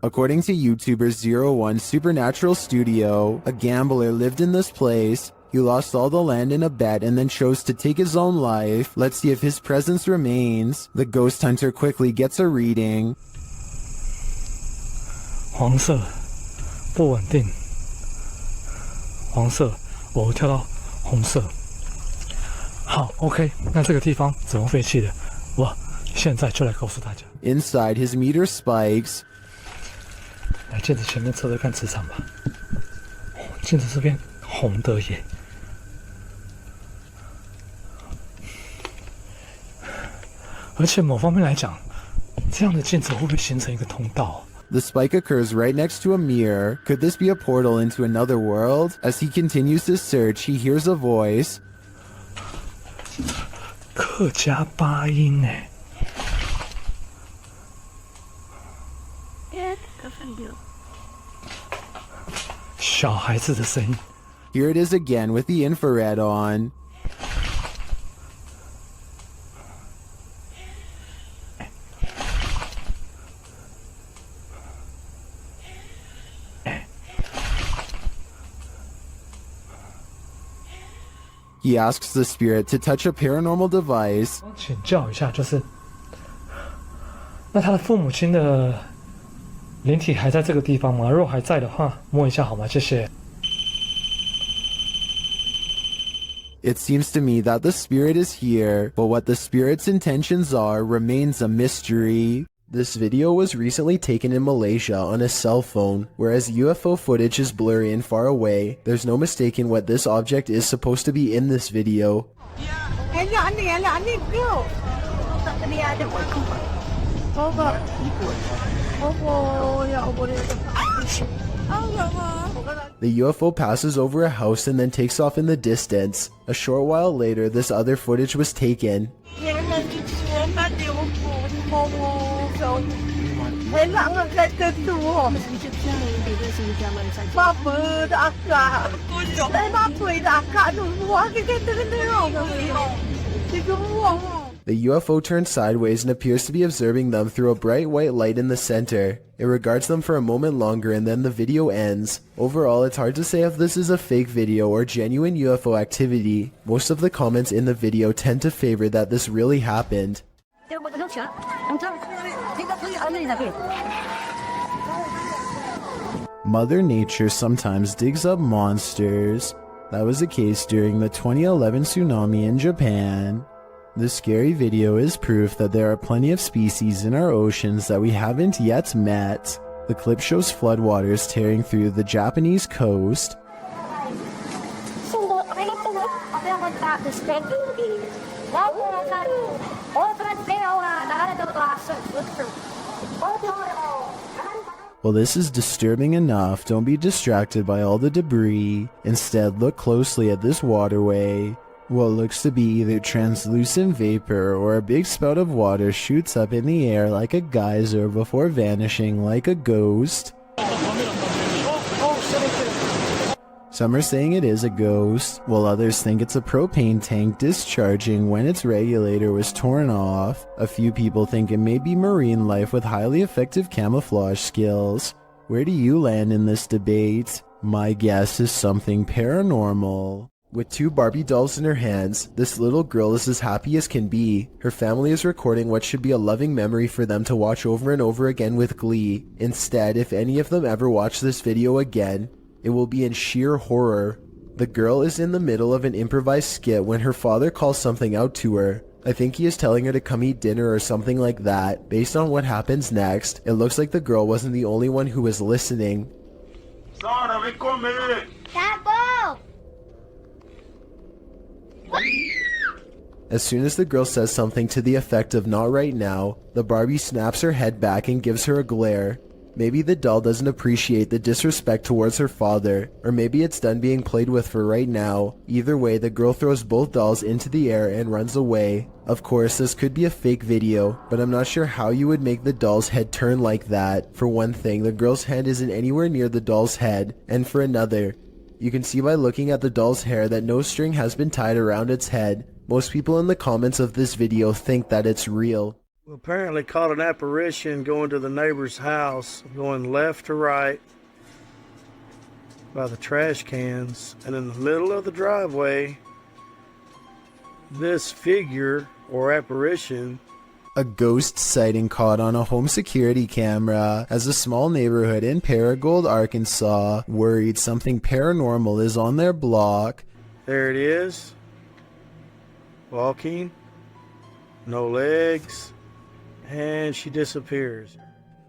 According to YouTuber01 Supernatural Studio, a gambler lived in this place. He lost all the land in a bet and then chose to take his own life. Let's see if his presence remains. The ghost hunter quickly gets a reading. 黄色，不稳定。黄色，我跳到红色。好 ，OK， 那这个地方怎么废弃的？我现在就来告诉大家。Inside, his meter spikes. 来镜子前面测测看磁场吧。镜子这边红的耶。而且某方面来讲，这样的镜子会不会形成一个通道？ The spike occurs right next to a mirror. Could this be a portal into another world? As he continues to search, he hears a voice. 客家八音哎。小孩子的声音。Here it is again with the infrared on. He asks the spirit to touch a paranormal device. 请教一下，就是那他的父母亲的灵体还在这个地方吗？如果还在的话，摸一下好吗？谢谢。It seems to me that the spirit is here, but what the spirit's intentions are remains a mystery. This video was recently taken in Malaysia on a cell phone. Whereas UFO footage is blurry and far away, there's no mistaking what this object is supposed to be in this video. The UFO passes over a house and then takes off in the distance. A short while later, this other footage was taken. The UFO turns sideways and appears to be observing them through a bright white light in the center. It regards them for a moment longer and then the video ends. Overall, it's hard to say if this is a fake video or genuine UFO activity. Most of the comments in the video tend to favor that this really happened. Mother Nature sometimes digs up monsters. That was the case during the 2011 tsunami in Japan. This scary video is proof that there are plenty of species in our oceans that we haven't yet met. The clip shows floodwaters tearing through the Japanese coast. Well, this is disturbing enough. Don't be distracted by all the debris. Instead, look closely at this waterway. What looks to be either translucent vapor or a big spout of water shoots up in the air like a geyser before vanishing like a ghost. Some are saying it is a ghost, while others think it's a propane tank discharging when its regulator was torn off. A few people think it may be marine life with highly effective camouflage skills. Where do you land in this debate? My guess is something paranormal. With two Barbie dolls in her hands, this little girl is as happy as can be. Her family is recording what should be a loving memory for them to watch over and over again with glee. Instead, if any of them ever watch this video again, it will be in sheer horror. The girl is in the middle of an improvised skit when her father calls something out to her. I think he is telling her to come eat dinner or something like that. Based on what happens next, it looks like the girl wasn't the only one who was listening. As soon as the girl says something to the effect of "not right now," the Barbie snaps her head back and gives her a glare. Maybe the doll doesn't appreciate the disrespect towards her father, or maybe it's done being played with for right now. Either way, the girl throws both dolls into the air and runs away. Of course, this could be a fake video, but I'm not sure how you would make the doll's head turn like that. For one thing, the girl's hand isn't anywhere near the doll's head, and for another, you can see by looking at the doll's hair that no string has been tied around its head. Most people in the comments of this video think that it's real. We apparently caught an apparition going to the neighbor's house, going left to right by the trash cans, and in the middle of the driveway, this figure or apparition. A ghost sighting caught on a home security camera as a small neighborhood in Paragould, Arkansas, worried something paranormal is on their block. There it is. Walking. No legs. And she disappears.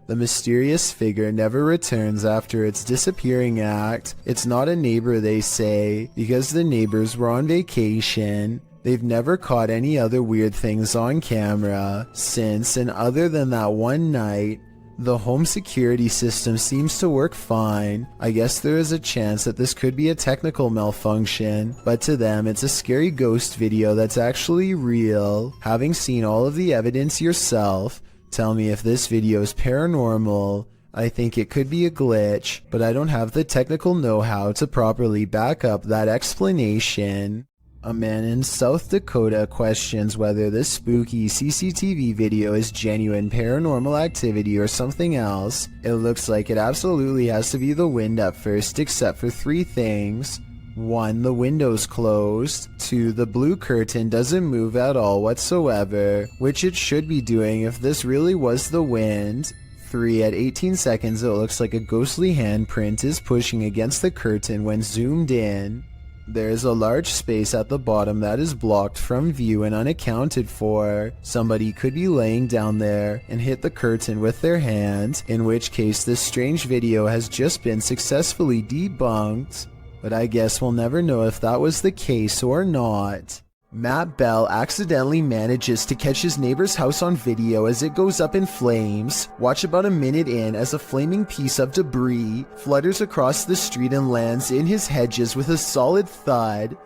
The mysterious figure never returns after its disappearing act. It's not a neighbor, they say, because the neighbors were on vacation. They've never caught any other weird things on camera since, and other than that one night, the home security system seems to work fine. I guess there is a chance that this could be a technical malfunction, but to them it's a scary ghost video that's actually real. Having seen all of the evidence yourself, tell me if this video is paranormal. I think it could be a glitch, but I don't have the technical know-how to properly back up that explanation. A man in South Dakota questions whether this spooky CCTV video is genuine paranormal activity or something else. It looks like it absolutely has to be the wind at first, except for 3 things. 1. The window's closed. 2. The blue curtain doesn't move at all whatsoever, which it should be doing if this really was the wind. 3. At 18 seconds it looks like a ghostly handprint is pushing against the curtain when zoomed in. There is a large space at the bottom that is blocked from view and unaccounted for. Somebody could be laying down there and hit the curtain with their hand, in which case this strange video has just been successfully debunked. But I guess we'll never know if that was the case or not. Matt Bell accidentally manages to catch his neighbor's house on video as it goes up in flames. Watch about a minute in as a flaming piece of debris flutters across the street and lands in his hedges with a solid thud.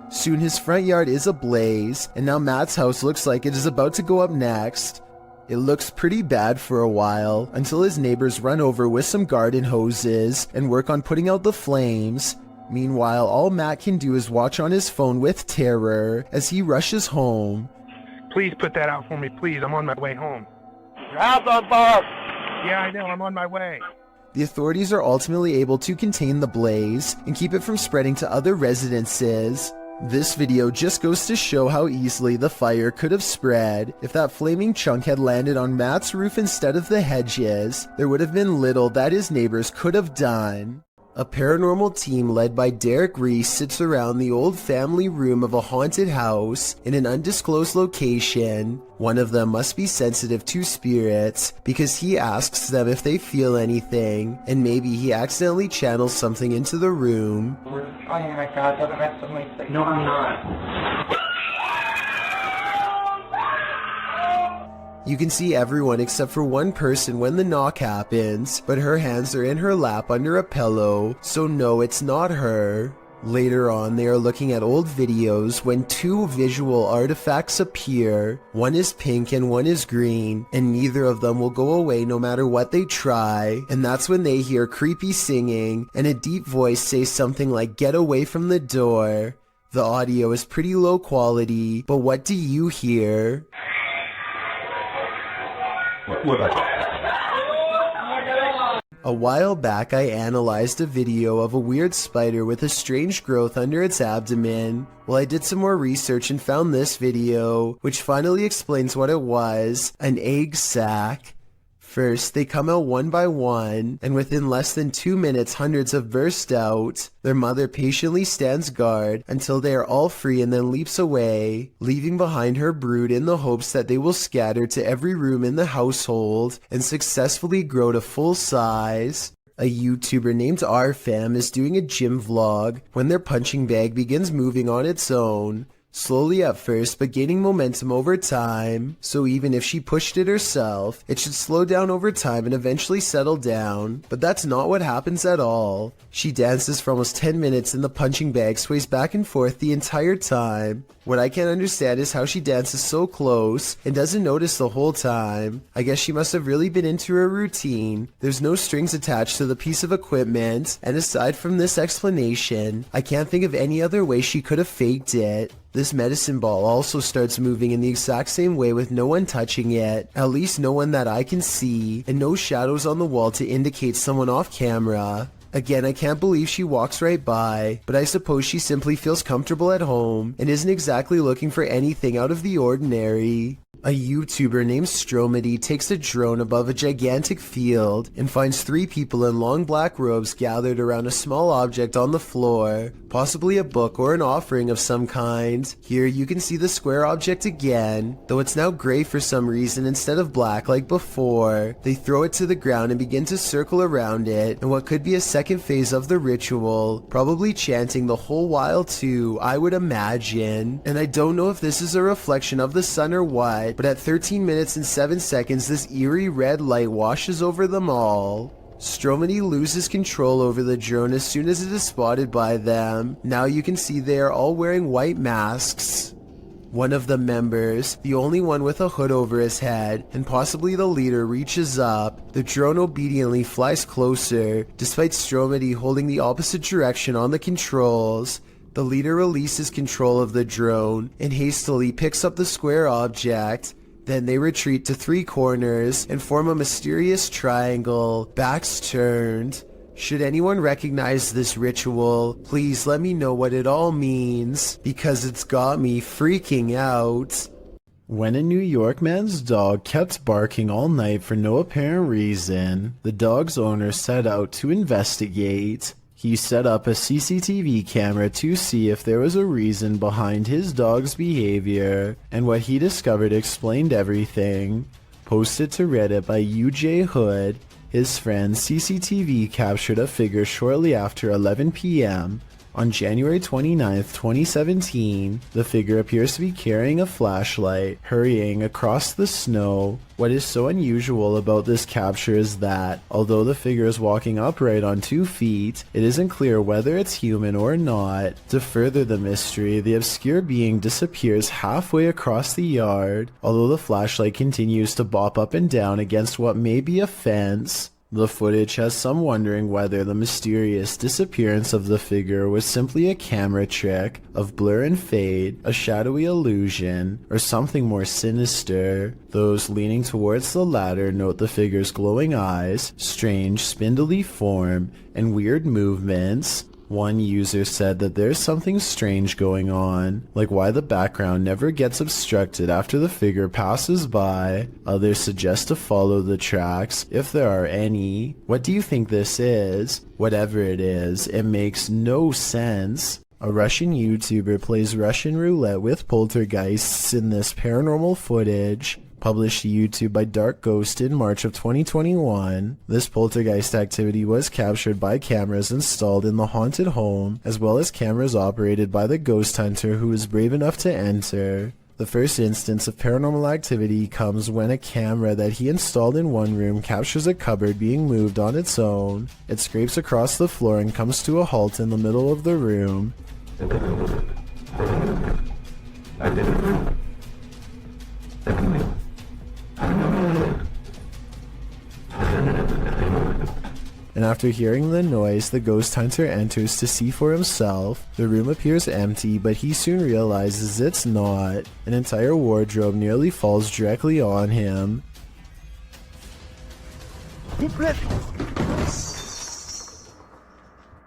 Soon his front yard is ablaze, and now Matt's house looks like it is about to go up next. It looks pretty bad for a while, until his neighbors run over with some garden hoses and work on putting out the flames. Meanwhile, all Matt can do is watch on his phone with terror as he rushes home. Please put that out for me, please. I'm on my way home. Your house on fire! Yeah, I know. I'm on my way. The authorities are ultimately able to contain the blaze and keep it from spreading to other residences. This video just goes to show how easily the fire could have spread. If that flaming chunk had landed on Matt's roof instead of the hedges, there would have been little that his neighbors could have done. A paranormal team led by Derek Reese sits around the old family room of a haunted house in an undisclosed location. One of them must be sensitive to spirits because he asks them if they feel anything, and maybe he accidentally channels something into the room. Oh my god, doesn't mess with my face. No, I'm not. You can see everyone except for one person when the knock happens, but her hands are in her lap under a pillow, so no, it's not her. Later on, they are looking at old videos when 2 visual artifacts appear. One is pink and one is green, and neither of them will go away no matter what they try. And that's when they hear creepy singing and a deep voice say something like, "Get away from the door." The audio is pretty low quality, but what do you hear? A while back I analyzed a video of a weird spider with a strange growth under its abdomen. Well, I did some more research and found this video, which finally explains what it was: an egg sac. First, they come out one by one, and within less than 2 minutes hundreds have burst out. Their mother patiently stands guard until they are all free and then leaps away, leaving behind her brood in the hopes that they will scatter to every room in the household and successfully grow to full size. A YouTuber named RFam is doing a gym vlog when their punching bag begins moving on its own. Slowly at first, but gaining momentum over time, so even if she pushed it herself, it should slow down over time and eventually settle down. But that's not what happens at all. She dances for almost 10 minutes and the punching bag sways back and forth the entire time. What I can't understand is how she dances so close and doesn't notice the whole time. I guess she must have really been into her routine. There's no strings attached to the piece of equipment, and aside from this explanation, I can't think of any other way she could have faked it. This medicine ball also starts moving in the exact same way with no one touching it, at least no one that I can see, and no shadows on the wall to indicate someone off camera. Again, I can't believe she walks right by, but I suppose she simply feels comfortable at home and isn't exactly looking for anything out of the ordinary. A YouTuber named Stromedy takes a drone above a gigantic field and finds 3 people in long black robes gathered around a small object on the floor, possibly a book or an offering of some kind. Here you can see the square object again, though it's now gray for some reason instead of black like before. They throw it to the ground and begin to circle around it in what could be a second phase of the ritual, probably chanting the whole while too, I would imagine. And I don't know if this is a reflection of the sun or what, but at 13 minutes and 7 seconds, this eerie red light washes over them all. Stromedy loses control over the drone as soon as it is spotted by them. Now you can see they are all wearing white masks. One of the members, the only one with a hood over his head, and possibly the leader, reaches up. The drone obediently flies closer, despite Stromedy holding the opposite direction on the controls. The leader releases control of the drone and hastily picks up the square object. Then they retreat to 3 corners and form a mysterious triangle, backs turned. Should anyone recognize this ritual, please let me know what it all means, because it's got me freaking out. When a New York man's dog kept barking all night for no apparent reason, the dog's owner set out to investigate. He set up a CCTV camera to see if there was a reason behind his dog's behavior, and what he discovered explained everything. Posted to Reddit by UJ Hood, his friend's CCTV captured a figure shortly after 11 p.m. On January 29, 2017, the figure appears to be carrying a flashlight, hurrying across the snow. What is so unusual about this capture is that, although the figure is walking upright on 2 feet, it isn't clear whether it's human or not. To further the mystery, the obscure being disappears halfway across the yard, although the flashlight continues to bop up and down against what may be a fence. The footage has some wondering whether the mysterious disappearance of the figure was simply a camera trick of blur and fade, a shadowy illusion, or something more sinister. Those leaning towards the latter note the figure's glowing eyes, strange spindly form, and weird movements. One user said that there's something strange going on, like why the background never gets obstructed after the figure passes by. Others suggest to follow the tracks, if there are any. What do you think this is? Whatever it is, it makes no sense. A Russian YouTuber plays Russian roulette with poltergeists in this paranormal footage. Published to YouTube by Dark Ghost in March of 2021. This poltergeist activity was captured by cameras installed in the haunted home, as well as cameras operated by the ghost hunter who was brave enough to enter. The first instance of paranormal activity comes when a camera that he installed in one room captures a cupboard being moved on its own. It scrapes across the floor and comes to a halt in the middle of the room. And after hearing the noise, the ghost hunter enters to see for himself. The room appears empty, but he soon realizes it's not. An entire wardrobe nearly falls directly on him.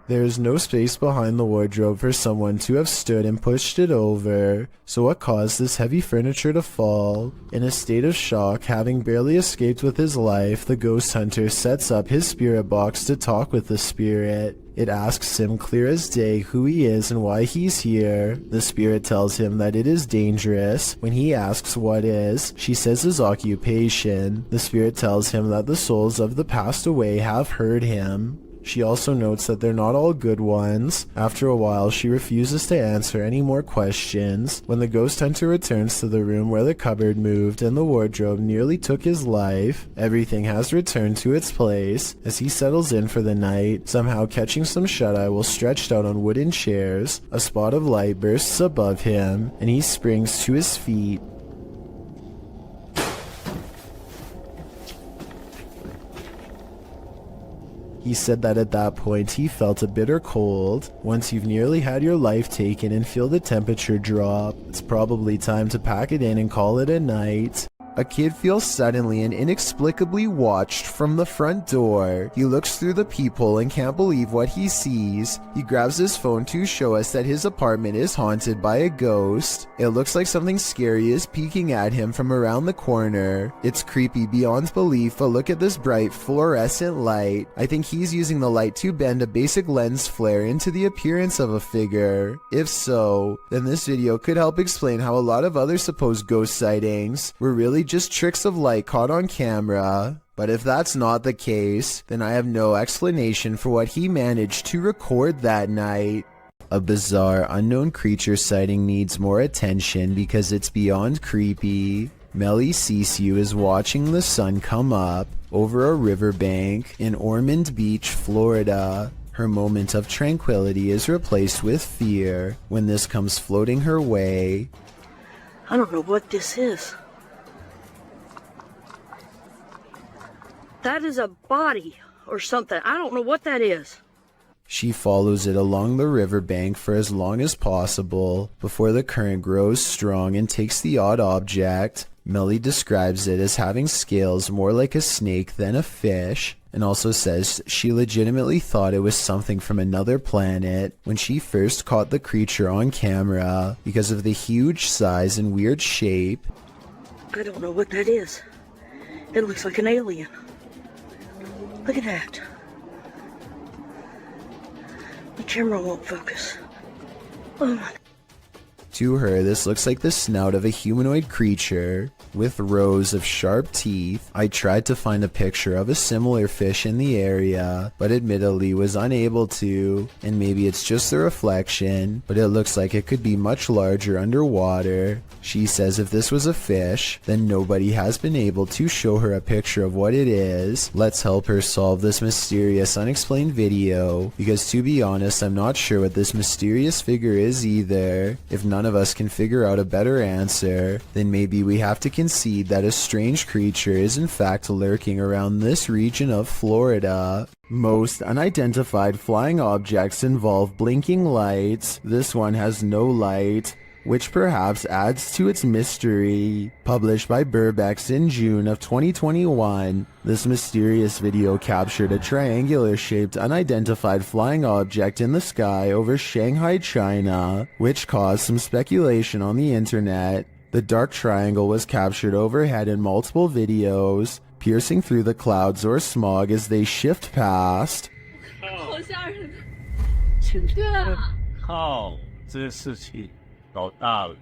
There is no space behind the wardrobe for someone to have stood and pushed it over. So what caused this heavy furniture to fall? In a state of shock, having barely escaped with his life, the ghost hunter sets up his spirit box to talk with the spirit. It asks him clear as day who he is and why he's here. The spirit tells him that it is dangerous. When he asks what is, she says his occupation. The spirit tells him that the souls of the passed away have heard him. She also notes that they're not all good ones. After a while, she refuses to answer any more questions. When the ghost hunter returns to the room where the cupboard moved and the wardrobe nearly took his life, everything has returned to its place. As he settles in for the night, somehow catching some shut-eye while stretched out on wooden chairs, a spot of light bursts above him, and he springs to his feet. He said that at that point he felt a bitter cold. Once you've nearly had your life taken and feel the temperature drop, it's probably time to pack it in and call it a night. A kid feels suddenly and inexplicably watched from the front door. He looks through the peephole and can't believe what he sees. He grabs his phone to show us that his apartment is haunted by a ghost. It looks like something scary is peeking at him from around the corner. It's creepy beyond belief, but look at this bright fluorescent light. I think he's using the light to bend a basic lens flare into the appearance of a figure. If so, then this video could help explain how a lot of other supposed ghost sightings were really just tricks of light caught on camera. But if that's not the case, then I have no explanation for what he managed to record that night. A bizarre unknown creature sighting needs more attention because it's beyond creepy. Melly Sisu is watching the sun come up over a riverbank in Ormond Beach, Florida. Her moment of tranquility is replaced with fear when this comes floating her way. I don't know what this is. That is a body or something. I don't know what that is. She follows it along the riverbank for as long as possible before the current grows strong and takes the odd object. Melly describes it as having scales more like a snake than a fish, and also says she legitimately thought it was something from another planet when she first caught the creature on camera because of the huge size and weird shape. I don't know what that is. It looks like an alien. Look at that. The camera won't focus. Oh my. To her, this looks like the snout of a humanoid creature with rows of sharp teeth. I tried to find a picture of a similar fish in the area, but admittedly was unable to, and maybe it's just the reflection, but it looks like it could be much larger underwater. She says if this was a fish, then nobody has been able to show her a picture of what it is. Let's help her solve this mysterious unexplained video, because to be honest, I'm not sure what this mysterious figure is either. If none of us can figure out a better answer, then maybe we have to concede that a strange creature is in fact lurking around this region of Florida. Most unidentified flying objects involve blinking lights. This one has no light, which perhaps adds to its mystery. Published by Burbex in June of 2021, this mysterious video captured a triangular-shaped unidentified flying object in the sky over Shanghai, China, which caused some speculation on the internet. The dark triangle was captured overhead in multiple videos, piercing through the clouds or smog as they shift past. 靠，这事情搞大了。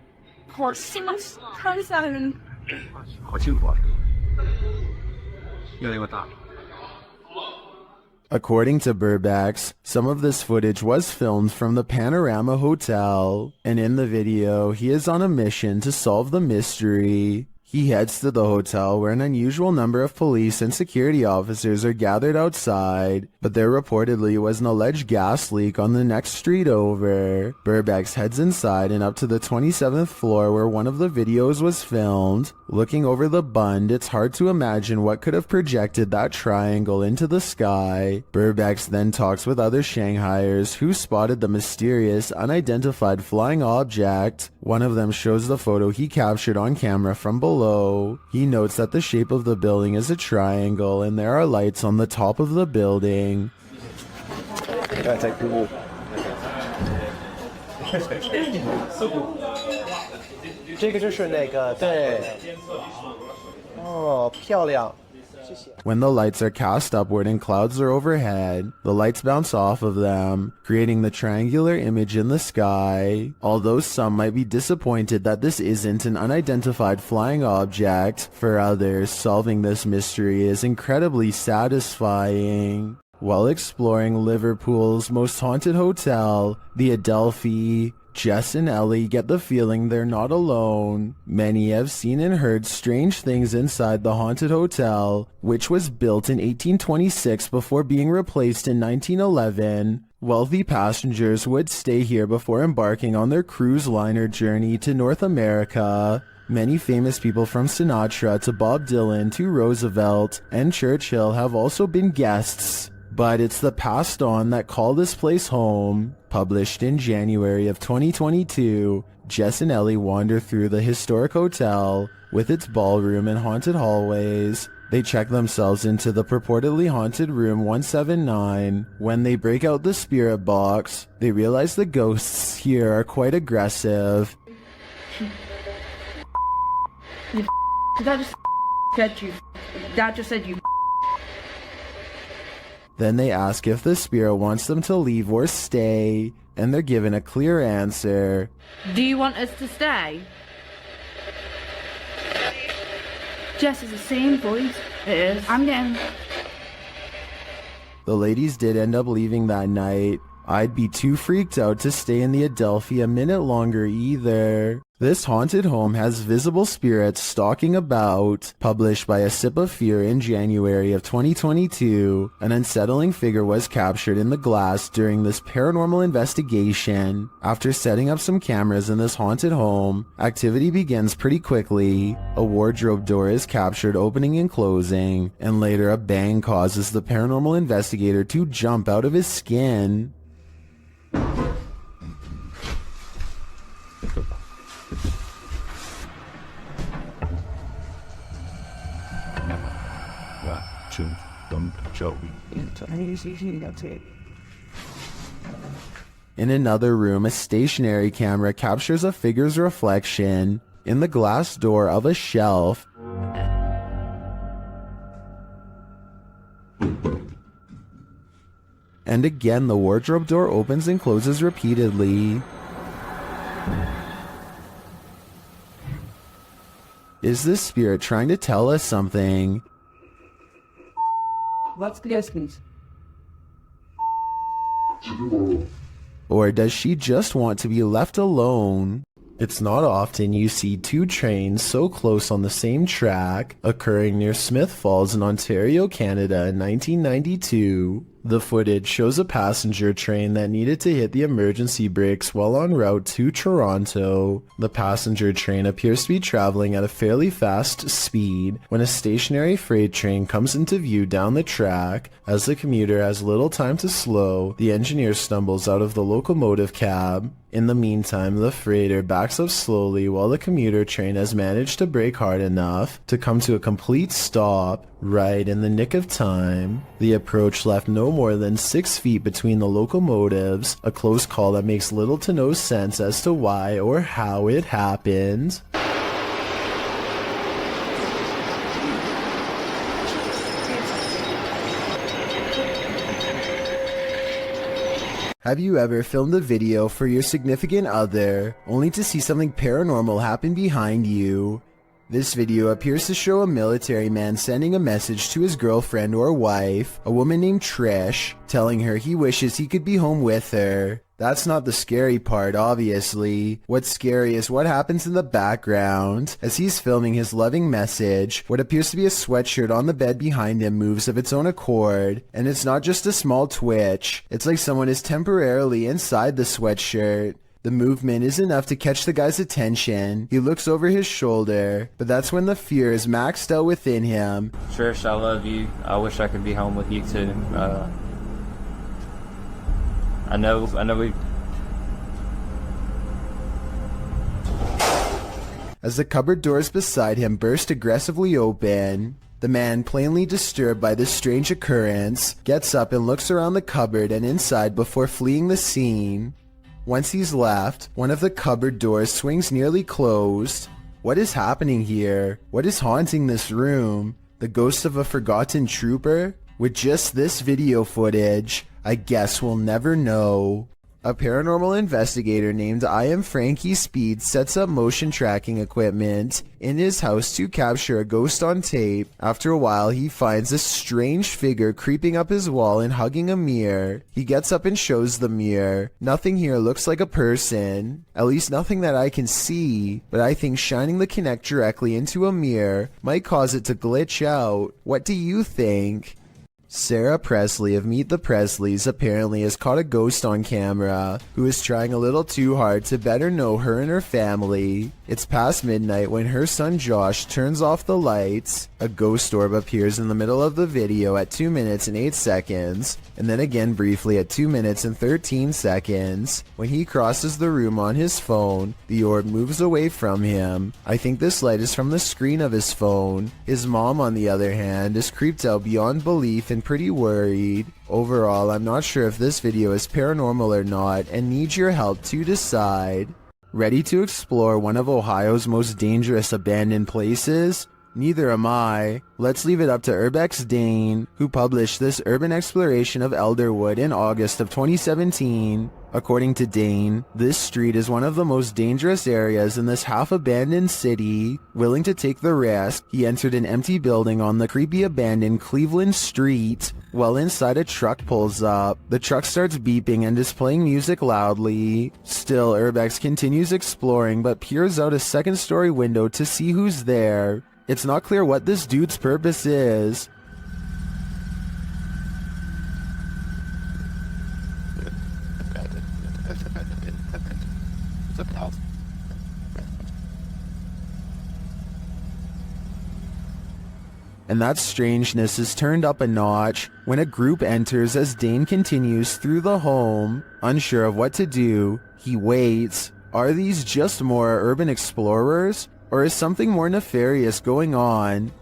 好吓人。好辛苦啊，越来越大了。 According to Burbex, some of this footage was filmed from the Panorama Hotel, and in the video, he is on a mission to solve the mystery. He heads to the hotel where an unusual number of police and security officers are gathered outside, but there reportedly was an alleged gas leak on the next street over. Burbex heads inside and up to the 27th floor where one of the videos was filmed. Looking over the bund, it's hard to imagine what could have projected that triangle into the sky. Burbex then talks with other Shanghaiers who spotted the mysterious, unidentified flying object. One of them shows the photo he captured on camera from below. He notes that the shape of the building is a triangle and there are lights on the top of the building. When the lights are cast upward and clouds are overhead, the lights bounce off of them, creating the triangular image in the sky. Although some might be disappointed that this isn't an unidentified flying object, for others, solving this mystery is incredibly satisfying. While exploring Liverpool's most haunted hotel, the Adelphi, Jess and Ellie get the feeling they're not alone. Many have seen and heard strange things inside the haunted hotel, which was built in 1826 before being replaced in 1911. Wealthy passengers would stay here before embarking on their cruise liner journey to North America. Many famous people from Sinatra to Bob Dylan to Roosevelt and Churchill have also been guests. But it's the passed on that call this place home. Published in January of 2022, Jess and Ellie wander through the historic hotel with its ballroom and haunted hallways. They check themselves into the purportedly haunted room 179. When they break out the spirit box, they realize the ghosts here are quite aggressive. Did that just said you? That just said you. Then they ask if the spirit wants them to leave or stay, and they're given a clear answer. Do you want us to stay? Jess is the same voice. It is. I'm getting... The ladies did end up leaving that night. I'd be too freaked out to stay in the Adelphi a minute longer either. This haunted home has visible spirits stalking about. Published by A Sip of Fear in January of 2022, an unsettling figure was captured in the glass during this paranormal investigation. After setting up some cameras in this haunted home, activity begins pretty quickly. A wardrobe door is captured opening and closing, and later a bang causes the paranormal investigator to jump out of his skin. In another room, a stationary camera captures a figure's reflection in the glass door of a shelf. And again, the wardrobe door opens and closes repeatedly. Is this spirit trying to tell us something? What's the distance? Or does she just want to be left alone? It's not often you see two trains so close on the same track, occurring near Smith Falls in Ontario, Canada in 1992. The footage shows a passenger train that needed to hit the emergency brakes while en route to Toronto. The passenger train appears to be traveling at a fairly fast speed when a stationary freight train comes into view down the track. As the commuter has little time to slow, the engineer stumbles out of the locomotive cab. In the meantime, the freighter backs up slowly while the commuter train has managed to brake hard enough to come to a complete stop right in the nick of time. The approach left no more than 6 feet between the locomotives, a close call that makes little to no sense as to why or how it happened. Have you ever filmed a video for your significant other, only to see something paranormal happen behind you? This video appears to show a military man sending a message to his girlfriend or wife, a woman named Trish, telling her he wishes he could be home with her. That's not the scary part, obviously. What's scary is what happens in the background. As he's filming his loving message, what appears to be a sweatshirt on the bed behind him moves of its own accord. And it's not just a small twitch. It's like someone is temporarily inside the sweatshirt. The movement is enough to catch the guy's attention. He looks over his shoulder, but that's when the fear is maxed out within him. Trish, I love you. I wish I could be home with you too. I know we... As the cupboard doors beside him burst aggressively open, the man, plainly disturbed by this strange occurrence, gets up and looks around the cupboard and inside before fleeing the scene. Once he's left, one of the cupboard doors swings nearly closed. What is happening here? What is haunting this room? The ghost of a forgotten trooper? With just this video footage, I guess we'll never know. A paranormal investigator named I Am Frankie Speed sets up motion tracking equipment in his house to capture a ghost on tape. After a while, he finds a strange figure creeping up his wall and hugging a mirror. He gets up and shows the mirror. Nothing here looks like a person, at least nothing that I can see, but I think shining the Kinect directly into a mirror might cause it to glitch out. What do you think? Sarah Presley of Meet the Presleys apparently has caught a ghost on camera who is trying a little too hard to better know her and her family. It's past midnight when her son Josh turns off the lights. A ghost orb appears in the middle of the video at 2 minutes and 8 seconds, and then again briefly at 2 minutes and 13 seconds. When he crosses the room on his phone, the orb moves away from him. I think this light is from the screen of his phone. His mom, on the other hand, is creeped out beyond belief and pretty worried. Overall, I'm not sure if this video is paranormal or not and need your help to decide. Ready to explore one of Ohio's most dangerous abandoned places? Neither am I. Let's leave it up to Urbex Dane, who published this urban exploration of Elderwood in August of 2017. According to Dane, this street is one of the most dangerous areas in this half-abandoned city. Willing to take the risk, he entered an empty building on the creepy abandoned Cleveland Street. While inside, a truck pulls up. The truck starts beeping and is playing music loudly. Still, Urbex continues exploring but peers out a second-story window to see who's there. It's not clear what this dude's purpose is. And that strangeness is turned up a notch when a group enters as Dane continues through the home. Unsure of what to do, he waits. Are these just more urban explorers? Or is something more nefarious going on?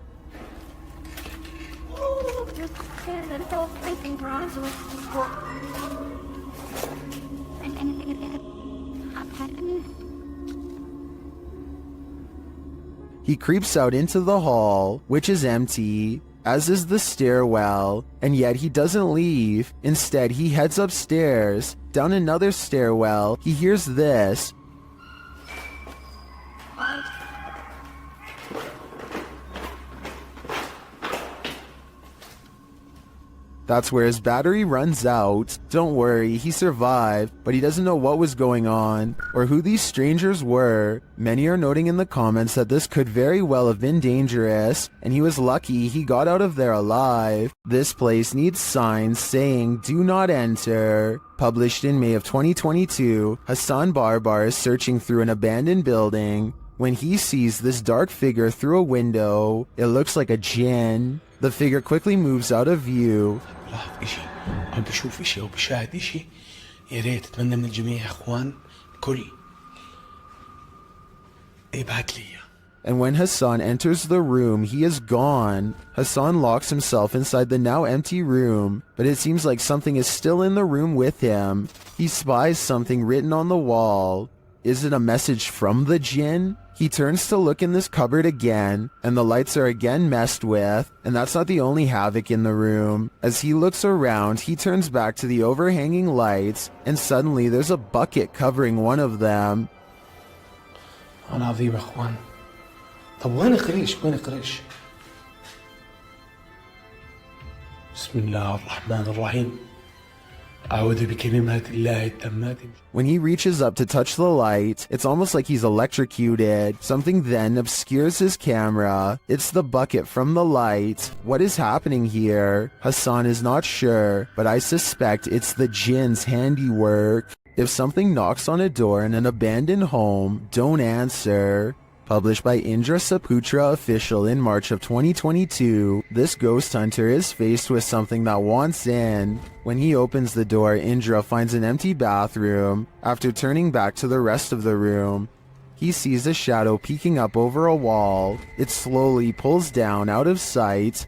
He creeps out into the hall, which is empty, as is the stairwell, and yet he doesn't leave. Instead, he heads upstairs. Down another stairwell, he hears this. That's where his battery runs out. Don't worry, he survived, but he doesn't know what was going on or who these strangers were. Many are noting in the comments that this could very well have been dangerous, and he was lucky he got out of there alive. This place needs signs saying "Do not enter." Published in May of 2022, Hassan Barbar is searching through an abandoned building when he sees this dark figure through a window. It looks like a jinn. The figure quickly moves out of view. And when Hassan enters the room, he is gone. Hassan locks himself inside the now empty room, but it seems like something is still in the room with him. He spies something written on the wall. Is it a message from the jinn? He turns to look in this cupboard again, and the lights are again messed with, and that's not the only havoc in the room. As he looks around, he turns back to the overhanging lights, and suddenly there's a bucket covering one of them. When he reaches up to touch the light, it's almost like he's electrocuted. Something then obscures his camera. It's the bucket from the light. What is happening here? Hassan is not sure, but I suspect it's the jinn's handiwork. If something knocks on a door in an abandoned home, don't answer. Published by Indra Saputra Official in March of 2022, this ghost hunter is faced with something that wants in. When he opens the door, Indra finds an empty bathroom. After turning back to the rest of the room, he sees a shadow peeking up over a wall. It slowly pulls down out of sight.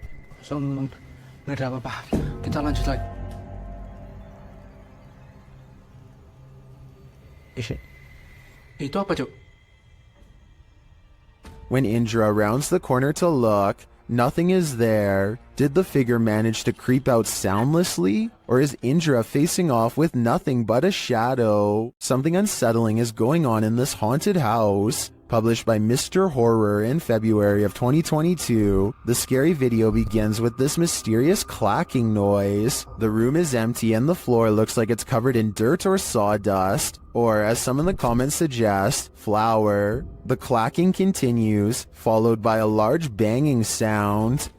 When Indra rounds the corner to look, nothing is there. Did the figure manage to creep out soundlessly? Or is Indra facing off with nothing but a shadow? Something unsettling is going on in this haunted house. Published by Mr. Horror in February of 2022, the scary video begins with this mysterious clacking noise. The room is empty and the floor looks like it's covered in dirt or sawdust, or as some in the comments suggest, flour. The clacking continues, followed by a large banging sound.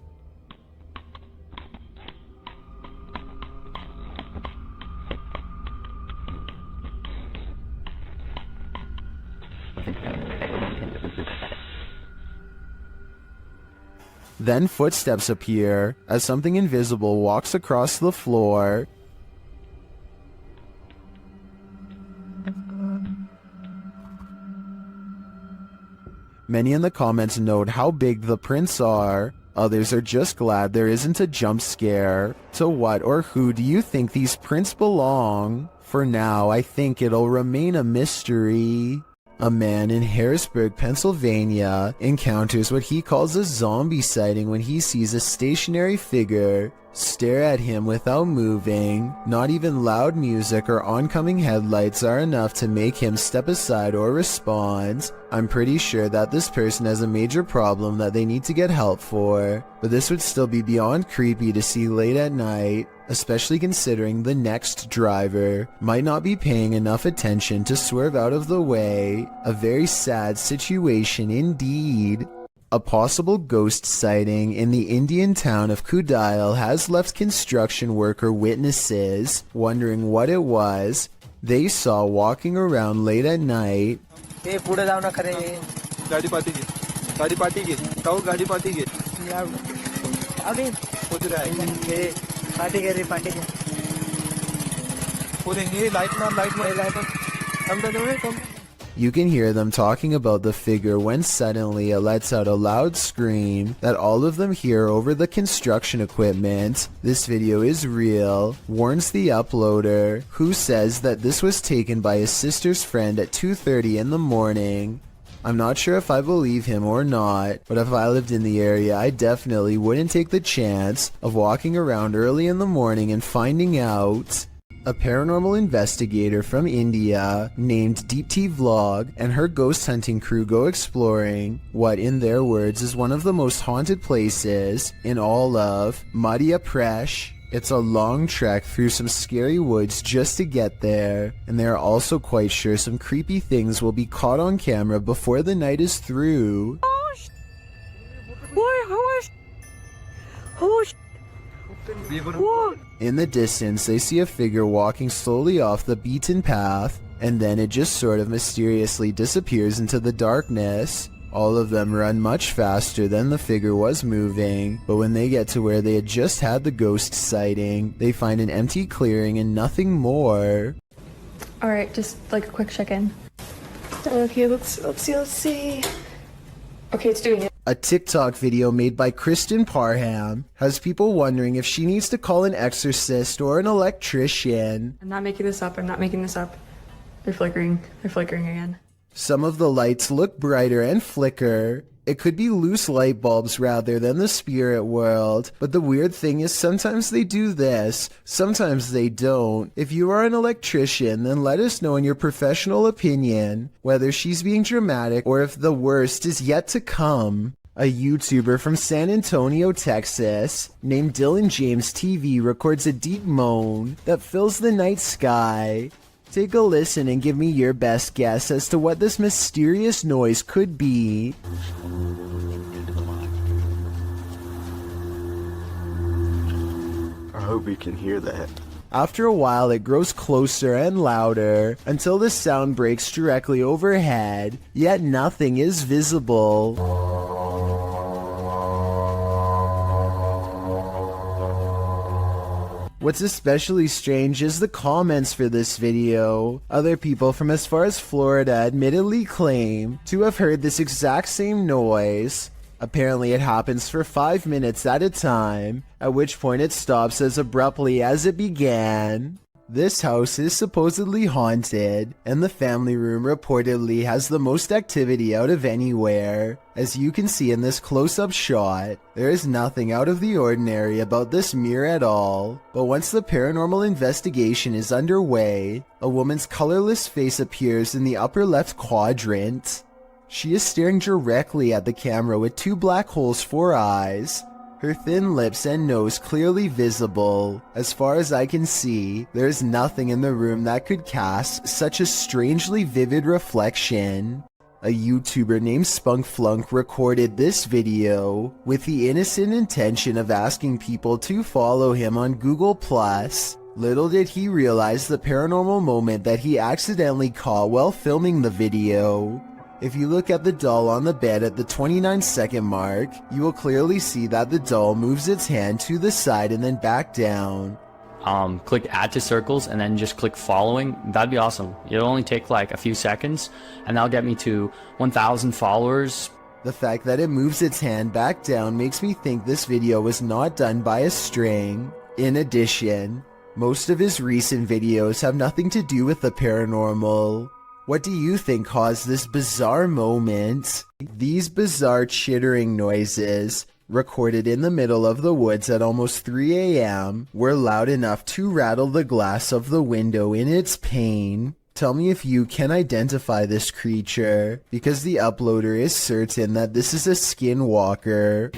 Then footsteps appear as something invisible walks across the floor. Many in the comments note how big the prints are. Others are just glad there isn't a jump scare. To what or who do you think these prints belong? For now, I think it'll remain a mystery. A man in Harrisburg, Pennsylvania, encounters what he calls a zombie sighting when he sees a stationary figure stare at him without moving. Not even loud music or oncoming headlights are enough to make him step aside or respond. I'm pretty sure that this person has a major problem that they need to get help for, but this would still be beyond creepy to see late at night, especially considering the next driver might not be paying enough attention to swerve out of the way. A very sad situation indeed. A possible ghost sighting in the Indian town of Kudail has left construction worker witnesses wondering what it was they saw walking around late at night. You can hear them talking about the figure when suddenly it lets out a loud scream that all of them hear over the construction equipment. This video is real, warns the uploader, who says that this was taken by his sister's friend at 2:30 in the morning. I'm not sure if I believe him or not, but if I lived in the area, I definitely wouldn't take the chance of walking around early in the morning and finding out. A paranormal investigator from India named Deepti Vlog and her ghost hunting crew go exploring what, in their words, is one of the most haunted places in all of Madhya Pradesh. It's a long trek through some scary woods just to get there, and they are also quite sure some creepy things will be caught on camera before the night is through. In the distance, they see a figure walking slowly off the beaten path, and then it just sort of mysteriously disappears into the darkness. All of them run much faster than the figure was moving, but when they get to where they had just had the ghost sighting, they find an empty clearing and nothing more. Alright, just like a quick check-in. Okay, let's see. Okay, it's doing it. A TikTok video made by Kristen Parham has people wondering if she needs to call an exorcist or an electrician. I'm not making this up. They're flickering again. Some of the lights look brighter and flicker. It could be loose light bulbs rather than the spirit world, but the weird thing is sometimes they do this, sometimes they don't. If you are an electrician, then let us know in your professional opinion whether she's being dramatic or if the worst is yet to come. A YouTuber from San Antonio, Texas, named Dylan James TV records a deep moan that fills the night sky. Take a listen and give me your best guess as to what this mysterious noise could be. I hope you can hear that. After a while, it grows closer and louder until the sound breaks directly overhead, yet nothing is visible. What's especially strange is the comments for this video. Other people from as far as Florida admittedly claim to have heard this exact same noise. Apparently it happens for 5 minutes at a time, at which point it stops as abruptly as it began. This house is supposedly haunted, and the family room reportedly has the most activity out of anywhere. As you can see in this close-up shot, there is nothing out of the ordinary about this mirror at all. But once the paranormal investigation is underway, a woman's colorless face appears in the upper left quadrant. She is staring directly at the camera with two black holes for eyes. Her thin lips and nose clearly visible. As far as I can see, there is nothing in the room that could cast such a strangely vivid reflection. A YouTuber named Spunkflunk recorded this video with the innocent intention of asking people to follow him on Google+. Little did he realize the paranormal moment that he accidentally caught while filming the video. If you look at the doll on the bed at the 29-second mark, you will clearly see that the doll moves its hand to the side and then back down. Click add to circles and then just click following. That'd be awesome. It'll only take like a few seconds and that'll get me to 1,000 followers. The fact that it moves its hand back down makes me think this video was not done by a string. In addition, most of his recent videos have nothing to do with the paranormal. What do you think caused this bizarre moment? These bizarre chittering noises, recorded in the middle of the woods at almost 3 a.m., were loud enough to rattle the glass of the window in its pain. Tell me if you can identify this creature, because the uploader is certain that this is a skinwalker.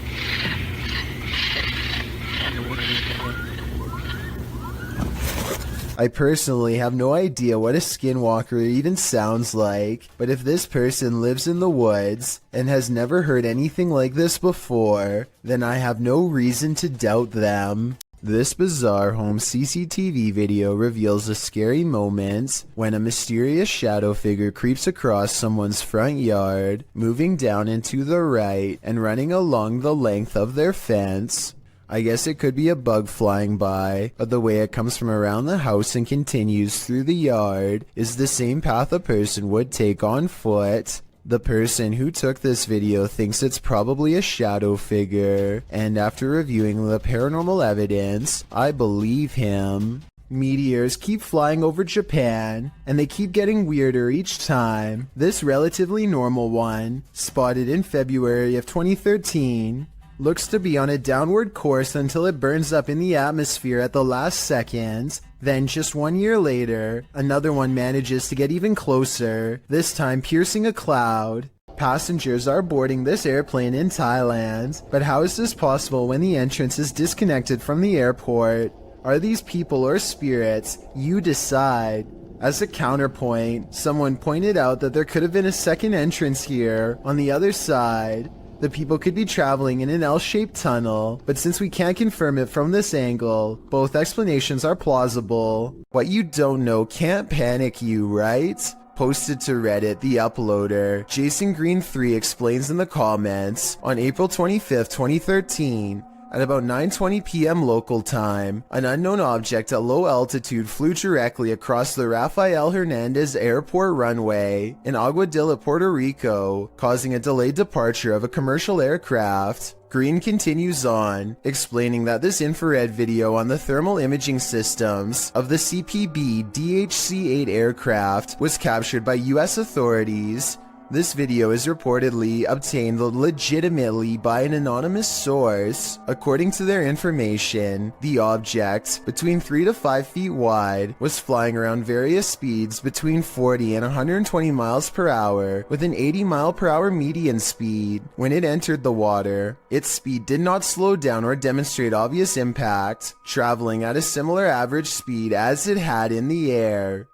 I personally have no idea what a skinwalker even sounds like, but if this person lives in the woods and has never heard anything like this before, then I have no reason to doubt them. This bizarre home CCTV video reveals a scary moment when a mysterious shadow figure creeps across someone's front yard, moving down and to the right and running along the length of their fence. I guess it could be a bug flying by, but the way it comes from around the house and continues through the yard is the same path a person would take on foot. The person who took this video thinks it's probably a shadow figure, and after reviewing the paranormal evidence, I believe him. Meteors keep flying over Japan, and they keep getting weirder each time. This relatively normal one, spotted in February of 2013, looks to be on a downward course until it burns up in the atmosphere at the last second. Then just 1 year later, another one manages to get even closer, this time piercing a cloud. Passengers are boarding this airplane in Thailand, but how is this possible when the entrance is disconnected from the airport? Are these people or spirits? You decide. As a counterpoint, someone pointed out that there could have been a second entrance here on the other side. The people could be traveling in an L-shaped tunnel, but since we can't confirm it from this angle, both explanations are plausible. What you don't know can't panic you, right? Posted to Reddit, the uploader, Jason Green 3 explains in the comments, on April 25th, 2013, at about 9:20 p.m. local time, an unknown object at low altitude flew directly across the Rafael Hernandez Airport runway in Aguadilla, Puerto Rico, causing a delayed departure of a commercial aircraft. Green continues on, explaining that this infrared video on the thermal imaging systems of the CPB DHC-8 aircraft was captured by US authorities. This video is reportedly obtained legitimately by an anonymous source. According to their information, the object, between 3 to 5 feet wide, was flying around various speeds between 40 and 120 miles per hour with an 80 mile per hour median speed. When it entered the water, its speed did not slow down or demonstrate obvious impact, traveling at a similar average speed as it had in the air.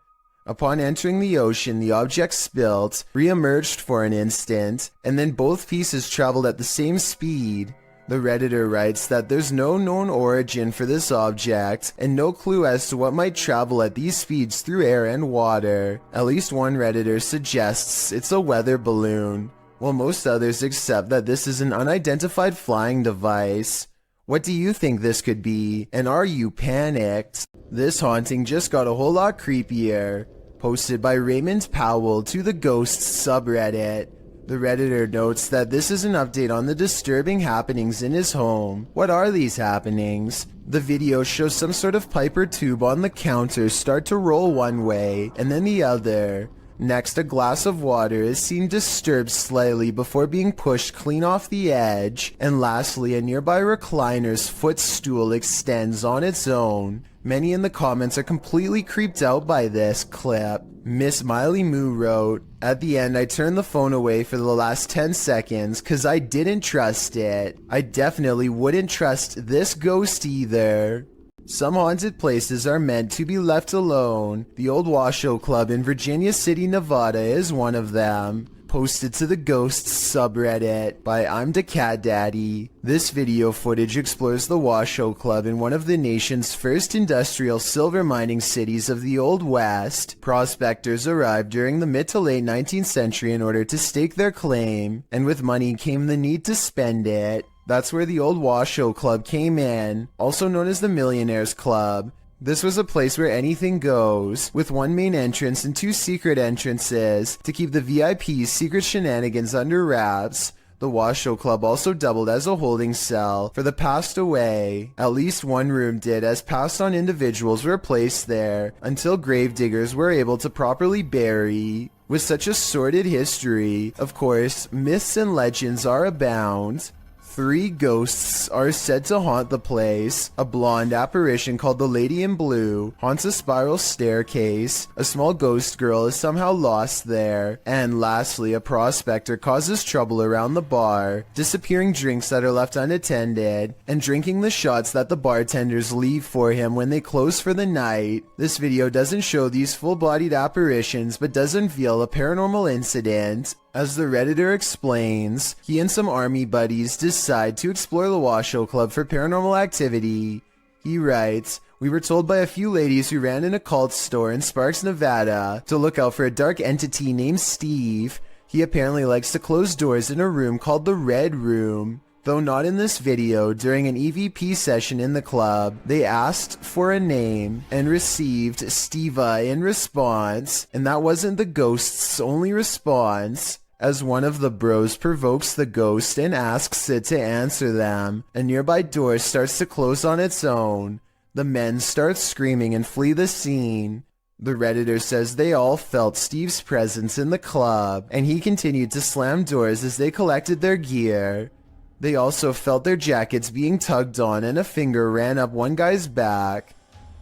Upon entering the ocean, the object spilt, re-emerged for an instant, and then both pieces traveled at the same speed. The Redditor writes that there's no known origin for this object, and no clue as to what might travel at these speeds through air and water. At least one Redditor suggests it's a weather balloon, while most others accept that this is an unidentified flying device. What do you think this could be, and are you panicked? This haunting just got a whole lot creepier. Posted by Raymond Powell to the Ghosts subreddit. The Redditor notes that this is an update on the disturbing happenings in his home. What are these happenings? The video shows some sort of pipe or tube on the counter start to roll one way and then the other. Next, a glass of water is seen disturbed slightly before being pushed clean off the edge. And lastly, a nearby recliner's footstool extends on its own. Many in the comments are completely creeped out by this clip. Miss Miley Moo wrote, "At the end, I turned the phone away for the last 10 seconds cause I didn't trust it. I definitely wouldn't trust this ghost either." Some haunted places are meant to be left alone. The Old Washoe Club in Virginia City, Nevada is one of them. Posted to the Ghosts subreddit by I'm the Cat Daddy. This video footage explores the Washoe Club in one of the nation's first industrial silver mining cities of the Old West. Prospectors arrived during the mid to late 19th century in order to stake their claim, and with money came the need to spend it. That's where the Old Washoe Club came in, also known as the Millionaires Club. This was a place where anything goes, with one main entrance and 2 secret entrances to keep the VIP's secret shenanigans under wraps. The Washoe Club also doubled as a holding cell for the passed away. At least one room did, as passed on individuals were placed there until gravediggers were able to properly bury. With such a sordid history, of course, myths and legends are abound. 3 ghosts are said to haunt the place. A blonde apparition called the Lady in Blue haunts a spiral staircase. A small ghost girl is somehow lost there. And lastly, a prospector causes trouble around the bar, disappearing drinks that are left unattended, and drinking the shots that the bartenders leave for him when they close for the night. This video doesn't show these full-bodied apparitions, but does unveil a paranormal incident. As the Redditor explains, he and some army buddies decide to explore the Washoe Club for paranormal activity. He writes, "We were told by a few ladies who ran an occult store in Sparks, Nevada, to look out for a dark entity named Steve. He apparently likes to close doors in a room called the Red Room." Though not in this video, during an EVP session in the club, they asked for a name and received Steva in response, and that wasn't the ghost's only response. As one of the bros provokes the ghost and asks it to answer them, a nearby door starts to close on its own. The men start screaming and flee the scene. The Redditor says they all felt Steve's presence in the club, and he continued to slam doors as they collected their gear. They also felt their jackets being tugged on and a finger ran up one guy's back.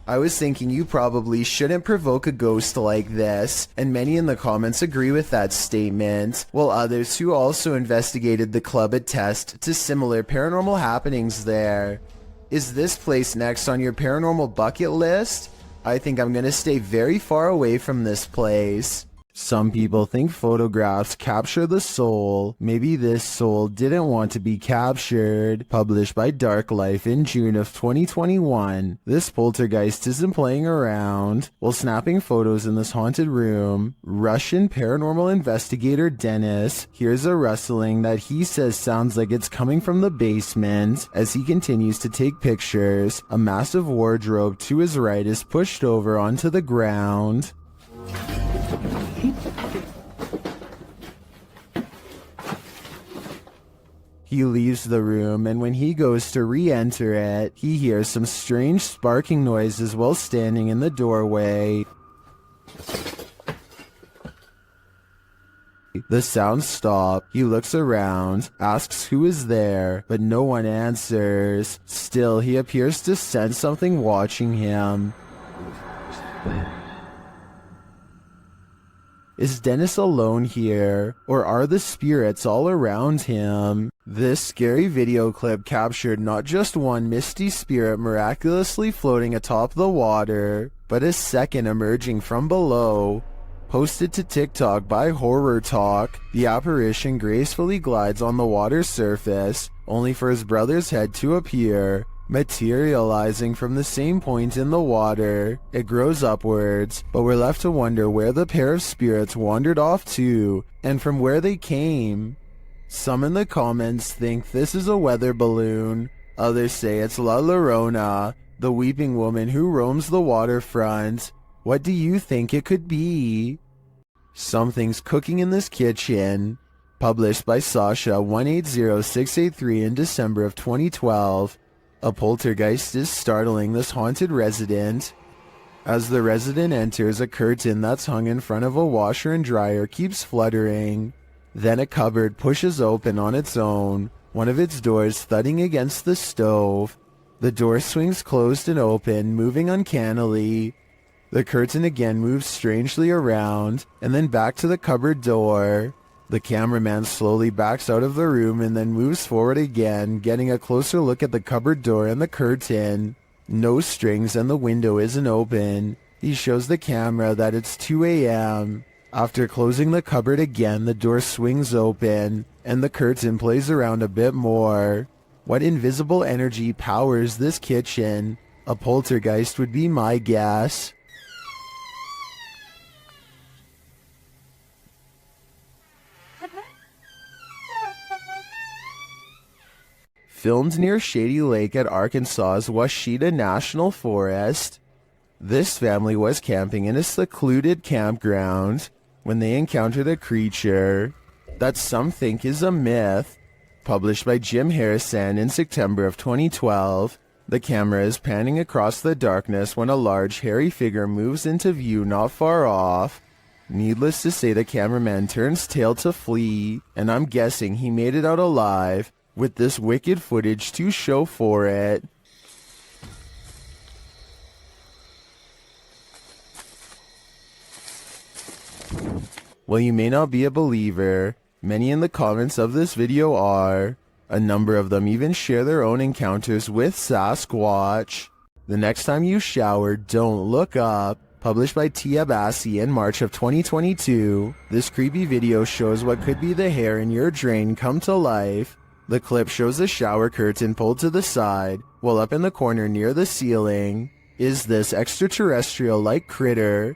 I was thinking you probably shouldn't provoke a ghost like this, and many in the comments agree with that statement, while others who also investigated the club attest to similar paranormal happenings there. Is this place next on your paranormal bucket list? I think I'm gonna stay very far away from this place. Some people think photographs capture the soul. Maybe this soul didn't want to be captured. Published by Dark Life in June of 2021. This poltergeist isn't playing around. While snapping photos in this haunted room, Russian paranormal investigator Dennis hears a rustling that he says sounds like it's coming from the basement. As he continues to take pictures, a massive wardrobe to his right is pushed over onto the ground. He leaves the room, and when he goes to re-enter it, he hears some strange sparking noises while standing in the doorway. The sounds stop. He looks around, asks who is there, but no one answers. Still, he appears to sense something watching him. Is Dennis alone here, or are the spirits all around him? This scary video clip captured not just one misty spirit miraculously floating atop the water, but a second emerging from below. Posted to TikTok by Horror Talk, the apparition gracefully glides on the water's surface, only for his brother's head to appear, materializing from the same point in the water. It grows upwards, but we're left to wonder where the pair of spirits wandered off to, and from where they came. Some in the comments think this is a weather balloon. Others say it's La Llorona, the weeping woman who roams the waterfront. What do you think it could be? Something's cooking in this kitchen. Published by Sasha 180683 in December of 2012. A poltergeist is startling this haunted resident. As the resident enters, a curtain that's hung in front of a washer and dryer keeps fluttering. Then a cupboard pushes open on its own, one of its doors thudding against the stove. The door swings closed and open, moving uncannily. The curtain again moves strangely around, and then back to the cupboard door. The cameraman slowly backs out of the room and then moves forward again, getting a closer look at the cupboard door and the curtain. No strings and the window isn't open. He shows the camera that it's 2 a.m. After closing the cupboard again, the door swings open, and the curtain plays around a bit more. What invisible energy powers this kitchen? A poltergeist would be my guess. Filmed near Shady Lake at Arkansas's Washita National Forest. This family was camping in a secluded campground when they encountered a creature that some think is a myth. Published by Jim Harrison in September of 2012. The camera is panning across the darkness when a large hairy figure moves into view not far off. Needless to say, the cameraman turns tail to flee, and I'm guessing he made it out alive, with this wicked footage to show for it. While you may not be a believer, many in the comments of this video are. A number of them even share their own encounters with Sasquatch. The next time you shower, don't look up. Published by Tia Bassi in March of 2022, this creepy video shows what could be the hair in your drain come to life. The clip shows a shower curtain pulled to the side, while up in the corner near the ceiling is this extraterrestrial-like critter.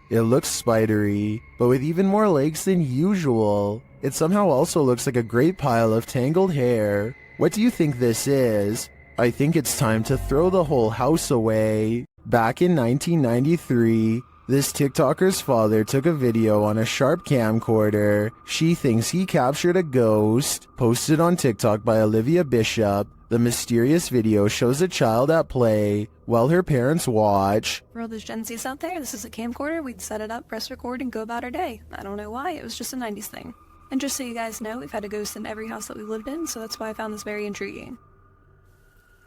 It looks spidery, but with even more legs than usual. It somehow also looks like a great pile of tangled hair. What do you think this is? I think it's time to throw the whole house away. Back in 1993, this TikToker's father took a video on a Sharp camcorder. She thinks he captured a ghost. Posted on TikTok by Olivia Bishop, the mysterious video shows a child at play while her parents watch. For all those Gen Zs out there, this is a camcorder. We'd set it up, press record, and go about our day. I don't know why, it was just a 90s thing. And just so you guys know, we've had a ghost in every house that we've lived in, so that's why I found this very intriguing.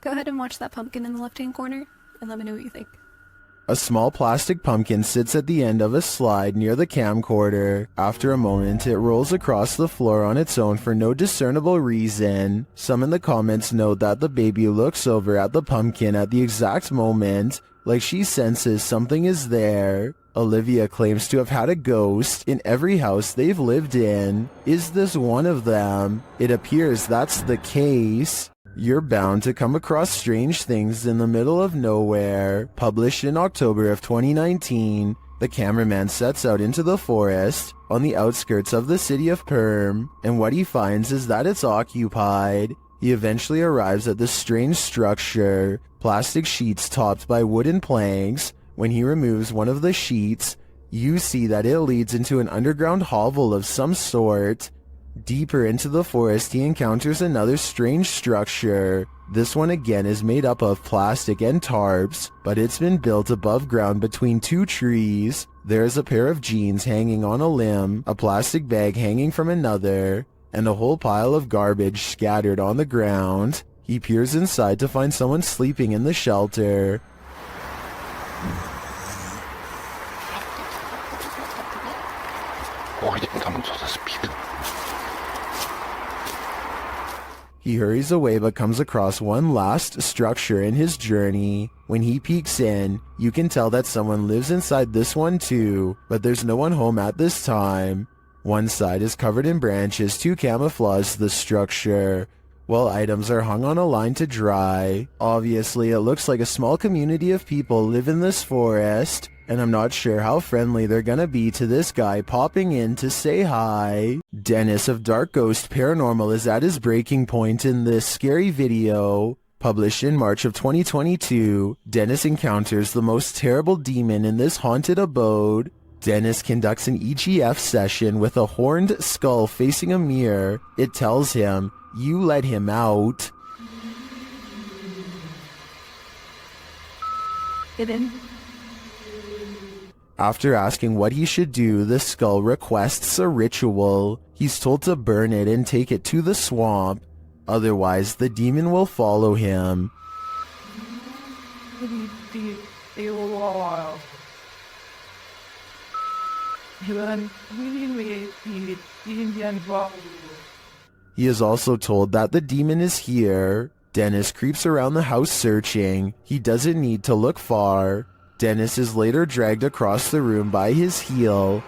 Go ahead and watch that pumpkin in the left-hand corner, and let me know what you think. A small plastic pumpkin sits at the end of a slide near the camcorder. After a moment, it rolls across the floor on its own for no discernible reason. Some in the comments note that the baby looks over at the pumpkin at the exact moment, like she senses something is there. Olivia claims to have had a ghost in every house they've lived in. Is this one of them? It appears that's the case. You're bound to come across strange things in the middle of nowhere. Published in October of 2019, the cameraman sets out into the forest on the outskirts of the city of Perm, and what he finds is that it's occupied. He eventually arrives at this strange structure, plastic sheets topped by wooden planks. When he removes one of the sheets, you see that it leads into an underground hovel of some sort. Deeper into the forest, he encounters another strange structure. This one again is made up of plastic and tarps, but it's been built above ground between two trees. There is a pair of jeans hanging on a limb, a plastic bag hanging from another, and a whole pile of garbage scattered on the ground. He peers inside to find someone sleeping in the shelter. He hurries away but comes across one last structure in his journey. When he peeks in, you can tell that someone lives inside this one too, but there's no one home at this time. One side is covered in branches to camouflage the structure, while items are hung on a line to dry. Obviously, it looks like a small community of people live in this forest, and I'm not sure how friendly they're gonna be to this guy popping in to say hi. Dennis of Dark Ghost Paranormal is at his breaking point in this scary video. Published in March of 2022, Dennis encounters the most terrible demon in this haunted abode. Dennis conducts an EGF session with a horned skull facing a mirror. It tells him, "You let him out." Get in. After asking what he should do, the skull requests a ritual. He's told to burn it and take it to the swamp. Otherwise, the demon will follow him. He is also told that the demon is here. Dennis creeps around the house searching. He doesn't need to look far. Dennis is later dragged across the room by his heel.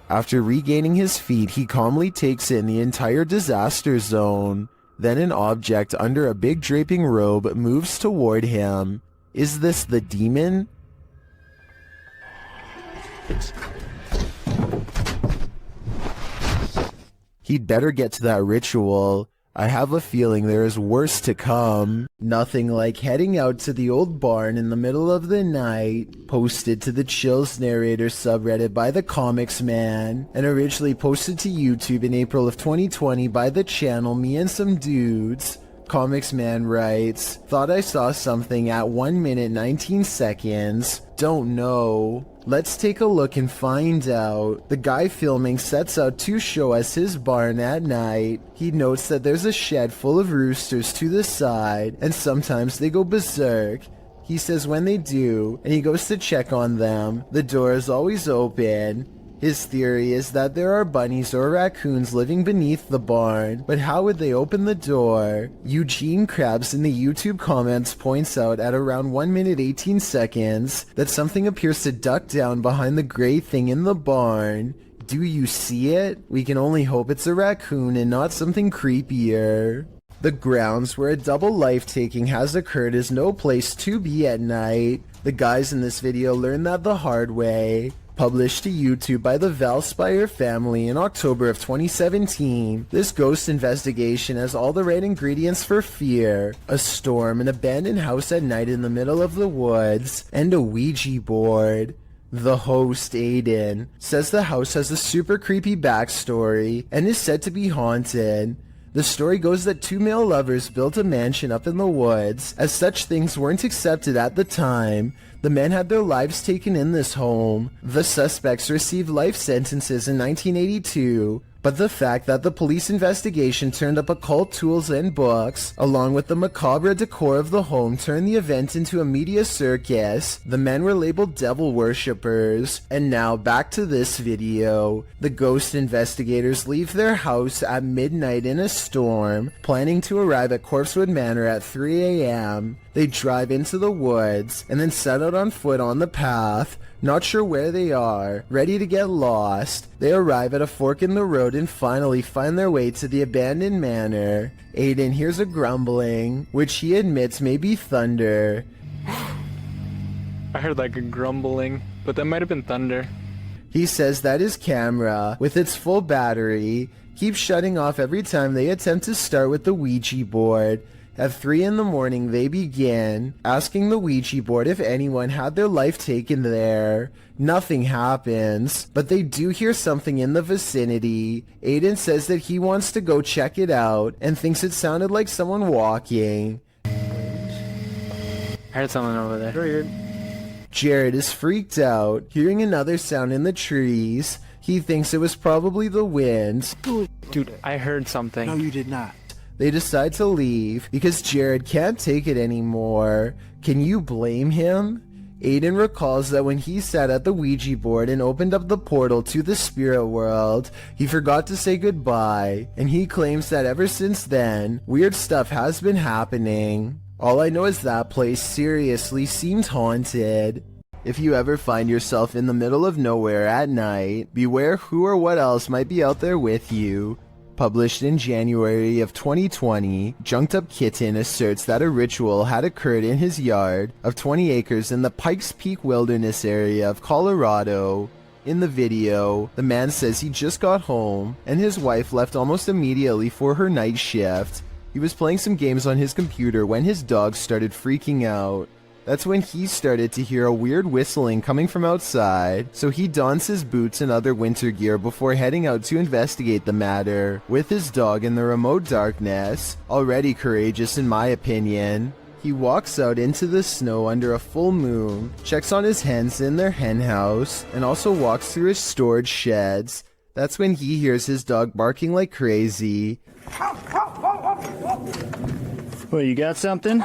After regaining his feet, he calmly takes in the entire disaster zone. Then an object under a big draping robe moves toward him. Is this the demon? He'd better get to that ritual. I have a feeling there is worse to come. Nothing like heading out to the old barn in the middle of the night. Posted to the Chills Narrator subreddit by the Comics Man, and originally posted to YouTube in April of 2020 by the channel Me and Some Dudes. Comics Man writes, "Thought I saw something at 1 minute 19 seconds. Don't know. Let's take a look and find out." The guy filming sets out to show us his barn at night. He notes that there's a shed full of roosters to the side, and sometimes they go berserk. He says when they do, and he goes to check on them, the door is always open. His theory is that there are bunnies or raccoons living beneath the barn, but how would they open the door? Eugene Krabs in the YouTube comments points out at around 1 minute 18 seconds that something appears to duck down behind the gray thing in the barn. Do you see it? We can only hope it's a raccoon and not something creepier. The grounds where a double life-taking has occurred is no place to be at night. The guys in this video learned that the hard way. Published to YouTube by the Valspire family in October of 2017, this ghost investigation has all the right ingredients for fear: a storm, an abandoned house at night in the middle of the woods, and a Ouija board. The host, Aiden, says the house has a super creepy backstory and is said to be haunted. The story goes that two male lovers built a mansion up in the woods. As such things weren't accepted at the time, the men had their lives taken in this home. The suspects received life sentences in 1982, but the fact that the police investigation turned up occult tools and books, along with the macabre decor of the home, turned the event into a media circus. The men were labeled devil worshippers. And now back to this video. The ghost investigators leave their house at midnight in a storm, planning to arrive at Corpsewood Manor at 3 a.m. They drive into the woods, and then set out on foot on the path, not sure where they are, ready to get lost. They arrive at a fork in the road and finally find their way to the abandoned manor. Aiden hears a grumbling, which he admits may be thunder. I heard like a grumbling, but that might have been thunder. He says that his camera, with its full battery, keeps shutting off every time they attempt to start with the Ouija board. At 3 in the morning, they begin asking the Ouija board if anyone had their life taken there. Nothing happens, but they do hear something in the vicinity. Aiden says that he wants to go check it out and thinks it sounded like someone walking. I heard someone over there. Jared is freaked out, hearing another sound in the trees. He thinks it was probably the wind. Dude, I heard something. No, you did not. They decide to leave because Jared can't take it anymore. Can you blame him? Aiden recalls that when he sat at the Ouija board and opened up the portal to the spirit world, he forgot to say goodbye, and he claims that ever since then, weird stuff has been happening. All I know is that place seriously seems haunted. If you ever find yourself in the middle of nowhere at night, beware who or what else might be out there with you. Published in January of 2020, Junked Up Kitten asserts that a ritual had occurred in his yard of 20 acres in the Pikes Peak Wilderness area of Colorado. In the video, the man says he just got home and his wife left almost immediately for her night shift. He was playing some games on his computer when his dog started freaking out. That's when he started to hear a weird whistling coming from outside, so he dons his boots and other winter gear before heading out to investigate the matter, with his dog in the remote darkness, already courageous in my opinion. He walks out into the snow under a full moon, checks on his hens in their hen house, and also walks through his storage sheds. That's when he hears his dog barking like crazy. Well, you got something?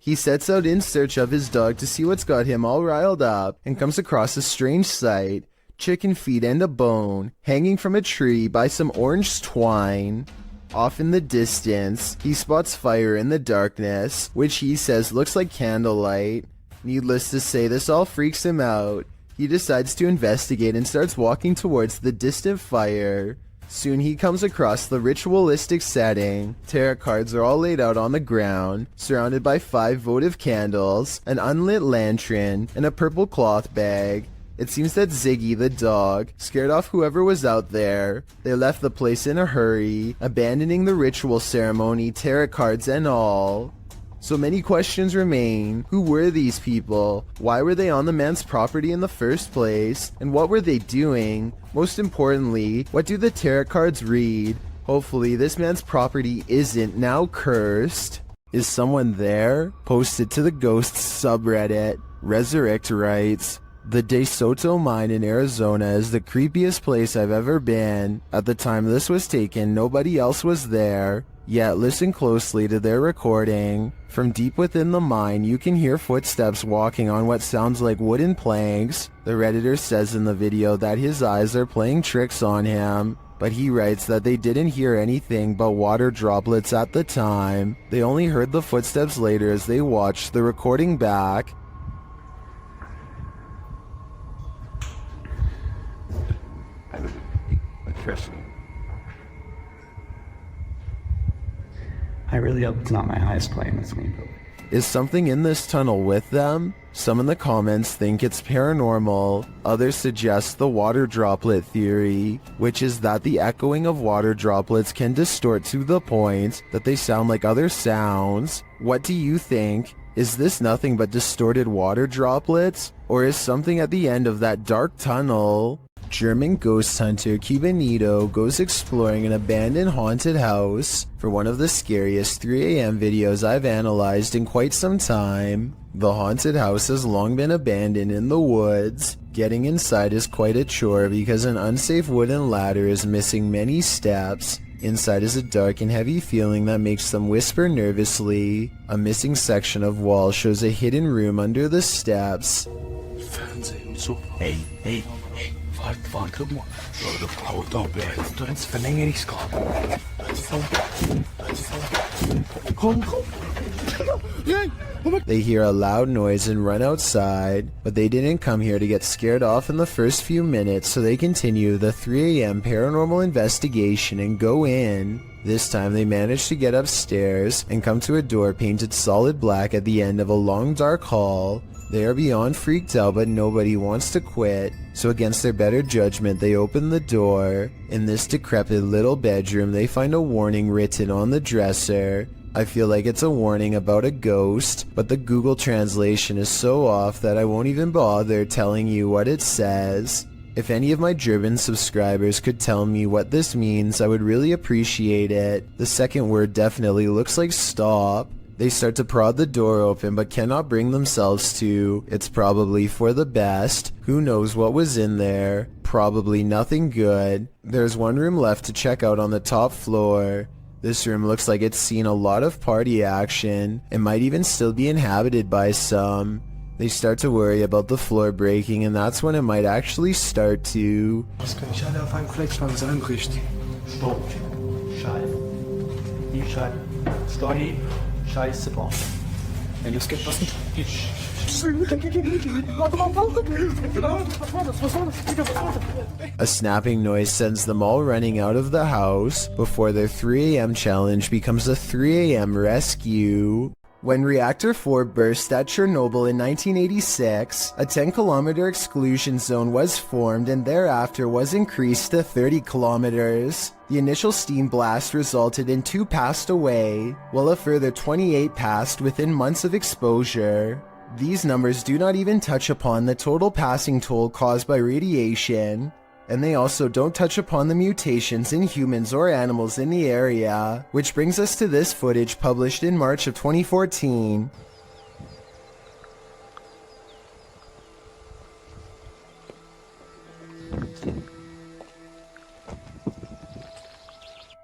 He sets out in search of his dog to see what's got him all riled up and comes across a strange sight. Chicken feet and a bone hanging from a tree by some orange twine. Off in the distance, he spots fire in the darkness, which he says looks like candlelight. Needless to say, this all freaks him out. He decides to investigate and starts walking towards the distant fire. Soon he comes across the ritualistic setting. Tarot cards are all laid out on the ground, surrounded by 5 votive candles, an unlit lantern, and a purple cloth bag. It seems that Ziggy the dog scared off whoever was out there. They left the place in a hurry, abandoning the ritual ceremony, tarot cards and all. So many questions remain. Who were these people? Why were they on the man's property in the first place? And what were they doing? Most importantly, what do the tarot cards read? Hopefully this man's property isn't now cursed. Is someone there? Posted to the Ghosts subreddit. Resurrect writes, "The De Soto mine in Arizona is the creepiest place I've ever been. At the time this was taken, nobody else was there. Yet listen closely to their recording. From deep within the mine, you can hear footsteps walking on what sounds like wooden planks. The Redditor says in the video that his eyes are playing tricks on him, but he writes that they didn't hear anything but water droplets at the time. They only heard the footsteps later as they watched the recording back." I really hope it's not my highest plane that's me. Is something in this tunnel with them? Some in the comments think it's paranormal. Others suggest the water droplet theory, which is that the echoing of water droplets can distort to the point that they sound like other sounds. What do you think? Is this nothing but distorted water droplets? Or is something at the end of that dark tunnel? German ghost hunter Cubanito goes exploring an abandoned haunted house for one of the scariest 3 a.m. videos I've analyzed in quite some time. The haunted house has long been abandoned in the woods. Getting inside is quite a chore because an unsafe wooden ladder is missing many steps. Inside is a dark and heavy feeling that makes them whisper nervously. A missing section of wall shows a hidden room under the steps. Hey. Guck mal. Haut doch weg. Du ins Verlängerungskabel. Komm. They hear a loud noise and run outside, but they didn't come here to get scared off in the first few minutes, so they continue the 3 a.m. paranormal investigation and go in. This time they manage to get upstairs and come to a door painted solid black at the end of a long dark hall. They are beyond freaked out, but nobody wants to quit, so against their better judgment they open the door. In this decrepit little bedroom they find a warning written on the dresser. I feel like it's a warning about a ghost, but the Google translation is so off that I won't even bother telling you what it says. If any of my German subscribers could tell me what this means, I would really appreciate it. The second word definitely looks like stop. They start to prod the door open but cannot bring themselves to. It's probably for the best. Who knows what was in there? Probably nothing good. There's one room left to check out on the top floor. This room looks like it's seen a lot of party action. It might even still be inhabited by some. They start to worry about the floor breaking, and that's when it might actually start to. Was kann ich alle auf einem Fleck was einbricht? Stopp. Scheiße. Die Scheiße. Stopp. Scheiße, boah. Ey, los geht was nicht. A snapping noise sends them all running out of the house before their 3 a.m. challenge becomes a 3 a.m. rescue. When Reactor 4 burst at Chernobyl in 1986, a 10-kilometer exclusion zone was formed and thereafter was increased to 30 kilometers. The initial steam blast resulted in 2 passed away, while a further 28 passed within months of exposure. These numbers do not even touch upon the total passing toll caused by radiation, and they also don't touch upon the mutations in humans or animals in the area, which brings us to this footage published in March of 2014.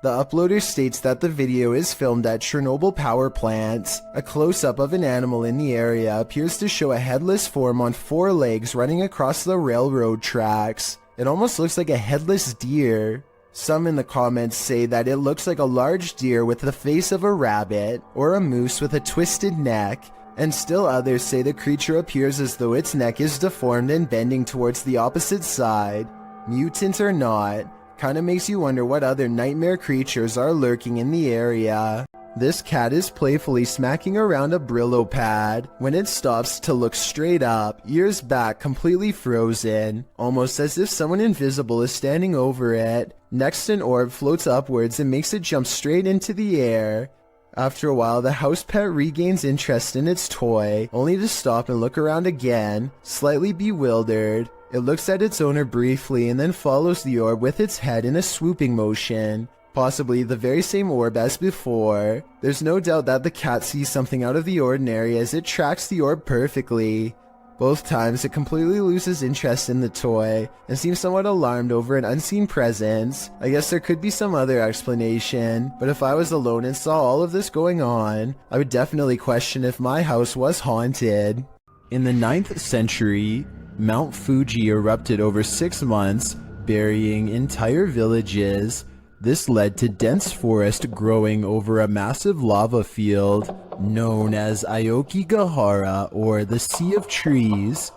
The uploader states that the video is filmed at Chernobyl power plant. A close-up of an animal in the area appears to show a headless form on 4 legs running across the railroad tracks. It almost looks like a headless deer. Some in the comments say that it looks like a large deer with the face of a rabbit, or a moose with a twisted neck, and still others say the creature appears as though its neck is deformed and bending towards the opposite side. Mutant or not, kinda makes you wonder what other nightmare creatures are lurking in the area. This cat is playfully smacking around a Brillo pad when it stops to look straight up, ears back completely frozen, almost as if someone invisible is standing over it. Next, an orb floats upwards and makes it jump straight into the air. After a while, the house pet regains interest in its toy, only to stop and look around again, slightly bewildered. It looks at its owner briefly and then follows the orb with its head in a swooping motion. Possibly the very same orb as before. There's no doubt that the cat sees something out of the ordinary as it tracks the orb perfectly. Both times it completely loses interest in the toy and seems somewhat alarmed over an unseen presence. I guess there could be some other explanation, but if I was alone and saw all of this going on, I would definitely question if my house was haunted. In the 9th century, Mount Fuji erupted over 6 months, burying entire villages. This led to dense forest growing over a massive lava field known as Aokigahara, or the Sea of Trees.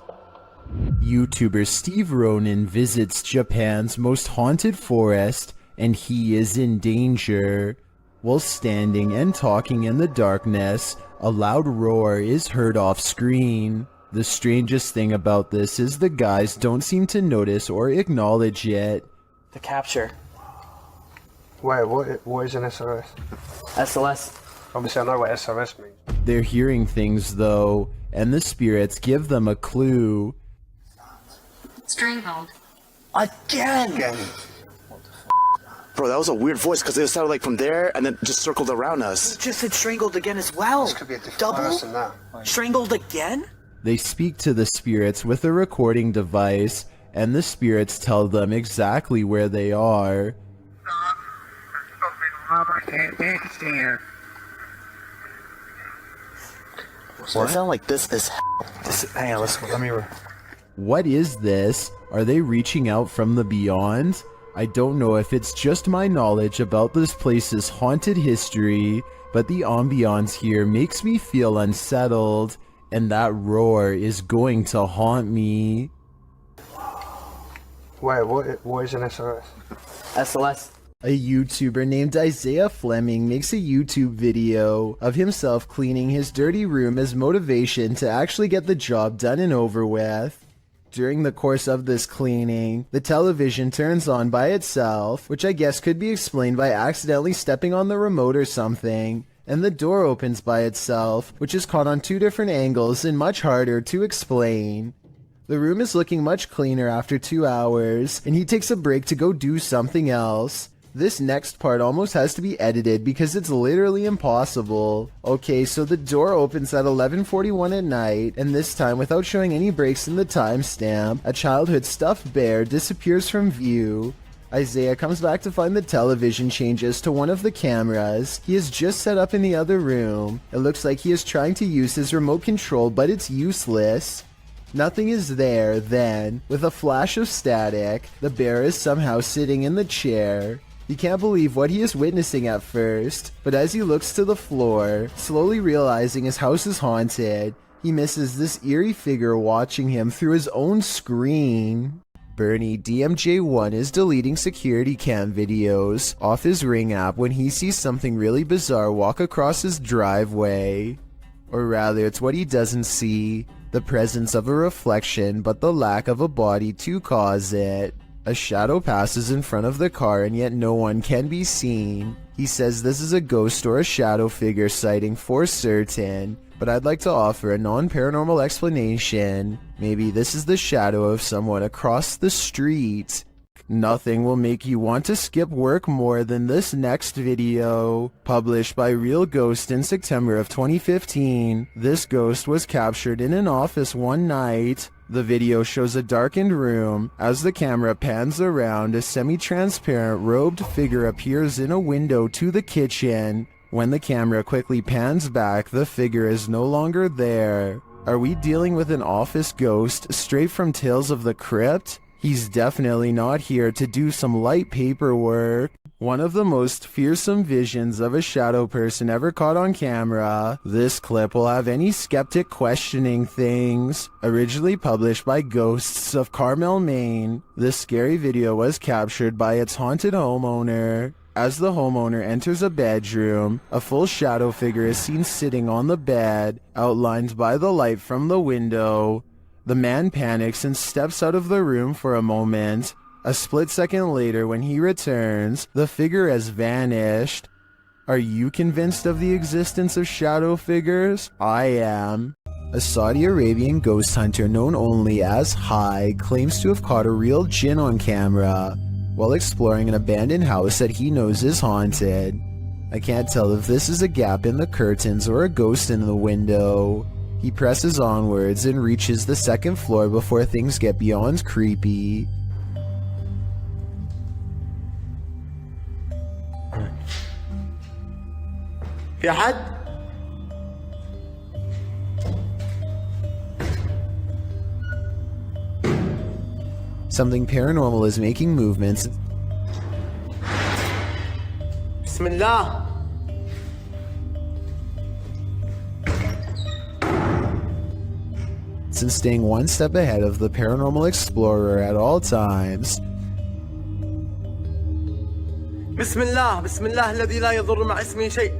YouTuber Steve Ronan visits Japan's most haunted forest, and he is in danger. While standing and talking in the darkness, a loud roar is heard off screen. The strangest thing about this is the guys don't seem to notice or acknowledge it. The capture. Wait, what is an SOS? SOS. Obviously I know what SOS means. They're hearing things though, and the spirits give them a clue. Strangled. Again! What the f? Bro, that was a weird voice because it sounded like from there and then just circled around us. You just said strangled again as well. This could be a different Double? person now. Strangled again? They speak to the spirits with a recording device, and the spirits tell them exactly where they are. What? It sound like this is hang on, let me... What is this? Are they reaching out from the beyond? I don't know if it's just my knowledge about this place's haunted history, but the ambiance here makes me feel unsettled, and that roar is going to haunt me. Wait, what is an SOS? SOS. A YouTuber named Isaiah Fleming makes a YouTube video of himself cleaning his dirty room as motivation to actually get the job done and over with. During the course of this cleaning, the television turns on by itself, which I guess could be explained by accidentally stepping on the remote or something, and the door opens by itself, which is caught on 2 different angles and much harder to explain. The room is looking much cleaner after 2 hours, and he takes a break to go do something else. This next part almost has to be edited because it's literally impossible. Okay, so the door opens at 11:41 at night, and this time, without showing any breaks in the timestamp, a childhood stuffed bear disappears from view. Isaiah comes back to find the television changes to one of the cameras he has just set up in the other room. It looks like he is trying to use his remote control, but it's useless. Nothing is there then. With a flash of static, the bear is somehow sitting in the chair. He can't believe what he is witnessing at first, but as he looks to the floor, slowly realizing his house is haunted, He misses this eerie figure watching him through his own screen. Bernie DMJ1 is deleting security cam videos off his Ring app when he sees something really bizarre walk across his driveway. Or rather, it's what he doesn't see. The presence of a reflection, but the lack of a body to cause it. A shadow passes in front of the car and yet no one can be seen. He says this is a ghost or a shadow figure sighting for certain, but I'd like to offer a non-paranormal explanation. Maybe this is the shadow of someone across the street. Nothing will make you want to skip work more than this next video. Published by Real Ghost in September of 2015, this ghost was captured in an office one night. The video shows a darkened room. As the camera pans around, a semi-transparent robed figure appears in a window to the kitchen. When the camera quickly pans back, the figure is no longer there. Are we dealing with an office ghost straight from Tales of the Crypt? He's definitely not here to do some light paperwork. One of the most fearsome visions of a shadow person ever caught on camera. This clip will have any skeptic questioning things. Originally published by Ghosts of Carmel, Maine, this scary video was captured by its haunted homeowner. As the homeowner enters a bedroom, a full shadow figure is seen sitting on the bed, outlined by the light from the window. The man panics and steps out of the room for a moment. A split second later, when he returns, the figure has vanished. Are you convinced of the existence of shadow figures? I am. A Saudi Arabian ghost hunter known only as Hai claims to have caught a real jinn on camera while exploring an abandoned house that he knows is haunted. I can't tell if this is a gap in the curtains or a ghost in the window. He presses onwards and reaches the second floor before things get beyond creepy. في أحد؟ Something paranormal is making movements. بسم الله. And staying one step ahead of the paranormal explorer at all times. بسم الله بسم الله الذي لا يضر مع اسمه شيء.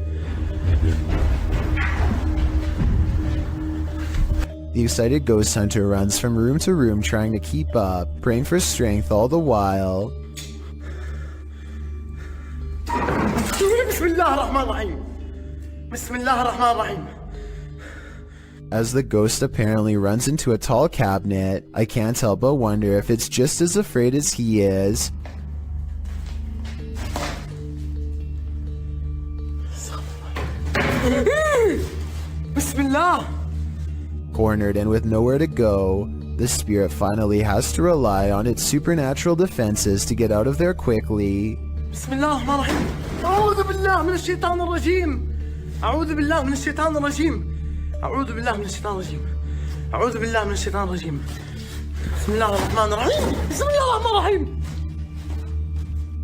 The excited ghost hunter runs from room to room trying to keep up, praying for strength all the while. بسم الله الرحمن الرحيم. بسم الله الرحمن الرحيم. As the ghost apparently runs into a tall cabinet, I can't help but wonder if it's just as afraid as he is. Bismillah. Cornered and with nowhere to go, the spirit finally has to rely on its supernatural defenses to get out of there quickly. Bismillah ar-Rahman ar-Rahim. أعوذ بالله من الشيطان الرجيم. أعوذ بالله من الشيطان الرجيم. أعوذ بالله من الشيطان الرجيم. أعوذ بالله من الشيطان الرجيم. بسم الله الرحمن الرحيم. بسم الله الرحمن الرحيم.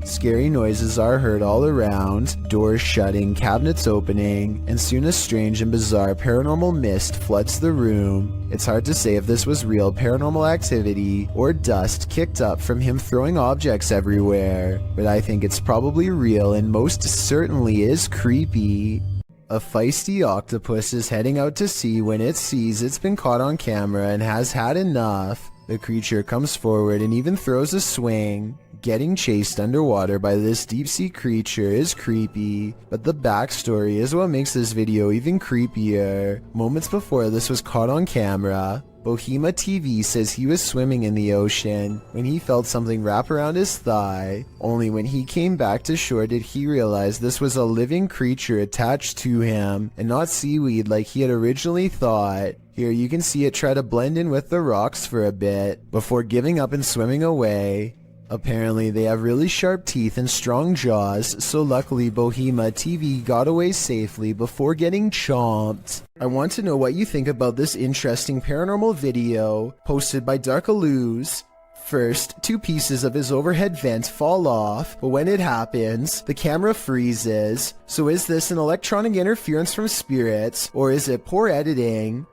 Scary noises are heard all around, doors shutting, cabinets opening, and soon a strange and bizarre paranormal mist floods the room. It's hard to say if this was real paranormal activity or dust kicked up from him throwing objects everywhere, but I think it's probably real and most certainly is creepy. A feisty octopus is heading out to sea when it sees it's been caught on camera and has had enough. The creature comes forward and even throws a swing. Getting chased underwater by this deep-sea creature is creepy, but the backstory is what makes this video even creepier. Moments before this was caught on camera, Bohema TV says he was swimming in the ocean when he felt something wrap around his thigh. Only when he came back to shore did he realize this was a living creature attached to him and not seaweed like he had originally thought. Here you can see it try to blend in with the rocks for a bit before giving up and swimming away. Apparently they have really sharp teeth and strong jaws, so luckily Bohema TV got away safely before getting chomped. I want to know what you think about this interesting paranormal video posted by Darkalooz. First, 2 pieces of his overhead vent fall off, but when it happens, the camera freezes. So is this an electronic interference from spirits, or is it poor editing?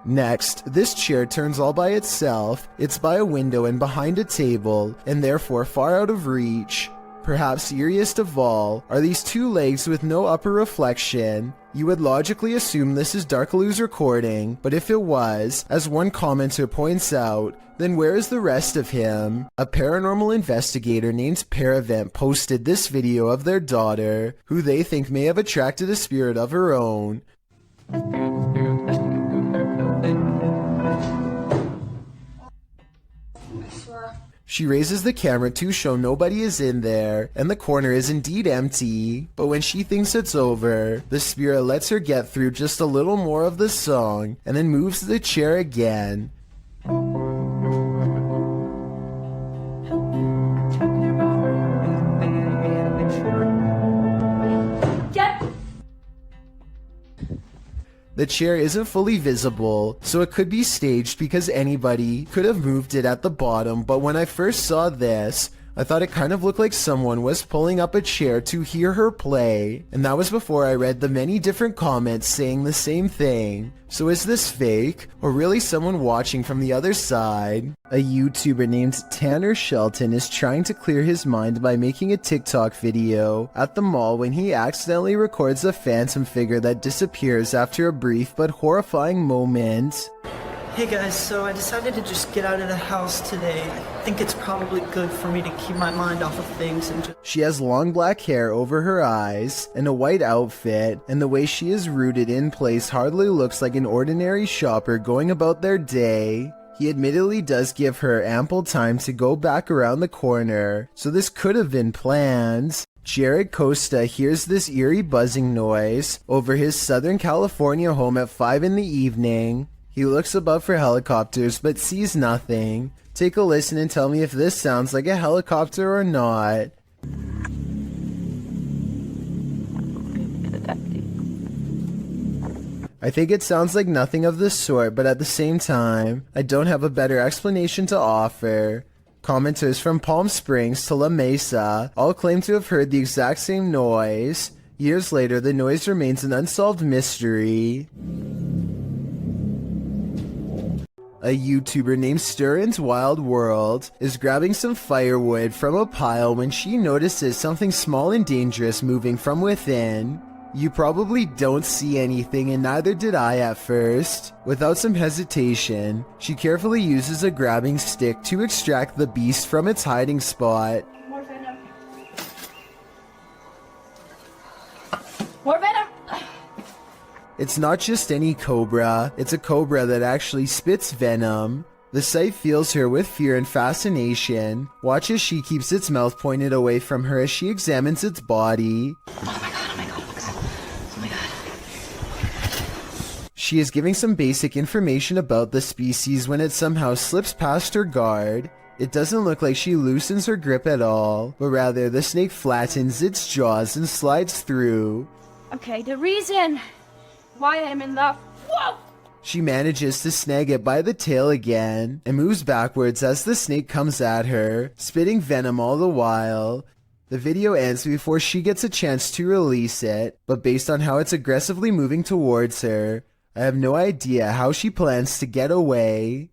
Next, this chair turns all by itself. It's by a window and behind a table, and therefore far out of reach. Perhaps eeriest of all are these two legs with no upper reflection. You would logically assume this is Darkaloo's recording, but if it was, as one commenter points out, then where is the rest of him? A paranormal investigator named Paravent posted this video of their daughter, who they think may have attracted a spirit of her own. She raises the camera to show nobody is in there, and the corner is indeed empty. But when she thinks it's over, the spirit lets her get through just a little more of the song, and then moves the chair again. The chair isn't fully visible, so it could be staged because anybody could have moved it at the bottom, but when I first saw this, I thought it kind of looked like someone was pulling up a chair to hear her play, and that was before I read the many different comments saying the same thing. So is this fake, or really someone watching from the other side? A YouTuber named Tanner Shelton is trying to clear his mind by making a TikTok video at the mall when he accidentally records a phantom figure that disappears after a brief but horrifying moment. Hey guys, so I decided to just get out of the house today. I think it's probably good for me to keep my mind off of things and just... She has long black hair over her eyes and a white outfit, and the way she is rooted in place hardly looks like an ordinary shopper going about their day. He admittedly does give her ample time to go back around the corner, so this could have been planned. Jared Costa hears this eerie buzzing noise over his Southern California home at 5 in the evening. He looks above for helicopters but sees nothing. Take a listen and tell me if this sounds like a helicopter or not. I think it sounds like nothing of the sort, but at the same time, I don't have a better explanation to offer. Commenters from Palm Springs to La Mesa all claim to have heard the exact same noise. Years later, the noise remains an unsolved mystery. A YouTuber named Stirrin's Wild World is grabbing some firewood from a pile when she notices something small and dangerous moving from within. You probably don't see anything, and neither did I at first. Without some hesitation, she carefully uses a grabbing stick to extract the beast from its hiding spot. More venom. More venom! It's not just any cobra, it's a cobra that actually spits venom. The sight fills her with fear and fascination. Watch as she keeps its mouth pointed away from her as she examines its body. She is giving some basic information about the species when it somehow slips past her guard. It doesn't look like she loosens her grip at all, but rather the snake flattens its jaws and slides through. Okay, the reason why I'm in love. Whoa! She manages to snag it by the tail again and moves backwards as the snake comes at her, spitting venom all the while. The video ends before she gets a chance to release it, but based on how it's aggressively moving towards her, I have no idea how she plans to get away.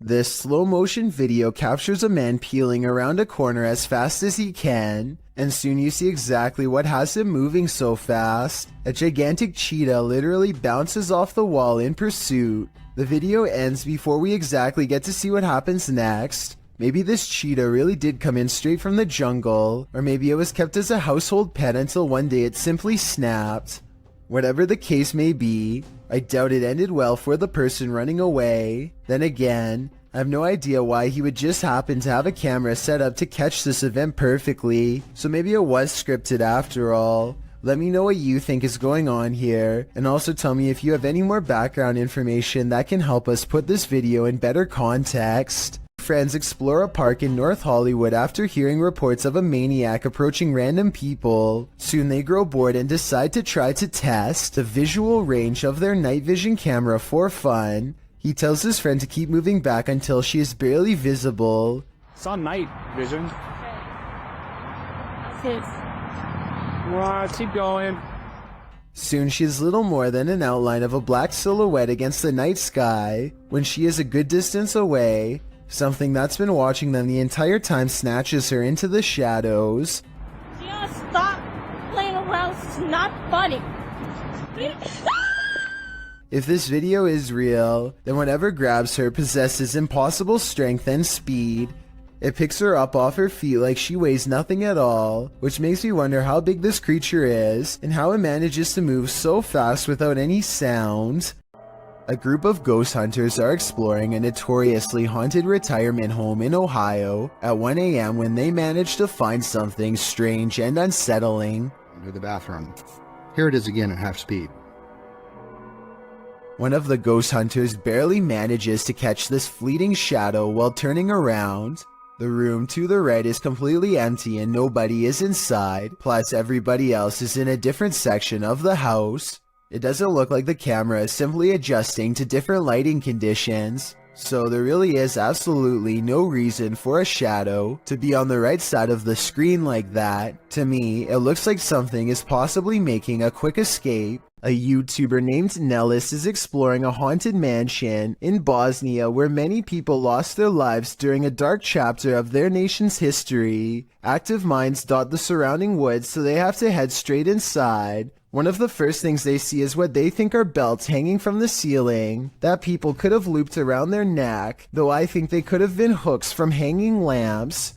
This slow motion video captures a man peeling around a corner as fast as he can, and soon you see exactly what has him moving so fast. A gigantic cheetah literally bounces off the wall in pursuit. The video ends before we exactly get to see what happens next. Maybe this cheetah really did come in straight from the jungle, or maybe it was kept as a household pet until one day it simply snapped. Whatever the case may be, I doubt it ended well for the person running away. Then again, I have no idea why he would just happen to have a camera set up to catch this event perfectly, so maybe it was scripted after all. Let me know what you think is going on here, and also tell me if you have any more background information that can help us put this video in better context. Friends explore a park in North Hollywood after hearing reports of a maniac approaching random people. Soon they grow bored and decide to try to test the visual range of their night vision camera for fun. He tells his friend to keep moving back until she is barely visible. It's on night vision. Sis. Keep going. Soon she is little more than an outline of a black silhouette against the night sky. When she is a good distance away, something that's been watching them the entire time snatches her into the shadows. Just stop playing around. It's not funny. If this video is real, then whatever grabs her possesses impossible strength and speed. It picks her up off her feet like she weighs nothing at all, which makes me wonder how big this creature is and how it manages to move so fast without any sound. A group of ghost hunters are exploring a notoriously haunted retirement home in Ohio at 1 a.m. when they manage to find something strange and unsettling. Into the bathroom. Here it is again at half speed. One of the ghost hunters barely manages to catch this fleeting shadow while turning around. The room to the right is completely empty and nobody is inside, plus everybody else is in a different section of the house. It doesn't look like the camera is simply adjusting to different lighting conditions, so there really is absolutely no reason for a shadow to be on the right side of the screen like that. To me, it looks like something is possibly making a quick escape. A YouTuber named Nellis is exploring a haunted mansion in Bosnia where many people lost their lives during a dark chapter of their nation's history. Active minds dot the surrounding woods, so they have to head straight inside. One of the first things they see is what they think are belts hanging from the ceiling that people could have looped around their neck, though I think they could have been hooks from hanging lamps.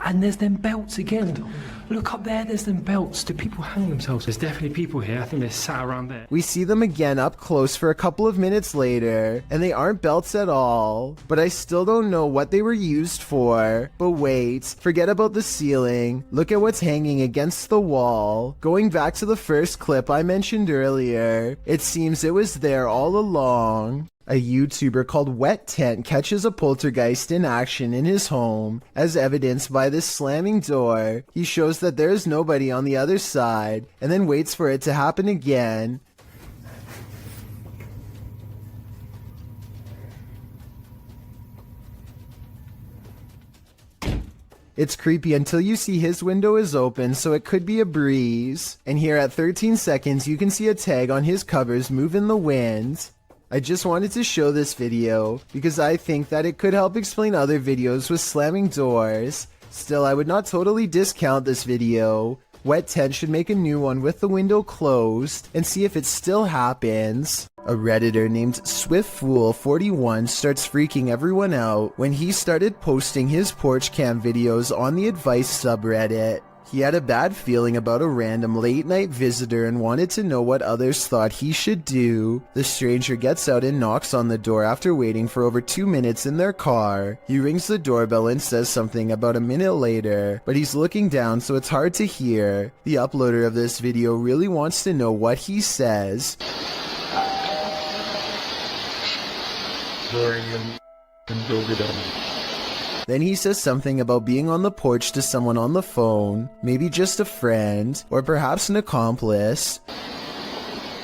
And there's them belts again. Look up there, there's them belts. Do people hang themselves? There's definitely people here. I think they're sat around there. We see them again up close for a couple of minutes later, and they aren't belts at all. But I still don't know what they were used for. But wait, forget about the ceiling. Look at what's hanging against the wall. Going back to the first clip I mentioned earlier, it seems it was there all along. A YouTuber called Wet Tent catches a poltergeist in action in his home. As evidenced by this slamming door, he shows that there is nobody on the other side, and then waits for it to happen again. It's creepy until you see his window is open, so it could be a breeze. And here at 13 seconds, you can see a tag on his covers move in the wind. I just wanted to show this video because I think that it could help explain other videos with slamming doors. Still, I would not totally discount this video. Wet Tent should make a new one with the window closed and see if it still happens. A Redditor named SwiftFool41 starts freaking everyone out when he started posting his porch cam videos on the advice subreddit. He had a bad feeling about a random late-night visitor and wanted to know what others thought he should do. The stranger gets out and knocks on the door after waiting for over 2 minutes in their car. He rings the doorbell and says something about a minute later, but he's looking down so it's hard to hear. The uploader of this video really wants to know what he says. Then he says something about being on the porch to someone on the phone, maybe just a friend, or perhaps an accomplice.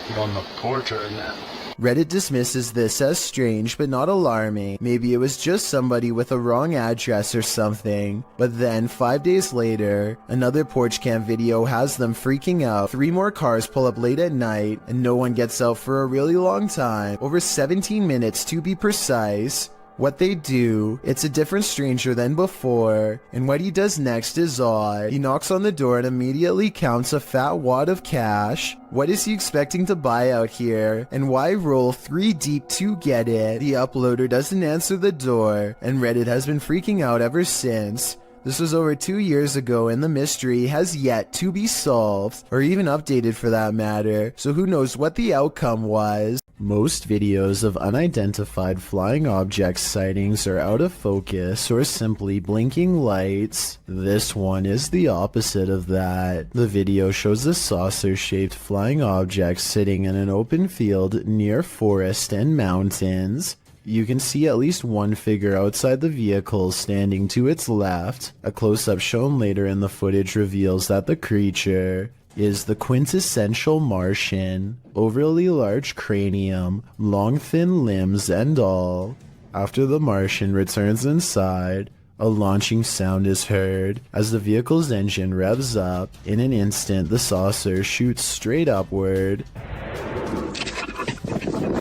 You're on the porch right now. Reddit dismisses this as strange but not alarming. Maybe it was just somebody with a wrong address or something. But then, 5 days later, another porch cam video has them freaking out. 3 more cars pull up late at night, and no one gets out for a really long time, over 17 minutes to be precise. What they do, it's a different stranger than before, and what he does next is odd. He knocks on the door and immediately counts a fat wad of cash. What is he expecting to buy out here, and why roll 3 deep to get it? The uploader doesn't answer the door, and Reddit has been freaking out ever since. This was over 2 years ago and the mystery has yet to be solved, or even updated for that matter, so who knows what the outcome was. Most videos of unidentified flying object sightings are out of focus or simply blinking lights. This one is the opposite of that. The video shows a saucer-shaped flying object sitting in an open field near forest and mountains. You can see at least one figure outside the vehicle standing to its left. A close-up shown later in the footage reveals that the creature is the quintessential Martian. Overly large cranium, long thin limbs and all. After the Martian returns inside, A launching sound is heard. As the vehicle's engine revs up, in an instant the saucer shoots straight upward.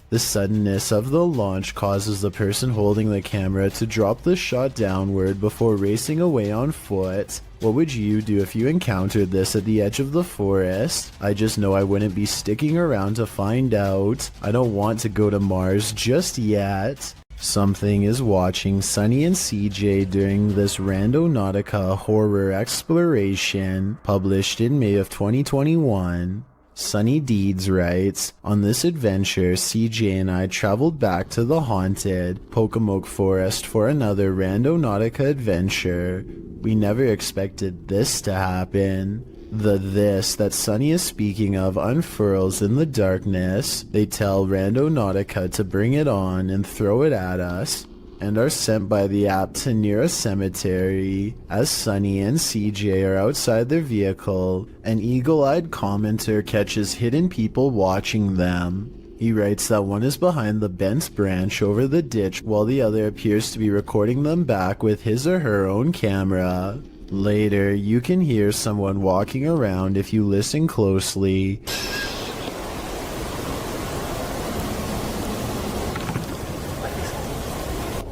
The suddenness of the launch causes the person holding the camera to drop the shot downward before racing away on foot. What would you do if you encountered this at the edge of the forest? I just know I wouldn't be sticking around to find out. I don't want to go to Mars just yet. Something is watching Sunny and CJ during this Randonautica horror exploration, published in May of 2021. Sunny Deeds writes, "On this adventure, CJ and I traveled back to the haunted Pocomoke Forest for another Randonautica adventure. We never expected this to happen." The "this" that Sunny is speaking of unfurls in the darkness. They tell Randonautica to bring it on and throw it at us, and are sent by the app to near a cemetery. As Sunny and CJ are outside their vehicle, an eagle-eyed commenter catches hidden people watching them. He writes that one is behind the bent branch over the ditch while the other appears to be recording them back with his or her own camera. Later, you can hear someone walking around if you listen closely.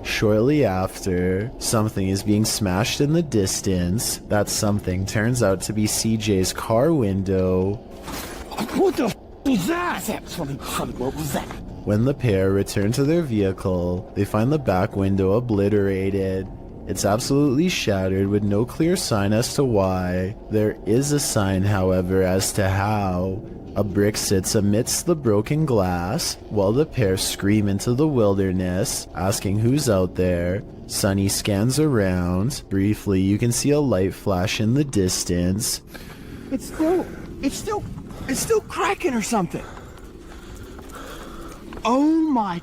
Shortly after, something is being smashed in the distance. That something turns out to be CJ's car window. What the f was that? What was that? When the pair return to their vehicle, they find the back window obliterated. It's absolutely shattered with no clear sign as to why. There is a sign, however, as to how. A brick sits amidst the broken glass, while the pair scream into the wilderness, asking who's out there. Sunny scans around. Briefly, you can see a light flash in the distance. It's still cracking or something. Oh my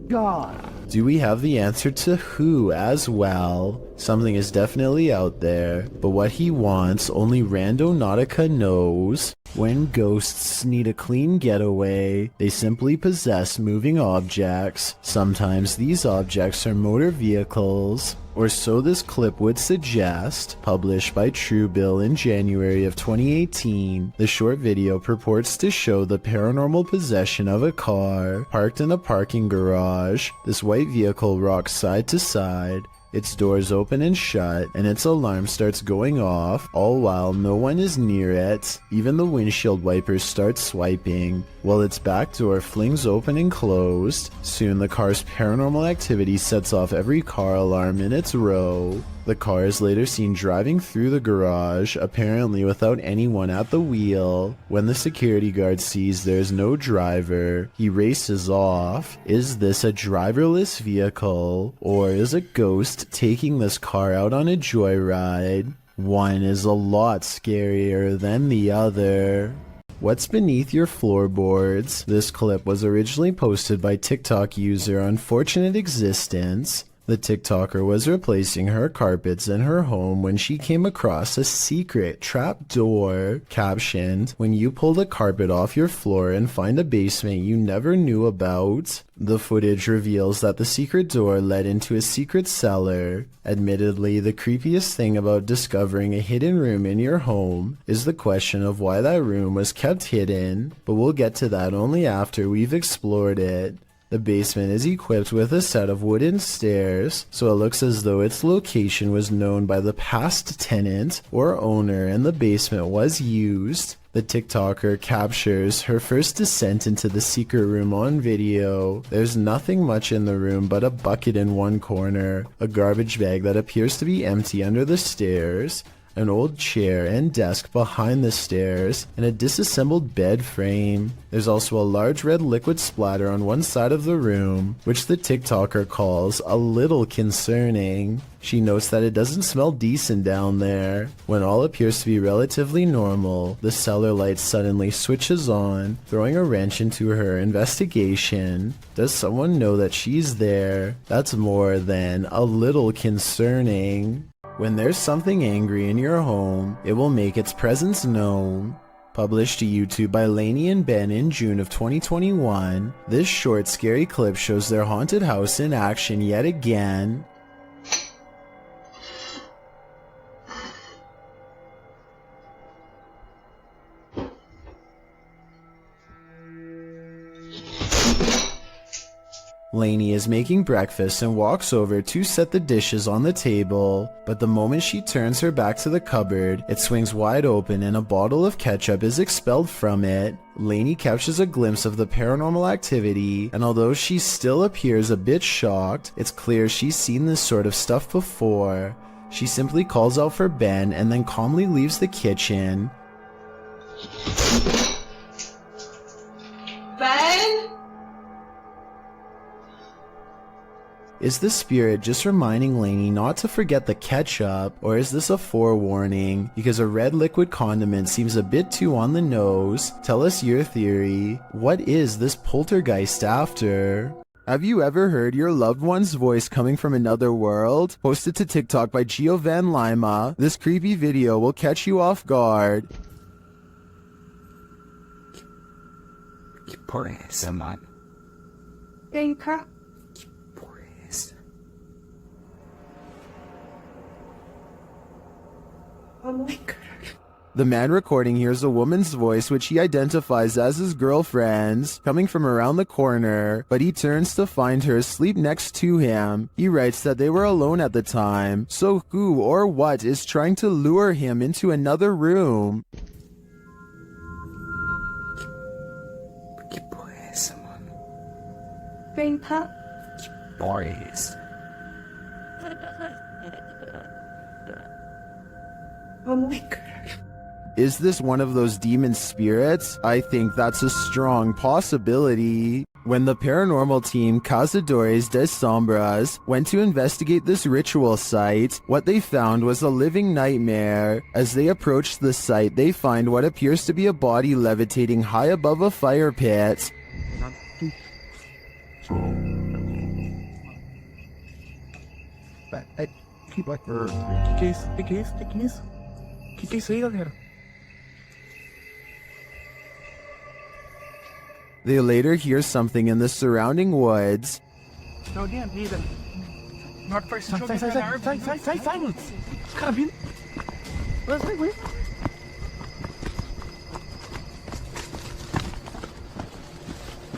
God. Do we have the answer to who as well? Something is definitely out there, but what he wants, only Randonautica knows. When ghosts need a clean getaway, they simply possess moving objects. Sometimes these objects are motor vehicles, or so this clip would suggest. Published by Truebill in January of 2018, the short video purports to show the paranormal possession of a car parked in a parking garage. This white vehicle rocks side to side. Its doors open and shut, and its alarm starts going off, all while no one is near it. Even the windshield wipers start swiping, while its back door flings open and closed. Soon the car's paranormal activity sets off every car alarm in its row. The car is later seen driving through the garage, apparently without anyone at the wheel. When the security guard sees there's no driver, he races off. Is this a driverless vehicle, or is a ghost taking this car out on a joyride? One is a lot scarier than the other. What's beneath your floorboards? This clip was originally posted by TikTok user Unfortunate Existence. The TikToker was replacing her carpets in her home when she came across a secret trap door, captioned, "When you pull the carpet off your floor and find a basement you never knew about." The footage reveals that the secret door led into a secret cellar. Admittedly, the creepiest thing about discovering a hidden room in your home is the question of why that room was kept hidden, but we'll get to that only after we've explored it. The basement is equipped with a set of wooden stairs, so it looks as though its location was known by the past tenant or owner and the basement was used. The TikToker captures her first descent into the secret room on video. There's nothing much in the room but a bucket in one corner, a garbage bag that appears to be empty under the stairs, an old chair and desk behind the stairs, and a disassembled bed frame. There's also a large red liquid splatter on one side of the room, which the TikToker calls a little concerning. She notes that it doesn't smell decent down there. When all appears to be relatively normal, the cellar light suddenly switches on, throwing a wrench into her investigation. Does someone know that she's there? That's more than a little concerning. When there's something angry in your home, it will make its presence known. Published to YouTube by Lainey and Ben in June of 2021, this short scary clip shows their haunted house in action yet again. Lainey is making breakfast and walks over to set the dishes on the table, but the moment she turns her back to the cupboard, it swings wide open and a bottle of ketchup is expelled from it. Lainey catches a glimpse of the paranormal activity, and although she still appears a bit shocked, it's clear she's seen this sort of stuff before. She simply calls out for Ben and then calmly leaves the kitchen. Ben? Is the spirit just reminding Lainey not to forget the ketchup, or is this a forewarning? Because a red liquid condiment seems a bit too on the nose. Tell us your theory. What is this poltergeist after? Have you ever heard your loved one's voice coming from another world? Posted to TikTok by Gio Van Lima, this creepy video will catch you off guard. Por eso, man. Venka. The man recording hears a woman's voice which he identifies as his girlfriend's coming from around the corner, but he turns to find her asleep next to him. He writes that they were alone at the time, so who or what is trying to lure him into another room? Venka. Boys. Oh my God. Is this one of those demon spirits? I think that's a strong possibility. When the paranormal team Cazadores de Sombras went to investigate this ritual site, what they found was a living nightmare. As they approached the site, they find what appears to be a body levitating high above a fire pit. Que é isso aí, galera? They later hear something in the surrounding woods. Tem alguém ali, velho. Na hora que faz sai, mano. Os caras vindo. Vai.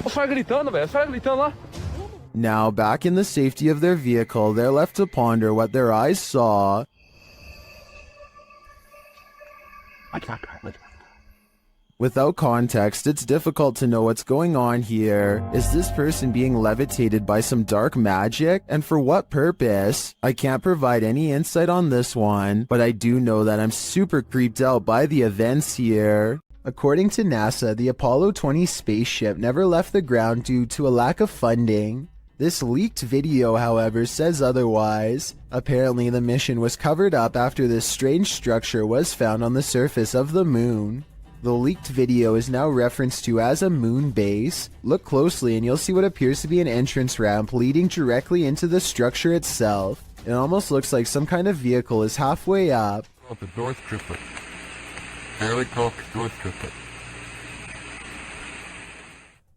Os caras gritando, velho. Os caras gritando lá. Now, back in the safety of their vehicle, they're left to ponder what their eyes saw. Without context, it's difficult to know what's going on here. Is this person being levitated by some dark magic? And for what purpose? I can't provide any insight on this one, but I do know that I'm super creeped out by the events here. According to NASA, the Apollo 20 spaceship never left the ground due to a lack of funding. This leaked video, however, says otherwise. Apparently, the mission was covered up after this strange structure was found on the surface of the moon. The leaked video is now referenced to as a moon base. Look closely and you'll see what appears to be an entrance ramp leading directly into the structure itself. It almost looks like some kind of vehicle is halfway up. The North Tripper. Fairly Cook, North Tripper.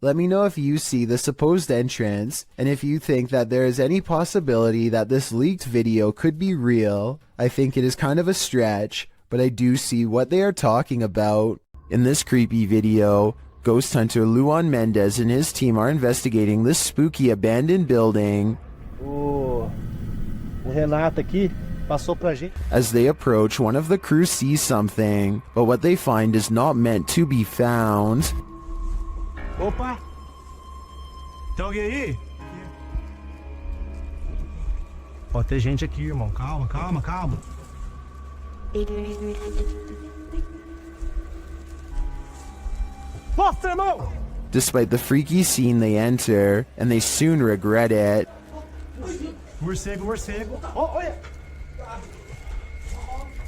Let me know if you see the supposed entrance, and if you think that there is any possibility that this leaked video could be real. I think it is kind of a stretch, but I do see what they are talking about. In this creepy video, ghost hunter Luan Mendez and his team are investigating this spooky abandoned building. O Renato aqui passou pra gente. As they approach, one of the crew sees something, but what they find is not meant to be found. Opa! Tem alguém aí? Pode ter gente aqui, irmão. Calma. Posta, irmão! Despite the freaky scene they enter, and they soon regret it. Morcego. Oh, olha!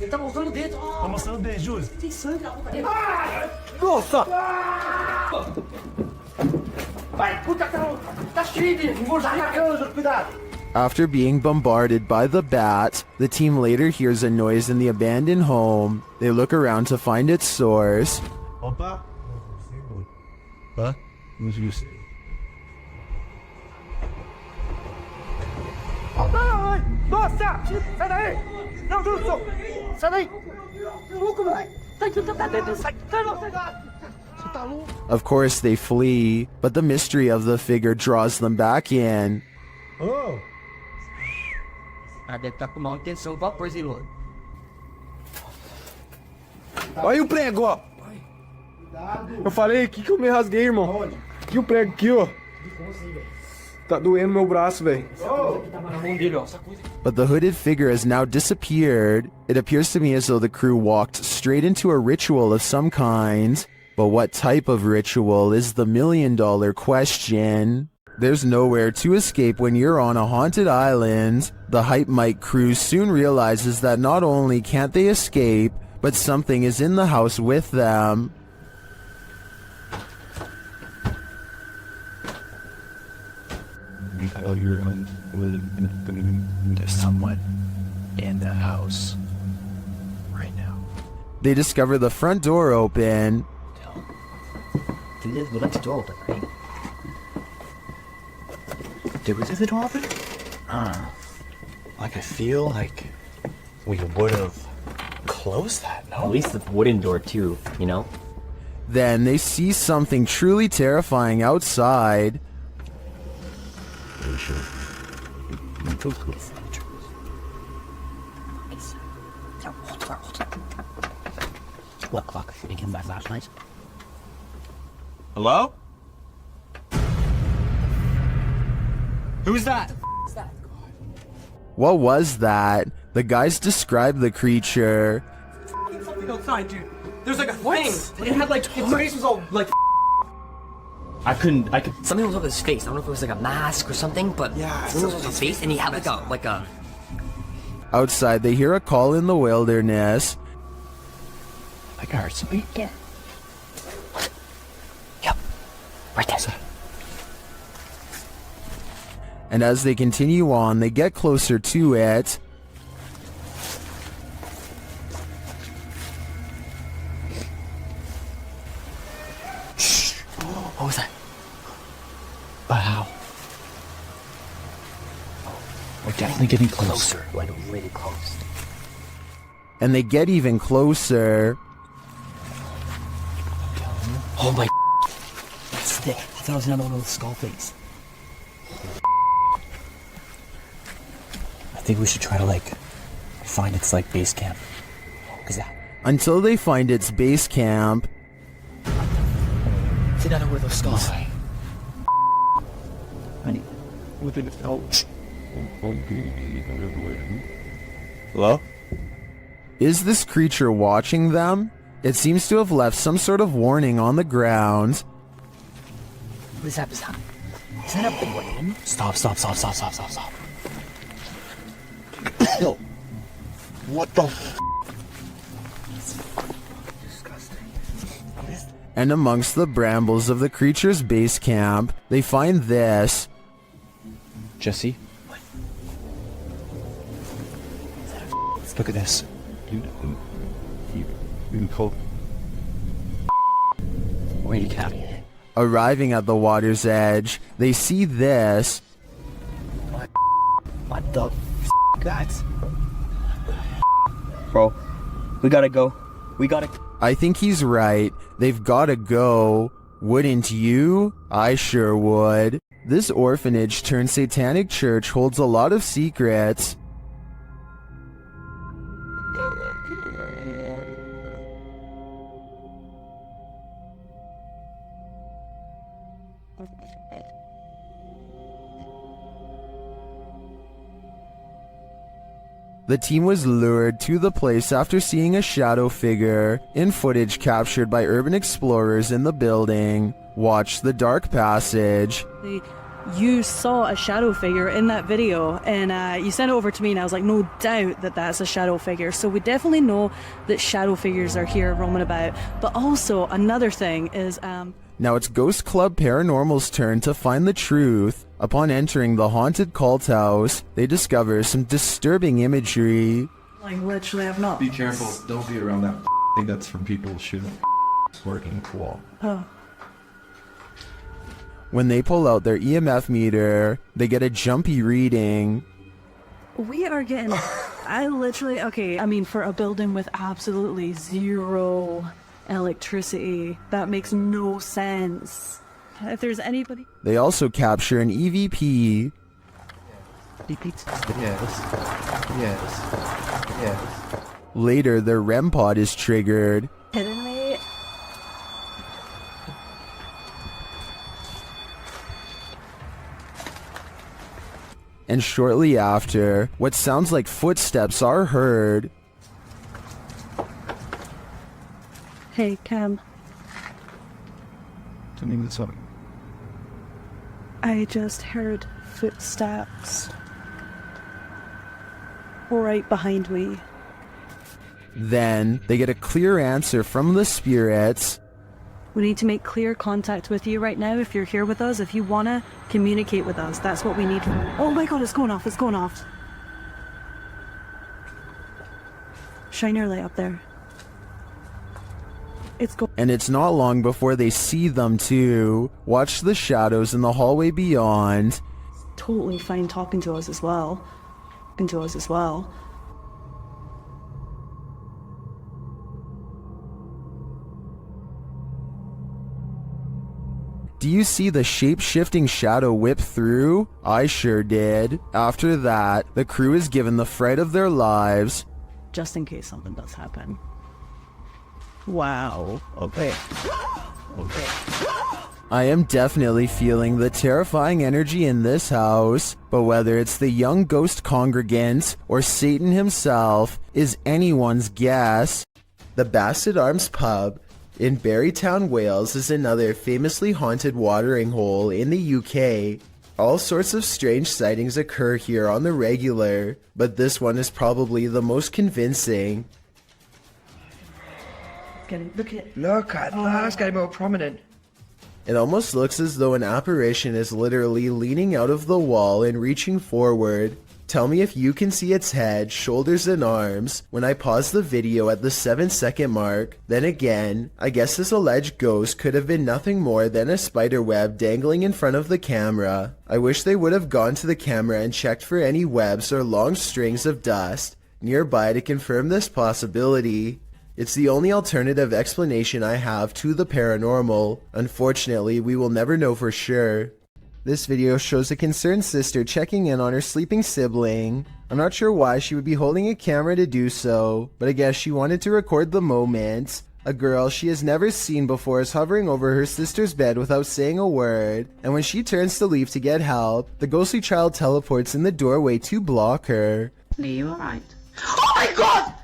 Ele tá mostrando o dedo. Tá mostrando o dedo, Júlio. Tem sangue na boca dele. Nossa! Vai, puta, tá cheio de mosquito. Cuidado. After being bombarded by the bat, the team later hears a noise in the abandoned home. They look around to find its source. Opa! Hã? Não viu. Nossa! Sai daí! Não, Wilson! Sai daí! Louco, moleque! Sai, sai, Of course, they flee, but the mystery of the figure draws them back in. Oh! Olha o prego, ó. Eu falei aqui que eu me rasguei, irmão. Aqui o prego aqui, ó. Tá doendo meu braço, velho. But the hooded figure has now disappeared. It appears to me as though the crew walked straight into a ritual of some kind. But what type of ritual is the million-dollar question? There's nowhere to escape when you're on a haunted island. The Hype Mike crew soon realizes that not only can't they escape, but something is in the house with them. There's someone in the house right now. They discover the front door open. We left the door open, right? Did we leave the door open? Like I feel like we would have closed that, no? At least the wooden door too, you know? Then they see something truly terrifying outside. Look, we can buy flashlights. Hello? Who's that? What was that? The guys described the creature. Something outside, dude. There's like a thing. It had like, its face was all like. Something was over his face. I don't know if it was like a mask or something, but yeah, something was over his face and he had like a... Outside, they hear a call in the wilderness. I heard something. Yeah. Yep. Right there. And as they continue on, they get closer to it. Shh! What was that? But how? We're definitely getting closer. Like really close. And they get even closer. Oh my... That's thick. I thought it was another one of those skull things. I think we should try to like find its like base camp. Cause that... Until they find its base camp. It's another one of those skulls. Honey. Within it. Hello? Is this creature watching them? It seems to have left some sort of warning on the ground. What is that? Is that a big one? Stop. Yo. What the f? Disgusting. And amongst the brambles of the creature's base camp, they find this. Jesse? What? Look at this. You can call. Where you cap? Arriving at the water's edge, they see this. What the f*** that? Bro, we gotta go. I think he's right. They've gotta go. Wouldn't you? I sure would. This orphanage turned satanic church holds a lot of secrets. The team was lured to the place after seeing a shadow figure in footage captured by urban explorers in the building. Watch the dark passage. You saw a shadow figure in that video, and you sent it over to me, and I was like, no doubt that that's a shadow figure. So we definitely know that shadow figures are here roaming about. But also, another thing is... Now it's Ghost Club Paranormal's turn to find the truth. Upon entering the haunted cult house, they discover some disturbing imagery. Like, literally, I've not... Be careful, don't be around that thing that's from people shooting working cool. Oh. When they pull out their EMF meter, they get a jumpy reading. We are getting... I literally... Okay, I mean, for a building with absolutely zero electricity. That makes no sense. If there's anybody... They also capture an EVP. Yes. Later, their REM pod is triggered. Kidding me? And shortly after, what sounds like footsteps are heard. Hey, Cam. I just heard footsteps right behind me. Then, they get a clear answer from the spirits. We need to make clear contact with you right now if you're here with us. If you want to communicate with us, that's what we need. Oh my god, it's going off, it's going off. Shine your light up there. And it's not long before they see them too. Watch the shadows in the hallway beyond. Totally fine talking to us as well. Do you see the shape-shifting shadow whip through? I sure did. After that, the crew is given the fright of their lives. Just in case something does happen. Wow. Okay. I am definitely feeling the terrifying energy in this house, but whether it's the young ghost congregant or Satan himself is anyone's guess. The Basset Arms Pub in Barrytown, Wales is another famously haunted watering hole in the UK. All sorts of strange sightings occur here on the regular, but this one is probably the most convincing. Look at that, that's getting more prominent. It almost looks as though an apparition is literally leaning out of the wall and reaching forward. Tell me if you can see its head, shoulders, and arms when I pause the video at the 7-second mark. Then again, I guess this alleged ghost could have been nothing more than a spider web dangling in front of the camera. I wish they would have gone to the camera and checked for any webs or long strings of dust nearby to confirm this possibility. It's the only alternative explanation I have to the paranormal. Unfortunately, we will never know for sure. This video shows a concerned sister checking in on her sleeping sibling. I'm not sure why she would be holding a camera to do so, but I guess she wanted to record the moment. A girl she has never seen before is hovering over her sister's bed without saying a word, and when she turns to leave to get help, the ghostly child teleports in the doorway to block her. Are you alright? Oh my god!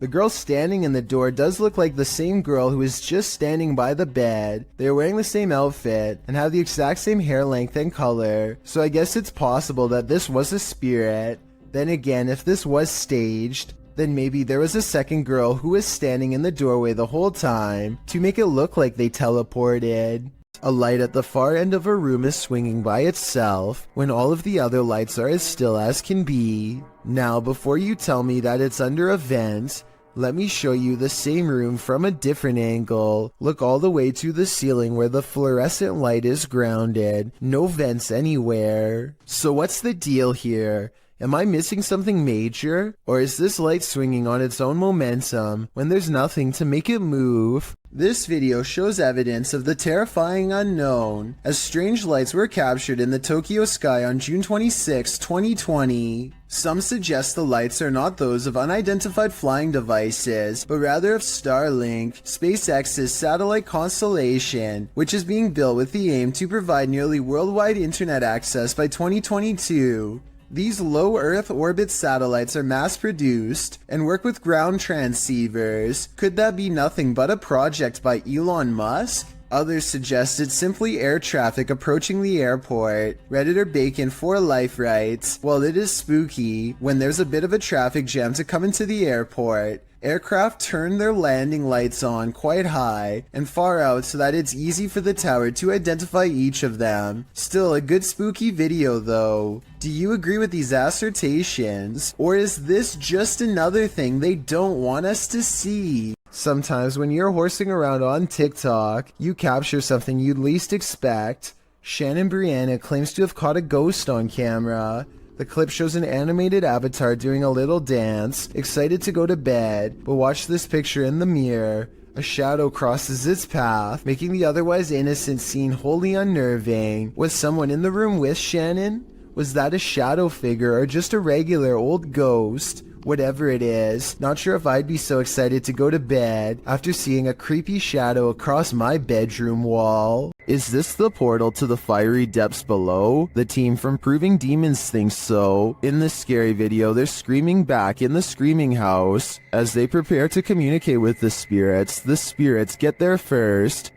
The girl standing in the door does look like the same girl who is just standing by the bed. They are wearing the same outfit and have the exact same hair length and color, so I guess it's possible that this was a spirit. Then again, if this was staged, then maybe there was a second girl who was standing in the doorway the whole time to make it look like they teleported. A light at the far end of a room is swinging by itself when all of the other lights are as still as can be. Now, before you tell me that it's under a vent, let me show you the same room from a different angle. Look all the way to the ceiling where the fluorescent light is grounded. No vents anywhere. So what's the deal here? Am I missing something major? Or is this light swinging on its own momentum when there's nothing to make it move? This video shows evidence of the terrifying unknown, as strange lights were captured in the Tokyo sky on June 26, 2020. Some suggest the lights are not those of unidentified flying devices, but rather of Starlink, SpaceX's satellite constellation, which is being built with the aim to provide nearly worldwide internet access by 2022. These low Earth orbit satellites are mass-produced and work with ground transceivers. Could that be nothing but a project by Elon Musk? Others suggest it's simply air traffic approaching the airport. Redditor Bacon for Life writes, while it is spooky when there's a bit of a traffic jam to come into the airport, aircraft turn their landing lights on quite high and far out so that it's easy for the tower to identify each of them. Still a good spooky video though. Do you agree with these assertions? Or is this just another thing they don't want us to see? Sometimes when you're horsing around on TikTok, you capture something you'd least expect. Shannon Brianna claims to have caught a ghost on camera. The clip shows an animated avatar doing a little dance, excited to go to bed, but watch this picture in the mirror. A shadow crosses its path, making the otherwise innocent scene wholly unnerving. Was someone in the room with Shannon? Was that a shadow figure or just a regular old ghost? Whatever it is, not sure if I'd be so excited to go to bed after seeing a creepy shadow across my bedroom wall. Is this the portal to the fiery depths below? The team from Proving Demons thinks so. In this scary video, they're screaming back in the screaming house. As they prepare to communicate with the spirits get there first.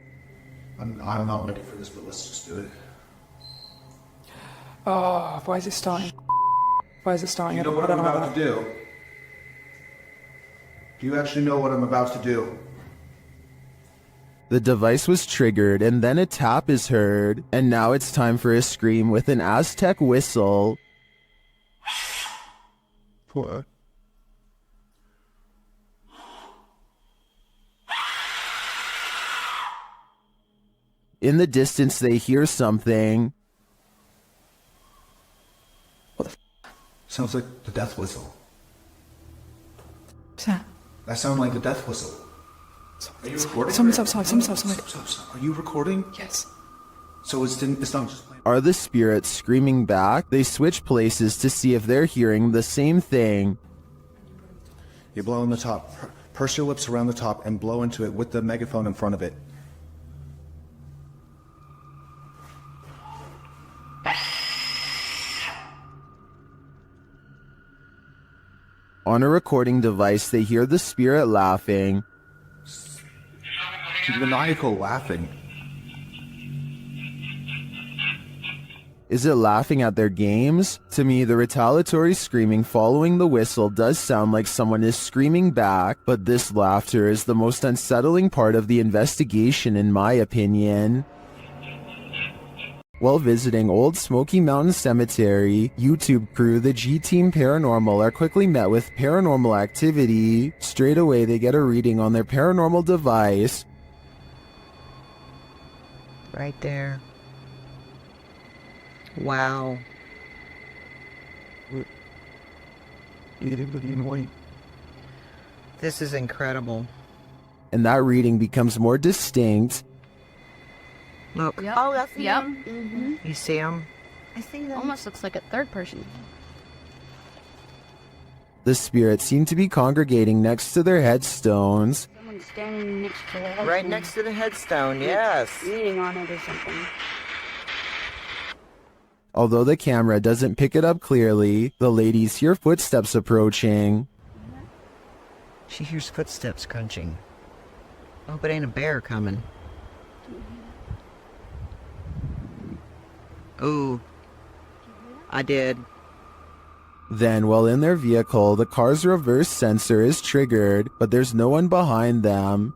I'm not ready for this, but let's just do it. Oh, why is it starting? Why is it starting? You know what I'm about to do? Do you actually know what I'm about to do? The device was triggered and then a tap is heard, and now it's time for a scream with an Aztec whistle. What? In the distance they hear something. Sounds like the death whistle. What's that? That sounds like the death whistle. Are you recording? Someone's outside. Are you recording? Yes. So it's not just playing. Are the spirits screaming back? They switch places to see if they're hearing the same thing. You blow on the top. Purse your lips around the top and blow into it with the megaphone in front of it. On a recording device, they hear the spirit laughing. Maniacal laughing. Is it laughing at their games? To me, the retaliatory screaming following the whistle does sound like someone is screaming back, but this laughter is the most unsettling part of the investigation in my opinion. While visiting Old Smoky Mountain Cemetery, YouTube crew the G-Team Paranormal are quickly met with paranormal activity. Straight away they get a reading on their paranormal device. Right there. Wow. This is incredible. And that reading becomes more distinct. Look. Yep. Oh, that's Yep. Mm-hmm. You see him? I see that. Almost looks like a third person. The spirits seem to be congregating next to their headstones. Someone's standing next to the headstone. Right next to the headstone, yes. Reading on it or something. Although the camera doesn't pick it up clearly, the ladies hear footsteps approaching. She hears footsteps crunching. I hope it ain't a bear coming. Ooh. I did. Then, while in their vehicle, the car's reverse sensor is triggered, but there's no one behind them.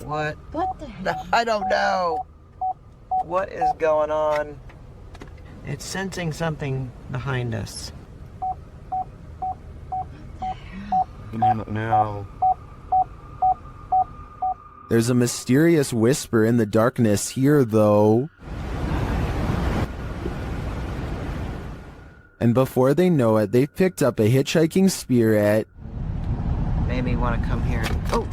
What? What the hell? I don't know. What is going on? It's sensing something behind us. No. There's a mysterious whisper in the darkness here, though. And before they know it, they've picked up a hitchhiking spirit. Made me want to come here. Oh,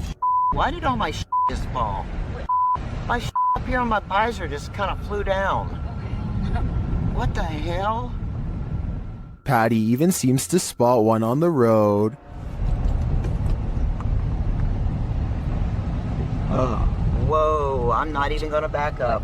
why did all my just fall? My up here on my visor just kind of flew down. What the hell? Patty even seems to spot one on the road. Whoa, I'm not even gonna back up.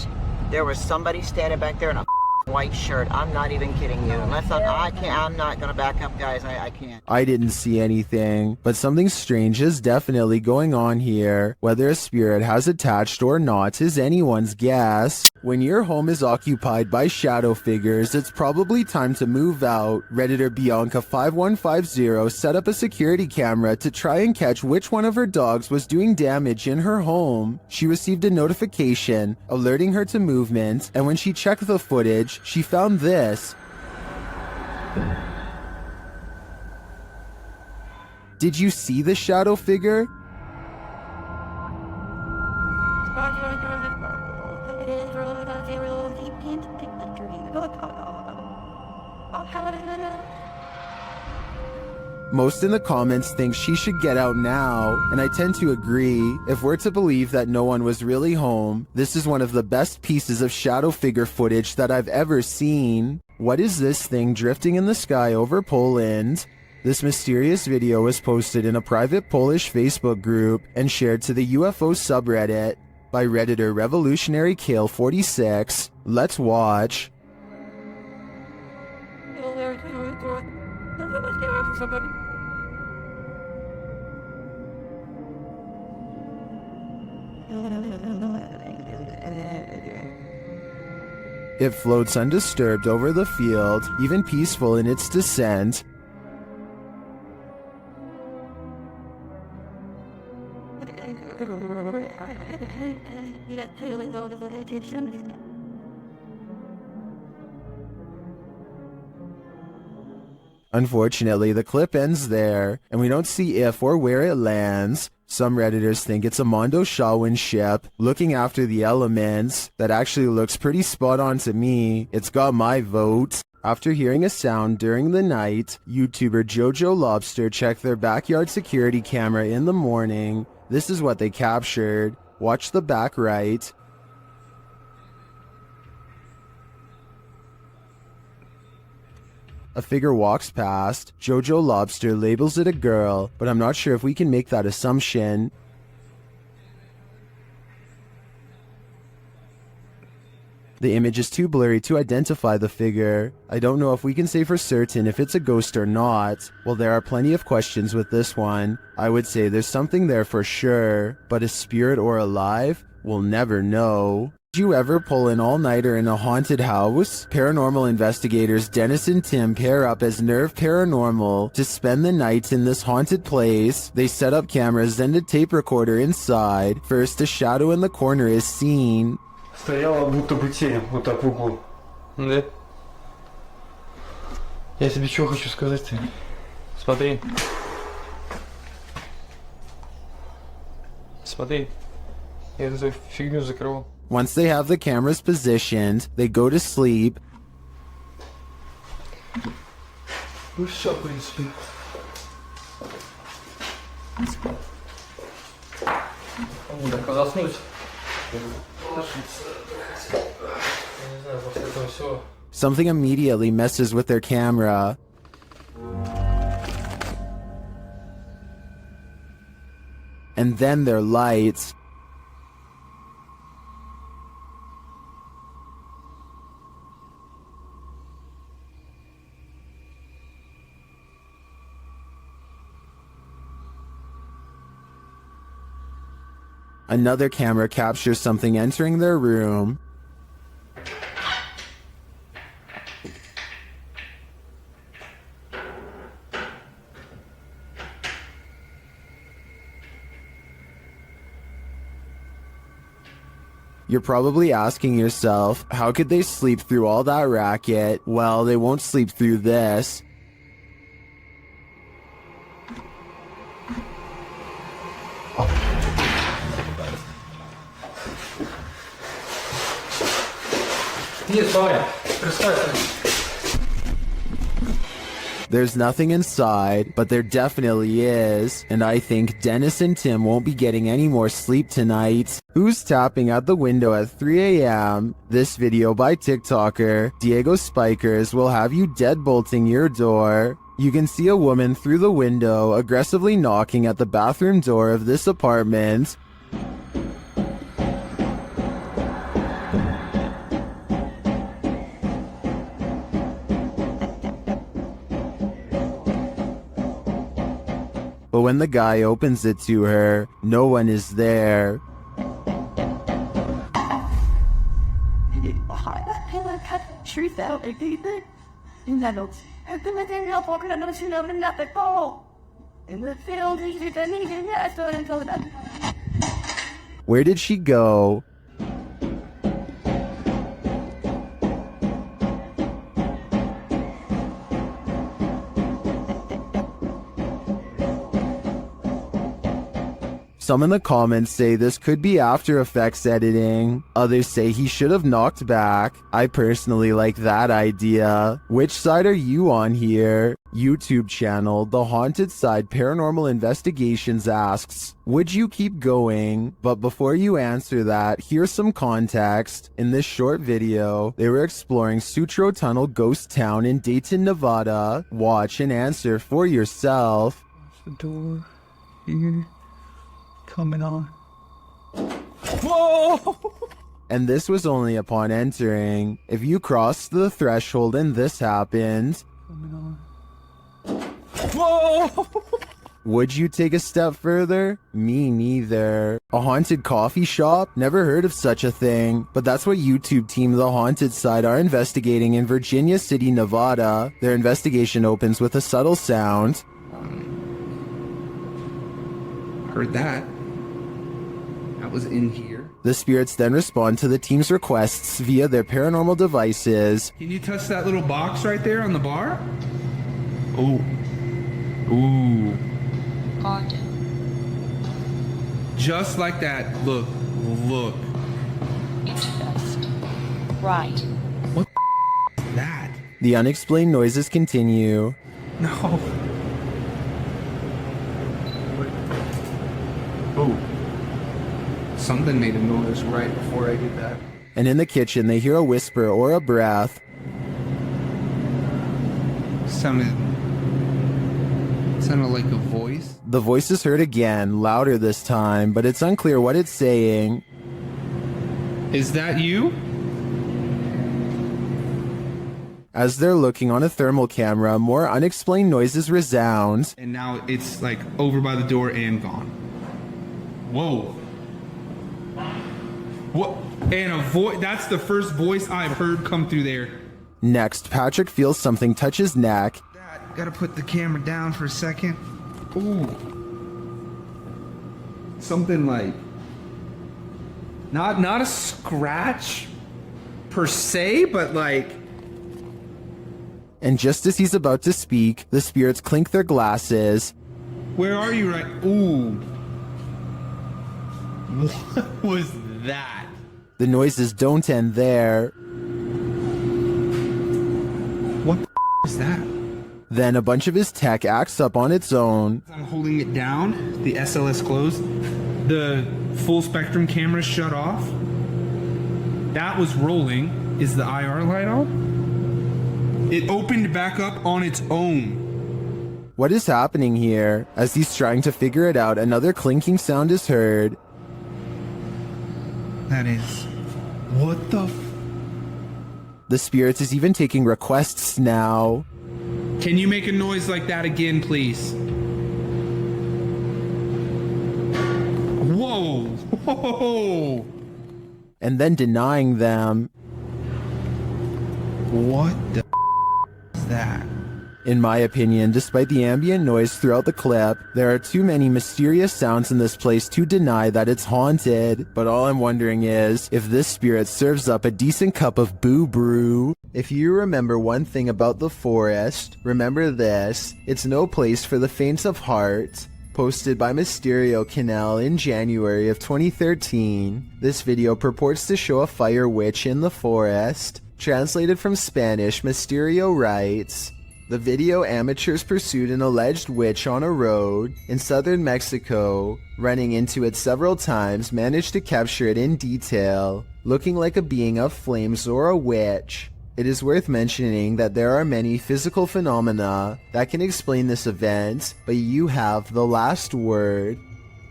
There was somebody standing back there in a white shirt. I'm not even kidding you. Unless I'm not gonna back up, guys. I can't. I didn't see anything, but something strange is definitely going on here. Whether a spirit has attached or not is anyone's guess. When your home is occupied by shadow figures, it's probably time to move out. Redditor Bianca5150 set up a security camera to try and catch which one of her dogs was doing damage in her home. She received a notification alerting her to movement, and when she checked the footage, she found this. Did you see the shadow figure? Most in the comments think she should get out now, and I tend to agree. If we're to believe that no one was really home, this is one of the best pieces of shadow figure footage that I've ever seen. What is this thing drifting in the sky over Poland? This mysterious video was posted in a private Polish Facebook group and shared to the UFO subreddit by Redditor Revolutionary Kale 46. Let's watch. It floats undisturbed over the field, even peaceful in its descent. Unfortunately, the clip ends there, and we don't see if or where it lands. Some Redditors think it's a Mondo Shawin ship looking after the elements. That actually looks pretty spot on to me. It's got my vote. After hearing a sound during the night, YouTuber Jojo Lobster checked their backyard security camera in the morning. This is what they captured. Watch the back right. A figure walks past. Jojo Lobster labels it a girl, but I'm not sure if we can make that assumption. The image is too blurry to identify the figure. I don't know if we can say for certain if it's a ghost or not. Well, there are plenty of questions with this one. I would say there's something there for sure, but a spirit or alive? We'll never know. Did you ever pull an all-nighter in a haunted house? Paranormal investigators Dennis and Tim pair up as Nerve Paranormal to spend the night in this haunted place. They set up cameras and a tape recorder inside. First, a shadow in the corner is seen. Стояла будто бы тень вот так в углу. Да? Я тебе что хочу сказать-то? Смотри. Смотри. Я эту фигню закрывал. Once they have the cameras positioned, they go to sleep. Ну все, в принципе. Так, заснуть. Something immediately messes with their camera. And then their lights. Another camera captures something entering their room. You're probably asking yourself, how could they sleep through all that racket? Well, they won't sleep through this. There's nothing inside, but there definitely is, and I think Dennis and Tim won't be getting any more sleep tonight. Who's tapping at the window at 3 a.m.? This video by TikToker Diego Spikers will have you deadbolting your door. You can see a woman through the window aggressively knocking at the bathroom door of this apartment. But when the guy opens it to her, no one is there. Truth out, I think that. In that note, I've been letting help walking on the notion of nothing fall. In the field, he's a need, and I still didn't tell that. Where did she go? Some in the comments say this could be After Effects editing. Others say he should have knocked back. I personally like that idea. Which side are you on here? YouTube channel The Haunted Side Paranormal Investigations asks, would you keep going? But before you answer that, here's some context. In this short video, they were exploring Sutro Tunnel Ghost Town in Dayton, Nevada. Watch and answer for yourself. The door here coming on. Whoa! And this was only upon entering. If you crossed the threshold and this happened, Coming on. whoa! Would you take a step further? Me neither. A haunted coffee shop? Never heard of such a thing. But that's what YouTube team The Haunted Side are investigating in Virginia City, Nevada. Their investigation opens with a subtle sound. Heard that. That was in here. The spirits then respond to the team's requests via their paranormal devices. Can you touch that little box right there on the bar? Oh. Ooh. Haunted. Just like that. Look. Look. Interest. Right. What is that? The unexplained noises continue. No. Oh. Something made a noise right before I did that. And in the kitchen, they hear a whisper or a breath. Sounded like a voice. The voice is heard again, louder this time, but it's unclear what it's saying. Is that you? As they're looking on a thermal camera, more unexplained noises resound. And now it's like over by the door and gone. Whoa. What? And a voice. That's the first voice I've heard come through there. Next, Patrick feels something touch his neck. Gotta put the camera down for a second. Ooh. Something like not a scratch per se, but like. And just as he's about to speak, the spirits clink their glasses. Where are you right? Ooh. What was that? The noises don't end there. What is that? Then a bunch of his tech acts up on its own. I'm holding it down. The SLS closed. The full spectrum camera shut off. That was rolling. Is the IR light on? It opened back up on its own. What is happening here? As he's trying to figure it out, another clinking sound is heard. That is... What the The spirits is even taking requests now. Can you make a noise like that again, please? Whoa! Whoa! And then denying them. What the is that? In my opinion, despite the ambient noise throughout the clip, there are too many mysterious sounds in this place to deny that it's haunted. But all I'm wondering is, if this spirit serves up a decent cup of boo brew. If you remember one thing about the forest, remember this: it's no place for the faint of heart. Posted by Mysterio Canal in January of 2013, this video purports to show a fire witch in the forest. Translated from Spanish, Mysterio writes, the video amateurs pursued an alleged witch on a road in southern Mexico. Running into it several times, managed to capture it in detail, looking like a being of flames or a witch. It is worth mentioning that there are many physical phenomena that can explain this event, but you have the last word.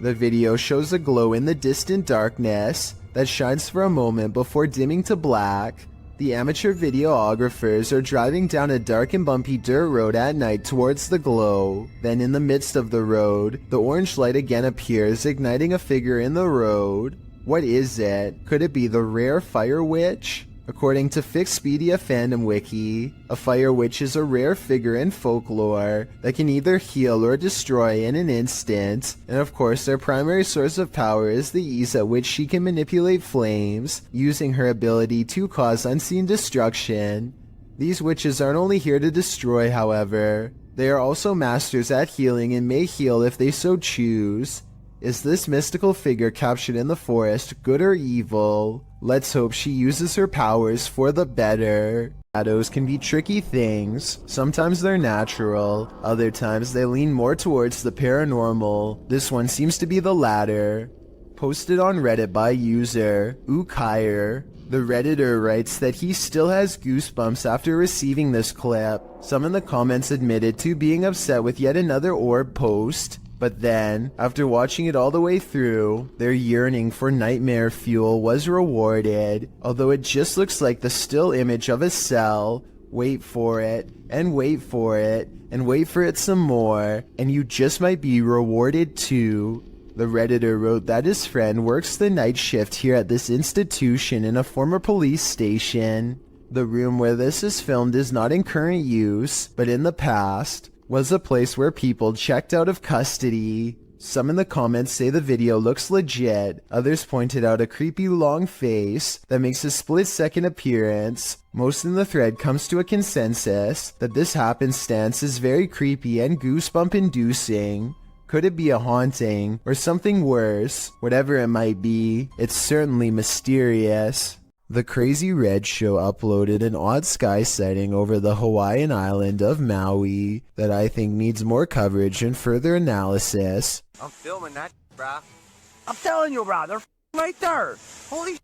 The video shows a glow in the distant darkness that shines for a moment before dimming to black. The amateur videographers are driving down a dark and bumpy dirt road at night towards the glow. Then in the midst of the road, the orange light again appears, igniting a figure in the road. What is it? Could it be the rare fire witch? According to Fixpedia Fandom Wiki, a fire witch is a rare figure in folklore that can either heal or destroy in an instant, and of course their primary source of power is the ease at which she can manipulate flames, using her ability to cause unseen destruction. These witches aren't only here to destroy, however, they are also masters at healing and may heal if they so choose. Is this mystical figure captured in the forest good or evil? Let's hope she uses her powers for the better. Shadows can be tricky things. Sometimes they're natural, other times they lean more towards the paranormal. This one seems to be the latter. Posted on Reddit by user Ukire. The Redditor writes that he still has goosebumps after receiving this clip. Some in the comments admitted to being upset with yet another orb post, but then, after watching it all the way through, their yearning for nightmare fuel was rewarded, although it just looks like the still image of a cell. Wait for it, and wait for it, and wait for it some more, and you just might be rewarded too. The Redditor wrote that his friend works the night shift here at this institution in a former police station. The room where this is filmed is not in current use, but in the past was a place where people checked out of custody. Some in the comments say the video looks legit, others pointed out a creepy long face that makes a split-second appearance. Most in the thread comes to a consensus that this happenstance is very creepy and goosebump-inducing. Could it be a haunting, or something worse? Whatever it might be, it's certainly mysterious. The Crazy Red Show uploaded an odd sky sighting over the Hawaiian island of Maui that I think needs more coverage and further analysis. I'm filming that, brah. I'm telling you, brah, they're right there. Holy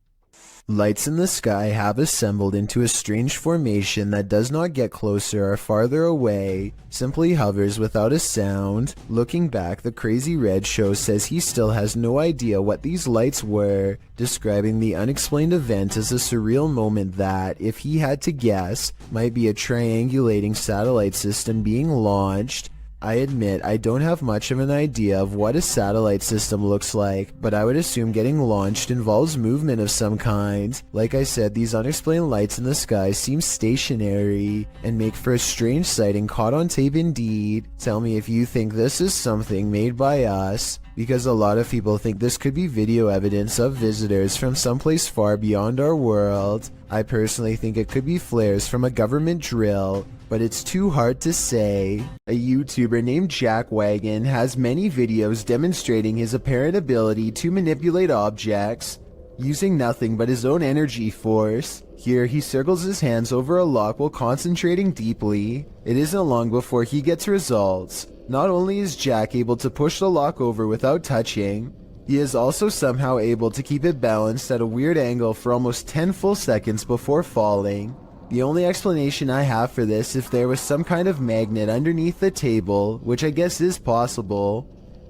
Lights in the sky have assembled into a strange formation that does not get closer or farther away, simply hovers without a sound. Looking back, the Crazy Red Show says he still has no idea what these lights were, describing the unexplained event as a surreal moment that, if he had to guess, might be a triangulating satellite system being launched. I admit I don't have much of an idea of what a satellite system looks like, but I would assume getting launched involves movement of some kind. Like I said, these unexplained lights in the sky seem stationary and make for a strange sighting caught on tape indeed. Tell me if you think this is something made by us, because a lot of people think this could be video evidence of visitors from someplace far beyond our world. I personally think it could be flares from a government drill, but it's too hard to say. A YouTuber named Jackwagon has many videos demonstrating his apparent ability to manipulate objects using nothing but his own energy force. Here he circles his hands over a lock while concentrating deeply. It isn't long before he gets results. Not only is Jack able to push the lock over without touching, he is also somehow able to keep it balanced at a weird angle for almost 10 full seconds before falling. The only explanation I have for this is if there was some kind of magnet underneath the table, which I guess is possible.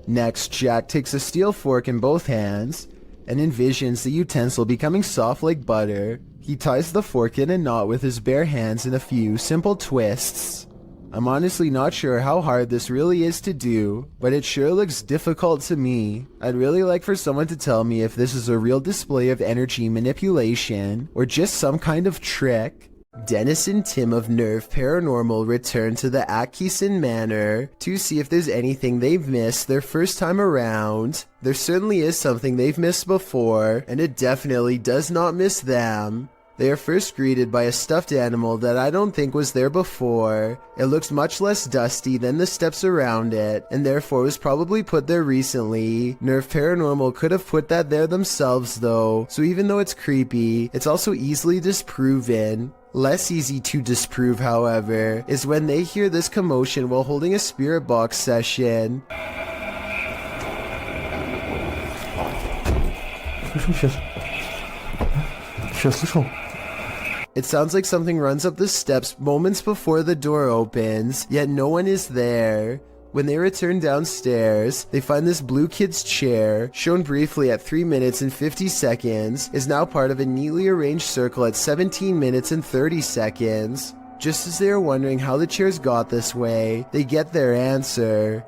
Next, Jack takes a steel fork in both hands and envisions the utensil becoming soft like butter. He ties the fork in a knot with his bare hands in a few simple twists. I'm honestly not sure how hard this really is to do, but it sure looks difficult to me. I'd really like for someone to tell me if this is a real display of energy manipulation or just some kind of trick. Dennis and Tim of Nerve Paranormal return to the Atkinson Manor to see if there's anything they've missed their first time around. There certainly is something they've missed before, and it definitely does not miss them. They are first greeted by a stuffed animal that I don't think was there before. It looks much less dusty than the steps around it, and therefore was probably put there recently. Nerve Paranormal could have put that there themselves though, so even though it's creepy, it's also easily disproven. Less easy to disprove, however, is when they hear this commotion while holding a spirit box session. It sounds like something runs up the steps moments before the door opens, yet no one is there. When they return downstairs, they find this blue kid's chair, shown briefly at 3 minutes and 50 seconds, is now part of a neatly arranged circle at 17 minutes and 30 seconds. Just as they are wondering how the chairs got this way, they get their answer.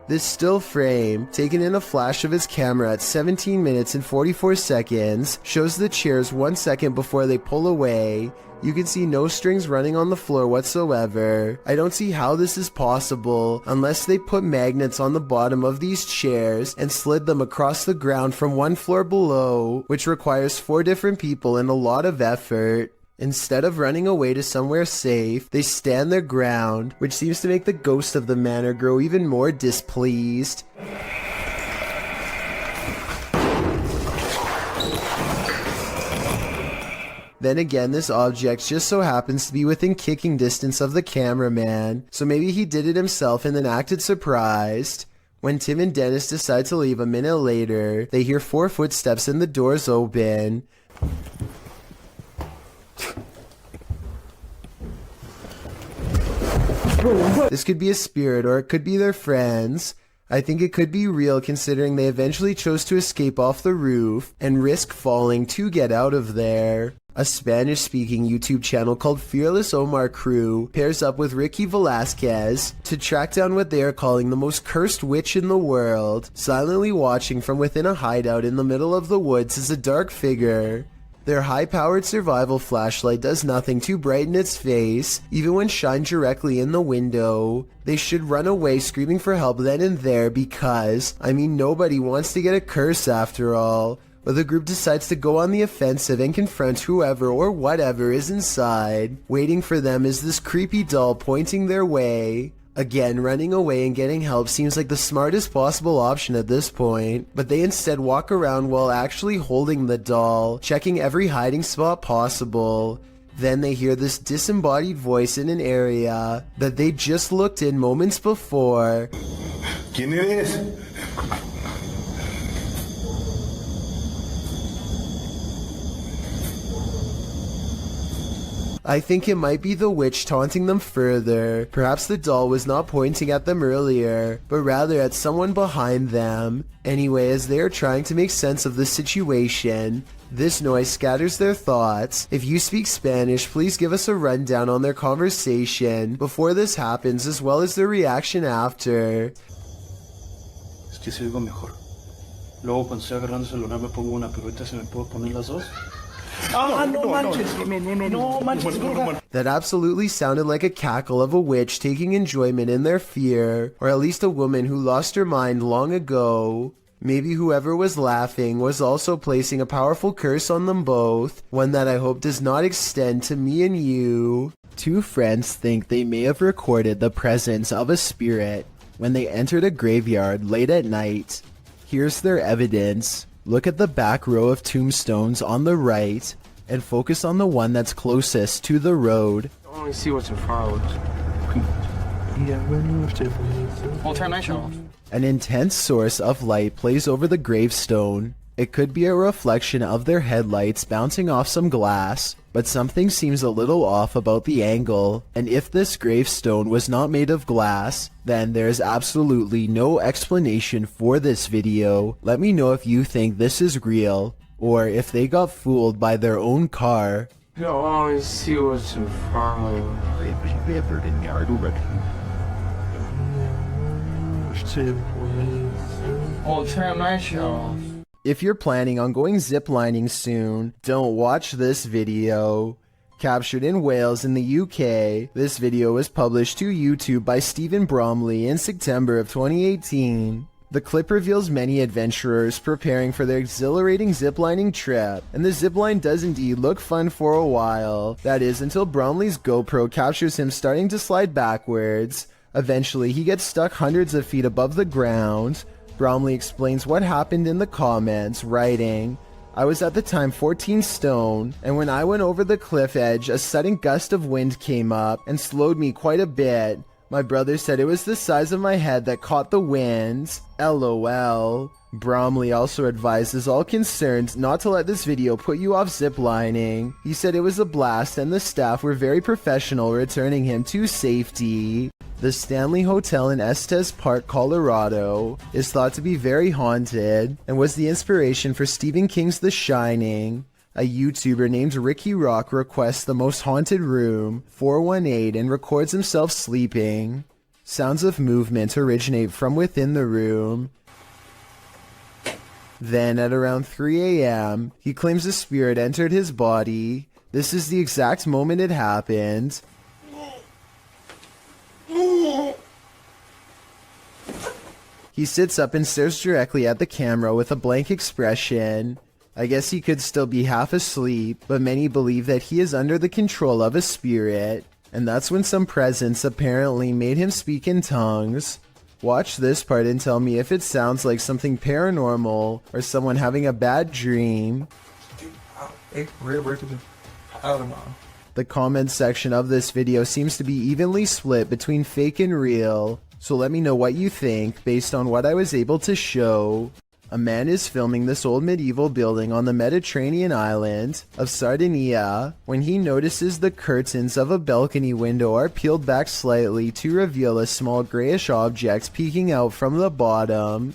This still frame, taken in a flash of his camera at 17 minutes and 44 seconds, shows the chairs 1 second before they pull away. You can see no strings running on the floor whatsoever. I don't see how this is possible unless they put magnets on the bottom of these chairs and slid them across the ground from one floor below, which requires 4 different people and a lot of effort. Instead of running away to somewhere safe, they stand their ground, which seems to make the ghost of the manor grow even more displeased. Then again, this object just so happens to be within kicking distance of the cameraman, so maybe he did it himself and then acted surprised. When Tim and Dennis decide to leave a minute later, they hear 4 footsteps and the doors open. This could be a spirit or it could be their friends. I think it could be real considering they eventually chose to escape off the roof and risk falling to get out of there. A Spanish-speaking YouTube channel called Fearless Omar Crew pairs up with Ricky Velasquez to track down what they are calling the most cursed witch in the world. Silently watching from within a hideout in the middle of the woods is a dark figure. Their high-powered survival flashlight does nothing to brighten its face, even when shined directly in the window. They should run away screaming for help then and there because, nobody wants to get a curse after all. But the group decides to go on the offensive and confront whoever or whatever is inside. Waiting for them is this creepy doll pointing their way. Again, running away and getting help seems like the smartest possible option at this point, but they instead walk around while actually holding the doll, checking every hiding spot possible. Then they hear this disembodied voice in an area that they just looked in moments before. ¿Quién eres? I think it might be the witch taunting them further. Perhaps the doll was not pointing at them earlier, but rather at someone behind them. Anyway, as they are trying to make sense of the situation, this noise scatters their thoughts. If you speak Spanish, please give us a rundown on their conversation before this happens, as well as their reaction after. Es que se oigo mejor. Luego cuando estoy agarrando el celular me pongo una, pero ahorita se me puedo poner las dos. That absolutely sounded like a cackle of a witch taking enjoyment in their fear, or at least a woman who lost her mind long ago. Maybe whoever was laughing was also placing a powerful curse on them both, one that I hope does not extend to me and you. 2 friends think they may have recorded the presence of a spirit when they entered a graveyard late at night. Here's their evidence. Look at the back row of tombstones on the right and focus on the one that's closest to the road. I only see what's in front of us. We'll turn my show off. An intense source of light plays over the gravestone. It could be a reflection of their headlights bouncing off some glass, but something seems a little off about the angle, and if this gravestone was not made of glass, then there is absolutely no explanation for this video. Let me know if you think this is real, or if they got fooled by their own car. I always see what's in front of I'll turn my show off. If you're planning on going ziplining soon, don't watch this video. Captured in Wales in the UK, this video was published to YouTube by Stephen Bromley in September of 2018. The clip reveals many adventurers preparing for their exhilarating ziplining trip, and the zipline does indeed look fun for a while. That is, until Bromley's GoPro captures him starting to slide backwards. Eventually, he gets stuck hundreds of feet above the ground. Bromley explains what happened in the comments, writing, "I was at the time 14 stone, and when I went over the cliff edge, a sudden gust of wind came up and slowed me quite a bit. My brother said it was the size of my head that caught the wind. LOL. Bromley also advises all concerned not to let this video put you off ziplining. He said it was a blast and the staff were very professional returning him to safety. The Stanley Hotel in Estes Park, Colorado, is thought to be very haunted and was the inspiration for Stephen King's The Shining. A YouTuber named Ricky Rock requests the most haunted room, 418, and records himself sleeping. Sounds of movement originate from within the room. Then, at around 3 a.m., he claims a spirit entered his body. This is the exact moment it happened. He sits up and stares directly at the camera with a blank expression. I guess he could still be half asleep, but many believe that he is under the control of a spirit, and that's when some presence apparently made him speak in tongues. Watch this part and tell me if it sounds like something paranormal or someone having a bad dream. The comment section of this video seems to be evenly split between fake and real, so let me know what you think based on what I was able to show. A man is filming this old medieval building on the Mediterranean island of Sardinia when he notices the curtains of a balcony window are peeled back slightly to reveal a small grayish object peeking out from the bottom.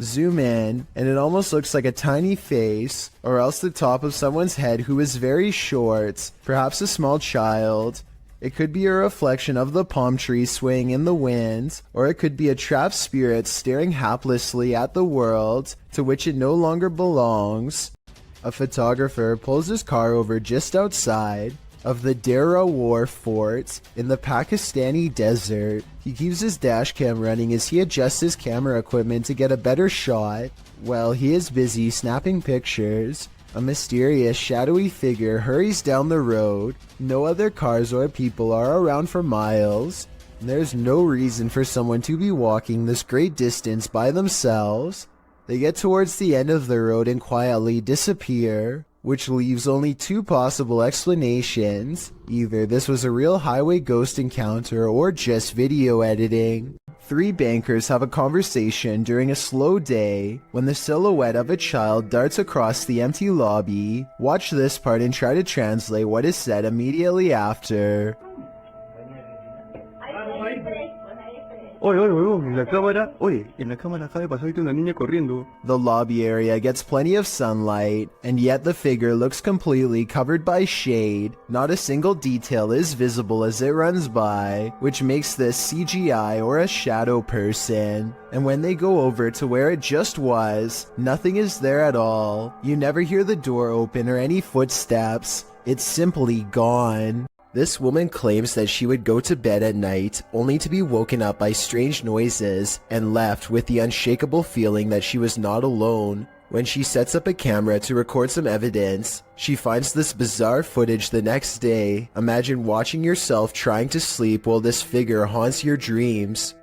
Zoom in, and it almost looks like a tiny face, or else the top of someone's head who is very short, perhaps a small child. It could be a reflection of the palm tree swaying in the wind, or it could be a trapped spirit staring haplessly at the world to which it no longer belongs. A photographer pulls his car over just outside of the Dera War Fort in the Pakistani desert. He keeps his dash cam running as he adjusts his camera equipment to get a better shot. While he is busy snapping pictures, a mysterious, shadowy figure hurries down the road. No other cars or people are around for miles. There's no reason for someone to be walking this great distance by themselves. They get towards the end of the road and quietly disappear, which leaves only two possible explanations. Either this was a real highway ghost encounter or just video editing. Three bankers have a conversation during a slow day when the silhouette of a child darts across the empty lobby. Watch this part and try to translate what is said immediately after. The lobby area gets plenty of sunlight, and yet the figure looks completely covered by shade. Not a single detail is visible as it runs by, which makes this CGI or a shadow person. And when they go over to where it just was, nothing is there at all. You never hear the door open or any footsteps. It's simply gone. This woman claims that she would go to bed at night only to be woken up by strange noises and left with the unshakable feeling that she was not alone. When she sets up a camera to record some evidence, she finds this bizarre footage the next day. Imagine watching yourself trying to sleep while this figure haunts your dreams.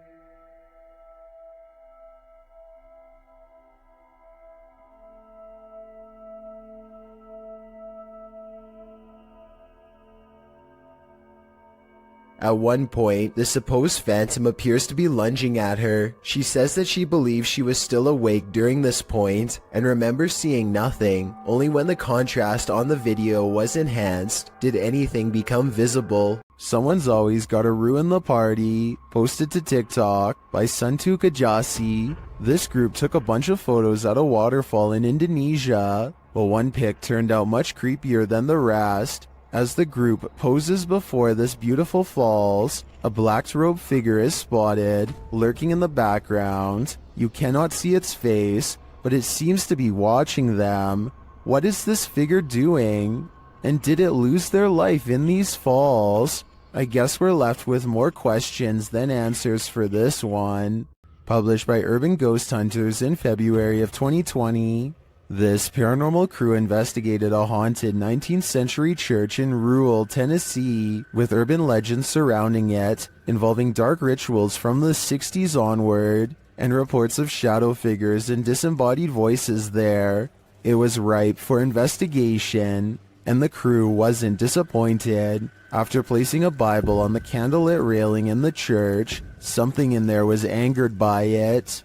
At one point, the supposed phantom appears to be lunging at her. She says that she believes she was still awake during this point and remembers seeing nothing. Only when the contrast on the video was enhanced did anything become visible. Someone's always gotta ruin the party. Posted to TikTok by Suntu Kajasi. This group took a bunch of photos at a waterfall in Indonesia, but one pic turned out much creepier than the rest. As the group poses before this beautiful falls, a black-robed figure is spotted, lurking in the background. You cannot see its face, but it seems to be watching them. What is this figure doing? And did it lose their life in these falls? I guess we're left with more questions than answers for this one. Published by Urban Ghost Hunters in February of 2020. This paranormal crew investigated a haunted 19th century church in rural Tennessee with urban legends surrounding it, involving dark rituals from the 60s onward, and reports of shadow figures and disembodied voices there. It was ripe for investigation, and the crew wasn't disappointed. After placing a Bible on the candlelit railing in the church, something in there was angered by it.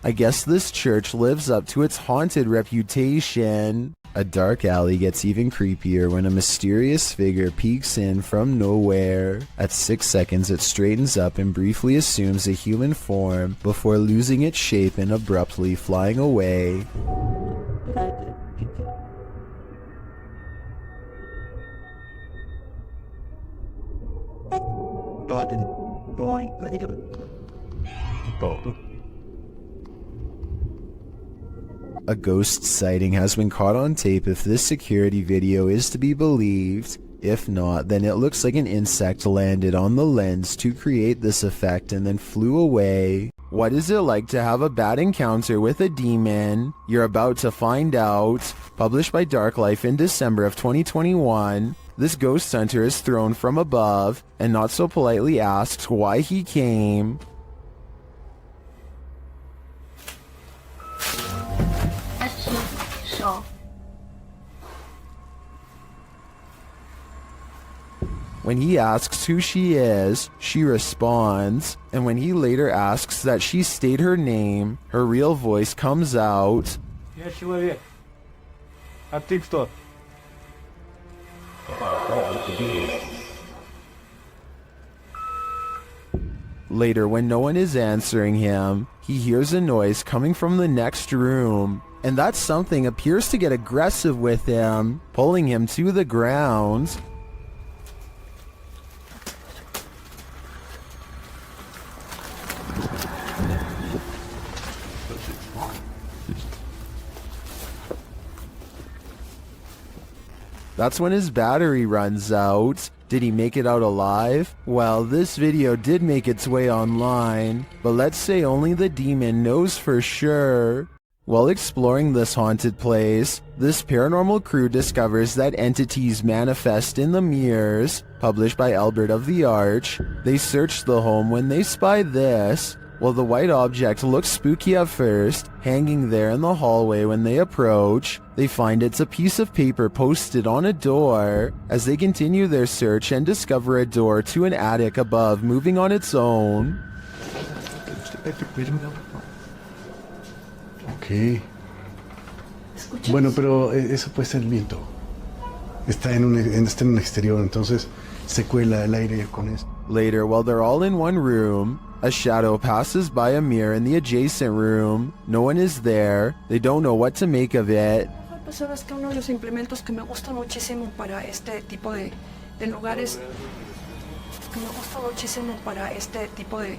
I guess this church lives up to its haunted reputation. A dark alley gets even creepier when a mysterious figure peeks in from nowhere. At 6 seconds, it straightens up and briefly assumes a human form before losing its shape and abruptly flying away. A ghost sighting has been caught on tape if this security video is to be believed. If not, then it looks like an insect landed on the lens to create this effect and then flew away. What is it like to have a bad encounter with a demon? You're about to find out. Published by Dark Life in December of 2021, this ghost hunter is thrown from above and not so politely asks why he came. When he asks who she is, she responds, and when he later asks that she state her name, her real voice comes out. Я человек. А ты кто? Later, when no one is answering him, he hears a noise coming from the next room, and that something appears to get aggressive with him, pulling him to the ground. That's when his battery runs out. Did he make it out alive? Well, this video did make its way online, but let's say only the demon knows for sure. While exploring this haunted place, this paranormal crew discovers that entities manifest in the mirrors. Published by Albert of the Arch, they search the home when they spy this. While the white object looks spooky at first, hanging there in the hallway when they approach, they find it's a piece of paper posted on a door. As they continue their search and discover a door to an attic above moving on its own. Ok. Bueno, pero eso puede ser el viento. Está en un exterior, entonces se cuela el aire con eso. Later, while they're all in one room, a shadow passes by a mirror in the adjacent room. No one is there. They don't know what to make of it. Sabes que uno de los implementos que me gusta muchísimo para este tipo de lugares, que me gusta muchísimo para este tipo de,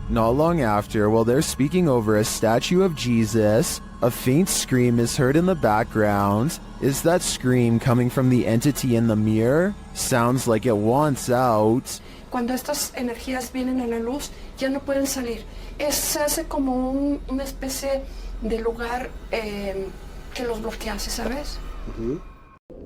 Not long after, while they're speaking over a statue of Jesus, a faint scream is heard in the background. Is that scream coming from the entity in the mirror? Sounds like it wants out. Cuando estas energías vienen a la luz, ya no pueden salir. Se hace como una especie de lugar que los bloquease, ¿sabes?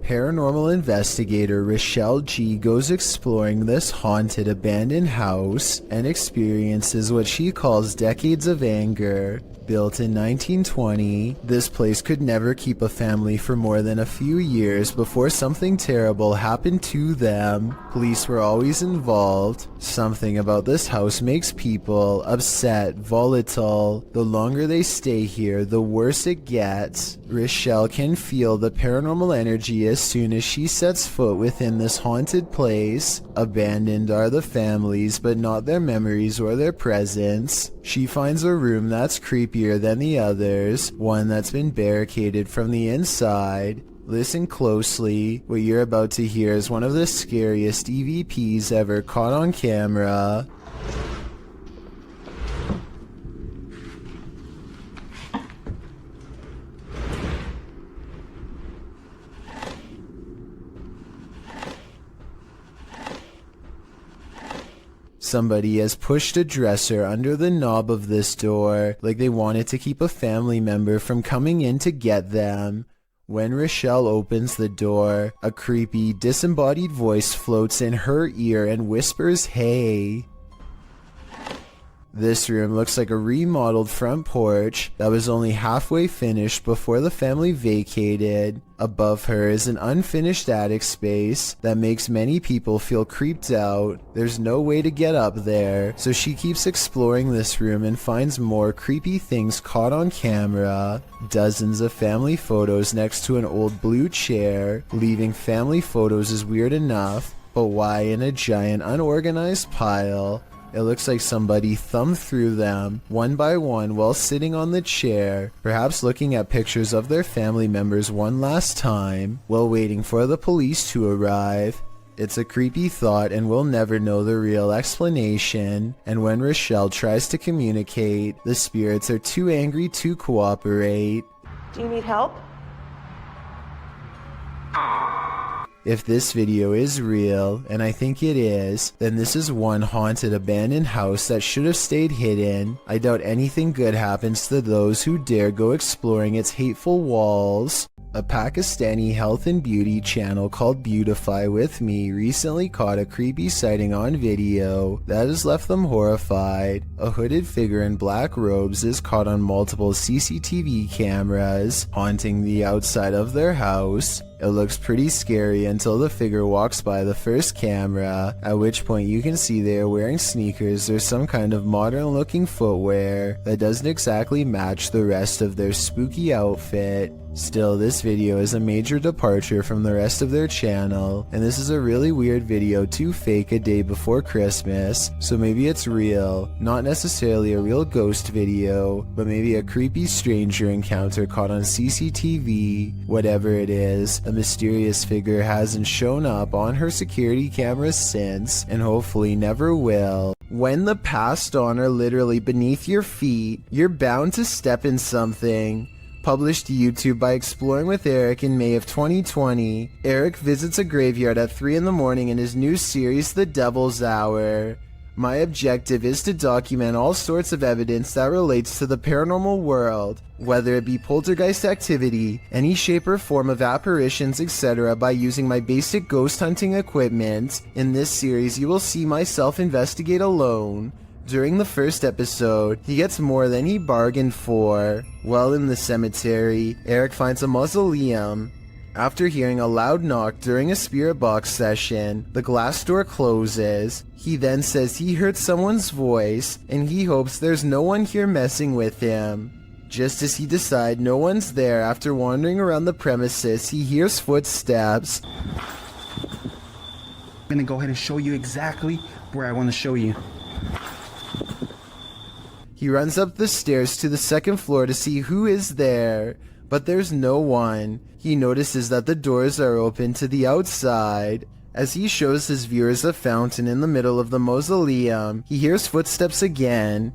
Paranormal investigator Rochelle G goes exploring this haunted abandoned house and experiences what she calls decades of anger. Built in 1920, this place could never keep a family for more than a few years before something terrible happened to them. Police were always involved. Something about this house makes people upset, volatile. The longer they stay here, the worse it gets. Rochelle can feel the paranormal energy as soon as she sets foot within this haunted place. Abandoned are the families, but not their memories or their presence. She finds a room that's creepier than the others, one that's been barricaded from the inside. Listen closely. What you're about to hear is one of the scariest EVPs ever caught on camera. Somebody has pushed a dresser under the knob of this door, like they wanted to keep a family member from coming in to get them. When Rochelle opens the door, a creepy, disembodied voice floats in her ear and whispers, "Hey." This room looks like a remodeled front porch that was only halfway finished before the family vacated. Above her is an unfinished attic space that makes many people feel creeped out. There's no way to get up there, so she keeps exploring this room and finds more creepy things caught on camera. Dozens of family photos next to an old blue chair. Leaving family photos is weird enough, but why in a giant unorganized pile? It looks like somebody thumbed through them, one by one, while sitting on the chair, perhaps looking at pictures of their family members one last time, while waiting for the police to arrive. It's a creepy thought and we'll never know the real explanation. And when Rochelle tries to communicate, the spirits are too angry to cooperate. Do you need help? If this video is real, and I think it is, then this is one haunted abandoned house that should have stayed hidden. I doubt anything good happens to those who dare go exploring its hateful walls. A Pakistani health and beauty channel called Beautify With Me recently caught a creepy sighting on video that has left them horrified. A hooded figure in black robes is caught on multiple CCTV cameras, haunting the outside of their house. It looks pretty scary until the figure walks by the first camera, at which point you can see they are wearing sneakers or some kind of modern looking footwear that doesn't exactly match the rest of their spooky outfit. Still, this video is a major departure from the rest of their channel, and this is a really weird video to fake a day before Christmas, so maybe it's real, not necessarily a real ghost video, but maybe a creepy stranger encounter caught on CCTV. Whatever it is, a mysterious figure hasn't shown up on her security cameras since, and hopefully never will. When the past on are literally beneath your feet, you're bound to step in something. Published to YouTube by Exploring with Eric in May of 2020, Eric visits a graveyard at 3 in the morning in his new series, The Devil's Hour. My objective is to document all sorts of evidence that relates to the paranormal world, whether it be poltergeist activity, any shape or form of apparitions, etc., by using my basic ghost hunting equipment. In this series, you will see myself investigate alone. During the first episode, he gets more than he bargained for. While in the cemetery, Eric finds a mausoleum. After hearing a loud knock during a spirit box session, the glass door closes. He then says he heard someone's voice, and he hopes there's no one here messing with him. Just as he decides no one's there after wandering around the premises, he hears footsteps. I'm gonna go ahead and show you exactly where I want to show you. He runs up the stairs to the second floor to see who is there, but there's no one. He notices that the doors are open to the outside. As he shows his viewers a fountain in the middle of the mausoleum, he hears footsteps again.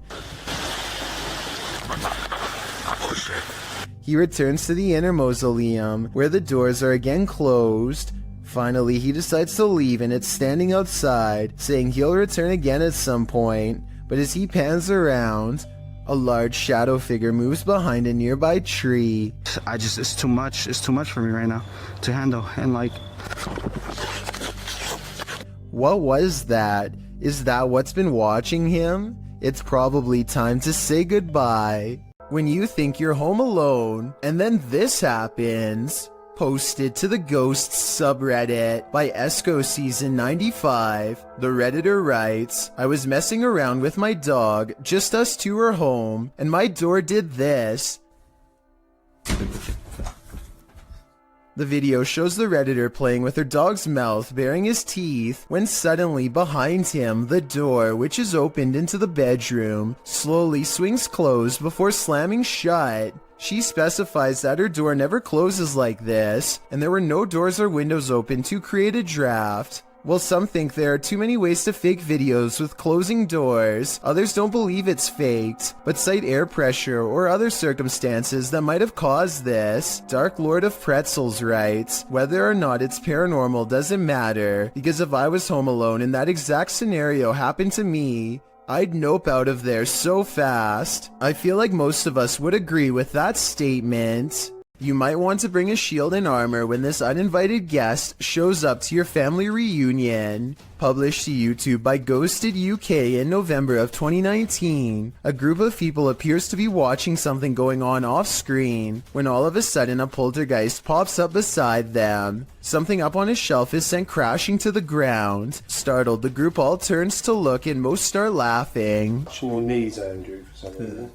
He returns to the inner mausoleum, where the doors are again closed. Finally, he decides to leave, and it's standing outside, saying he'll return again at some point. But as he pans around, a large shadow figure moves behind a nearby tree. It's too much for me right now to handle, and like... What was that? Is that what's been watching him? It's probably time to say goodbye. When you think you're home alone, and then this happens. Posted to the Ghosts subreddit by Esco Season 95, the Redditor writes, I was messing around with my dog, just us two were home, and my door did this. The video shows the Redditor playing with her dog's mouth, baring his teeth, when suddenly behind him, the door, which is opened into the bedroom, slowly swings closed before slamming shut. She specifies that her door never closes like this, and there were no doors or windows open to create a draft. While some think there are too many ways to fake videos with closing doors, others don't believe it's faked, but cite air pressure or other circumstances that might have caused this. Dark Lord of Pretzels writes, whether or not it's paranormal doesn't matter, because if I was home alone and that exact scenario happened to me, I'd nope out of there so fast. I feel like most of us would agree with that statement. You might want to bring a shield and armor when this uninvited guest shows up to your family reunion. Published to YouTube by Ghosted UK in November of 2019. A group of people appears to be watching something going on off screen, when all of a sudden a poltergeist pops up beside them. Something up on a shelf is sent crashing to the ground. Startled, the group all turns to look and most start laughing. Your knees, Andrew, for some reason.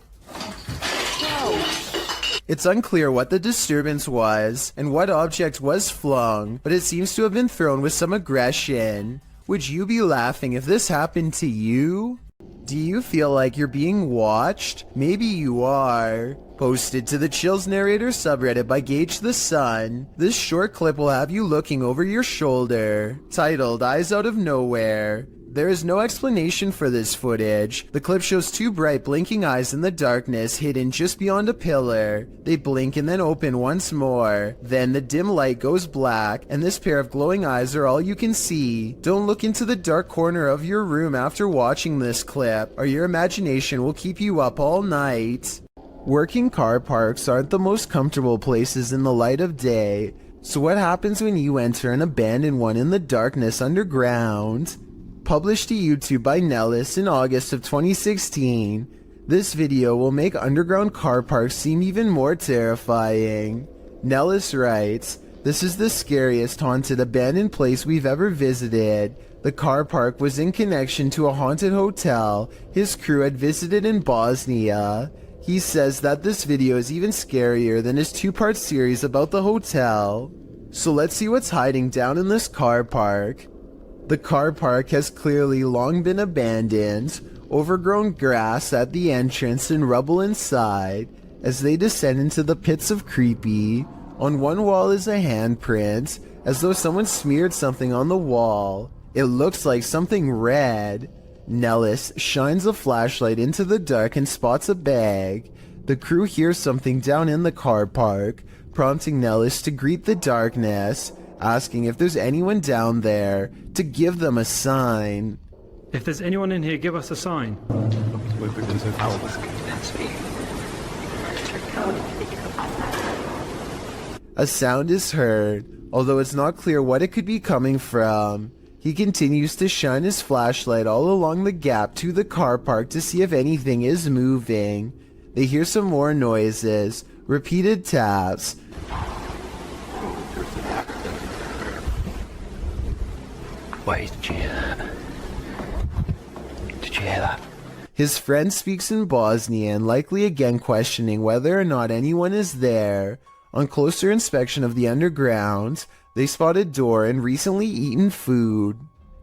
It's unclear what the disturbance was and what object was flung, but it seems to have been thrown with some aggression. Would you be laughing if this happened to you? Do you feel like you're being watched? Maybe you are. Posted to the Chills Narrator subreddit by Gage the Sun, this short clip will have you looking over your shoulder, titled Eyes Out of Nowhere. There is no explanation for this footage. The clip shows two bright blinking eyes in the darkness hidden just beyond a pillar. They blink and then open once more. Then the dim light goes black, and this pair of glowing eyes are all you can see. Don't look into the dark corner of your room after watching this clip, or your imagination will keep you up all night. Working car parks aren't the most comfortable places in the light of day, so what happens when you enter an abandoned one in the darkness underground? Published to YouTube by Nellis in August of 2016, this video will make underground car parks seem even more terrifying. Nellis writes, "This is the scariest haunted abandoned place we've ever visited. The car park was in connection to a haunted hotel his crew had visited in Bosnia." He says that this video is even scarier than his two-part series about the hotel. So let's see what's hiding down in this car park. The car park has clearly long been abandoned, overgrown grass at the entrance and rubble inside. As they descend into the pits of creepy, on one wall is a handprint, as though someone smeared something on the wall. It looks like something red. Nellis shines a flashlight into the dark and spots a bag. The crew hears something down in the car park, prompting Nellis to greet the darkness, asking if there's anyone down there to give them a sign. If there's anyone in here, give us a sign. A sound is heard, although it's not clear what it could be coming from. He continues to shine his flashlight all along the gap to the car park to see if anything is moving. They hear some more noises, repeated taps. Wait, did you hear that? Did you hear that? His friend speaks in Bosnian, likely again questioning whether or not anyone is there. On closer inspection of the underground, they spot a door and recently eaten food.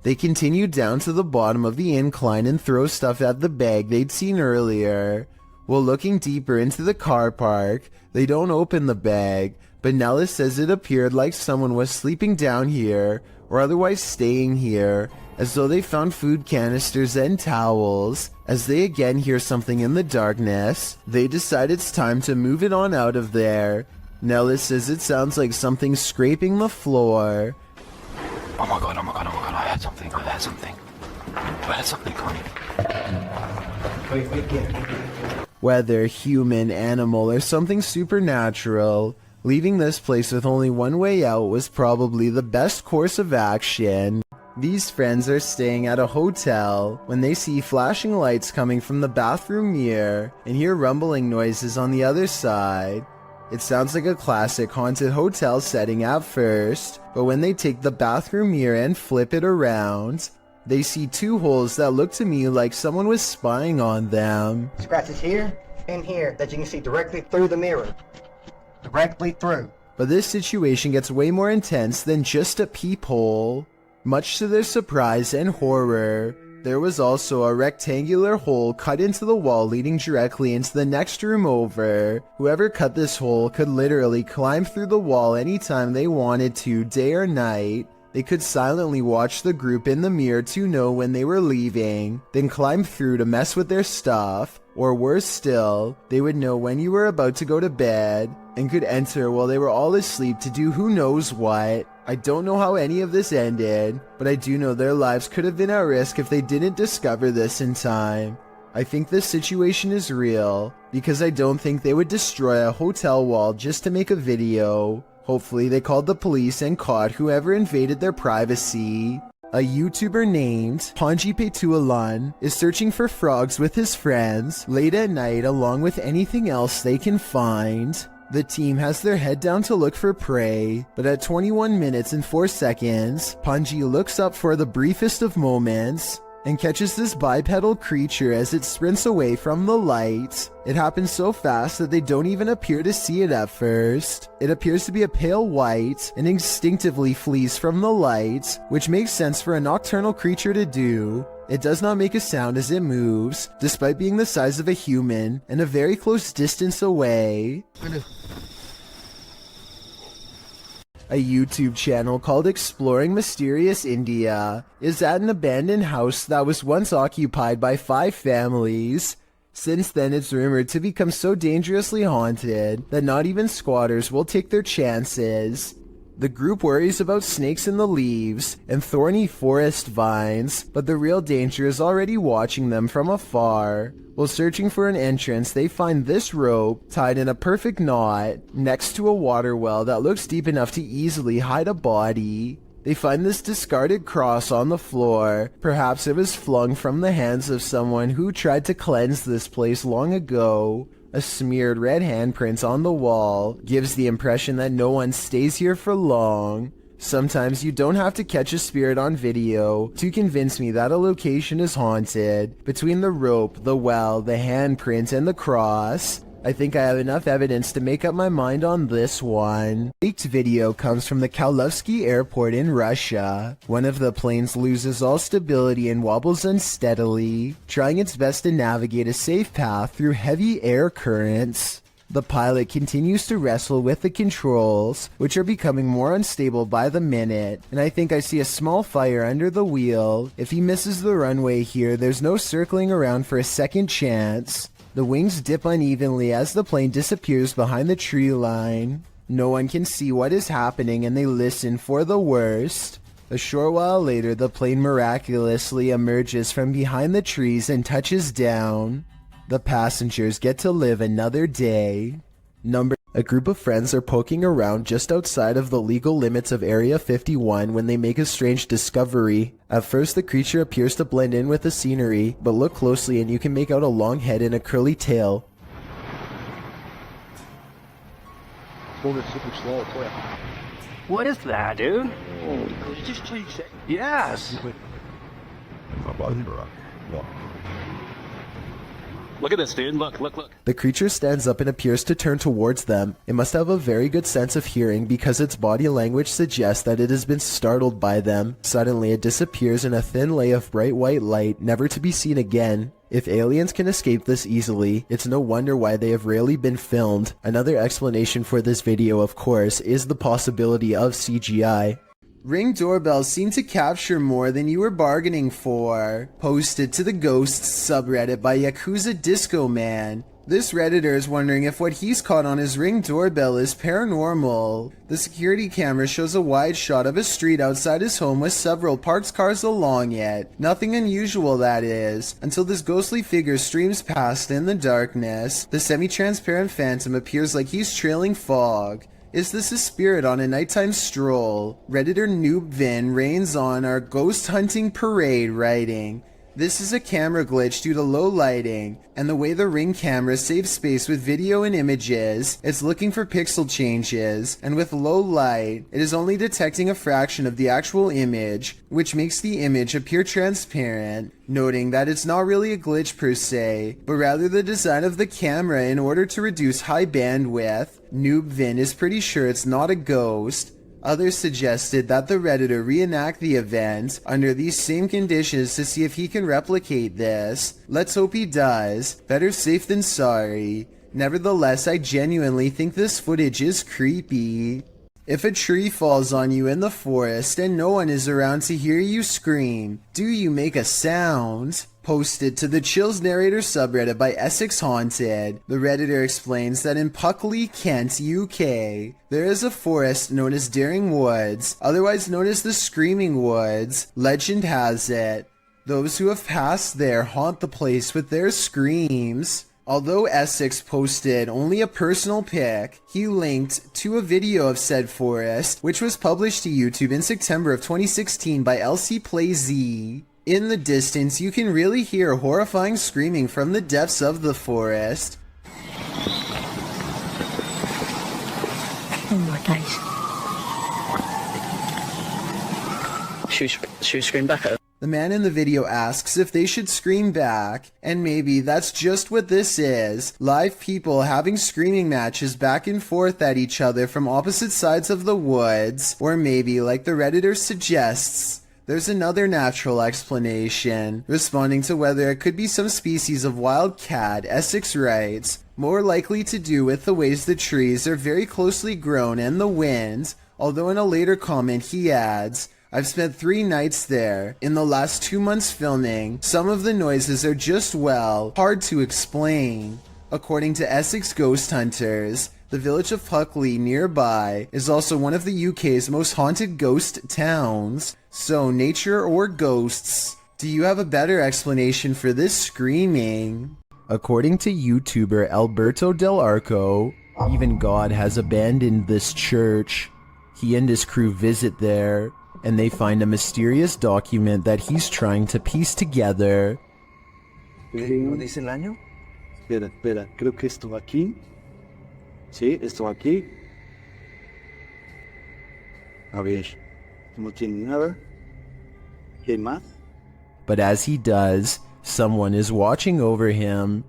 They continue down to the bottom of the incline and throw stuff at the bag they'd seen earlier. While looking deeper into the car park, they don't open the bag, but Nellis says it appeared like someone was sleeping down here or otherwise staying here, as though they found food canisters and towels. As they again hear something in the darkness, they decide it's time to move it on out of there. Nellis says it sounds like something scraping the floor. Oh my god, I heard something, I heard something coming. Whether human, animal, or something supernatural, leaving this place with only one way out was probably the best course of action. These friends are staying at a hotel when they see flashing lights coming from the bathroom mirror and hear rumbling noises on the other side. It sounds like a classic haunted hotel setting at first, but when they take the bathroom mirror and flip it around, they see two holes that look to me like someone was spying on them. Scratches here and here that you can see directly through the mirror. Directly through. But this situation gets way more intense than just a peephole. Much to their surprise and horror, there was also a rectangular hole cut into the wall leading directly into the next room over. Whoever cut this hole could literally climb through the wall anytime they wanted to, day or night. They could silently watch the group in the mirror to know when they were leaving, then climb through to mess with their stuff. Or worse still, they would know when you were about to go to bed, and could enter while they were all asleep to do who knows what. I don't know how any of this ended, but I do know their lives could have been at risk if they didn't discover this in time. I think this situation is real, because I don't think they would destroy a hotel wall just to make a video. Hopefully they called the police and caught whoever invaded their privacy. A YouTuber named Panjipetualan is searching for frogs with his friends late at night along with anything else they can find. The team has their head down to look for prey, but at 21 minutes and 4 seconds, Panji looks up for the briefest of moments and catches this bipedal creature as it sprints away from the light. It happens so fast that they don't even appear to see it at first. It appears to be a pale white and instinctively flees from the light, which makes sense for a nocturnal creature to do. It does not make a sound as it moves, despite being the size of a human and a very close distance away. A YouTube channel called Exploring Mysterious India is at an abandoned house that was once occupied by 5 families. Since then, it's rumored to become so dangerously haunted that not even squatters will take their chances. The group worries about snakes in the leaves and thorny forest vines, but the real danger is already watching them from afar. While searching for an entrance, they find this rope tied in a perfect knot next to a water well that looks deep enough to easily hide a body. They find this discarded cross on the floor. Perhaps it was flung from the hands of someone who tried to cleanse this place long ago. A smeared red handprint on the wall gives the impression that no one stays here for long. Sometimes you don't have to catch a spirit on video to convince me that a location is haunted. Between the rope, the well, the handprint, and the cross, I think I have enough evidence to make up my mind on this one. Leaked video comes from the Kaluzhsky airport in Russia. One of the planes loses all stability and wobbles unsteadily, trying its best to navigate a safe path through heavy air currents. The pilot continues to wrestle with the controls, which are becoming more unstable by the minute, and I think I see a small fire under the wheel. If he misses the runway here, there's no circling around for a second chance. The wings dip unevenly as the plane disappears behind the tree line. No one can see what is happening and they listen for the worst. A short while later, the plane miraculously emerges from behind the trees and touches down. The passengers get to live another day. A group of friends are poking around just outside of the legal limits of Area 51 when they make a strange discovery. At first, the creature appears to blend in with the scenery, but look closely and you can make out a long head and a curly tail. What is that, dude? Just change it. Yes. Look at this, dude. Look. The creature stands up and appears to turn towards them. It must have a very good sense of hearing because its body language suggests that it has been startled by them. Suddenly, it disappears in a thin lay of bright white light, never to be seen again. If aliens can escape this easily, it's no wonder why they have rarely been filmed. Another explanation for this video, of course, is the possibility of CGI. Ring doorbells seem to capture more than you were bargaining for. Posted to the Ghosts subreddit by Yakuza Disco Man. This Redditor is wondering if what he's caught on his Ring doorbell is paranormal. The security camera shows a wide shot of a street outside his home with several parked cars along it. Nothing unusual, that is, until this ghostly figure streams past in the darkness. The semi-transparent phantom appears like he's trailing fog. Is this a spirit on a nighttime stroll? Redditor Noob Vin reigns on our ghost hunting parade, writing, "This is a camera glitch due to low lighting, and the way the Ring camera saves space with video and images, it's looking for pixel changes, and with low light, it is only detecting a fraction of the actual image, which makes the image appear transparent," noting that it's not really a glitch per se, but rather the design of the camera in order to reduce high bandwidth. Noob Vin is pretty sure it's not a ghost. Others suggested that the Redditor reenact the event under these same conditions to see if he can replicate this. Let's hope he does. Better safe than sorry. Nevertheless, I genuinely think this footage is creepy. If a tree falls on you in the forest and no one is around to hear you scream, do you make a sound? Posted to the Chills Narrator subreddit by Essex Haunted, the Redditor explains that in Puckley, Kent, UK, there is a forest known as Daring Woods, otherwise known as the Screaming Woods. Legend has it, those who have passed there haunt the place with their screams. Although Essex posted only a personal pic, he linked to a video of said forest, which was published to YouTube in September of 2016 by LC Play Z. In the distance, you can really hear horrifying screaming from the depths of the forest. Oh my gosh. Should we scream back at her? The man in the video asks if they should scream back, and maybe that's just what this is. Live people having screaming matches back and forth at each other from opposite sides of the woods. Or maybe, like the Redditor suggests, There's another natural explanation. Responding to whether it could be some species of wild cat, Essex writes, more likely to do with the ways the trees are very closely grown and the wind, although in a later comment he adds, I've spent 3 nights there. In the last 2 months filming, some of the noises are just, well, hard to explain. According to Essex ghost hunters, the village of Puckley nearby is also one of the UK's most haunted ghost towns. So, nature or ghosts, do you have a better explanation for this screaming? According to YouTuber Alberto Del Arco, even God has abandoned this church. He and his crew visit there, and they find a mysterious document that he's trying to piece together. ¿No dice el año? Espera, creo que esto aquí. Sí, esto aquí. A ver, no tiene nada. ¿Qué hay más? But as he does, someone is watching over him.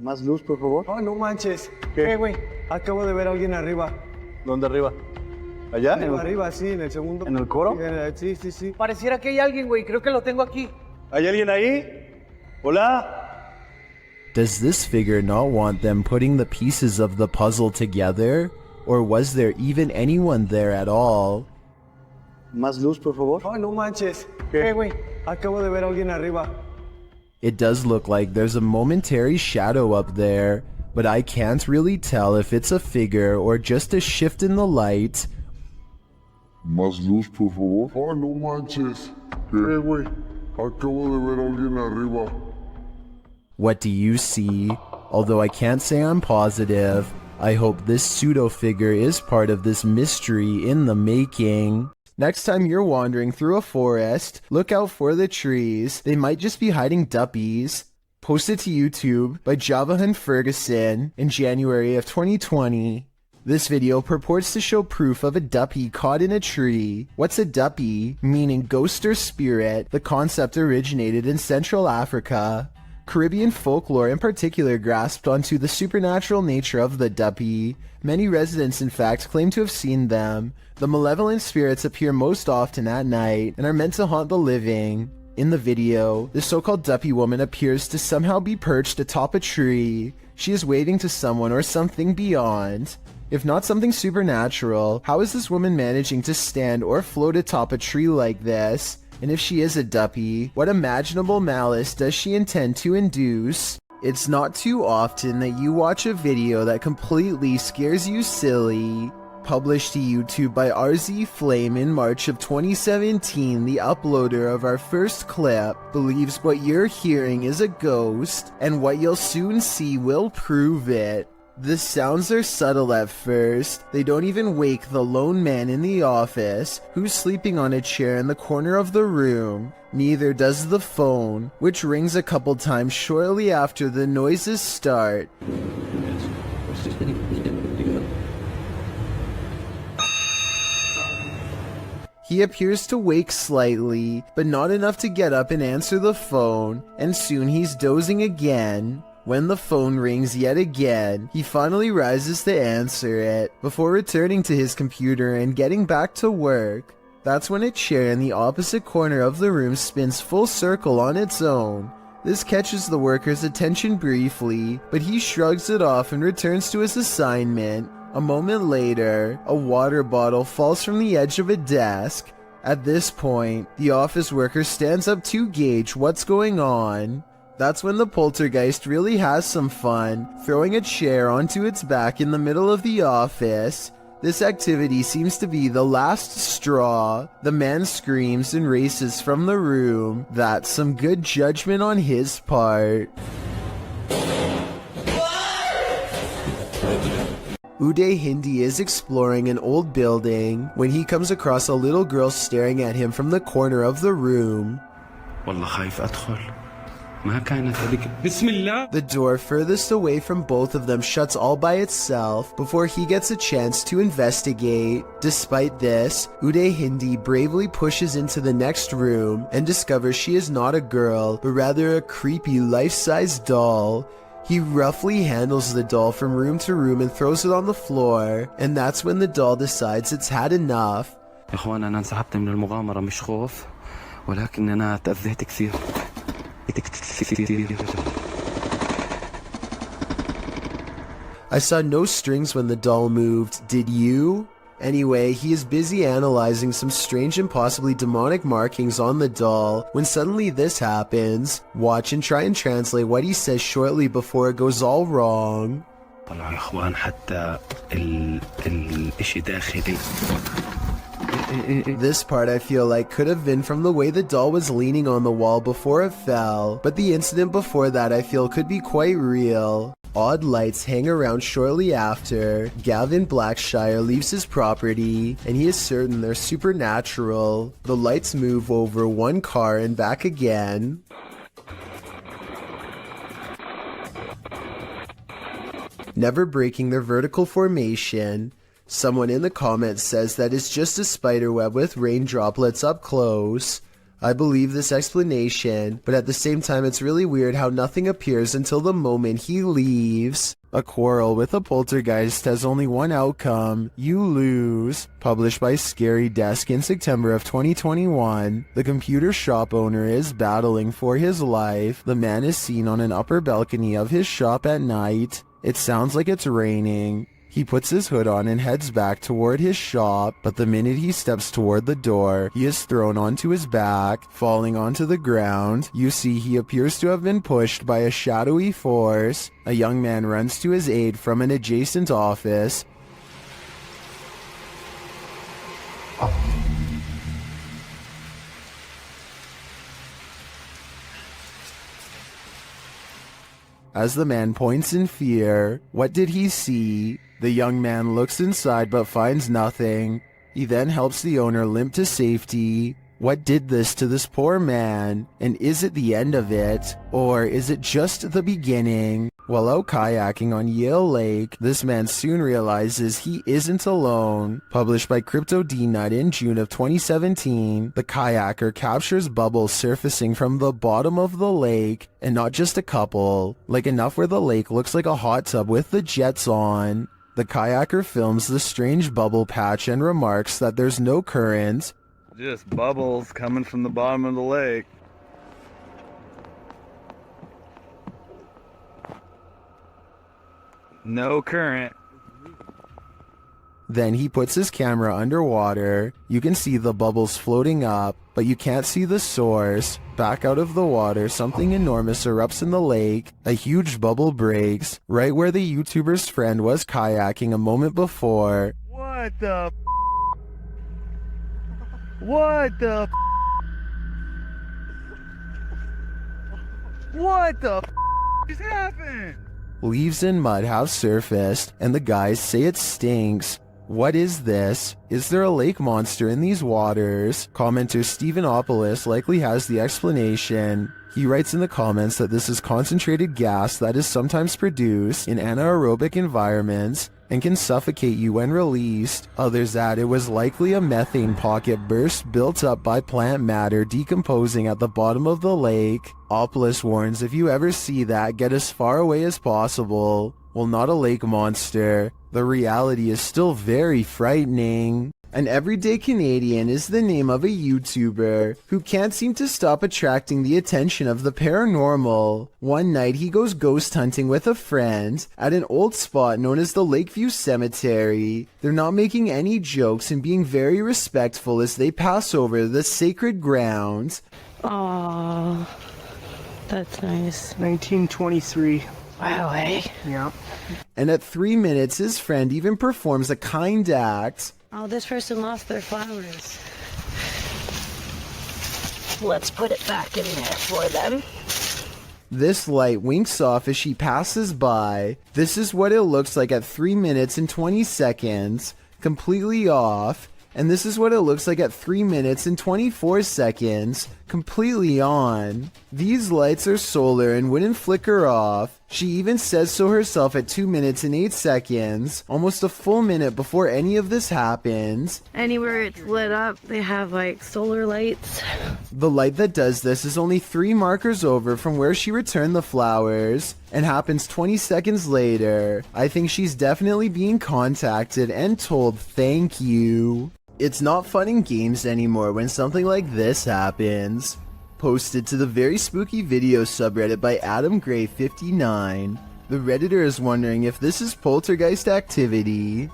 Más luz, por favor. Oh, no manches. ¿Qué, güey? Acabo de ver a alguien arriba. ¿Dónde arriba? ¿Allá? Arriba, sí, en el segundo. ¿En el coro? Sí. Pareciera que hay alguien, güey. Creo que lo tengo aquí. ¿Hay alguien ahí? ¿Hola? Does this figure not want them putting the pieces of the puzzle together? Or was there even anyone there at all? Más luz, por favor. Oh, no manches. ¿Qué, güey? Acabo de ver a alguien arriba. It does look like there's a momentary shadow up there, but I can't really tell if it's a figure or just a shift in the light. Más luz, por favor. Oh, no manches. ¿Qué, güey? Acabo de ver a alguien arriba. What do you see? Although I can't say I'm positive, I hope this pseudo-figure is part of this mystery in the making. Next time you're wandering through a forest, look out for the trees. They might just be hiding duppies. Posted to YouTube by Javahan Ferguson in January of 2020. This video purports to show proof of a duppy caught in a tree. What's a duppy? Meaning ghost or spirit. The concept originated in Central Africa. Caribbean folklore in particular grasped onto the supernatural nature of the duppy. Many residents in fact claim to have seen them. The malevolent spirits appear most often at night and are meant to haunt the living. In the video, the so-called duppy woman appears to somehow be perched atop a tree. She is waving to someone or something beyond. If not something supernatural, how is this woman managing to stand or float atop a tree like this? And if she is a duppy, what imaginable malice does she intend to induce? It's not too often that you watch a video that completely scares you silly. Published to YouTube by RZ Flame in March of 2017, the uploader of our first clip believes what you're hearing is a ghost, and what you'll soon see will prove it. The sounds are subtle at first. They don't even wake the lone man in the office, who's sleeping on a chair in the corner of the room. Neither does the phone, which rings a couple times shortly after the noises start. He appears to wake slightly, but not enough to get up and answer the phone, and soon he's dozing again. When the phone rings yet again, he finally rises to answer it, before returning to his computer and getting back to work. That's when a chair in the opposite corner of the room spins full circle on its own. This catches the worker's attention briefly, but he shrugs it off and returns to his assignment. A moment later, a water bottle falls from the edge of a desk. At this point, the office worker stands up to gauge what's going on. That's when the poltergeist really has some fun, throwing a chair onto its back in the middle of the office. This activity seems to be the last straw. The man screams and races from the room. That's some good judgment on his part. Uday Hindi is exploring an old building when he comes across a little girl staring at him from the corner of the room. The door furthest away from both of them shuts all by itself before he gets a chance to investigate. Despite this, Uday Hindi bravely pushes into the next room and discovers she is not a girl, but rather a creepy life-size doll. He roughly handles the doll from room to room and throws it on the floor, and that's when the doll decides it's had enough. إخوان أنا انسحبت من المغامرة مش خوف ولكن أنا تأذيت كثير. I saw no strings when the doll moved, did you? Anyway, he is busy analyzing some strange and possibly demonic markings on the doll when suddenly this happens. Watch and try and translate what he says shortly before it goes all wrong. طلعوا يا إخوان حتى الإشي داخلي. This part I feel like could have been from the way the doll was leaning on the wall before it fell, but the incident before that I feel could be quite real. Odd lights hang around shortly after. Gavin Blackshire leaves his property, and he is certain they're supernatural. The lights move over one car and back again. Never breaking their vertical formation. Someone in the comments says that it's just a spiderweb with rain droplets up close. I believe this explanation, but at the same time it's really weird how nothing appears until the moment he leaves. A quarrel with a poltergeist has only one outcome: you lose. Published by Scary Desk in September of 2021, the computer shop owner is battling for his life. The man is seen on an upper balcony of his shop at night. It sounds like it's raining. He puts his hood on and heads back toward his shop, but the minute he steps toward the door, he is thrown onto his back, falling onto the ground. You see he appears to have been pushed by a shadowy force. A young man runs to his aid from an adjacent office. As the man points in fear, what did he see? The young man looks inside but finds nothing. He then helps the owner limp to safety. What did this to this poor man? And is it the end of it? Or is it just the beginning? While out kayaking on Yale Lake, this man soon realizes he isn't alone. Published by Crypto D-Nut in June of 2017, the kayaker captures bubbles surfacing from the bottom of the lake, and not just a couple, like enough where the lake looks like a hot tub with the jets on. The kayaker films the strange bubble patch and remarks that there's no current. Just bubbles coming from the bottom of the lake. No current. Then he puts his camera underwater. You can see the bubbles floating up, but you can't see the source. Back out of the water, something enormous erupts in the lake. A huge bubble breaks, right where the YouTuber's friend was kayaking a moment before. What the f? What the f? What the f just happened? Leaves and mud have surfaced, and the guys say it stinks. What is this? Is there a lake monster in these waters? Commenter Stephenopolis likely has the explanation. He writes in the comments that this is concentrated gas that is sometimes produced in anaerobic environments and can suffocate you when released. Others add it was likely a methane pocket burst built up by plant matter decomposing at the bottom of the lake. Opolis warns if you ever see that, get as far away as possible. Well, not a lake monster. The reality is still very frightening. An everyday Canadian is the name of a YouTuber who can't seem to stop attracting the attention of the paranormal. One night he goes ghost hunting with a friend at an old spot known as the Lakeview Cemetery. They're not making any jokes and being very respectful as they pass over the sacred ground. Aww, that's nice. 1923. Wow, eh? Yeah. And at 3 minutes, his friend even performs a kind act. Oh, this person lost their flowers. Let's put it back in there for them. This light winks off as she passes by. This is what it looks like at 3 minutes and 20 seconds, completely off. And this is what it looks like at 3 minutes and 24 seconds, completely on. These lights are solar and wouldn't flicker off. She even says so herself at 2 minutes and 8 seconds, almost a full minute before any of this happens. Anywhere it's lit up, they have like solar lights. The light that does this is only 3 markers over from where she returned the flowers, and happens 20 seconds later. I think she's definitely being contacted and told thank you. It's not fun in games anymore when something like this happens. Posted to the very spooky video subreddit by AdamGray59, the Redditor is wondering if this is poltergeist activity.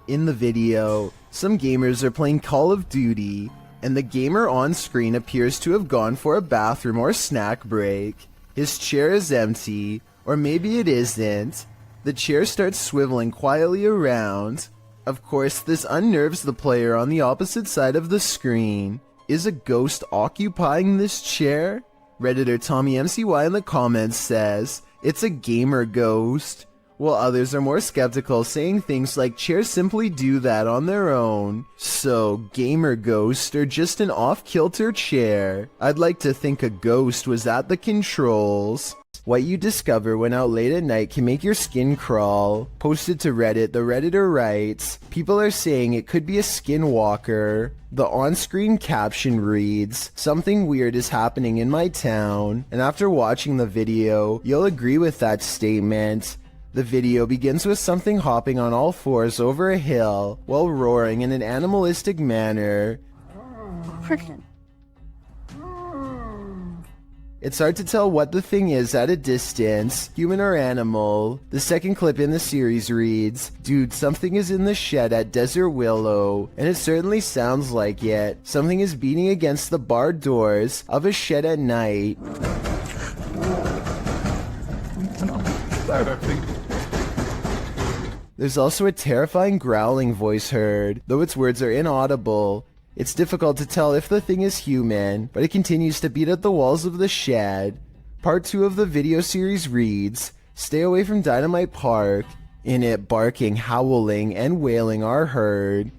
In the video, some gamers are playing Call of Duty, and the gamer on screen appears to have gone for a bathroom or snack break. His chair is empty, or maybe it isn't. The chair starts swiveling quietly around. Of course, this unnerves the player on the opposite side of the screen. Is a ghost occupying this chair? Redditor TommyMCY in the comments says, it's a gamer ghost, while others are more skeptical, saying things like chairs simply do that on their own. So, gamer ghost or just an off-kilter chair? I'd like to think a ghost was at the controls. What you discover when out late at night can make your skin crawl. Posted to Reddit, the Redditor writes, people are saying it could be a skinwalker. The on-screen caption reads, something weird is happening in my town. And after watching the video, you'll agree with that statement. The video begins with something hopping on all fours over a hill while roaring in an animalistic manner. It's hard to tell what the thing is at a distance, human or animal. The second clip in the series reads, dude, something is in the shed at Desert Willow, and it certainly sounds like it. Something is beating against the barred doors of a shed at night. There's also a terrifying growling voice heard, though its words are inaudible. It's difficult to tell if the thing is human, but it continues to beat at the walls of the shed. Part 2 of the video series reads, stay away from Dynamite Park. In it, barking, howling, and wailing are heard.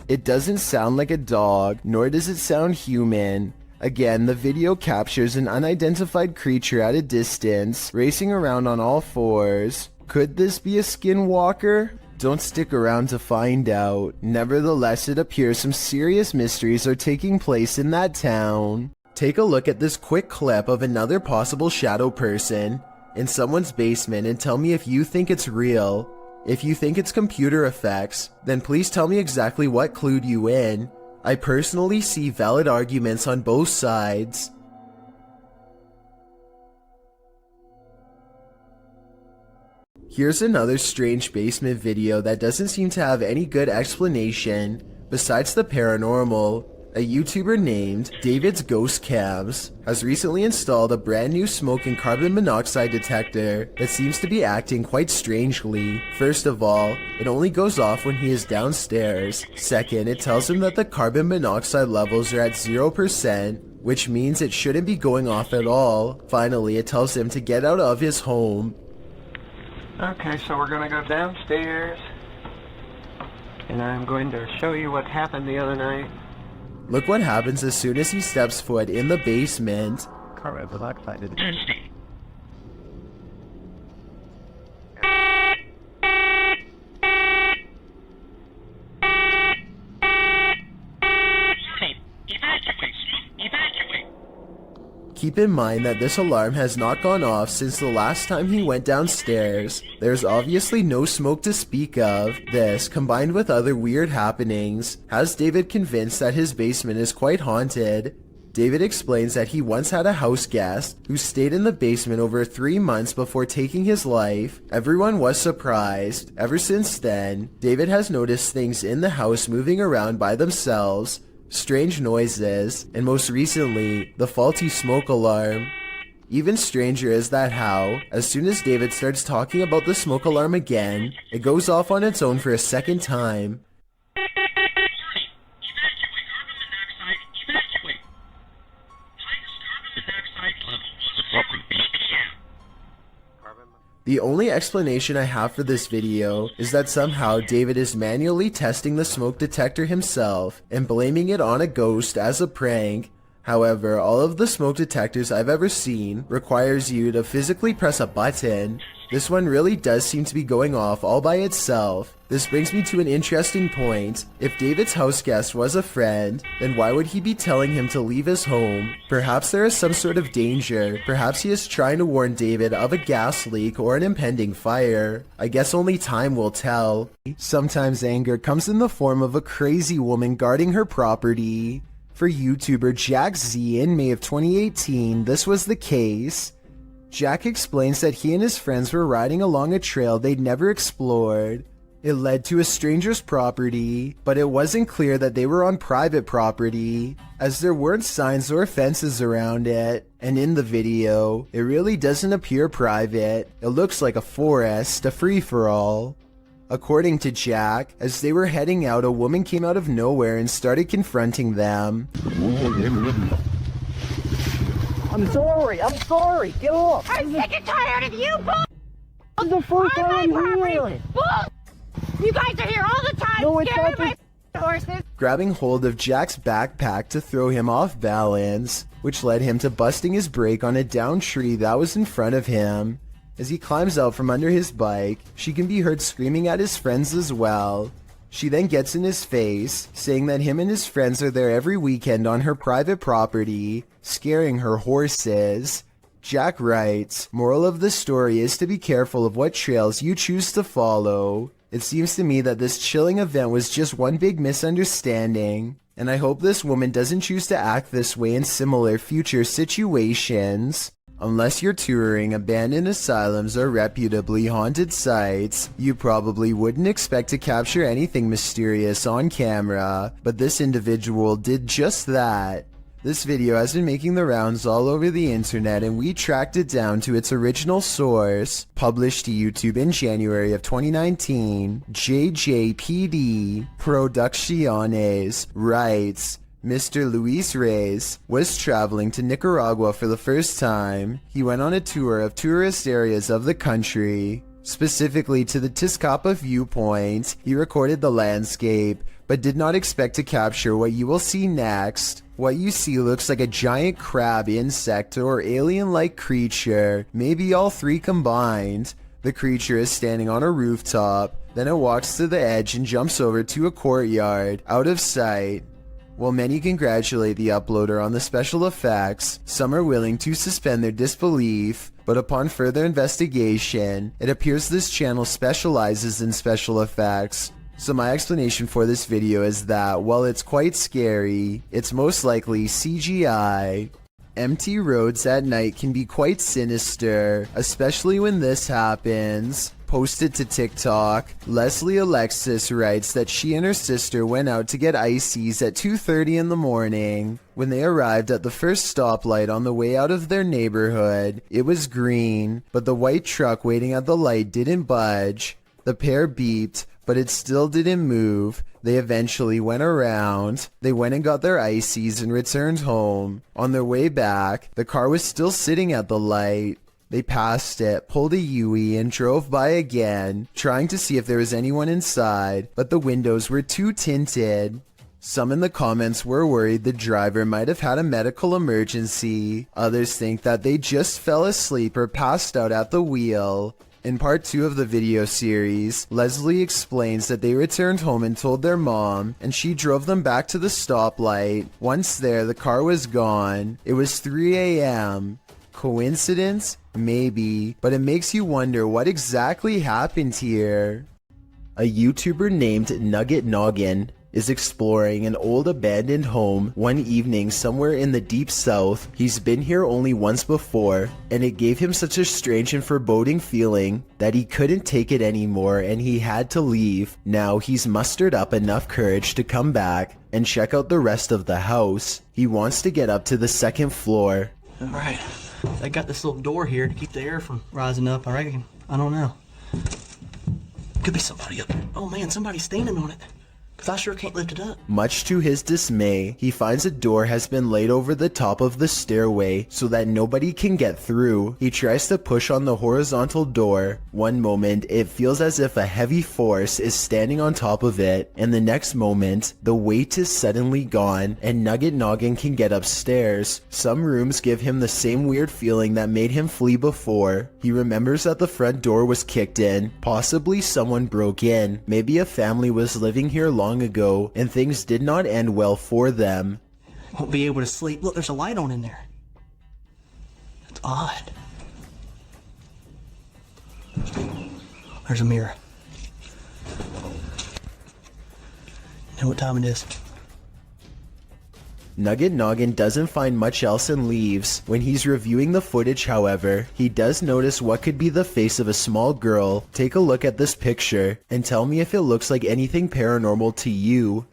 It doesn't sound like a dog, nor does it sound human. Again, the video captures an unidentified creature at a distance, racing around on all fours. Could this be a skinwalker? Don't stick around to find out. Nevertheless, it appears some serious mysteries are taking place in that town. Take a look at this quick clip of another possible shadow person in someone's basement and tell me if you think it's real. If you think it's computer effects, then please tell me exactly what clued you in. I personally see valid arguments on both sides. Here's another strange basement video that doesn't seem to have any good explanation. Besides the paranormal, a YouTuber named David's Ghost Cams has recently installed a brand new smoke and carbon monoxide detector that seems to be acting quite strangely. First of all, it only goes off when he is downstairs. Second, it tells him that the carbon monoxide levels are at 0%, which means it shouldn't be going off at all. Finally, it tells him to get out of his home. Okay, so we're gonna go downstairs, and I'm going to show you what happened the other night. Look what happens as soon as he steps foot in the basement. Carbon monoxide. Keep in mind that this alarm has not gone off since the last time he went downstairs. There's obviously no smoke to speak of. This, combined with other weird happenings, has David convinced that his basement is quite haunted. David explains that he once had a house guest who stayed in the basement over 3 months before taking his life. Everyone was surprised. Ever since then, David has noticed things in the house moving around by themselves, strange noises, and most recently, the faulty smoke alarm. Even stranger is that how, as soon as David starts talking about the smoke alarm again, it goes off on its own for a second time. The only explanation I have for this video is that somehow David is manually testing the smoke detector himself and blaming it on a ghost as a prank. However, all of the smoke detectors I've ever seen requires you to physically press a button. This one really does seem to be going off all by itself. This brings me to an interesting point. If David's house guest was a friend, then why would he be telling him to leave his home? Perhaps there is some sort of danger. Perhaps he is trying to warn David of a gas leak or an impending fire. I guess only time will tell. Sometimes anger comes in the form of a crazy woman guarding her property. For YouTuber Jack Z in May of 2018, this was the case. Jack explains that he and his friends were riding along a trail they'd never explored. It led to a stranger's property, but it wasn't clear that they were on private property, as there weren't signs or fences around it. And in the video, it really doesn't appear private. It looks like a forest, a free-for-all. According to Jack, as they were heading out, a woman came out of nowhere and started confronting them. I'm sorry, get off! I'm sick and tired of you, bull! This is the first time I'm here! Bull! You guys are here all the time, No, it's scaring not my horses! Grabbing hold of Jack's backpack to throw him off balance, which led him to busting his brake on a downed tree that was in front of him. As he climbs out from under his bike, she can be heard screaming at his friends as well. She then gets in his face, saying that him and his friends are there every weekend on her private property, scaring her horses. Jack writes, "Moral of the story is to be careful of what trails you choose to follow. It seems to me that this chilling event was just one big misunderstanding, and I hope this woman doesn't choose to act this way in similar future situations. Unless you're touring abandoned asylums or reputably haunted sites, you probably wouldn't expect to capture anything mysterious on camera, but this individual did just that." This video has been making the rounds all over the internet, and we tracked it down to its original source. Published to YouTube in January of 2019, JJPD Producciones writes, Mr. Luis Reyes was traveling to Nicaragua for the first time. He went on a tour of tourist areas of the country, specifically to the Tizcapa viewpoint. He recorded the landscape, but did not expect to capture what you will see next. What you see looks like a giant crab insect or alien-like creature, maybe all three combined. The creature is standing on a rooftop, then it walks to the edge and jumps over to a courtyard, out of sight. While many congratulate the uploader on the special effects, some are willing to suspend their disbelief, but upon further investigation, it appears this channel specializes in special effects. So my explanation for this video is that, while it's quite scary, it's most likely CGI. Empty roads at night can be quite sinister, especially when this happens. Posted to TikTok, Leslie Alexis writes that she and her sister went out to get ices at 2:30 in the morning. When they arrived at the first stoplight on the way out of their neighborhood, it was green, but the white truck waiting at the light didn't budge. The pair beeped, but it still didn't move. They eventually went around. They went and got their ices and returned home. On their way back, the car was still sitting at the light. They passed it, pulled a U-turn, and drove by again, trying to see if there was anyone inside, but the windows were too tinted. Some in the comments were worried the driver might have had a medical emergency. Others think that they just fell asleep or passed out at the wheel. In part 2 of the video series, Leslie explains that they returned home and told their mom, and she drove them back to the stoplight. Once there, the car was gone. It was 3 a.m. Coincidence? Maybe, but it makes you wonder what exactly happened here. A YouTuber named Nugget Noggin is exploring an old abandoned home one evening somewhere in the deep south. He's been here only once before, and it gave him such a strange and foreboding feeling that he couldn't take it anymore and he had to leave. Now he's mustered up enough courage to come back and check out the rest of the house. He wants to get up to the second floor. Alright, I got this little door here to keep the air from rising up, I reckon. I don't know. Could be somebody up there. Oh man, somebody's standing on it. Because I sure can't lift it up. Much to his dismay, he finds a door has been laid over the top of the stairway so that nobody can get through. He tries to push on the horizontal door. One moment, it feels as if a heavy force is standing on top of it, and the next moment, the weight is suddenly gone, and Nugget Noggin can get upstairs. Some rooms give him the same weird feeling that made him flee before. He remembers that the front door was kicked in. Possibly someone broke in. Maybe a family was living here long ago, and things did not end well for them. Won't be able to sleep. Look, there's a light on in there. That's odd. There's a mirror. You know what time it is? Nugget Noggin doesn't find much else and leaves. When he's reviewing the footage, however, he does notice what could be the face of a small girl. Take a look at this picture and tell me if it looks like anything paranormal to you.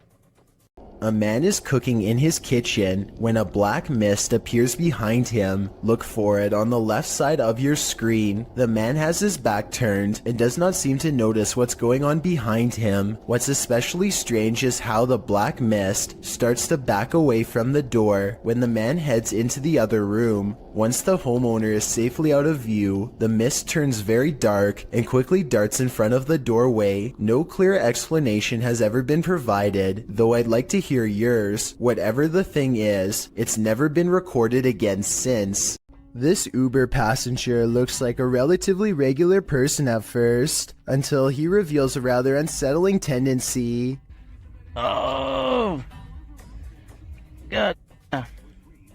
A man is cooking in his kitchen when a black mist appears behind him. Look for it on the left side of your screen. The man has his back turned and does not seem to notice what's going on behind him. What's especially strange is how the black mist starts to back away from the door when the man heads into the other room. Once the homeowner is safely out of view, the mist turns very dark and quickly darts in front of the doorway. No clear explanation has ever been provided, though I'd like to hear yours. Whatever the thing is, it's never been recorded again since. This Uber passenger looks like a relatively regular person at first, until he reveals a rather unsettling tendency. Oh! God.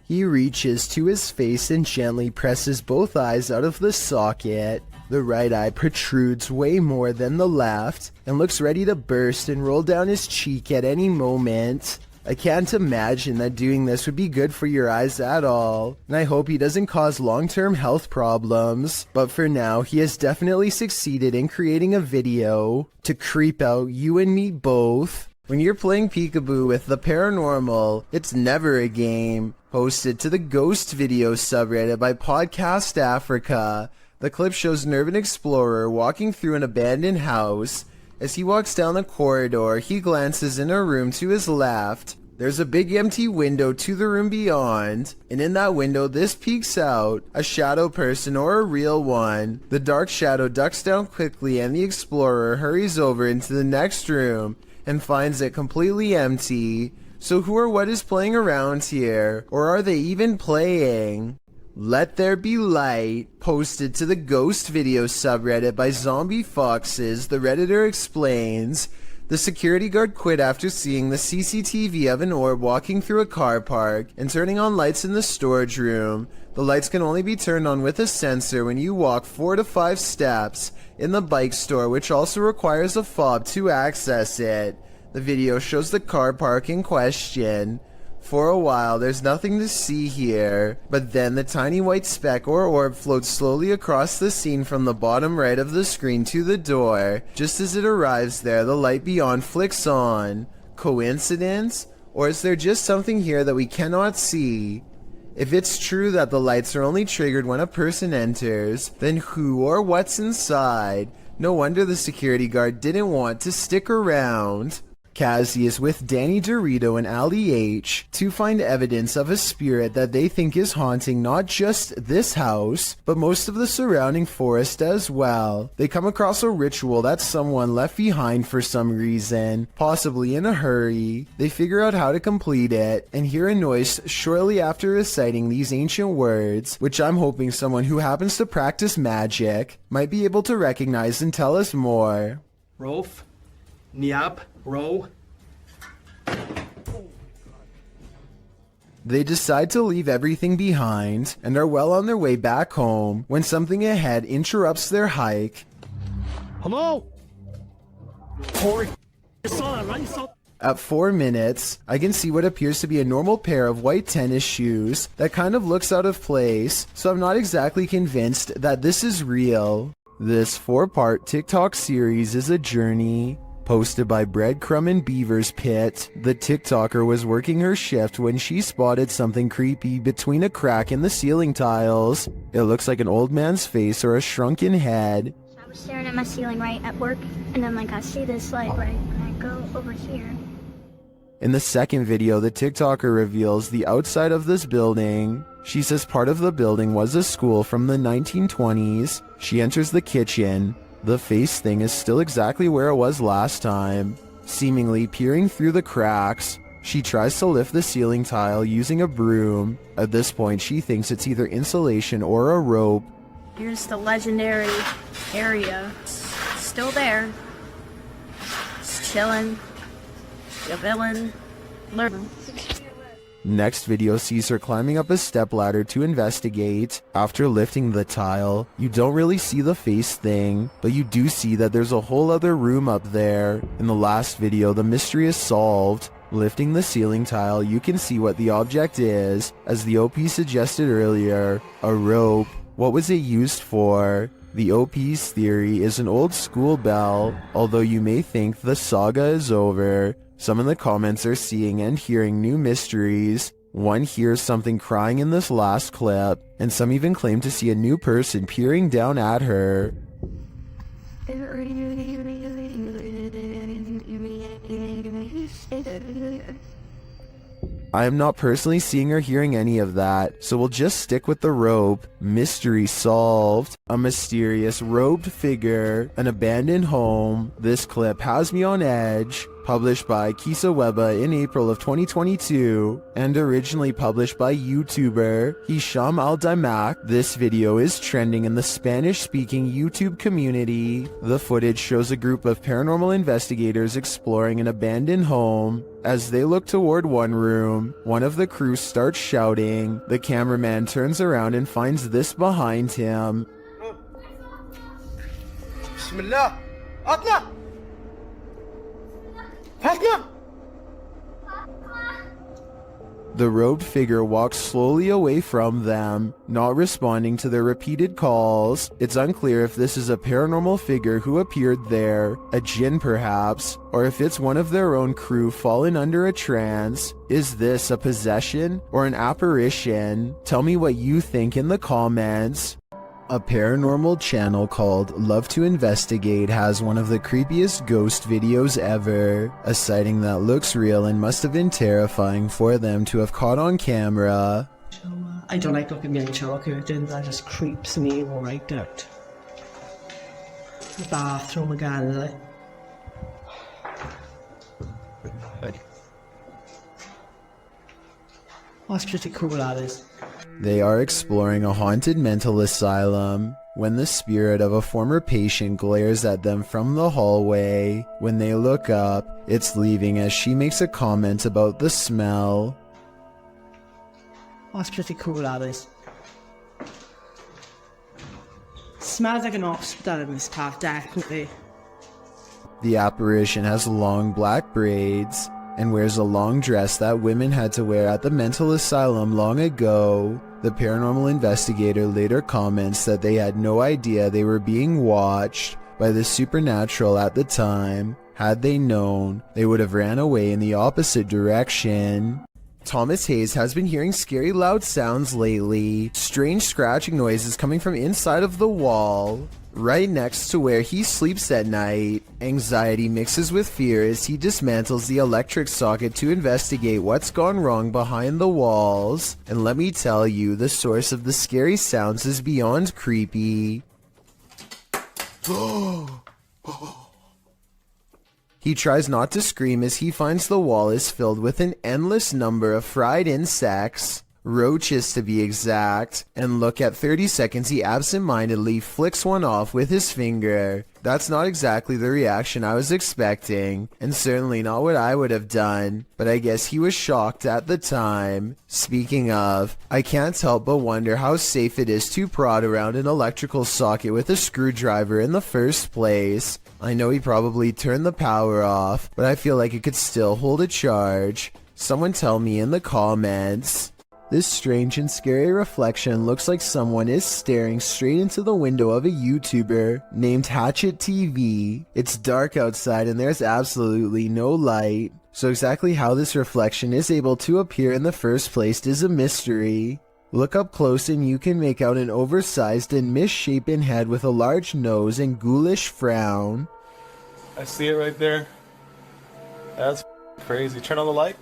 He reaches to his face and gently presses both eyes out of the socket. The right eye protrudes way more than the left and looks ready to burst and roll down his cheek at any moment. I can't imagine that doing this would be good for your eyes at all, and I hope he doesn't cause long-term health problems. But for now, he has definitely succeeded in creating a video to creep out you and me both. When you're playing peekaboo with the paranormal, it's never a game. Posted to the Ghost Video subreddit by Podcast Africa. The clip shows an urban explorer walking through an abandoned house. As he walks down the corridor, he glances in a room to his left. There's a big empty window to the room beyond, and in that window this peeks out, a shadow person or a real one. The dark shadow ducks down quickly and the explorer hurries over into the next room and finds it completely empty. So who or what is playing around here? Or are they even playing? Let There Be Light, posted to the Ghost Video subreddit by Zombie Foxes, the Redditor explains, the security guard quit after seeing the CCTV of an orb walking through a car park and turning on lights in the storage room. The lights can only be turned on with a sensor when you walk 4 to 5 steps in the bike store, which also requires a fob to access it. The video shows the car park in question. For a while, there's nothing to see here, but then the tiny white speck or orb floats slowly across the scene from the bottom right of the screen to the door. Just as it arrives there, the light beyond flicks on. Coincidence? Or is there just something here that we cannot see? If it's true that the lights are only triggered when a person enters, then who or what's inside? No wonder the security guard didn't want to stick around. Kazzy is with Danny Dorito and Ali H to find evidence of a spirit that they think is haunting not just this house, but most of the surrounding forest as well. They come across a ritual that someone left behind for some reason, possibly in a hurry. They figure out how to complete it, and hear a noise shortly after reciting these ancient words, which I'm hoping someone who happens to practice magic might be able to recognize and tell us more. Rolf, Niab, Ro. They decide to leave everything behind and are well on their way back home when something ahead interrupts their hike. Hello? Corey, At 4 minutes, I can see what appears to be a normal pair of white tennis shoes that kind of looks out of place, so I'm not exactly convinced that this is real. This 4-part TikTok series is a journey. Posted by Breadcrumb and Beaver's Pit, the TikToker was working her shift when she spotted something creepy between a crack in the ceiling tiles. It looks like an old man's face or a shrunken head. I was staring at my ceiling right at work, and then I see this right go over here. In the second video, the TikToker reveals the outside of this building. She says part of the building was a school from the 1920s. She enters the kitchen. The face thing is still exactly where it was last time, seemingly peering through the cracks. She tries to lift the ceiling tile using a broom. At this point, she thinks it's either insulation or a rope. Here's the legendary area. It's still there. It's chilling. The villain. Learn. Next video sees her climbing up a stepladder to investigate. After lifting the tile, you don't really see the face thing, but you do see that there's a whole other room up there. In the last video, the mystery is solved. Lifting the ceiling tile, you can see what the object is. As the OP suggested earlier, a rope. What was it used for? The OP's theory is an old school bell, although you may think the saga is over. Some in the comments are seeing and hearing new mysteries. One hears something crying in this last clip, and some even claim to see a new person peering down at her. I am not personally seeing or hearing any of that, so we'll just stick with the rope. Mystery solved. A mysterious robed figure, an abandoned home. This clip has me on edge. Published by Kisa Weba in April of 2022, and originally published by YouTuber Hisham Al-Daimak. This video is trending in the Spanish-speaking YouTube community. The footage shows a group of paranormal investigators exploring an abandoned home. As they look toward one room, one of the crew starts shouting. The cameraman turns around and finds this behind him. Bismillah. Atla. The robed figure walks slowly away from them, not responding to their repeated calls. It's unclear if this is a paranormal figure who appeared there, a jinn perhaps, or if it's one of their own crew fallen under a trance. Is this a possession or an apparition? Tell me what you think in the comments. A paranormal channel called Love to Investigate has one of the creepiest ghost videos ever. A sighting that looks real and must have been terrifying for them to have caught on camera. I don't like looking at shower curtains, that just creeps me right out. The bathroom again, like. That's pretty cool, that is. They are exploring a haunted mental asylum when the spirit of a former patient glares at them from the hallway. When they look up, it's leaving as she makes a comment about the smell. That's pretty cool, that is. Smells like an hospital in this top, definitely. The apparition has long black braids and wears a long dress that women had to wear at the mental asylum long ago. The paranormal investigator later comments that they had no idea they were being watched by the supernatural at the time. Had they known, they would have ran away in the opposite direction. Thomas Hayes has been hearing scary loud sounds lately. Strange scratching noises coming from inside of the wall, right next to where he sleeps at night. Anxiety mixes with fear as he dismantles the electric socket to investigate what's gone wrong behind the walls. And let me tell you, the source of the scary sounds is beyond creepy. He tries not to scream as he finds the wall is filled with an endless number of fried insects. Roaches to be exact, and look, at 30 seconds he absent-mindedly flicks one off with his finger. That's not exactly the reaction I was expecting, and certainly not what I would have done, but I guess he was shocked at the time. Speaking of, I can't help but wonder how safe it is to prod around an electrical socket with a screwdriver in the first place. I know he probably turned the power off, but I feel like it could still hold a charge. Someone tell me in the comments. This strange and scary reflection looks like someone is staring straight into the window of a YouTuber named Hatchet TV. It's dark outside and there's absolutely no light, so exactly how this reflection is able to appear in the first place is a mystery. Look up close and you can make out an oversized and misshapen head with a large nose and ghoulish frown. I see it right there. That's crazy. Turn on the light.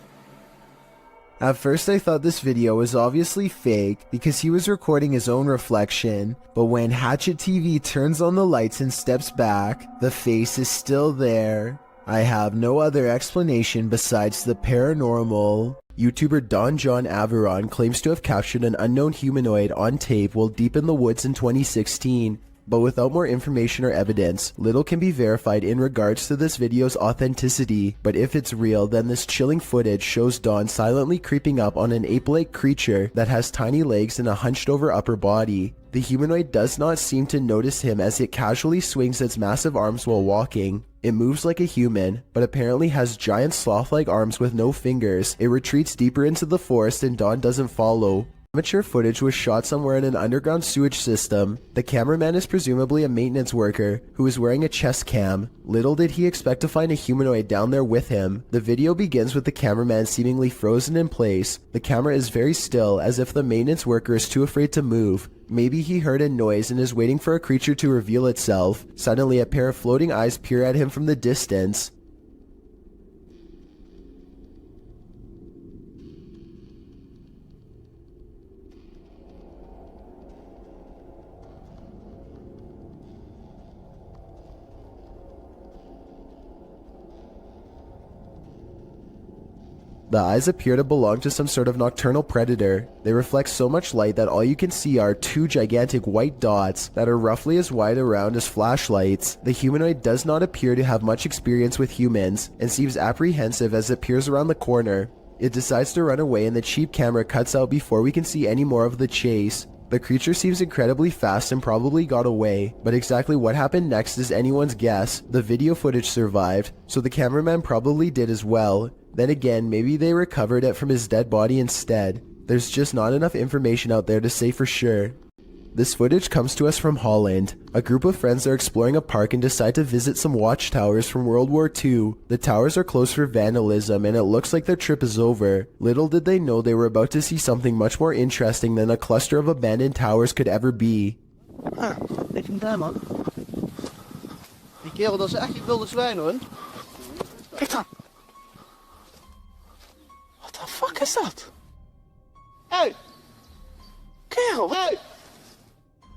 At first I thought this video was obviously fake because he was recording his own reflection, but when Hatchet TV turns on the lights and steps back, the face is still there. I have no other explanation besides the paranormal. YouTuber Don John Averon claims to have captured an unknown humanoid on tape while deep in the woods in 2016, but without more information or evidence, little can be verified in regards to this video's authenticity. But if it's real, then this chilling footage shows Don silently creeping up on an ape-like creature that has tiny legs and a hunched over upper body. The humanoid does not seem to notice him as it casually swings its massive arms while walking. It moves like a human, but apparently has giant sloth-like arms with no fingers. It retreats deeper into the forest and Don doesn't follow. Amateur footage was shot somewhere in an underground sewage system. The cameraman is presumably a maintenance worker who is wearing a chest cam. Little did he expect to find a humanoid down there with him. The video begins with the cameraman seemingly frozen in place. The camera is very still, as if the maintenance worker is too afraid to move. Maybe he heard a noise and is waiting for a creature to reveal itself. Suddenly, a pair of floating eyes peer at him from the distance. The eyes appear to belong to some sort of nocturnal predator. They reflect so much light that all you can see are two gigantic white dots that are roughly as wide around as flashlights. The humanoid does not appear to have much experience with humans and seems apprehensive as it peers around the corner. It decides to run away and the cheap camera cuts out before we can see any more of the chase. The creature seems incredibly fast and probably got away, but exactly what happened next is anyone's guess. The video footage survived, so the cameraman probably did as well. Then again, maybe they recovered it from his dead body instead. There's just not enough information out there to say for sure. This footage comes to us from Holland. A group of friends are exploring a park and decide to visit some watchtowers from World War II. The towers are closed for vandalism and it looks like their trip is over. Little did they know they were about to see something much more interesting than a cluster of abandoned towers could ever be. Ik vind daar, man. Die kerel, dat is echt die wilde zwijn, hoor. Kijk dan. What the fuck is that? Hey! Kerel, hey!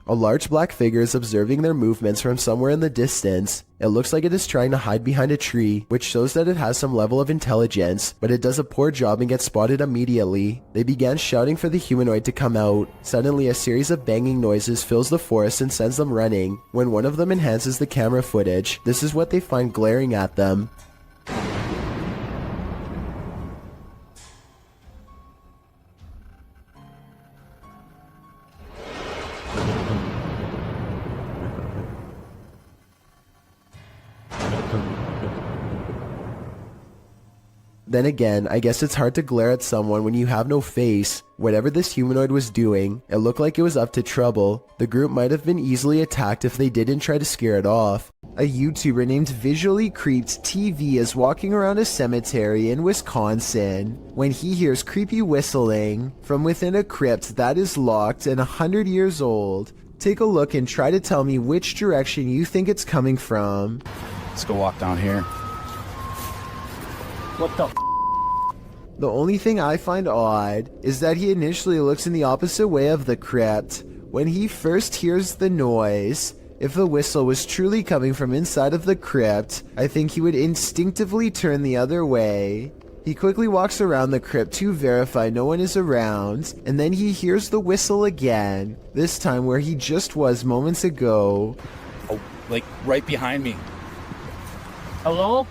A large black figure is observing their movements from somewhere in the distance. It looks like it is trying to hide behind a tree, which shows that it has some level of intelligence, but it does a poor job and gets spotted immediately. They began shouting for the humanoid to come out. Suddenly, a series of banging noises fills the forest and sends them running. When one of them enhances the camera footage, this is what they find glaring at them. Then again, I guess it's hard to glare at someone when you have no face. Whatever this humanoid was doing, it looked like it was up to trouble. The group might have been easily attacked if they didn't try to scare it off. A YouTuber named Visually Creeped TV is walking around a cemetery in Wisconsin when he hears creepy whistling from within a crypt that is locked and 100 years old. Take a look and try to tell me which direction you think it's coming from. Let's go walk down here. What the f? The only thing I find odd is that he initially looks in the opposite way of the crypt. When he first hears the noise, if the whistle was truly coming from inside of the crypt, I think he would instinctively turn the other way. He quickly walks around the crypt to verify no one is around, and then he hears the whistle again, this time where he just was moments ago. Oh, like right behind me. Hello?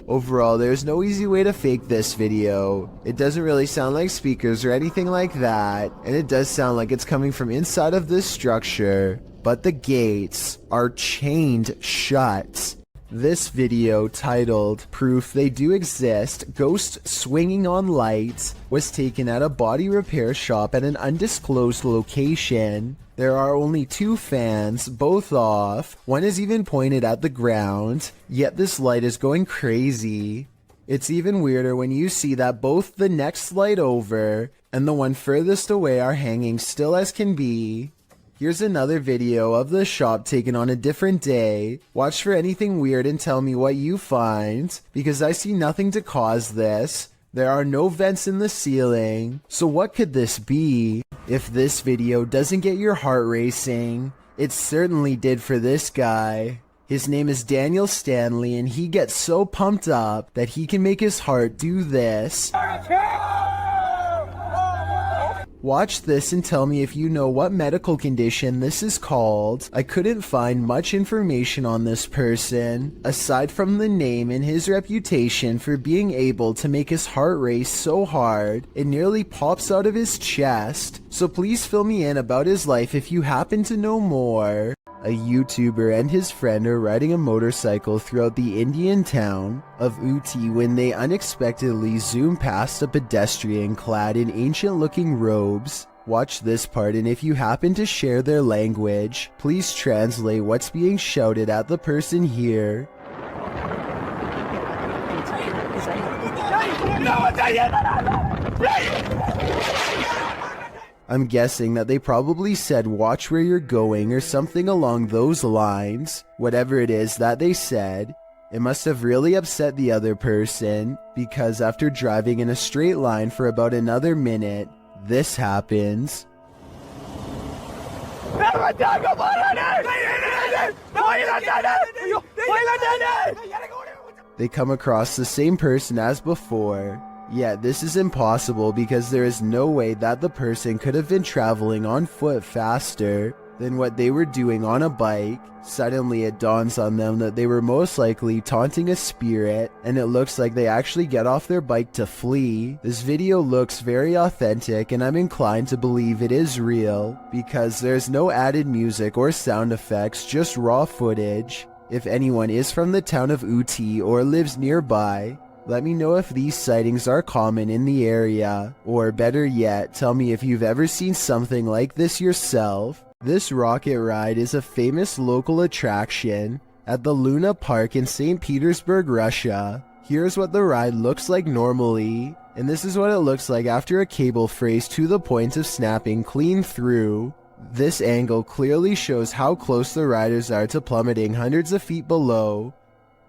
Overall, there's no easy way to fake this video. It doesn't really sound like speakers or anything like that, and it does sound like it's coming from inside of this structure, but the gates are chained shut. This video, titled Proof They Do Exist, Ghost Swinging on Lights, was taken at a body repair shop at an undisclosed location. There are only 2 fans, both off. One is even pointed at the ground, yet this light is going crazy. It's even weirder when you see that both the next light over and the one furthest away are hanging still as can be. Here's another video of the shop taken on a different day. Watch for anything weird and tell me what you find, because I see nothing to cause this. There are no vents in the ceiling. So what could this be? If this video doesn't get your heart racing, it certainly did for this guy. His name is Daniel Stanley, and he gets so pumped up that he can make his heart do this. Watch this and tell me if you know what medical condition this is called. I couldn't find much information on this person, aside from the name and his reputation for being able to make his heart race so hard, it nearly pops out of his chest. So please fill me in about his life if you happen to know more. A YouTuber and his friend are riding a motorcycle throughout the Indian town of Ooty when they unexpectedly zoom past a pedestrian clad in ancient-looking robes. Watch this part, and if you happen to share their language, please translate what's being shouted at the person here. I'm guessing that they probably said watch where you're going or something along those lines. Whatever it is that they said, it must have really upset the other person, because after driving in a straight line for about another minute, this happens. They come across the same person as before. Yet this is impossible because there is no way that the person could have been traveling on foot faster than what they were doing on a bike. Suddenly it dawns on them that they were most likely taunting a spirit, and it looks like they actually get off their bike to flee. This video looks very authentic, and I'm inclined to believe it is real because there's no added music or sound effects, just raw footage. If anyone is from the town of Ooty or lives nearby, let me know if these sightings are common in the area, or better yet, tell me if you've ever seen something like this yourself. This rocket ride is a famous local attraction at the Luna Park in St. Petersburg, Russia. Here's what the ride looks like normally, and this is what it looks like after a cable frays to the point of snapping clean through. This angle clearly shows how close the riders are to plummeting hundreds of feet below.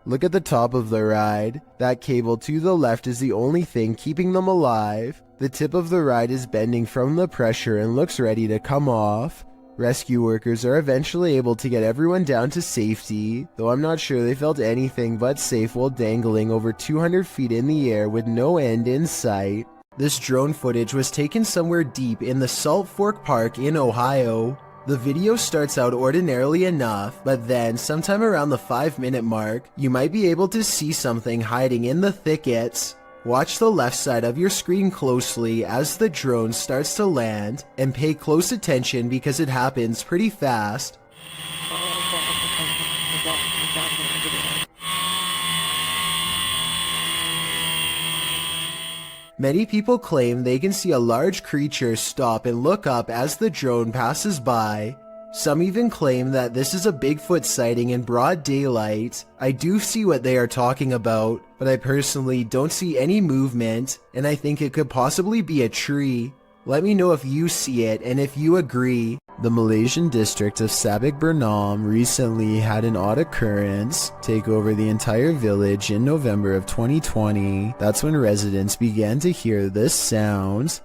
Look at the top of the ride. That cable to the left is the only thing keeping them alive. The tip of the ride is bending from the pressure and looks ready to come off. Rescue workers are eventually able to get everyone down to safety, though I'm not sure they felt anything but safe while dangling over 200 feet in the air with no end in sight. This drone footage was taken somewhere deep in the Salt Fork Park in Ohio. The video starts out ordinarily enough, but then sometime around the 5-minute mark, you might be able to see something hiding in the thickets. Watch the left side of your screen closely as the drone starts to land, and pay close attention because it happens pretty fast. Many people claim they can see a large creature stop and look up as the drone passes by. Some even claim that this is a Bigfoot sighting in broad daylight. I do see what they are talking about, but I personally don't see any movement, and I think it could possibly be a tree. Let me know if you see it and if you agree. The Malaysian district of Sabak Bernam recently had an odd occurrence take over the entire village in November of 2020. That's when residents began to hear this sound.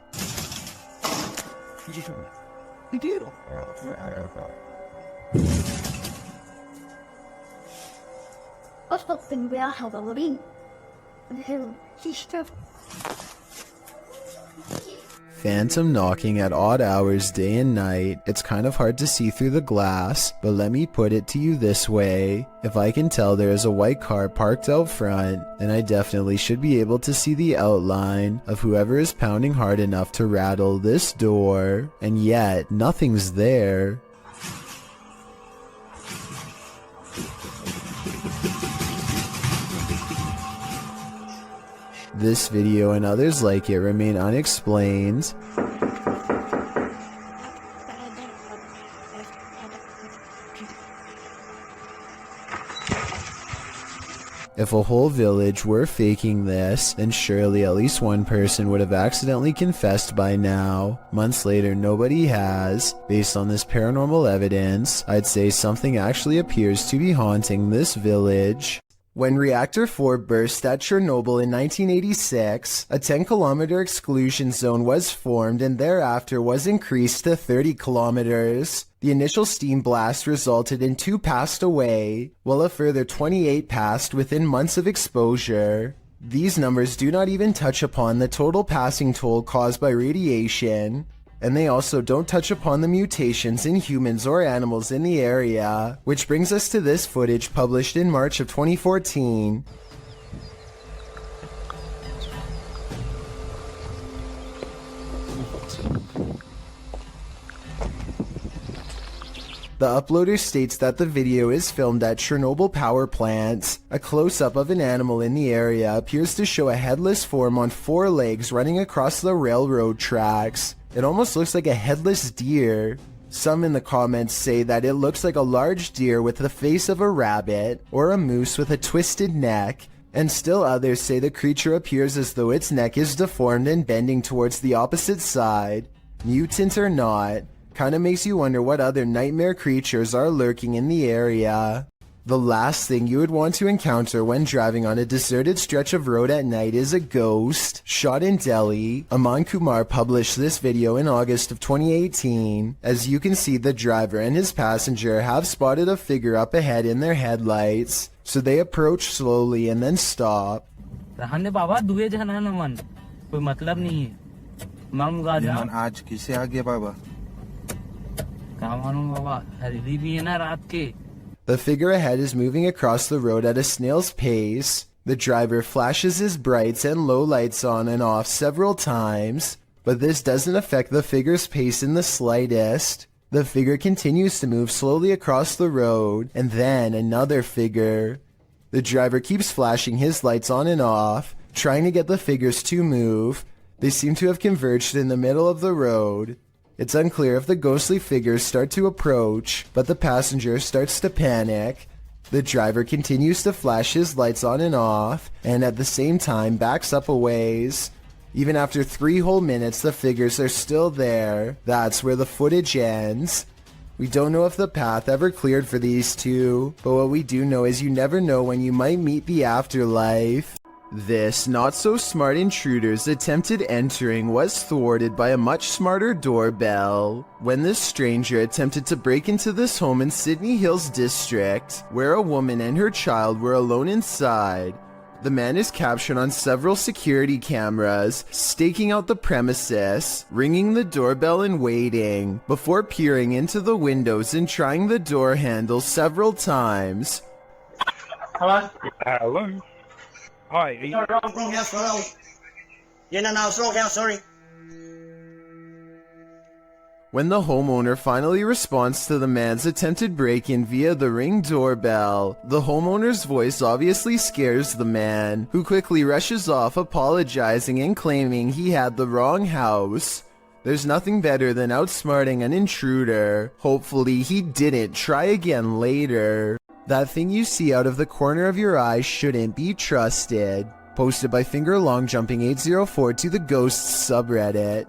Phantom knocking at odd hours day and night. It's kind of hard to see through the glass, but let me put it to you this way. If I can tell there is a white car parked out front, then I definitely should be able to see the outline of whoever is pounding hard enough to rattle this door, and yet nothing's there. This video and others like it remain unexplained. If a whole village were faking this, then surely at least one person would have accidentally confessed by now. Months later, nobody has. Based on this paranormal evidence, I'd say something actually appears to be haunting this village. When Reactor 4 burst at Chernobyl in 1986, a 10-kilometer exclusion zone was formed and thereafter was increased to 30 kilometers. The initial steam blast resulted in 2 passed away, while a further 28 passed within months of exposure. These numbers do not even touch upon the total passing toll caused by radiation, and they also don't touch upon the mutations in humans or animals in the area, which brings us to this footage published in March of 2014. The uploader states that the video is filmed at Chernobyl power plant. A close-up of an animal in the area appears to show a headless form on 4 legs running across the railroad tracks. It almost looks like a headless deer. Some in the comments say that it looks like a large deer with the face of a rabbit, or a moose with a twisted neck, and still others say the creature appears as though its neck is deformed and bending towards the opposite side. Mutant or not, kinda makes you wonder what other nightmare creatures are lurking in the area. The last thing you would want to encounter when driving on a deserted stretch of road at night is a ghost. Shot in Delhi, Aman Kumar published this video in August of 2018. As you can see, the driver and his passenger have spotted a figure up ahead in their headlights, so they approach slowly and then stop. आज किसे आ गया बाबा? The figure ahead is moving across the road at a snail's pace. The driver flashes his brights and low lights on and off several times, but this doesn't affect the figure's pace in the slightest. The figure continues to move slowly across the road, and then another figure. The driver keeps flashing his lights on and off, trying to get the figures to move. They seem to have converged in the middle of the road. It's unclear if the ghostly figures start to approach, but the passenger starts to panic. The driver continues to flash his lights on and off, and at the same time backs up a ways. Even after 3 whole minutes, the figures are still there. That's where the footage ends. We don't know if the path ever cleared for these two, but what we do know is you never know when you might meet the afterlife. This not-so-smart intruder's attempted entering was thwarted by a much smarter doorbell. When this stranger attempted to break into this home in Sydney Hills District, where a woman and her child were alone inside, the man is captured on several security cameras, staking out the premises, ringing the doorbell and waiting, before peering into the windows and trying the door handle several times. Hello? Hello? Hi. Wrong house, hello. Yeah, no, it's wrong house, sorry. When the homeowner finally responds to the man's attempted break-in via the Ring doorbell, the homeowner's voice obviously scares the man, who quickly rushes off apologizing and claiming he had the wrong house. There's nothing better than outsmarting an intruder. Hopefully he didn't try again later. That thing you see out of the corner of your eye shouldn't be trusted. Posted by FingerLongJumping804 to the Ghosts subreddit.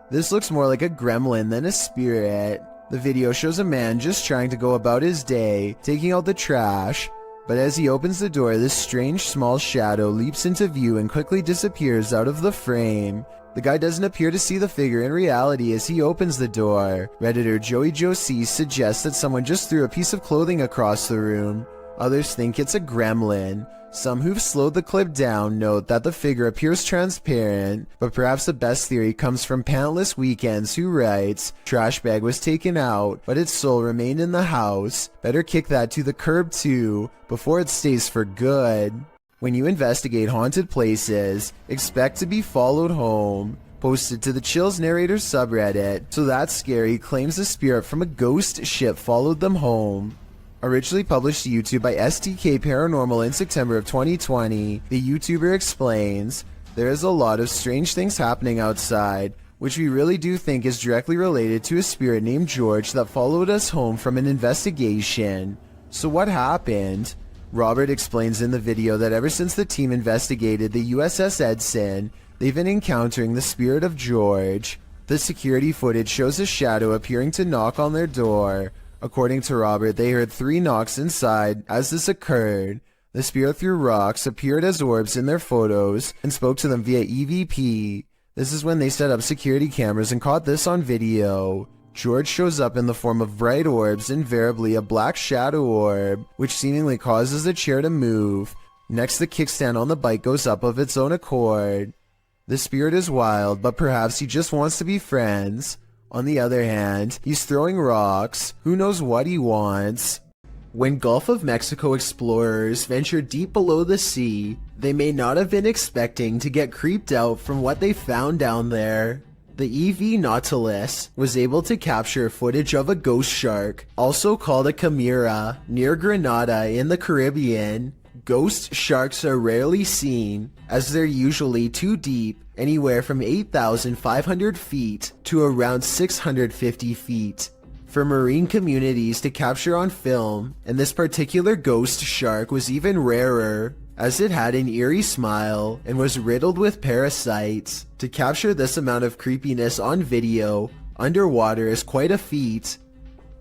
This looks more like a gremlin than a spirit. The video shows a man just trying to go about his day, taking out the trash, but as he opens the door, this strange small shadow leaps into view and quickly disappears out of the frame. The guy doesn't appear to see the figure in reality as he opens the door. Redditor Joey Josie suggests that someone just threw a piece of clothing across the room. Others think it's a gremlin. Some who've slowed the clip down note that the figure appears transparent, but perhaps the best theory comes from Pantless Weekends, who writes, "Trash bag was taken out, but its soul remained in the house. Better kick that to the curb too, before it stays for good." When you investigate haunted places, expect to be followed home. Posted to the Chills Narrator subreddit, So That's Scary claims a spirit from a ghost ship followed them home. Originally published to YouTube by STK Paranormal in September of 2020, the YouTuber explains, "There is a lot of strange things happening outside, which we really do think is directly related to a spirit named George that followed us home from an investigation. So what happened? Robert explains in the video that ever since the team investigated the USS Edson, they've been encountering the spirit of George. The security footage shows a shadow appearing to knock on their door. According to Robert, they heard 3 knocks inside as this occurred. The spirit threw rocks, appeared as orbs in their photos, and spoke to them via EVP. This is when they set up security cameras and caught this on video. George shows up in the form of bright orbs, invariably a black shadow orb, which seemingly causes the chair to move. Next, the kickstand on the bike goes up of its own accord. The spirit is wild, but perhaps he just wants to be friends. On the other hand, he's throwing rocks. Who knows what he wants? When Gulf of Mexico explorers ventured deep below the sea, they may not have been expecting to get creeped out from what they found down there. The EV Nautilus was able to capture footage of a ghost shark, also called a chimera, near Grenada in the Caribbean. Ghost sharks are rarely seen, as they're usually too deep, anywhere from 8,500 feet to around 650 feet. For marine communities to capture on film, and this particular ghost shark was even rarer, as it had an eerie smile and was riddled with parasites. To capture this amount of creepiness on video, underwater is quite a feat.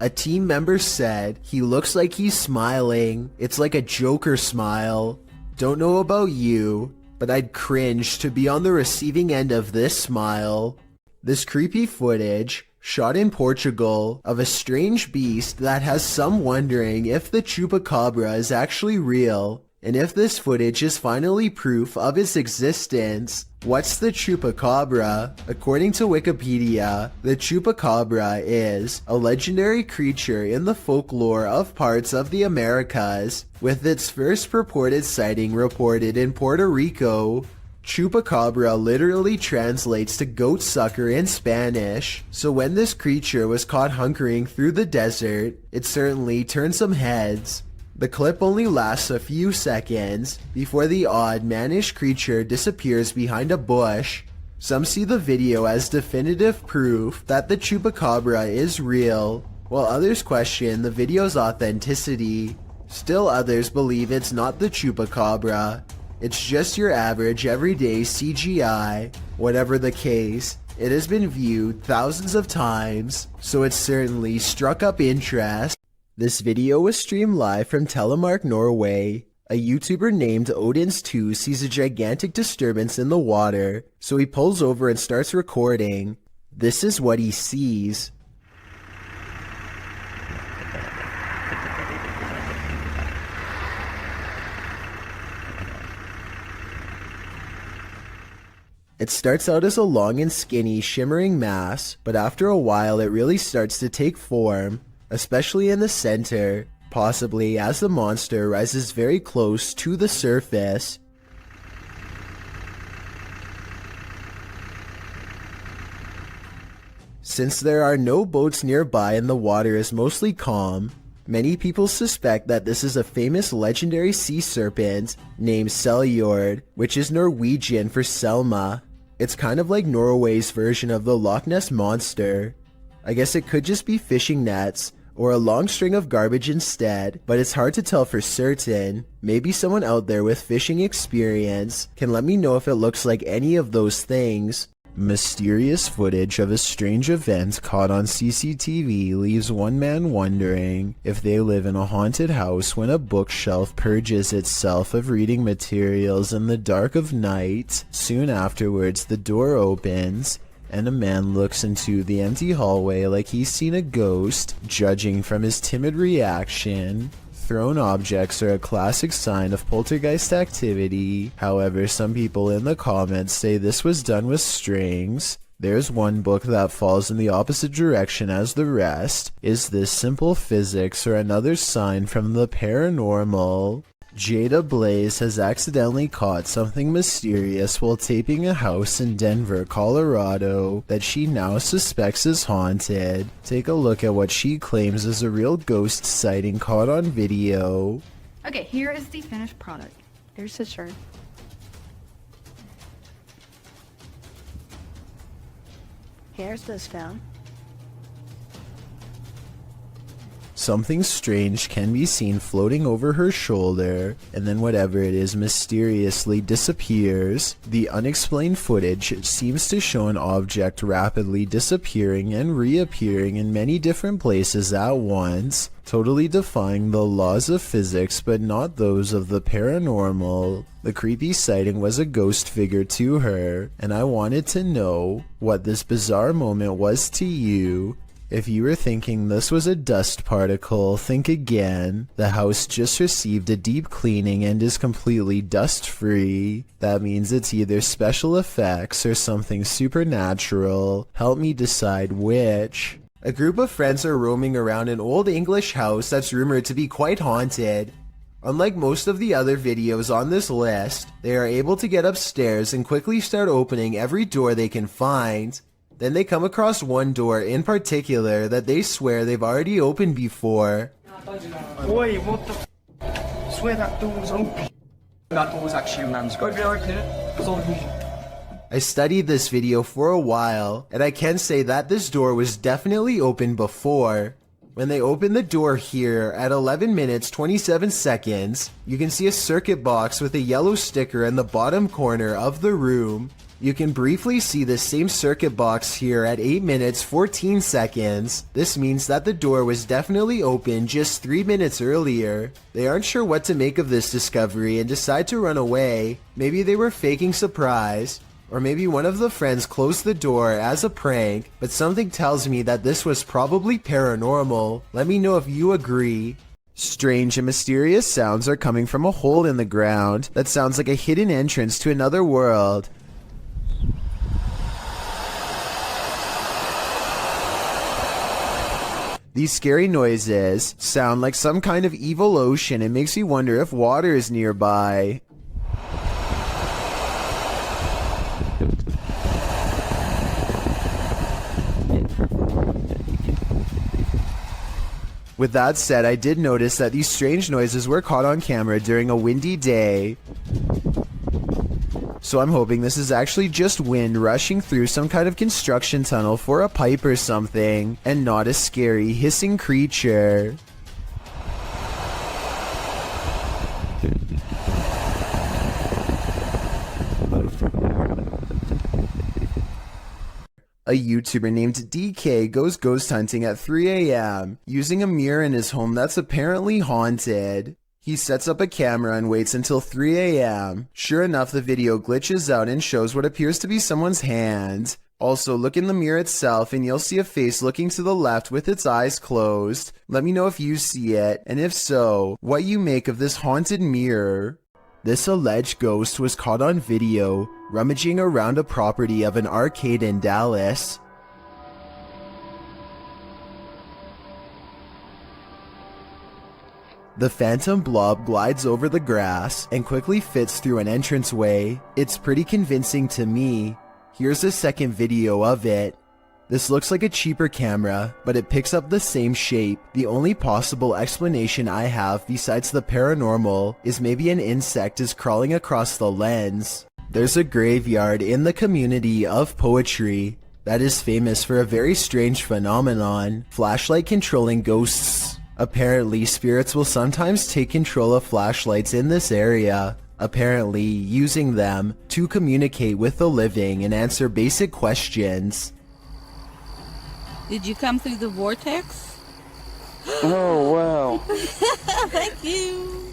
A team member said, "He looks like he's smiling. It's like a Joker smile. Don't know about you, but I'd cringe to be on the receiving end of this smile." This creepy footage, shot in Portugal, of a strange beast that has some wondering if the chupacabra is actually real, and if this footage is finally proof of its existence. What's the chupacabra? According to Wikipedia, the chupacabra is a legendary creature in the folklore of parts of the Americas, with its first purported sighting reported in Puerto Rico. Chupacabra literally translates to goat sucker in Spanish, so when this creature was caught hunkering through the desert, it certainly turned some heads. The clip only lasts a few seconds before the odd mannish creature disappears behind a bush. Some see the video as definitive proof that the chupacabra is real, while others question the video's authenticity. Still others believe it's not the chupacabra. It's just your average everyday CGI. Whatever the case, it has been viewed thousands of times, so it certainly struck up interest. This video was streamed live from Telemark, Norway. A YouTuber named Odins2 sees a gigantic disturbance in the water, so he pulls over and starts recording. This is what he sees. It starts out as a long and skinny, shimmering mass, but after a while it really starts to take form, especially in the center, possibly as the monster rises very close to the surface. Since there are no boats nearby and the water is mostly calm, many people suspect that this is a famous legendary sea serpent named Seljord, which is Norwegian for Selma. It's kind of like Norway's version of the Loch Ness Monster. I guess it could just be fishing nets, or a long string of garbage instead, but it's hard to tell for certain. Maybe someone out there with fishing experience can let me know if it looks like any of those things. Mysterious footage of a strange event caught on CCTV leaves one man wondering if they live in a haunted house when a bookshelf purges itself of reading materials in the dark of night. Soon afterwards, the door opens, and a man looks into the empty hallway like he's seen a ghost. Judging from his timid reaction, thrown objects are a classic sign of poltergeist activity. However, some people in the comments say this was done with strings. There's one book that falls in the opposite direction as the rest. Is this simple physics or another sign from the paranormal? Jada Blaze has accidentally caught something mysterious while taping a house in Denver, Colorado that she now suspects is haunted. Take a look at what she claims is a real ghost sighting caught on video. Okay, here is the finished product. There's his shirt. Here's this film. something strange can be seen floating over her shoulder, and then whatever it is mysteriously disappears. The unexplained footage seems to show an object rapidly disappearing and reappearing in many different places at once, totally defying the laws of physics but not those of the paranormal. The creepy sighting was a ghost figure to her, and I wanted to know what this bizarre moment was to you. If you were thinking this was a dust particle, think again. The house just received a deep cleaning and is completely dust-free. That means it's either special effects or something supernatural. Help me decide which. A group of friends are roaming around an old English house that's rumored to be quite haunted. Unlike most of the other videos on this list, they are able to get upstairs and quickly start opening every door they can find. Then they come across one door in particular that they swear they've already opened before. Wait, what the I swear that door was open. That door was actually a man's go. I studied this video for a while, and I can say that this door was definitely open before. When they open the door here at 11 minutes 27 seconds, you can see a circuit box with a yellow sticker in the bottom corner of the room. You can briefly see the same circuit box here at 8 minutes 14 seconds. This means that the door was definitely open just 3 minutes earlier. They aren't sure what to make of this discovery and decide to run away. Maybe they were faking surprise, or maybe one of the friends closed the door as a prank, but something tells me that this was probably paranormal. Let me know if you agree. Strange and mysterious sounds are coming from a hole in the ground that sounds like a hidden entrance to another world. These scary noises sound like some kind of evil ocean and makes me wonder if water is nearby. With that said, I did notice that these strange noises were caught on camera during a windy day. So I'm hoping this is actually just wind rushing through some kind of construction tunnel for a pipe or something, and not a scary hissing creature. A YouTuber named DK goes ghost hunting at 3 a.m. using a mirror in his home that's apparently haunted. He sets up a camera and waits until 3 a.m. Sure enough, the video glitches out and shows what appears to be someone's hand. Also, look in the mirror itself and you'll see a face looking to the left with its eyes closed. Let me know if you see it, and if so, what you make of this haunted mirror. This alleged ghost was caught on video rummaging around a property of an arcade in Dallas. The phantom blob glides over the grass and quickly fits through an entranceway. It's pretty convincing to me. Here's a second video of it. This looks like a cheaper camera, but it picks up the same shape. The only possible explanation I have besides the paranormal is maybe an insect is crawling across the lens. There's a graveyard in the community of poetry that is famous for a very strange phenomenon: flashlight controlling ghosts. Apparently, spirits will sometimes take control of flashlights in this area, apparently using them to communicate with the living and answer basic questions. Did you come through the vortex? Oh, wow. Thank you.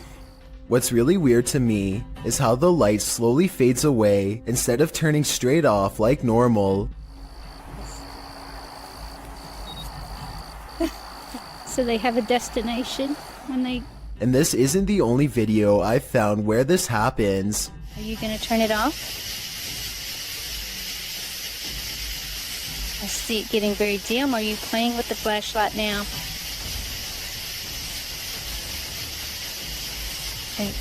What's really weird to me is how the light slowly fades away instead of turning straight off like normal. So they have a destination when they... And this isn't the only video I've found where this happens. Are you gonna turn it off? I see it getting very dim. Are you playing with the flashlight now? Okay.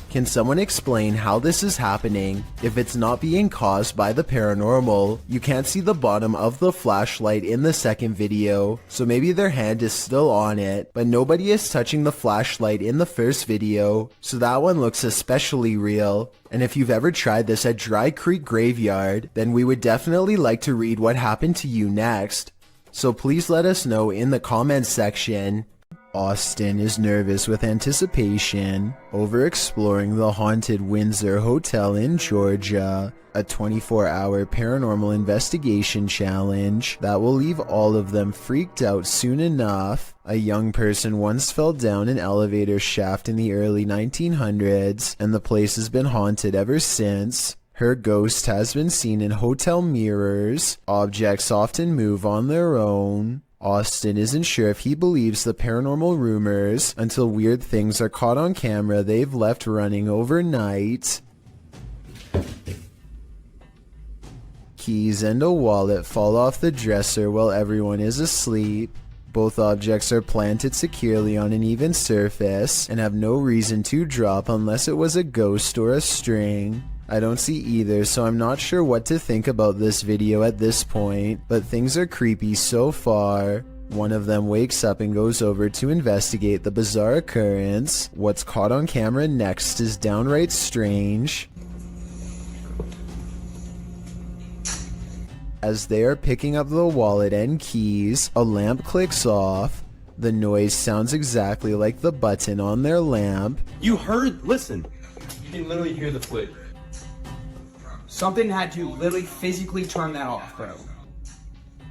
Can someone explain how this is happening? If it's not being caused by the paranormal, you can't see the bottom of the flashlight in the second video, so maybe their hand is still on it, but nobody is touching the flashlight in the first video, so that one looks especially real. And if you've ever tried this at Dry Creek Graveyard, then we would definitely like to read what happened to you next. So please let us know in the comments section. Austin is nervous with anticipation over exploring the haunted Windsor Hotel in Georgia, a 24-hour paranormal investigation challenge that will leave all of them freaked out soon enough. A young person once fell down an elevator shaft in the early 1900s, and the place has been haunted ever since. Her ghost has been seen in hotel mirrors. Objects often move on their own. Austin isn't sure if he believes the paranormal rumors until weird things are caught on camera they've left running overnight. Keys and a wallet fall off the dresser while everyone is asleep. Both objects are planted securely on an even surface and have no reason to drop unless it was a ghost or a string. I don't see either, so I'm not sure what to think about this video at this point, but things are creepy so far. One of them wakes up and goes over to investigate the bizarre occurrence. What's caught on camera next is downright strange. As they are picking up the wallet and keys, a lamp clicks off. The noise sounds exactly like the button on their lamp. You heard? Listen. You can literally hear the flip. Something had to literally physically turn that off, bro.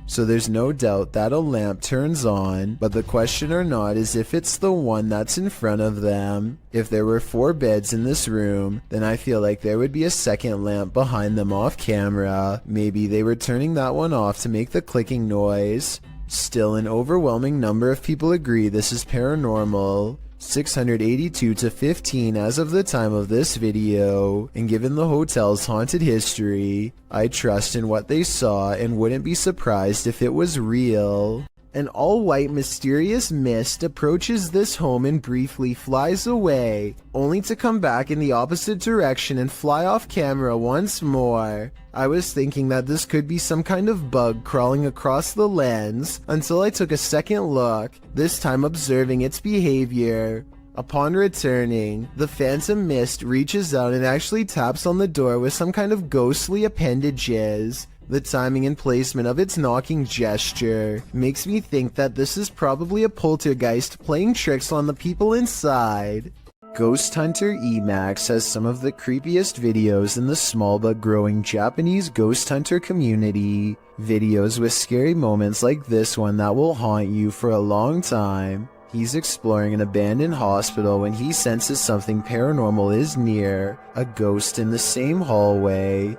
So there's no doubt that a lamp turns on, but the question or not is if it's the one that's in front of them. If there were 4 beds in this room, then I feel like there would be a second lamp behind them off camera. Maybe they were turning that one off to make the clicking noise. Still, an overwhelming number of people agree this is paranormal. 682 to 15 as of the time of this video, and given the hotel's haunted history, I trust in what they saw and wouldn't be surprised if it was real. An all-white mysterious mist approaches this home and briefly flies away, only to come back in the opposite direction and fly off camera once more. I was thinking that this could be some kind of bug crawling across the lens until I took a second look, this time observing its behavior. Upon returning, the phantom mist reaches out and actually taps on the door with some kind of ghostly appendages. The timing and placement of its knocking gesture makes me think that this is probably a poltergeist playing tricks on the people inside. Ghost Hunter Emax has some of the creepiest videos in the small but growing Japanese ghost hunter community. Videos with scary moments like this one that will haunt you for a long time. He's exploring an abandoned hospital when he senses something paranormal is near, a ghost in the same hallway.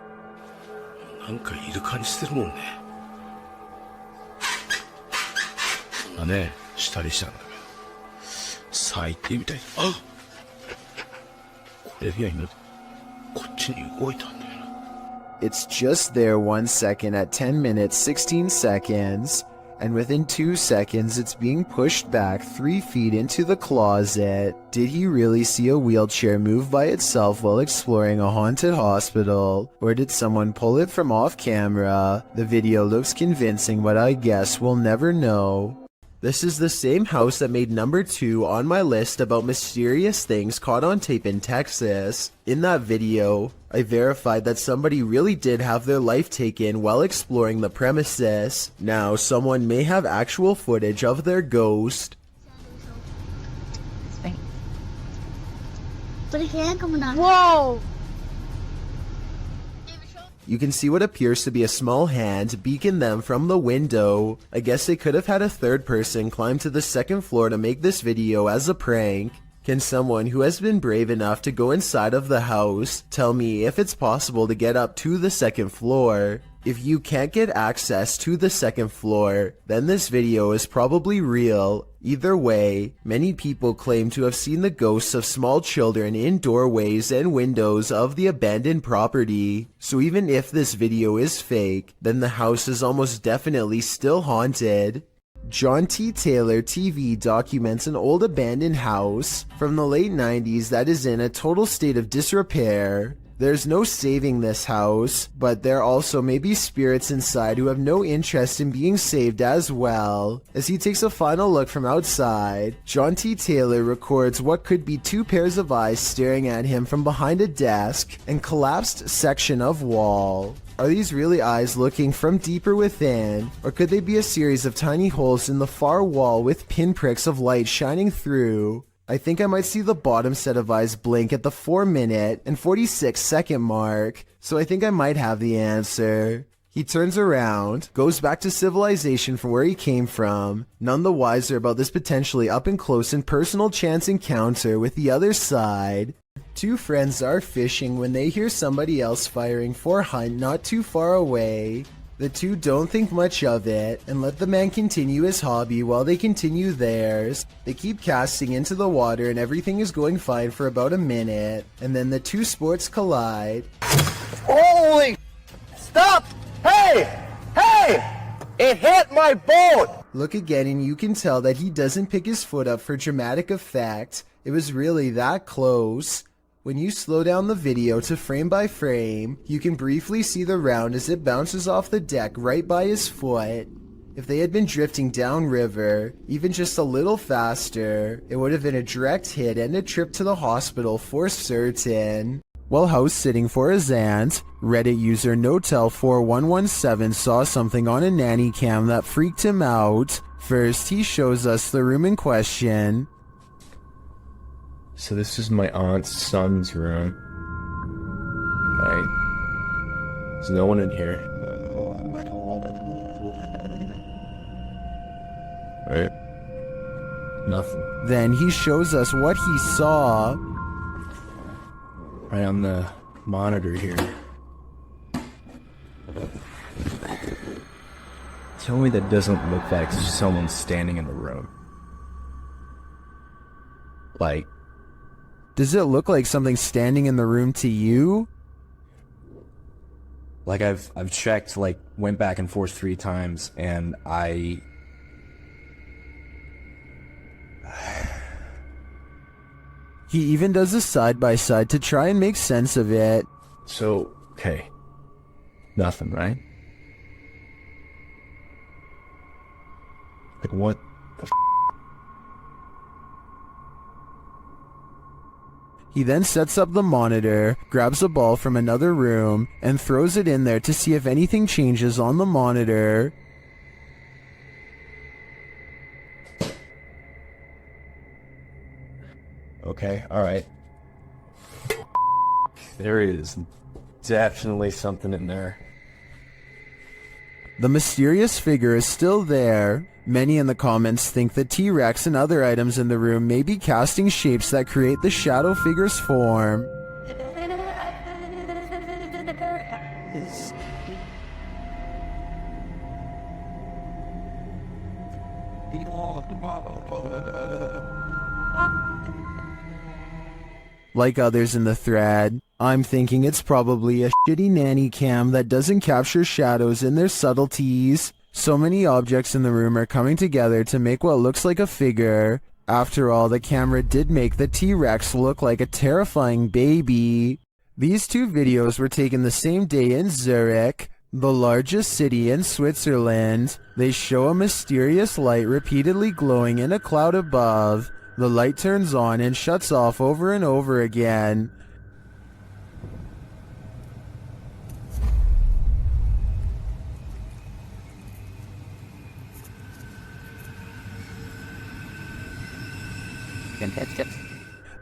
なんかいる感じするもんね。そんなね、したりしたんだけど。最低みたい。あっこれで今、こっちに動いたんだよな。 It's just there 1 second at 10 minutes 16 seconds, and within 2 seconds it's being pushed back 3 feet into the closet. Did he really see a wheelchair move by itself while exploring a haunted hospital? Or did someone pull it from off camera? The video looks convincing, but I guess we'll never know. This is the same house that made number 2 on my list about mysterious things caught on tape in Texas. In that video, I verified that somebody really did have their life taken while exploring the premises. Now, someone may have actual footage of their ghost. Whoa! You can see what appears to be a small hand beacon them from the window. I guess they could have had a third person climb to the 2nd floor to make this video as a prank. Can someone who has been brave enough to go inside of the house tell me if it's possible to get up to the 2nd floor? If you can't get access to the 2nd floor, then this video is probably real. Either way, many people claim to have seen the ghosts of small children in doorways and windows of the abandoned property. So even if this video is fake, then the house is almost definitely still haunted. John T. Taylor TV documents an old abandoned house from the late 90s that is in a total state of disrepair. There's no saving this house, but there also may be spirits inside who have no interest in being saved as well. As he takes a final look from outside, John T. Taylor records what could be 2 pairs of eyes staring at him from behind a desk and collapsed section of wall. Are these really eyes looking from deeper within, or could they be a series of tiny holes in the far wall with pinpricks of light shining through? I think I might see the bottom set of eyes blink at the 4-minute and 46-second mark, so I think I might have the answer. He turns around, goes back to civilization from where he came from, none the wiser about this potentially up-and-close and personal chance encounter with the other side. Two friends are fishing when they hear somebody else firing for hunt not too far away. The two don't think much of it and let the man continue his hobby while they continue theirs. They keep casting into the water and everything is going fine for about a minute, and then the two sports collide. Holy! Stop! Hey! Hey! It hit my boat! Look again and you can tell that he doesn't pick his foot up for dramatic effect. It was really that close. When you slow down the video to frame by frame, you can briefly see the round as it bounces off the deck right by his foot. If they had been drifting downriver, even just a little faster, it would have been a direct hit and a trip to the hospital for certain. While house sitting for his aunt, Reddit user Notel4117 saw something on a nanny cam that freaked him out. First, he shows us the room in question. So this is my aunt's son's room. Right? There's no one in here. Right? Nothing. Then he shows us what he saw. Right on the monitor here. Tell me that doesn't look like someone standing in the room. Like, does it look like something standing in the room to you? Like I've checked, like went back and forth 3 times, and He even does a side-by-side to try and make sense of it. So, okay. Nothing, right? Like what the f***? He then sets up the monitor, grabs a ball from another room, and throws it in there to see if anything changes on the monitor. Okay, alright. There is definitely something in there. The mysterious figure is still there. Many in the comments think the T-Rex and other items in the room may be casting shapes that create the shadow figure's form. Like others in the thread, I'm thinking it's probably a shitty nanny cam that doesn't capture shadows in their subtleties. So many objects in the room are coming together to make what looks like a figure. After all, the camera did make the T-Rex look like a terrifying baby. These two videos were taken the same day in Zurich, the largest city in Switzerland. They show a mysterious light repeatedly glowing in a cloud above. The light turns on and shuts off over and over again.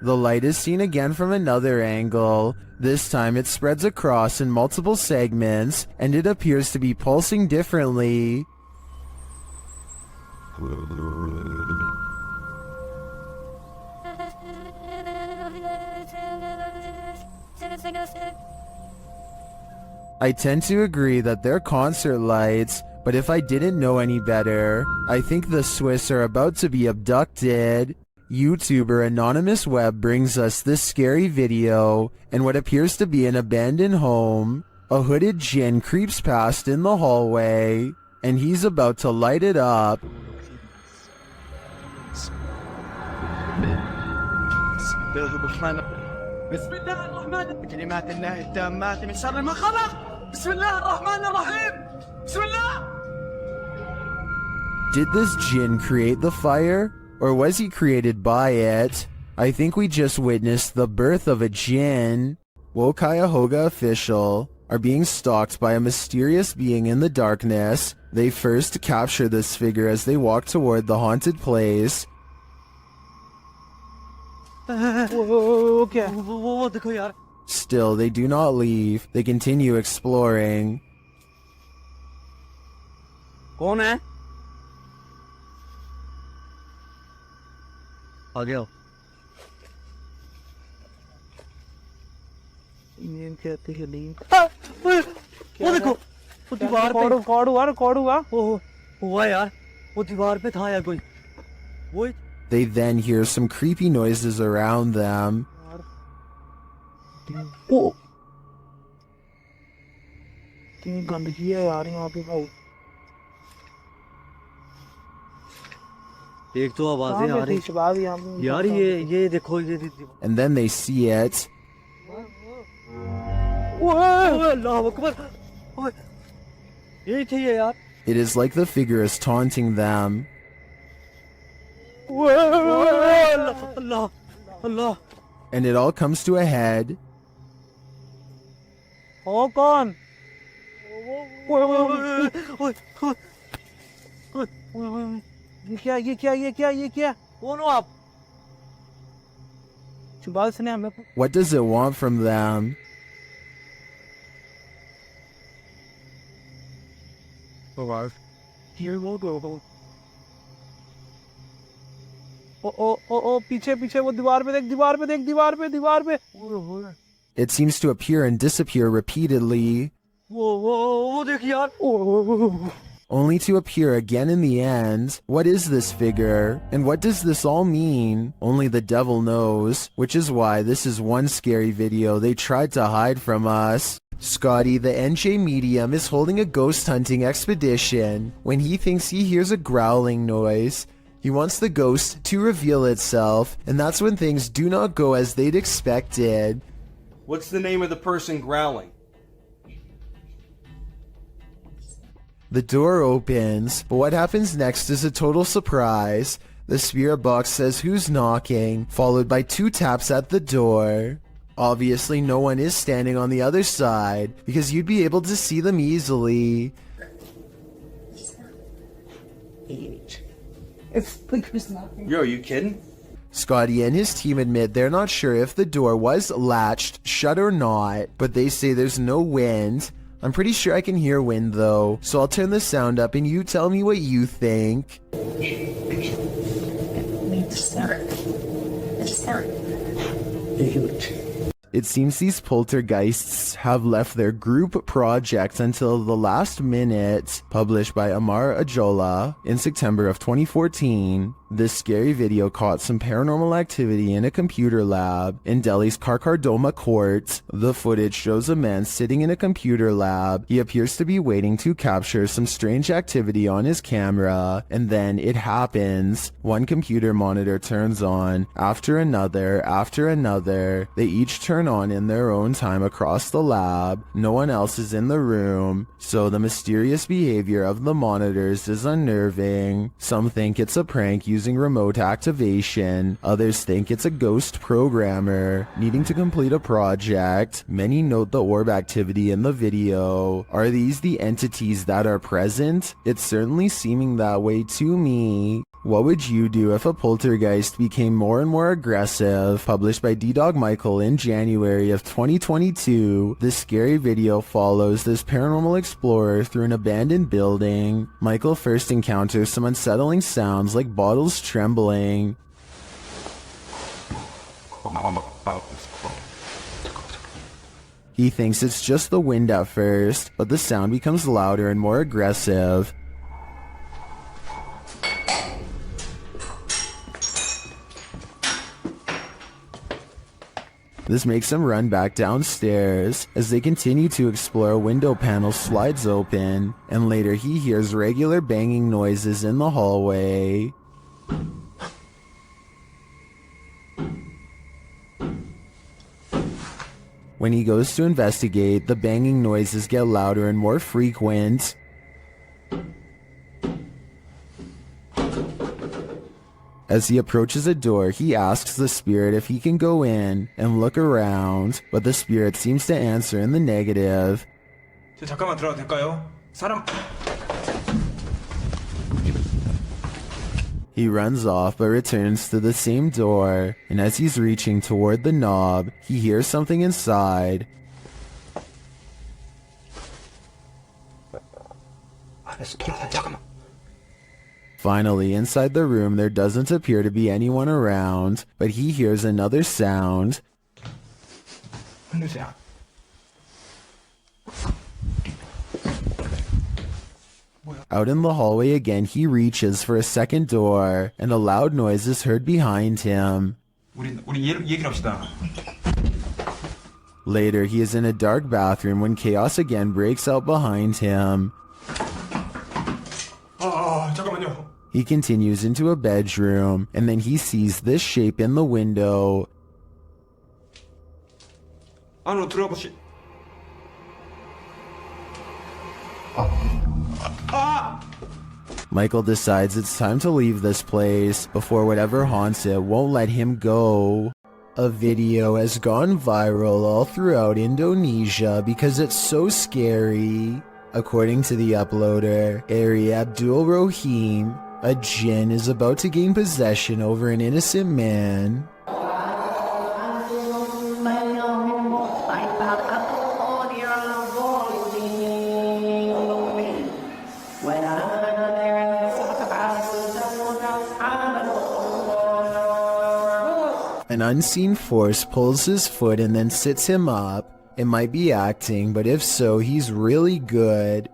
The light is seen again from another angle. This time it spreads across in multiple segments, and it appears to be pulsing differently. I tend to agree that they're concert lights, but if I didn't know any better, I think the Swiss are about to be abducted. YouTuber Anonymous Web brings us this scary video in what appears to be an abandoned home. A hooded djinn creeps past in the hallway, and he's about to light it up. بسم الله الرحمن بكلمات الله التامات من شر ما خلق بسم الله الرحمن الرحيم بسم الله. Did this djinn create the fire, or was he created by it? I think we just witnessed the birth of a djinn. Wo Cuyahoga official. are being stalked by a mysterious being in the darkness. They first capture this figure as they walk toward the haunted place. Still, they do not leave. They continue exploring. कौन है? आ गया। ये कहते हैं नहीं। वो देखो, वो दीवार पे रिकॉर्ड हुआ। वो हुआ यार, वो दीवार पे था यार कोई। वो They then hear some creepy noises around them. ओ कितनी गंदगी है यार यहाँ पे भाई। एक तो आवाजें आ रही यार ये देखो ये And then they see it. अल्लाह अकबर यही थी ये यार। It is like the figure is taunting them. Allah Allah. And it all comes to a head. ओ कौन? ये क्या? कौन हो आप? What does it want from them? Here we'll go. ओ पीछे वो दीवार पे। It seems to appear and disappear repeatedly, वो देख यार। only to appear again in the end. What is this figure? And what does this all mean? Only the devil knows, which is why this is one scary video they tried to hide from us. Scotty, the NJ medium, is holding a ghost hunting expedition when he thinks he hears a growling noise. He wants the ghost to reveal itself, and that's when things do not go as they'd expected. What's the name of the person growling? The door opens, but what happens next is a total surprise. The spirit box says who's knocking, followed by 2 taps at the door. Obviously, no one is standing on the other side, because you'd be able to see them easily. Yo, you kidding? Scotty and his team admit they're not sure if the door was latched shut or not, but they say there's no wind. I'm pretty sure I can hear wind though, so I'll turn the sound up and you tell me what you think. It seems these poltergeists have left their group project until the last minute. Published by Amar Ajola in September of 2014, this scary video caught some paranormal activity in a computer lab in Delhi's Karkardoma court. The footage shows a man sitting in a computer lab. He appears to be waiting to capture some strange activity on his camera, and then it happens. One computer monitor turns on, after another. They each turn on in their own time across the lab. No one else is in the room, so the mysterious behavior of the monitors is unnerving. Some think it's a prank using remote activation. Others think it's a ghost programmer needing to complete a project. Many note the orb activity in the video. Are these the entities that are present? It's certainly seeming that way to me. What would you do if a poltergeist became more and more aggressive? Published by D-Dog Michael in January of 2022, this scary video follows this paranormal explorer through an abandoned building. Michael first encounters some unsettling sounds like bottles trembling. He thinks it's just the wind at first, but the sound becomes louder and more aggressive. This makes him run back downstairs. As they continue to explore, a window panel slides open, and later he hears regular banging noises in the hallway. When he goes to investigate, the banging noises get louder and more frequent. As he approaches a door, he asks the spirit if he can go in and look around, but the spirit seems to answer in the negative. 잠깐만 들어가도 될까요? 사람. He runs off but returns to the same door, and as he's reaching toward the knob, he hears something inside. Finally, inside the room there doesn't appear to be anyone around, but he hears another sound. Out in the hallway again, he reaches for a second door, and a loud noise is heard behind him. Later, he is in a dark bathroom when chaos again breaks out behind him. 잠깐만요. He continues into a bedroom, and then he sees this shape in the window. 안으로 들어가 보시. Michael decides it's time to leave this place before whatever haunts it won't let him go. A video has gone viral all throughout Indonesia because it's so scary. According to the uploader, Ari Abdul Rohim, a jinn is about to gain possession over an innocent man. An unseen force pulls his foot and then sits him up. It might be acting, but if so, he's really good.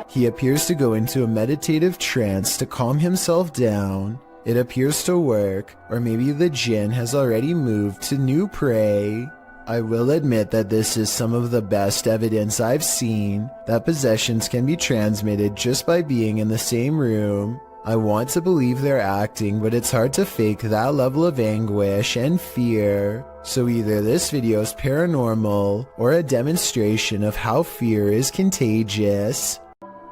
He appears to go into a meditative trance to calm himself down. It appears to work, or maybe the jinn has already moved to new prey. I will admit that this is some of the best evidence I've seen that possessions can be transmitted just by being in the same room. I want to believe they're acting, but it's hard to fake that level of anguish and fear. So either this video is paranormal or a demonstration of how fear is contagious.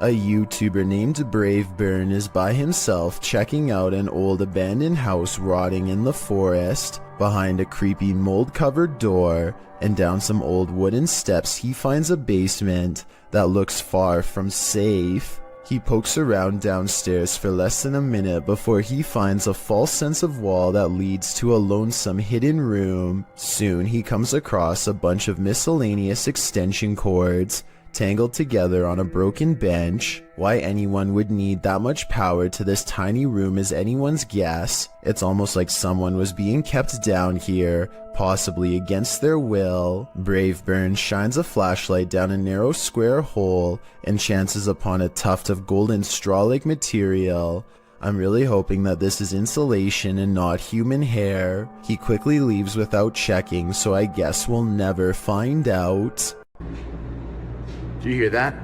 A YouTuber named Braveburn is by himself checking out an old abandoned house rotting in the forest. Behind a creepy mold-covered door and down some old wooden steps he finds a basement that looks far from safe. He pokes around downstairs for less than a minute before he finds a false sense of wall that leads to a lonesome hidden room. Soon he comes across a bunch of miscellaneous extension cords tangled together on a broken bench. Why anyone would need that much power to this tiny room is anyone's guess. It's almost like someone was being kept down here, possibly against their will. Braveburn shines a flashlight down a narrow square hole and chances upon a tuft of golden straw-like material. I'm really hoping that this is insulation and not human hair. He quickly leaves without checking, so I guess we'll never find out. Do you hear that?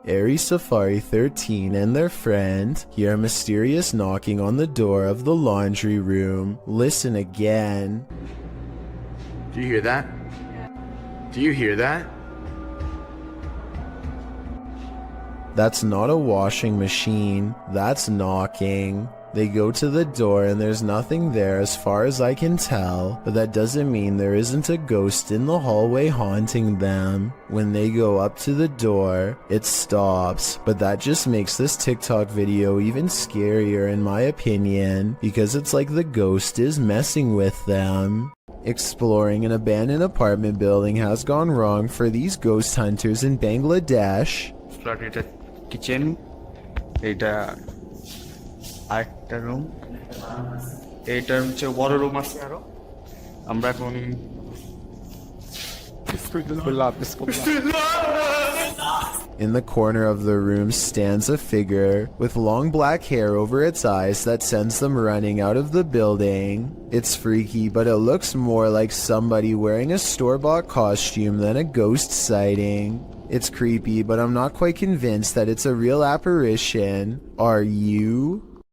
Ari Safari 13 and their friend hear a mysterious knocking on the door of the laundry room. Listen again. Do you hear that? Do you hear that? That's not a washing machine. That's knocking. They go to the door and there's nothing there as far as I can tell, but that doesn't mean there isn't a ghost in the hallway haunting them. When they go up to the door, it stops, but that just makes this TikTok video even scarier in my opinion, because it's like the ghost is messing with them. Exploring an abandoned apartment building has gone wrong for these ghost hunters in Bangladesh. Kitchen, আরেকটা room, এইটার হচ্ছে বড় room আছে আরো। আমরা এখন In the corner of the room stands a figure with long black hair over its eyes that sends them running out of the building. It's freaky, but it looks more like somebody wearing a store-bought costume than a ghost sighting. It's creepy, but I'm not quite convinced that it's a real apparition. Are you?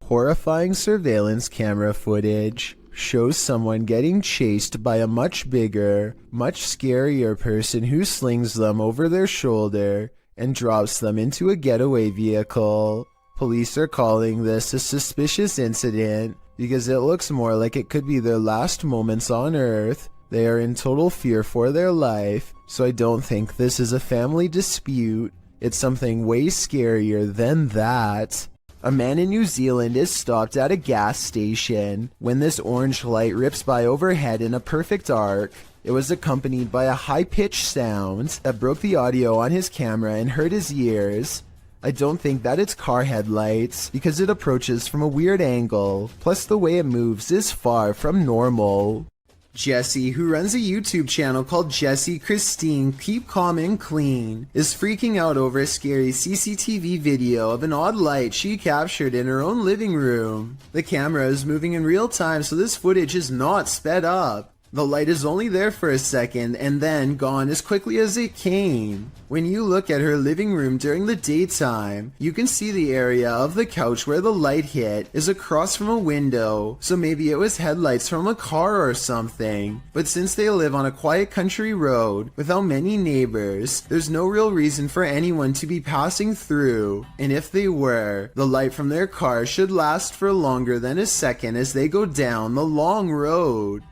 Horrifying surveillance camera footage shows someone getting chased by a much bigger, much scarier person who slings them over their shoulder and drops them into a getaway vehicle. Police are calling this a suspicious incident because it looks more like it could be their last moments on Earth. They are in total fear for their life, so I don't think this is a family dispute. It's something way scarier than that. A man in New Zealand is stopped at a gas station when this orange light rips by overhead in a perfect arc. It was accompanied by a high-pitched sound that broke the audio on his camera and hurt his ears. I don't think that it's car headlights because it approaches from a weird angle, plus the way it moves is far from normal. Jessie, who runs a YouTube channel called Jessie Christine Keep Calm and Clean, is freaking out over a scary CCTV video of an odd light she captured in her own living room. The camera is moving in real time, so this footage is not sped up. The light is only there for a second and then gone as quickly as it came. When you look at her living room during the daytime, you can see the area of the couch where the light hit is across from a window, so maybe it was headlights from a car or something. But since they live on a quiet country road without many neighbors, there's no real reason for anyone to be passing through, and if they were, the light from their car should last for longer than a second as they go down the long road.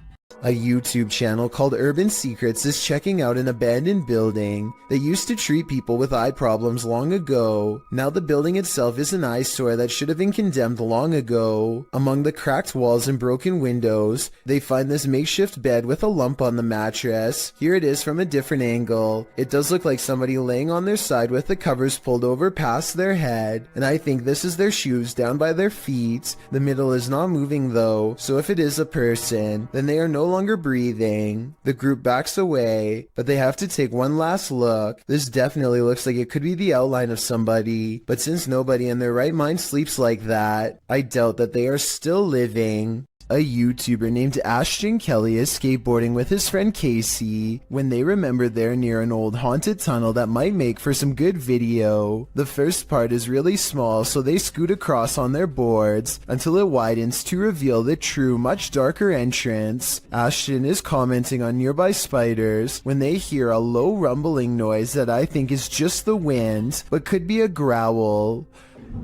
A YouTube channel called Urban Secrets is checking out an abandoned building that used to treat people with eye problems long ago. Now the building itself is an eyesore that should have been condemned long ago. Among the cracked walls and broken windows, they find this makeshift bed with a lump on the mattress. Here it is from a different angle. It does look like somebody laying on their side with the covers pulled over past their head, and I think this is their shoes down by their feet. The middle is not moving though, so if it is a person, then they are no longer breathing. The group backs away, but they have to take one last look. This definitely looks like it could be the outline of somebody, but since nobody in their right mind sleeps like that, I doubt that they are still living. A YouTuber named Ashton Kelly is skateboarding with his friend Casey when they remember they're near an old haunted tunnel that might make for some good video. The first part is really small, so they scoot across on their boards until it widens to reveal the true, much darker entrance. Ashton is commenting on nearby spiders when they hear a low rumbling noise that I think is just the wind, but could be a growl.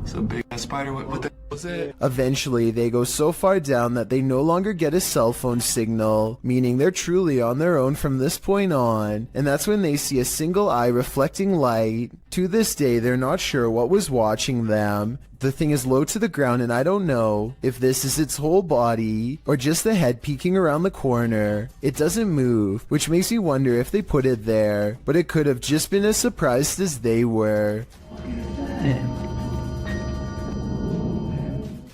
It's a big ass spider. What the hell was that? Eventually, they go so far down that they no longer get a cell phone signal, meaning they're truly on their own from this point on, and that's when they see a single eye reflecting light. To this day, they're not sure what was watching them. The thing is low to the ground, and I don't know if this is its whole body or just the head peeking around the corner. It doesn't move, which makes me wonder if they put it there, but it could have just been as surprised as they were.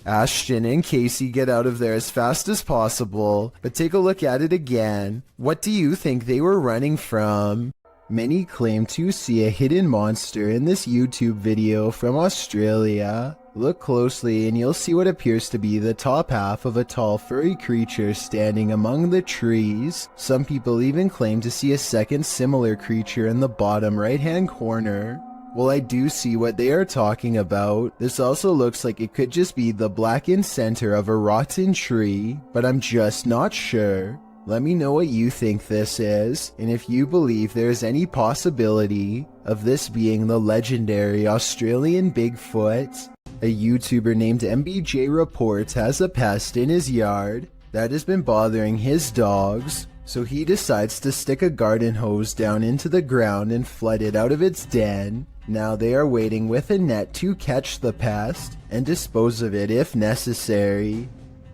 Ashton and Casey get out of there as fast as possible, but take a look at it again. What do you think they were running from? Many claim to see a hidden monster in this YouTube video from Australia. Look closely and you'll see what appears to be the top half of a tall furry creature standing among the trees. Some people even claim to see a second similar creature in the bottom right-hand corner. Well, I do see what they are talking about. This also looks like it could just be the blackened center of a rotten tree, but I'm just not sure. Let me know what you think this is, and if you believe there is any possibility of this being the legendary Australian Bigfoot. A YouTuber named MBJ Reports has a pest in his yard that has been bothering his dogs. So he decides to stick a garden hose down into the ground and flood it out of its den. Now they are waiting with a net to catch the pest and dispose of it if necessary.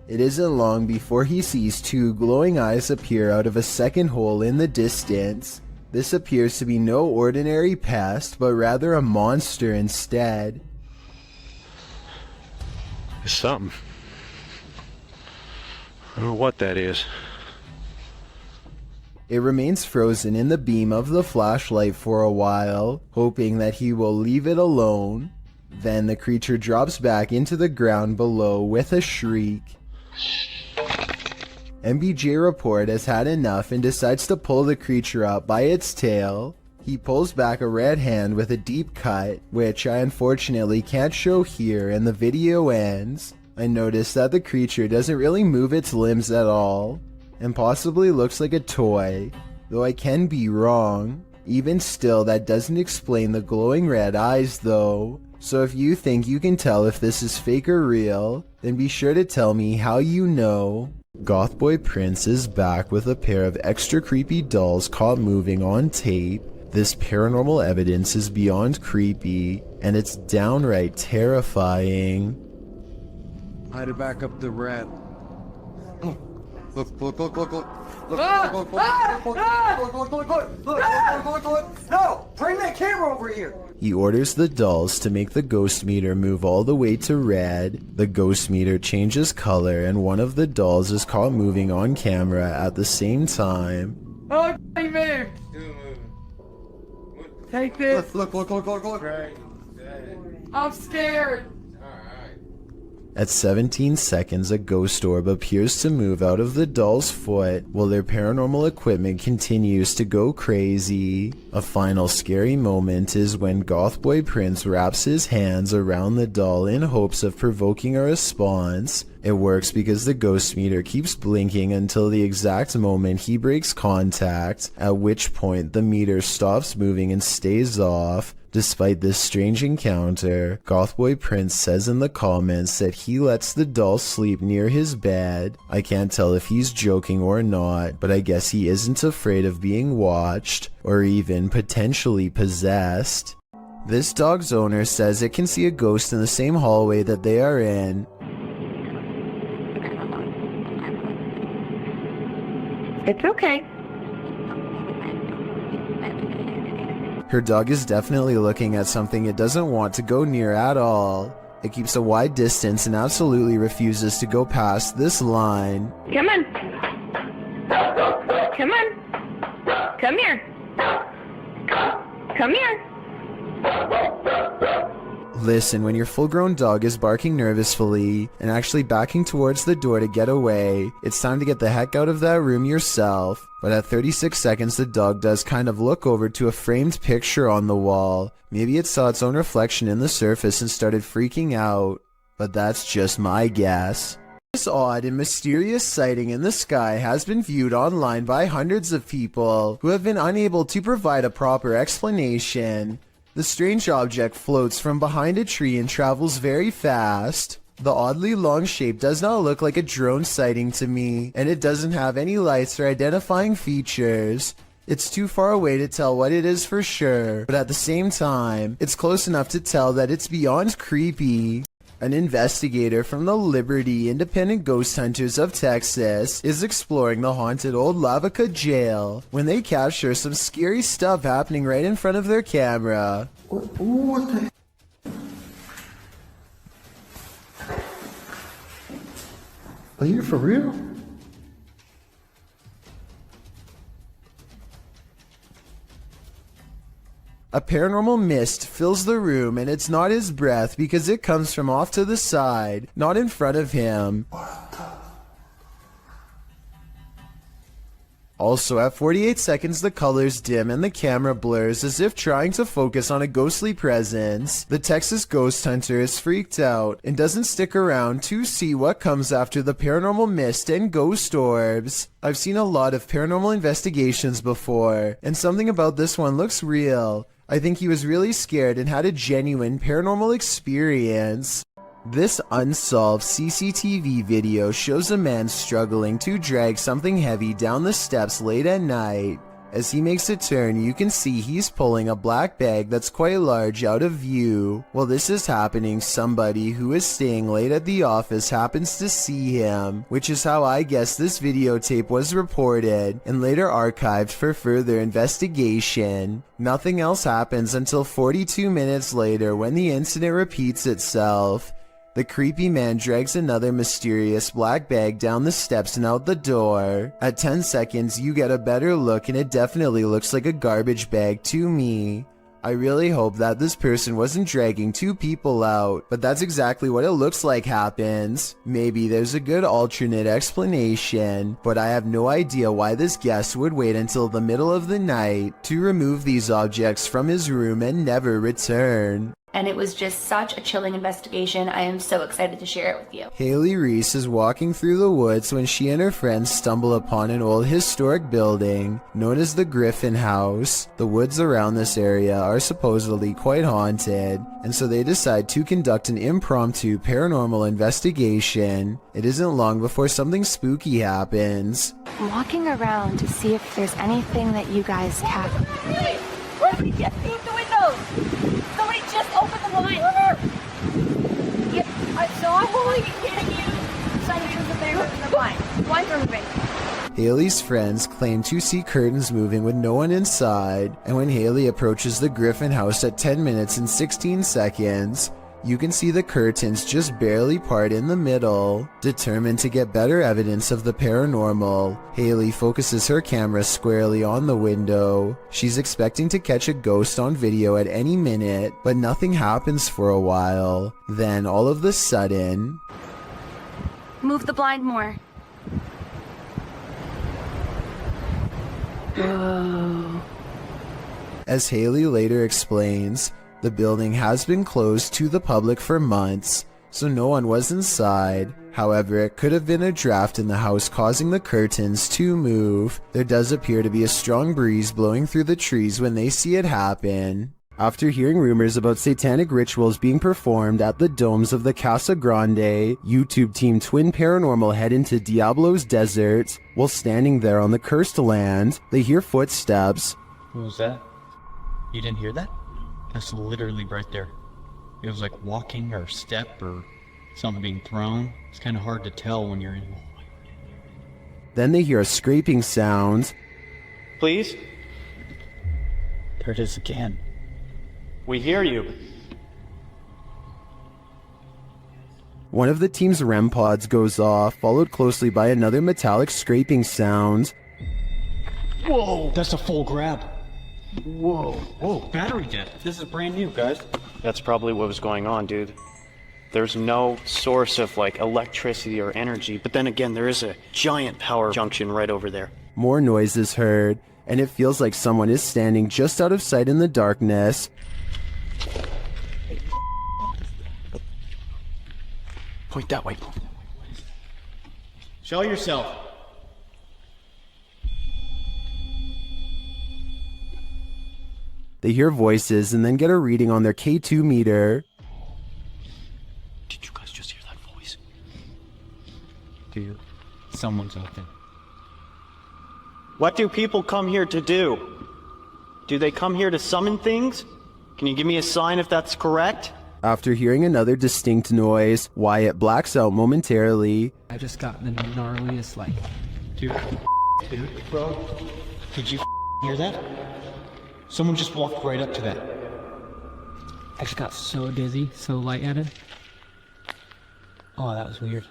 It isn't long before he sees two glowing eyes appear out of a second hole in the distance. This appears to be no ordinary pest, but rather a monster instead. It's something. I don't know what that is. It remains frozen in the beam of the flashlight for a while, hoping that he will leave it alone. Then the creature drops back into the ground below with a shriek. MBJ Report has had enough and decides to pull the creature up by its tail. He pulls back a red hand with a deep cut, which I unfortunately can't show here, and the video ends. I notice that the creature doesn't really move its limbs at all, and possibly looks like a toy, though I can be wrong. Even still, that doesn't explain the glowing red eyes though. So if you think you can tell if this is fake or real, then be sure to tell me how you know. Gothboy Prince is back with a pair of extra creepy dolls caught moving on tape. This paranormal evidence is beyond creepy, and it's downright terrifying. I had to back up the rat. Look, look, look, look, look. Look, look, look, look. No! Bring that camera over here! He orders the dolls to make the ghost meter move all the way to red. The ghost meter changes color, and one of the dolls is caught moving on camera at the same time. Oh, he moved! Take this! Look, look, look, look, look, look. I'm scared! At 17 seconds, a ghost orb appears to move out of the doll's foot while their paranormal equipment continues to go crazy. A final scary moment is when Gothboy Prince wraps his hands around the doll in hopes of provoking a response. It works because the ghost meter keeps blinking until the exact moment he breaks contact, at which point the meter stops moving and stays off. Despite this strange encounter, Gothboy Prince says in the comments that he lets the doll sleep near his bed. I can't tell if he's joking or not, but I guess he isn't afraid of being watched, or even potentially possessed. This dog's owner says it can see a ghost in the same hallway that they are in. It's okay. Her dog is definitely looking at something it doesn't want to go near at all. It keeps a wide distance and absolutely refuses to go past this line. Come on. Come on. Come here. Come here. Listen, when your full-grown dog is barking nervously and actually backing towards the door to get away, it's time to get the heck out of that room yourself. But at 36 seconds, the dog does kind of look over to a framed picture on the wall. Maybe it saw its own reflection in the surface and started freaking out. But that's just my guess. This odd and mysterious sighting in the sky has been viewed online by hundreds of people who have been unable to provide a proper explanation. The strange object floats from behind a tree and travels very fast. The oddly long shape does not look like a drone sighting to me, and it doesn't have any lights or identifying features. It's too far away to tell what it is for sure, but at the same time, it's close enough to tell that it's beyond creepy. An investigator from the Liberty Independent Ghost Hunters of Texas is exploring the haunted old Lavaca jail when they capture some scary stuff happening right in front of their camera. What the? Are you for real? A paranormal mist fills the room, and it's not his breath because it comes from off to the side, not in front of him. Also, at 48 seconds, the colors dim and the camera blurs as if trying to focus on a ghostly presence. The Texas ghost hunter is freaked out and doesn't stick around to see what comes after the paranormal mist and ghost orbs. I've seen a lot of paranormal investigations before, and something about this one looks real. I think he was really scared and had a genuine paranormal experience. This unsolved CCTV video shows a man struggling to drag something heavy down the steps late at night. As he makes a turn, you can see he's pulling a black bag that's quite large out of view. While this is happening, somebody who is staying late at the office happens to see him, which is how I guess this videotape was reported and later archived for further investigation. Nothing else happens until 42 minutes later when the incident repeats itself. The creepy man drags another mysterious black bag down the steps and out the door. At 10 seconds, you get a better look and it definitely looks like a garbage bag to me. I really hope that this person wasn't dragging two people out, but that's exactly what it looks like happens. Maybe there's a good alternate explanation, but I have no idea why this guest would wait until the middle of the night to remove these objects from his room and never return. and it was just such a chilling investigation. I am so excited to share it with you. Haley Reese is walking through the woods when she and her friends stumble upon an old historic building known as the Griffin House. The woods around this area are supposedly quite haunted, and so they decide to conduct an impromptu paranormal investigation. It isn't long before something spooky happens. I'm walking around to see if there's anything that you guys have. Hey, where did we get through the window? Somebody just opened the blind. Yep, I saw it. Holy kidding you. Somebody just opened the blind. Blinds are moving. Haley's friends claim to see curtains moving with no one inside, and when Haley approaches the Griffin House at 10 minutes and 16 seconds, you can see the curtains just barely part in the middle. Determined to get better evidence of the paranormal, Haley focuses her camera squarely on the window. She's expecting to catch a ghost on video at any minute, but nothing happens for a while. Then, all of a sudden... Move the blind more. Whoa. As Haley later explains, the building has been closed to the public for months, so no one was inside. However, it could have been a draft in the house causing the curtains to move. There does appear to be a strong breeze blowing through the trees when they see it happen. After hearing rumors about satanic rituals being performed at the domes of the Casa Grande, YouTube team Twin Paranormal head into Diablo's Desert. While standing there on the cursed land, they hear footsteps. What was that? You didn't hear that? That's literally right there. It was like walking or step or something being thrown. It's kind of hard to tell when you're in. Then they hear a scraping sound. Please? There it is again. We hear you. One of the team's REM pods goes off, followed closely by another metallic scraping sound. Whoa! That's a full grab. Whoa. Whoa, battery dead. This is brand new, guys. That's probably what was going on, dude. There's no source of, like, electricity or energy, but then again, there is a giant power junction right over there. More noise is heard, and it feels like someone is standing just out of sight in the darkness. Point that way. Show yourself. They hear voices and then get a reading on their K2 meter. Did you guys just hear that voice? Dude, someone's out there. What do people come here to do? Do they come here to summon things? Can you give me a sign if that's correct? After hearing another distinct noise, Wyatt blacks out momentarily. I just got the gnarliest, like... Dude, bro, did you hear that? Someone just walked right up to that. I just got so dizzy, so lightheaded. Oh, that was weird.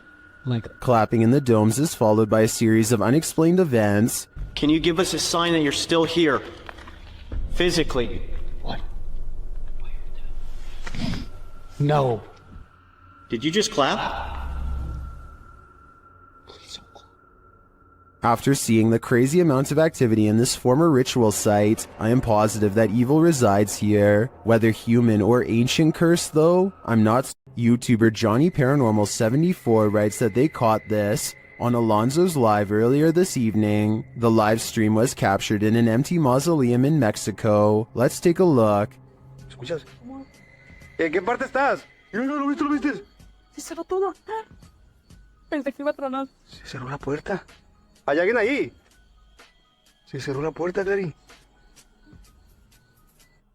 Like... Clapping in the domes is followed by a series of unexplained events. Can you give us a sign that you're still here? Physically. What? No. Did you just clap? After seeing the crazy amount of activity in this former ritual site, I am positive that evil resides here. Whether human or ancient curse though, I'm not. YouTuber Johnny Paranormal 74 writes that they caught this on Alonzo's live earlier this evening. The live stream was captured in an empty mausoleum in Mexico. Let's take a look. ¿Escuchas? ¿En qué parte estás? No, ¿lo viste, lo viste? Se cerró todo. Pensé que iba a tronar. Se cerró la puerta. ¿Hay alguien ahí? Se cerró la puerta, Clary.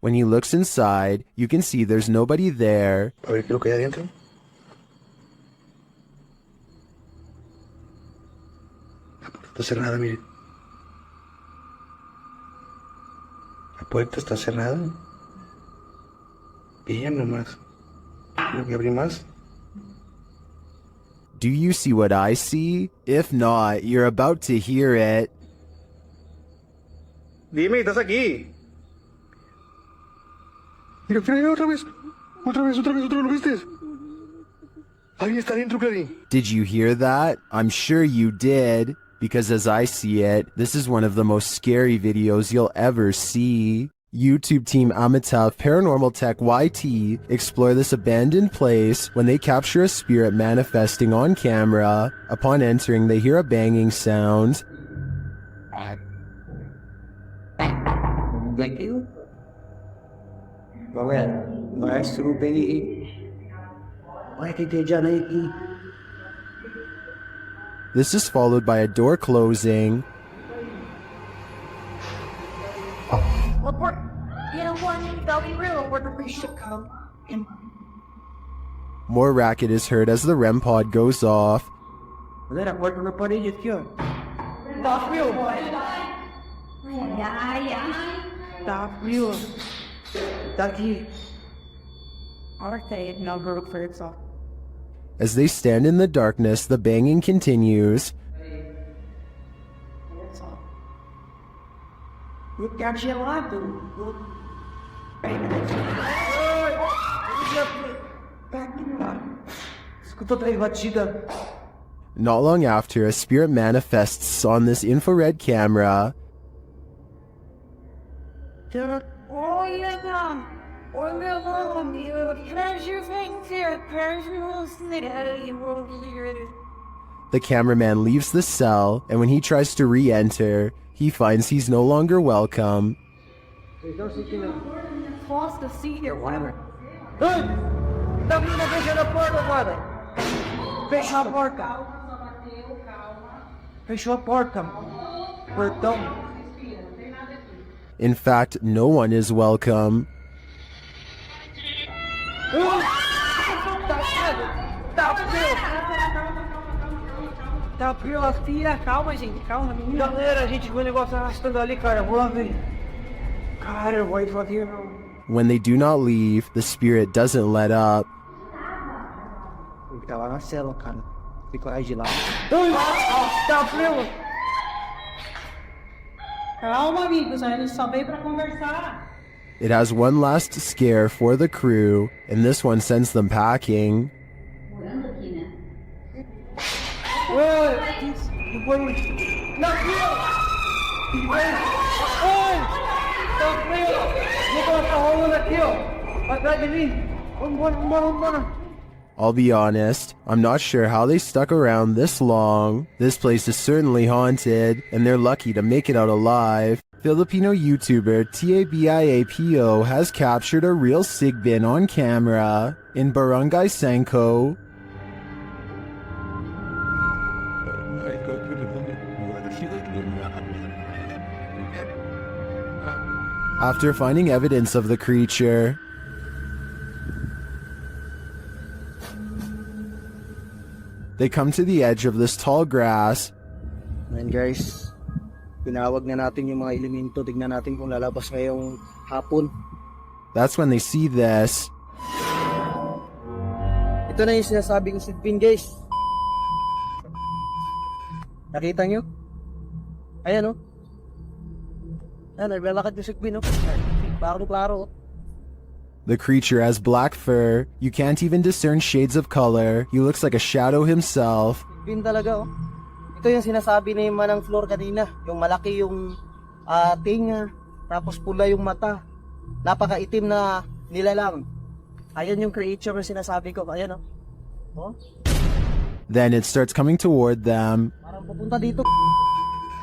When he looks inside, you can see there's nobody there. A ver qué es lo que hay adentro. La puerta está cerrada, miren. La puerta está cerrada. Bien nomás. Tengo que abrir más. Do you see what I see? If not, you're about to hear it. Dime, estás aquí. Mira, mira, otra vez. Otra vez, ¿lo viste? Alguien está dentro, Clary. Did you hear that? I'm sure you did. Because as I see it, this is one of the most scary videos you'll ever see. YouTube team Amitav Paranormal Tech YT explore this abandoned place when they capture a spirit manifesting on camera. Upon entering, they hear a banging sound. Thank you. Well, maestro Benny. Why did they Janaki? This is followed by a door closing. Report. You know what? They'll be real. Where we should come. More racket is heard as the REM pod goes off. Stop real. Stop real. Daki. Arte number for itself. As they stand in the darkness, the banging continues. You capture a lot, dude. Not long after, a spirit manifests on this infrared camera. The cameraman leaves the cell, and when he tries to re-enter, he finds he's no longer welcome. In fact, no one is welcome. Calma, gente, calma, menina. Galera, a gente viu o negócio arrastando ali, cara. Vamos lá ver. Cara, vai fazer. When they do not leave, the spirit doesn't let up. Ele tá lá na cela, cara. Fica lá de lá. Tá frio. Calma, amigos, a gente só veio pra conversar. It has one last scare for the crew, and this one sends them packing. I'll be honest, I'm not sure how they stuck around this long. This place is certainly haunted, and they're lucky to make it out alive. Filipino YouTuber Tabiapo has captured a real sigbin on camera in Barangay Sanko. After finding evidence of the creature, they come to the edge of this tall grass. And guys, pinawag na natin yung mga elemento. Tignan natin kung lalabas ngayong hapon. That's when they see this. Ito na yung sinasabi ko si Pin, guys. Nakita nyo? Ayan, oh. Ayan, naglalakad yung si Pin, oh. Klaro. The creature has black fur. You can't even discern shades of color. He looks like a shadow himself. Pin talaga, oh. Ito yung sinasabi ni Manang Flor kanina. Yung malaki yung tinga, tapos pula yung mata. Napakaitim na nilalang. Ayan yung creature na sinasabi ko. Ayan, oh. Oh? Then it starts coming toward them. Parang pupunta dito.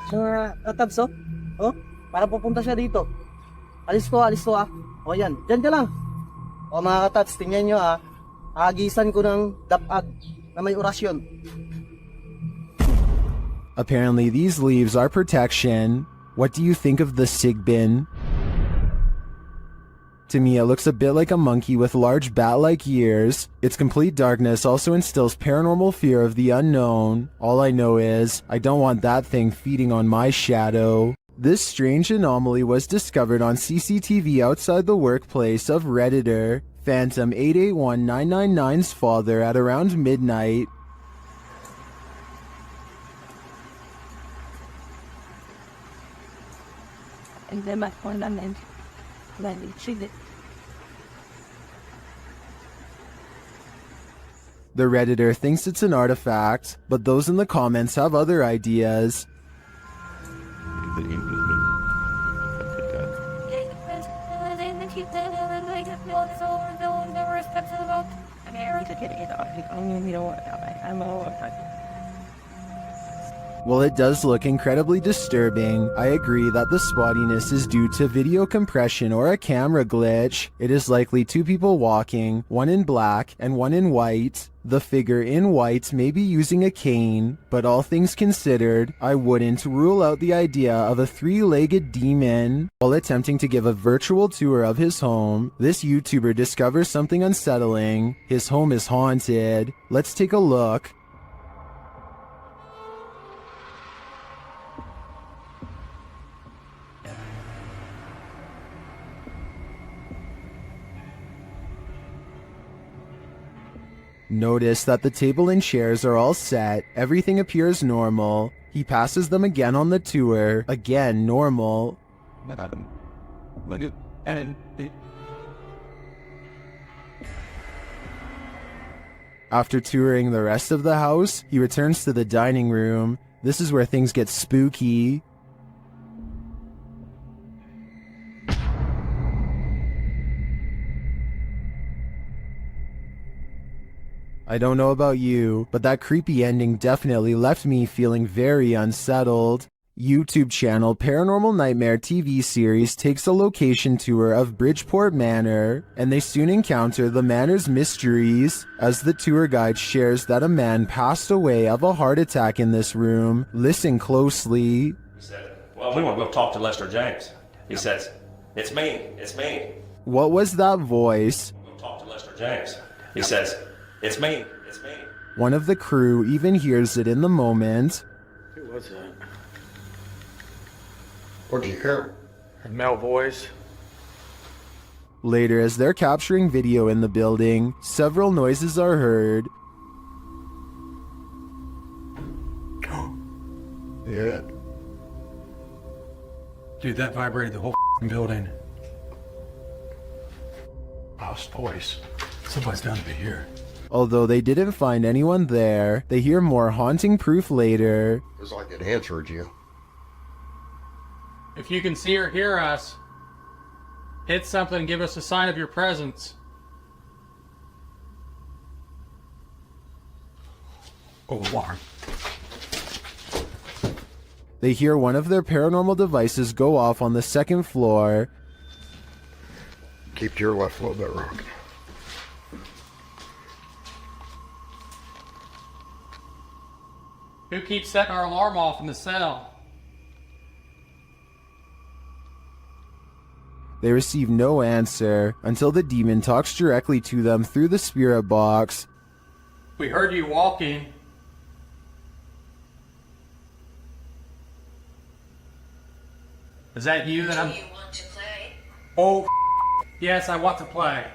Sa tabs, oh. Oh? Parang pupunta siya dito. Alis to, ah. O yan, dyan ka lang. O mga katats, tingnan nyo, ah. Agisan ko ng dapag na may orasyon. Apparently these leaves are protection. What do you think of the sigbin? To me, it looks a bit like a monkey with large bat-like ears. Its complete darkness also instills paranormal fear of the unknown. All I know is, I don't want that thing feeding on my shadow. This strange anomaly was discovered on CCTV outside the workplace of Redditor, Phantom 881999's father at around midnight. The Redditor thinks it's an artifact, but those in the comments have other ideas. keep the like the respect to the boat. I mean, I'm While it does look incredibly disturbing, I agree that the spottiness is due to video compression or a camera glitch. It is likely two people walking, one in black and one in white. The figure in white may be using a cane, but all things considered, I wouldn't rule out the idea of a three-legged demon. While attempting to give a virtual tour of his home, this YouTuber discovers something unsettling. His home is haunted. Let's take a look. Notice that the table and chairs are all set, everything appears normal. He passes them again on the tour, again normal. After touring the rest of the house, he returns to the dining room. This is where things get spooky. I don't know about you, but that creepy ending definitely left me feeling very unsettled. YouTube channel Paranormal Nightmare TV series takes a location tour of Bridgeport Manor, and they soon encounter the manor's mysteries, as the tour guide shares that a man passed away of a heart attack in this room. Listen closely. He said, well, we want to go talk to Lester James. He says, it's me. What was that voice? We'll talk to Lester James. He says, it's me. One of the crew even hears it in the moment. Who was that? What did you hear? A male voice. Later, as they're capturing video in the building, several noises are heard. Yeah. Dude, that vibrated the whole building. Lost voice. Somebody's down to be here. Although they didn't find anyone there, they hear more haunting proof later. It's like it answered you. If you can see or hear us, hit something and give us a sign of your presence. Oh, alarm. They hear one of their paranormal devices go off on the second floor. Keep to your left a little bit, Rock. Who keeps setting our alarm off in the cell? They receive no answer until the demon talks directly to them through the spirit box. We heard you walking. Is that you that I'm... Do you want to play? Oh, yes, I want to play.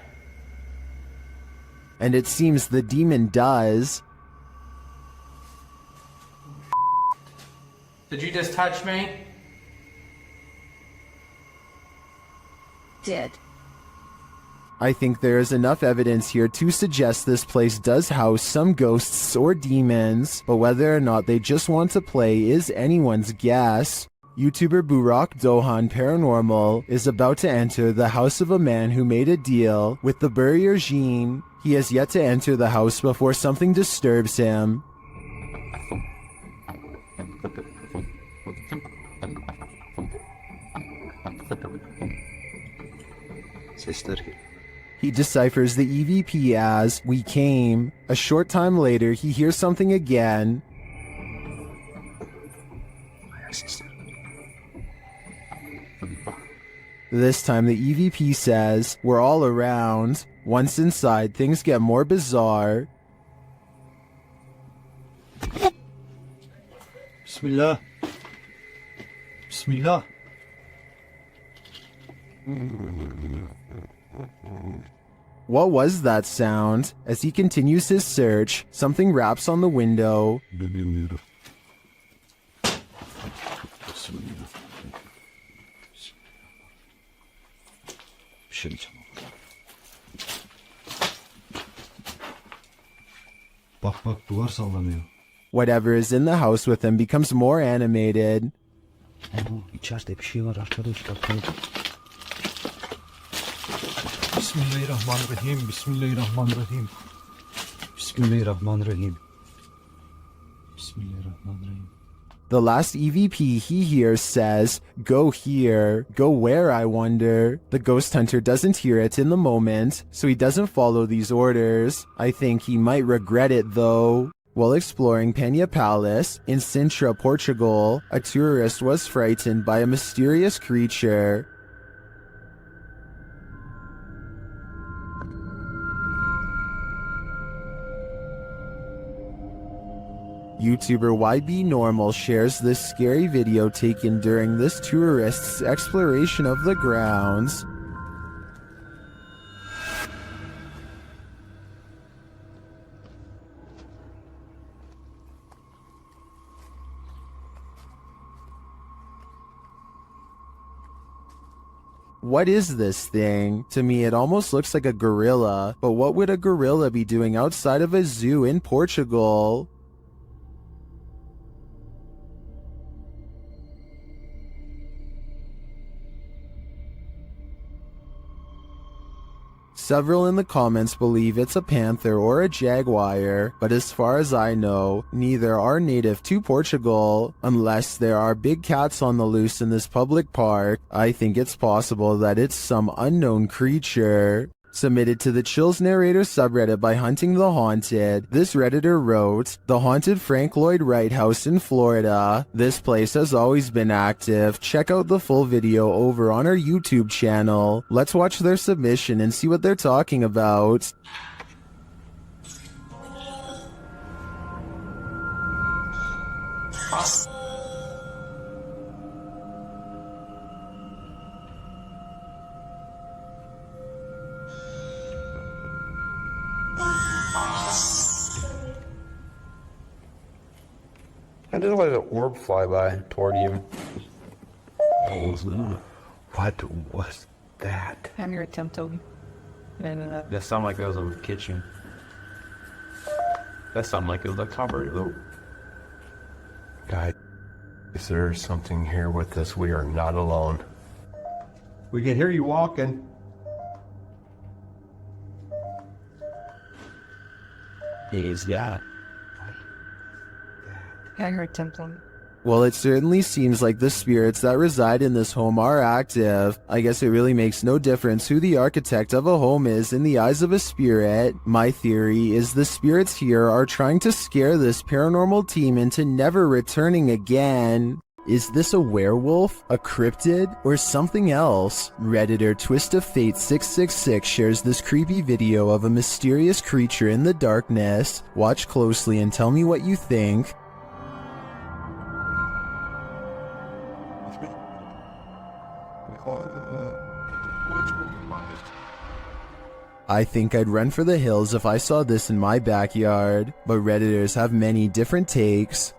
And it seems the demon does. Did you just touch me? Did. I think there is enough evidence here to suggest this place does house some ghosts or demons, but whether or not they just want to play is anyone's guess. YouTuber Burak Dohan Paranormal is about to enter the house of a man who made a deal with the Burrier Jean. He has yet to enter the house before something disturbs him. He deciphers the EVP as "we came." A short time later, he hears something again. This time the EVP says, "We're all around." Once inside, things get more bizarre. Bismillah. Bismillah. What was that sound? As he continues his search, something raps on the window. Bak bak duvar sallanıyor. Whatever is in the house with him becomes more animated. İçeride bir şey var arkadaşlar. Bismillahirrahmanirrahim. Bismillahirrahmanirrahim. Bismillahirrahmanirrahim. Bismillahirrahmanirrahim. The last EVP he hears says, "Go here." Go where, I wonder? The ghost hunter doesn't hear it in the moment, so he doesn't follow these orders. I think he might regret it though. While exploring Penha Palace in Sintra, Portugal, a tourist was frightened by a mysterious creature. YouTuber YB Normal shares this scary video taken during this tourist's exploration of the grounds. What is this thing? To me, it almost looks like a gorilla, but what would a gorilla be doing outside of a zoo in Portugal? Several in the comments believe it's a panther or a jaguar, but as far as I know, neither are native to Portugal. Unless there are big cats on the loose in this public park, I think it's possible that it's some unknown creature. Submitted to the Chills Narrator subreddit by Hunting the Haunted, this redditor wrote, "The haunted Frank Lloyd Wright house in Florida. This place has always been active. Check out the full video over on our YouTube channel. Let's watch their submission and see what they're talking about." I just let an orb fly by toward you. What was that? I'm your tempting. That sounded like it was a kitchen. That sounded like it was a cupboard. Guys, is there something here with us? We are not alone. We can hear you walking. Yeah. I'm your tempting. Well, it certainly seems like the spirits that reside in this home are active. I guess it really makes no difference who the architect of a home is in the eyes of a spirit. My theory is the spirits here are trying to scare this paranormal team into never returning again. Is this a werewolf, a cryptid, or something else? Redditor Twist of Fate 666 shares this creepy video of a mysterious creature in the darkness. Watch closely and tell me what you think. I think I'd run for the hills if I saw this in my backyard, but Redditors have many different takes.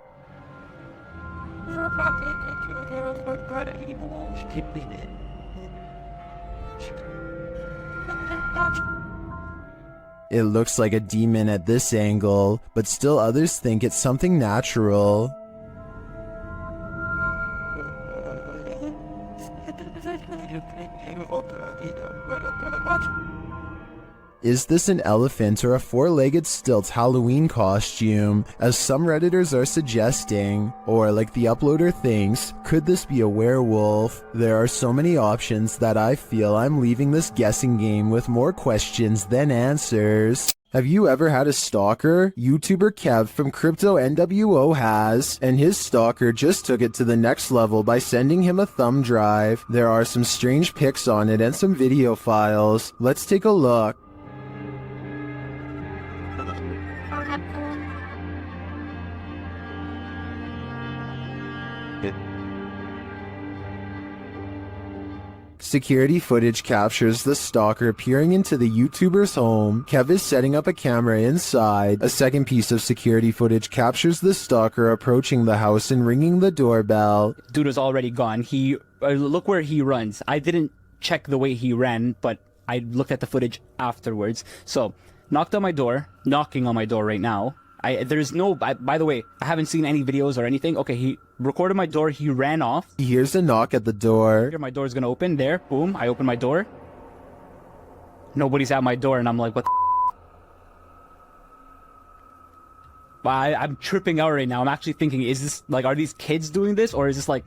It looks like a demon at this angle, but still others think it's something natural. Is this an elephant or a four-legged stilt Halloween costume, as some Redditors are suggesting? Or, like the uploader thinks, could this be a werewolf? There are so many options that I feel I'm leaving this guessing game with more questions than answers. Have you ever had a stalker? YouTuber Kev from Crypto NWO has, and his stalker just took it to the next level by sending him a thumb drive. There are some strange pics on it and some video files. Let's take a look. Security footage captures the stalker peering into the YouTuber's home. Kev is setting up a camera inside. A second piece of security footage captures the stalker approaching the house and ringing the doorbell. Dude is already gone. He look where he runs. I didn't check the way he ran, but I looked at the footage afterwards. So, knocking on my door right now. There's no, by the way, I haven't seen any videos or anything. Okay, he recorded my door, he ran off. He hears a knock at the door. My door's gonna open, there, boom, I open my door. Nobody's at my door, and I'm like, what the I'm tripping out right now. I'm actually thinking, is this, like, are these kids doing this, or is this, like,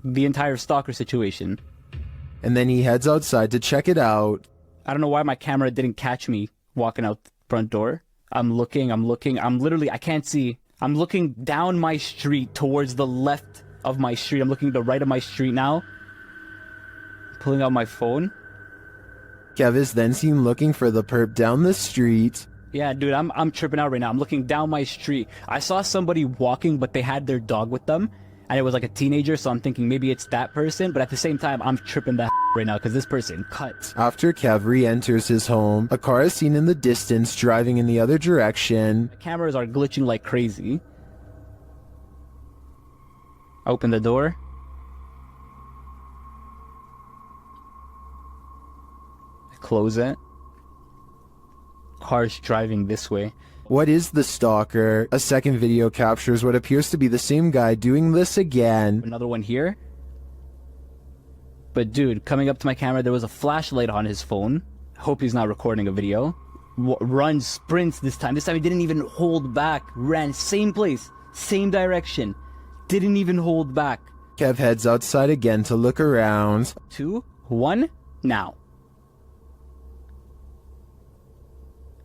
the entire stalker situation? And then he heads outside to check it out. I don't know why my camera didn't catch me walking out the front door. I'm looking, I'm literally, I can't see. I'm looking down my street towards the left of my street. I'm looking to the right of my street now. Pulling out my phone. Kev is then seen looking for the perp down the street. Yeah, dude, I'm tripping out right now. I'm looking down my street. I saw somebody walking, but they had their dog with them, and it was like a teenager, so I'm thinking maybe it's that person, but at the same time, I'm tripping that right now because this person cut. After Kev re-enters his home, a car is seen in the distance driving in the other direction. The cameras are glitching like crazy. Open the door. Close it. Car's driving this way. What is the stalker? A second video captures what appears to be the same guy doing this again. Another one here. But dude, coming up to my camera, there was a flashlight on his phone. Hope he's not recording a video. Runs, sprints this time. This time he didn't even hold back. Ran, same place, same direction. Didn't even hold back. Kev heads outside again to look around. 2, 1, now.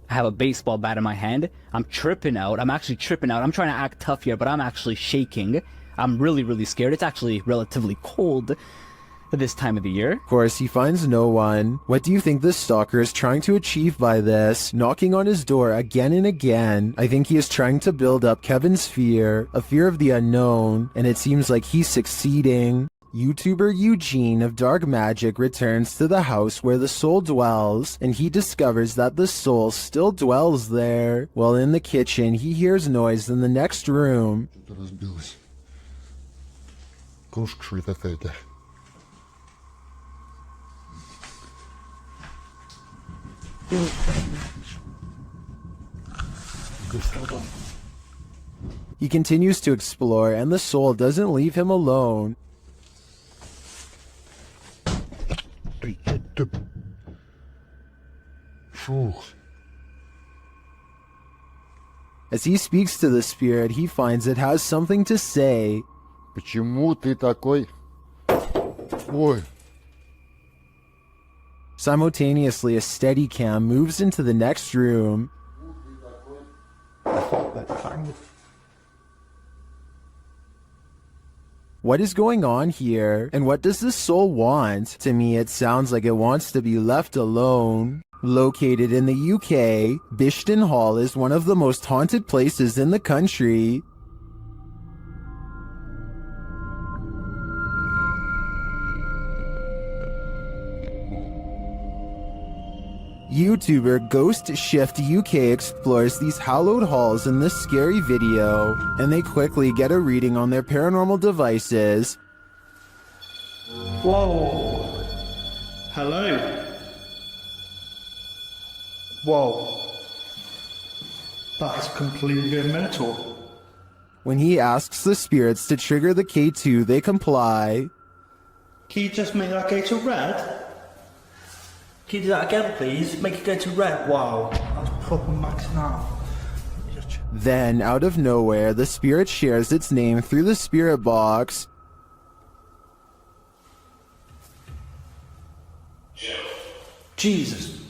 I have a baseball bat in my hand. I'm tripping out. I'm actually tripping out. I'm trying to act tough here, but I'm actually shaking. I'm really, really scared. It's actually relatively cold at this time of the year. Of course, he finds no one. What do you think this stalker is trying to achieve by this? Knocking on his door again and again. I think he is trying to build up Kevin's fear, a fear of the unknown, and it seems like he's succeeding. YouTuber Eugene of Dark Magic returns to the house where the soul dwells, and he discovers that the soul still dwells there. While in the kitchen, he hears noise in the next room. He continues to explore, and the soul doesn't leave him alone. As he speaks to the spirit, he finds it has something to say. Почему ты такой? Ой. Simultaneously, a Steadicam moves into the next room. What is going on here? And what does this soul want? To me, it sounds like it wants to be left alone. Located in the UK, Bishton Hall is one of the most haunted places in the country. YouTuber Ghost Shift UK explores these hallowed halls in this scary video, and they quickly get a reading on their paranormal devices. Whoa. Hello. Whoa. That's completely mental. When he asks the spirits to trigger the K2, they comply. Can you just make that go to red? Can you do that again, please? Make it go to red. Wow. That's proper maxing out. Then, out of nowhere, the spirit shares its name through the spirit box. Jesus.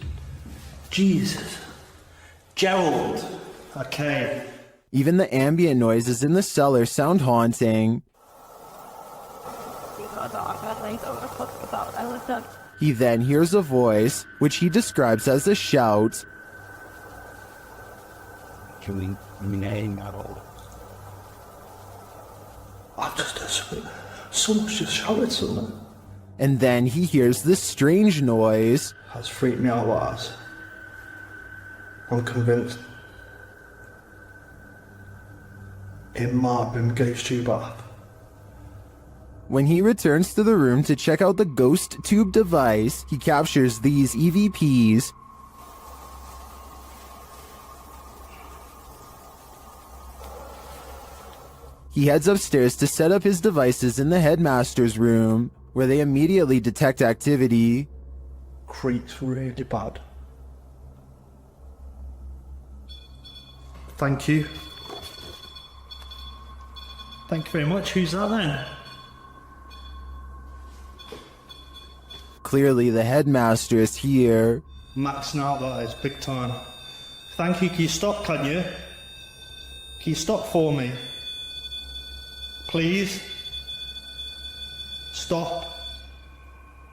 Jesus. Gerald. Okay. Even the ambient noises in the cellar sound haunting. He then hears a voice, which he describes as a shout. I've just heard someone's just shouted something. And then he hears this strange noise. That's freaked me out, lads. I'm convinced it might have been Ghost Tube Bath. When he returns to the room to check out the ghost tube device, he captures these EVPs. He heads upstairs to set up his devices in the headmaster's room, where they immediately detect activity. creaks really bad. Thank you. Thank you very much. Who's that then? Clearly, the headmaster is here. Maxing out, that is, big time. Thank you. Can you stop, can you? Can you stop for me? Please? Stop.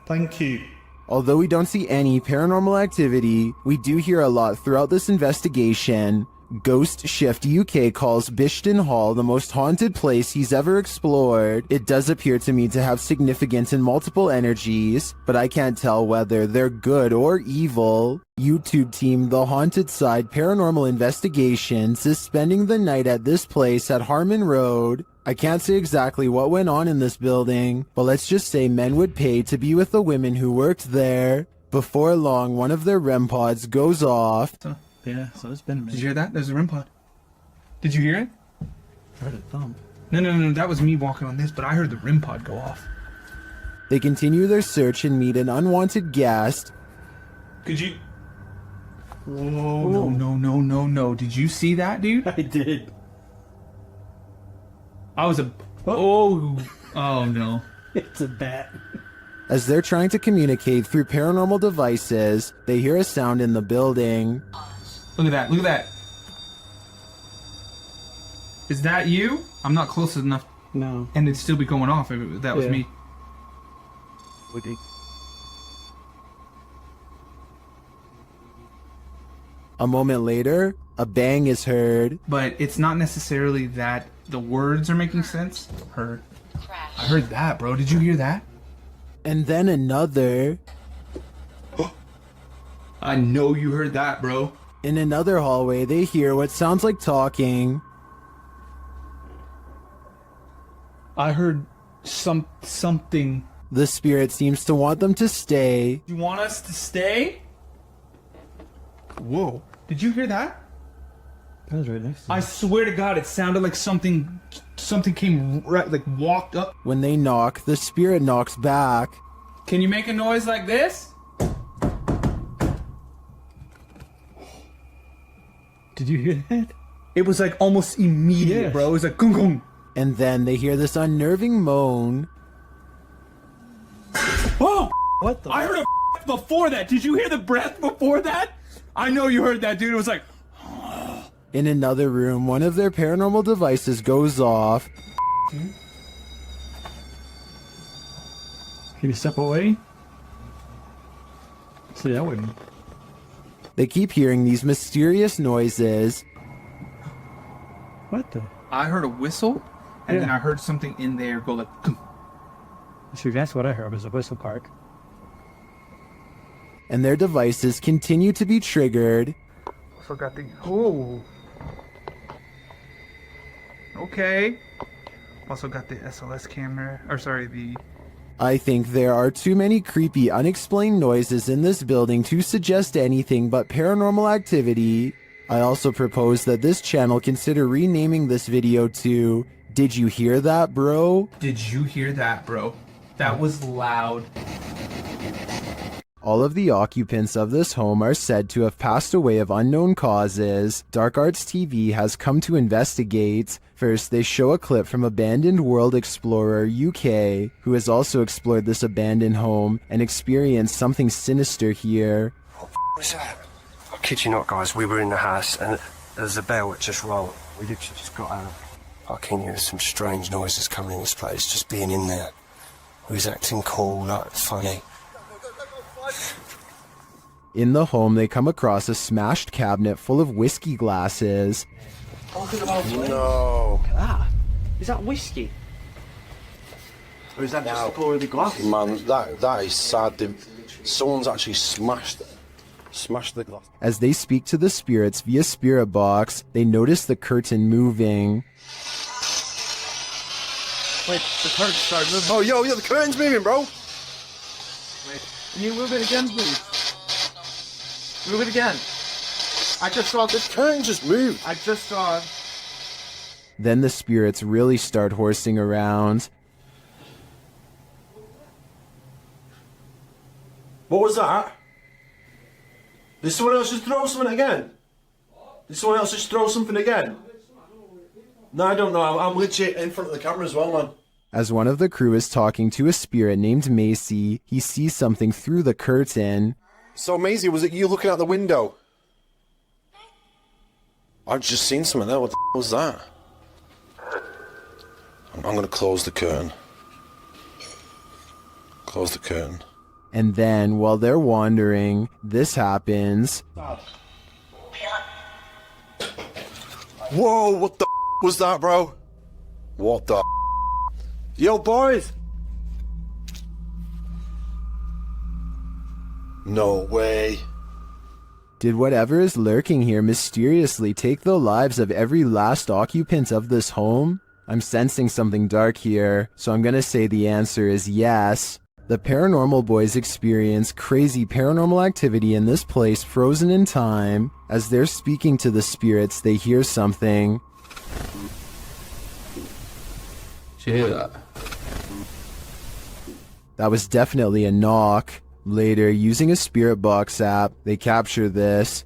Thank you. Although we don't see any paranormal activity, we do hear a lot throughout this investigation. Ghost Shift UK calls Bishton Hall the most haunted place he's ever explored. It does appear to me to have significant and multiple energies, but I can't tell whether they're good or evil. YouTube team The Haunted Side Paranormal Investigations is spending the night at this place at Harmon Road. I can't say exactly what went on in this building, but let's just say men would pay to be with the women who worked there. Before long, one of their REM pods goes off. Yeah, so it's been a minute. Did you hear that? There's a REM pod. Did you hear it? I heard it thump. No, that was me walking on this, but I heard the REM pod go off. They continue their search and meet an unwanted guest. Could you... Whoa, no. Did you see that, dude? I did. I was a... Oh no. It's a bat. As they're trying to communicate through paranormal devices, they hear a sound in the building. Look at that. Is that you? I'm not close enough. No. And it'd still be going off if that was me. Woody. A moment later, a bang is heard. But it's not necessarily that the words are making sense. I heard that, bro. Did you hear that? And then another. I know you heard that, bro. In another hallway, they hear what sounds like talking. I heard something. The spirit seems to want them to stay. You want us to stay? Whoa. Did you hear that? That was right next to me. I swear to God, it sounded like something came right, like walked up. When they knock, the spirit knocks back. Can you make a noise like this? Did you hear that? It was like almost immediate, Yes. bro. It was like gung gung. And then they hear this unnerving moan. Oh! What the? I heard a before that. Did you hear the breath before that? I know you heard that, dude. It was like... In another room, one of their paranormal devices goes off. Can you step away? See, I wouldn't. They keep hearing these mysterious noises. What the? I heard a whistle, and then I heard something in there go like... Gung. See, that's what I heard was a whistle part. And their devices continue to be triggered. Forgot the... Oh. Okay. Also got the SLS camera. Or sorry, the... I think there are too many creepy, unexplained noises in this building to suggest anything but paranormal activity. I also propose that this channel consider renaming this video to Did You Hear That, Bro? Did you hear that, bro? That was loud. All of the occupants of this home are said to have passed away of unknown causes. Dark Arts TV has come to investigate. First, they show a clip from Abandoned World Explorer UK, who has also explored this abandoned home and experienced something sinister here. What was that? I kid you not, guys. We were in the house and there's a bell that just rolled. We literally just got out. I can hear some strange noises coming in this place, just being in there. We was acting cool, like funny. In the home, they come across a smashed cabinet full of whiskey glasses. No. Ah, is that whiskey? Or is that just the colour of the glass? Man, that is sad. Someone's actually smashed the glass. As they speak to the spirits via spirit box, they notice the curtain moving. Wait, the curtain started moving. Oh, yo, the curtain's moving, bro. Wait, can you move it again, please? Move it again. I just saw this curtain just moved. I just saw. Then the spirits really start horsing around. What was that? Did someone else just throw something again? Did someone else just throw something again? No, I don't know. I'm legit in front of the camera as well, man. As one of the crew is talking to a spirit named Macy, he sees something through the curtain. So, Maisie, was it you looking out the window? I've just seen something there. What the was that? I'm going to close the curtain. Close the curtain. And then, while they're wandering, this happens. Whoa, what the was that, bro? What the Yo, boys! No way. Did whatever is lurking here mysteriously take the lives of every last occupant of this home? I'm sensing something dark here, so I'm gonna say the answer is yes. The paranormal boys experience crazy paranormal activity in this place frozen in time. As they're speaking to the spirits, they hear something. Did you hear that? That was definitely a knock. Later, using a spirit box app, they capture this.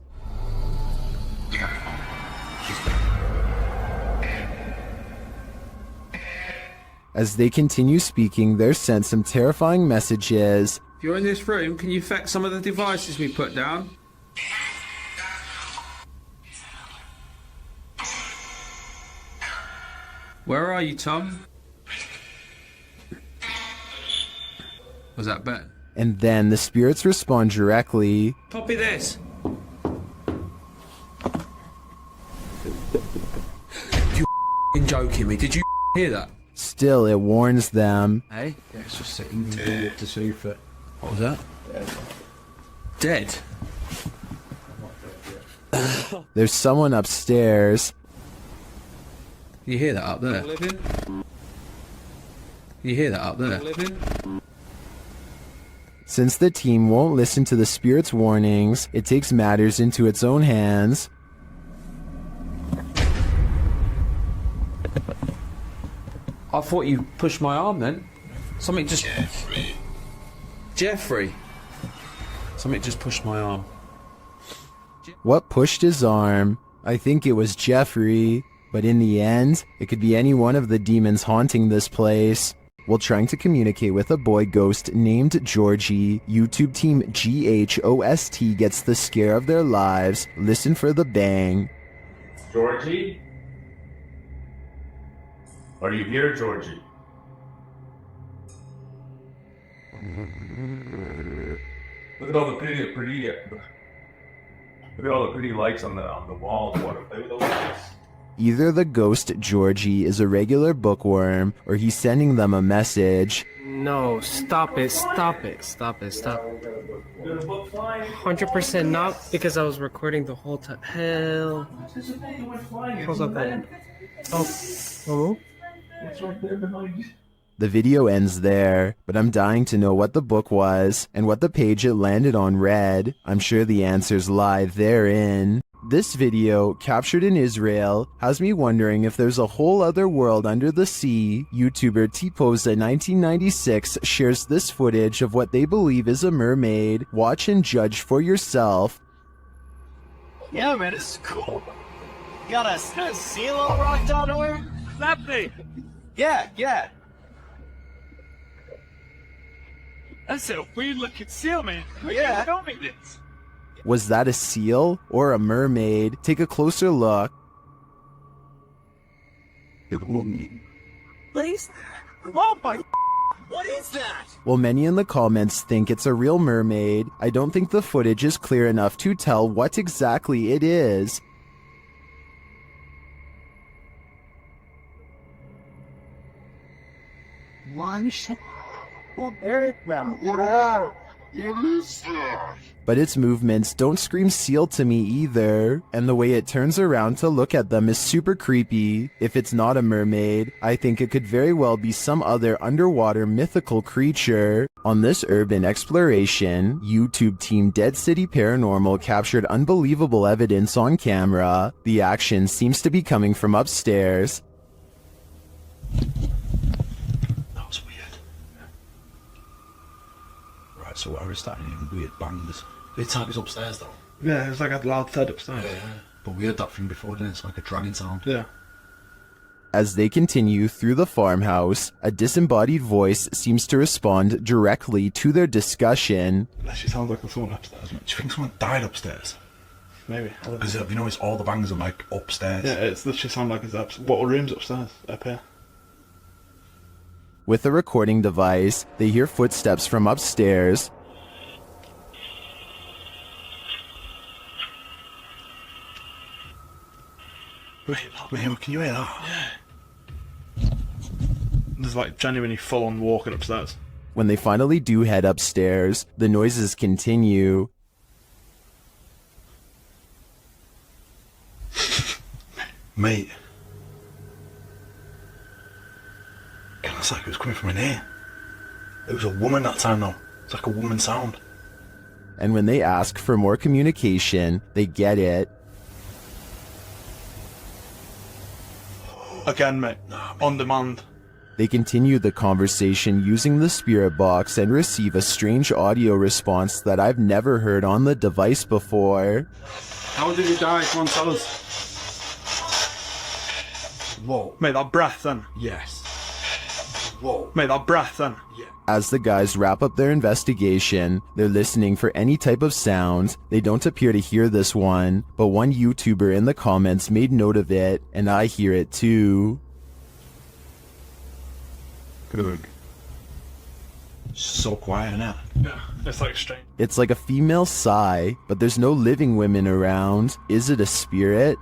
As they continue speaking, they're sent some terrifying messages. If you're in this room, can you affect some of the devices we put down? Where are you, Tom? Was that Ben? And then the spirits respond directly. Copy this. You joking me? Did you hear that? Still, it warns them. Hey? Yeah, it's just sitting to see if it... What was that? Dead? There's someone upstairs. You hear that up there? You hear that up there? Since the team won't listen to the spirit's warnings, it takes matters into its own hands. I thought you pushed my arm then. Something just... Jeffrey. Something just pushed my arm. What pushed his arm? I think it was Jeffrey. But in the end, it could be any one of the demons haunting this place. While trying to communicate with a boy ghost named Georgie, YouTube team GHOST gets the scare of their lives. Listen for the bang. Georgie? Are you here, Georgie? Look at all the pretty lights on the walls. Want to play with those lights? Either the ghost Georgie is a regular bookworm, or he's sending them a message. No, stop it, stop it, stop it, stop. 100% not, because I was recording the whole time. Hell. What's up there? Oh. The video ends there, but I'm dying to know what the book was, and what the page it landed on read. I'm sure the answers lie therein. This video, captured in Israel, has me wondering if there's a whole other world under the sea. YouTuber Tpoza1996 shares this footage of what they believe is a mermaid. Watch and judge for yourself. Yeah, man, it's cool. You got a seal on rock down nowhere? That thing. Yeah. That's a weird looking seal, man. Yeah. Filming this. Was that a seal or a mermaid? Take a closer look. Please? Oh my... What is that? While many in the comments think it's a real mermaid, I don't think the footage is clear enough to tell what exactly it is. But its movements don't scream seal to me either, and the way it turns around to look at them is super creepy. If it's not a mermaid, I think it could very well be some other underwater mythical creature. On this urban exploration, YouTube team Dead City Paranormal captured unbelievable evidence on camera. The action seems to be coming from upstairs. That was weird. Right, so what are we starting hearing weird bangs? It's like it's upstairs though. Yeah, it was like a loud thud upstairs. Yeah, but we heard that thing before, didn't it? It's like a dragging sound. Yeah. As they continue through the farmhouse, a disembodied voice seems to respond directly to their discussion. That actually sounds like someone upstairs. Do you think someone died upstairs? Maybe. Because you know, it's all the bangers are like upstairs. Yeah, it's literally sound like it's upstairs. What room's upstairs? Up here. With a recording device, they hear footsteps from upstairs. Wait, can you hear that? Yeah. There's like genuinely full on walking upstairs. When they finally do head upstairs, the noises continue. Mate. It's like it was coming from in here. It was a woman that time though. It's like a woman sound. And when they ask for more communication, they get it. Again, mate. On demand. They continue the conversation using the spirit box and receive a strange audio response that I've never heard on the device before. How did he die? Come on, tell us. Whoa. Mate, that breath then? Yes. Whoa. Mate, that breath then? Yeah. As the guys wrap up their investigation, they're listening for any type of sound. They don't appear to hear this one, but one YouTuber in the comments made note of it, and I hear it too. Good. So quiet now. Yeah, it's like strange. It's like a female sigh, but there's no living women around. Is it a spirit?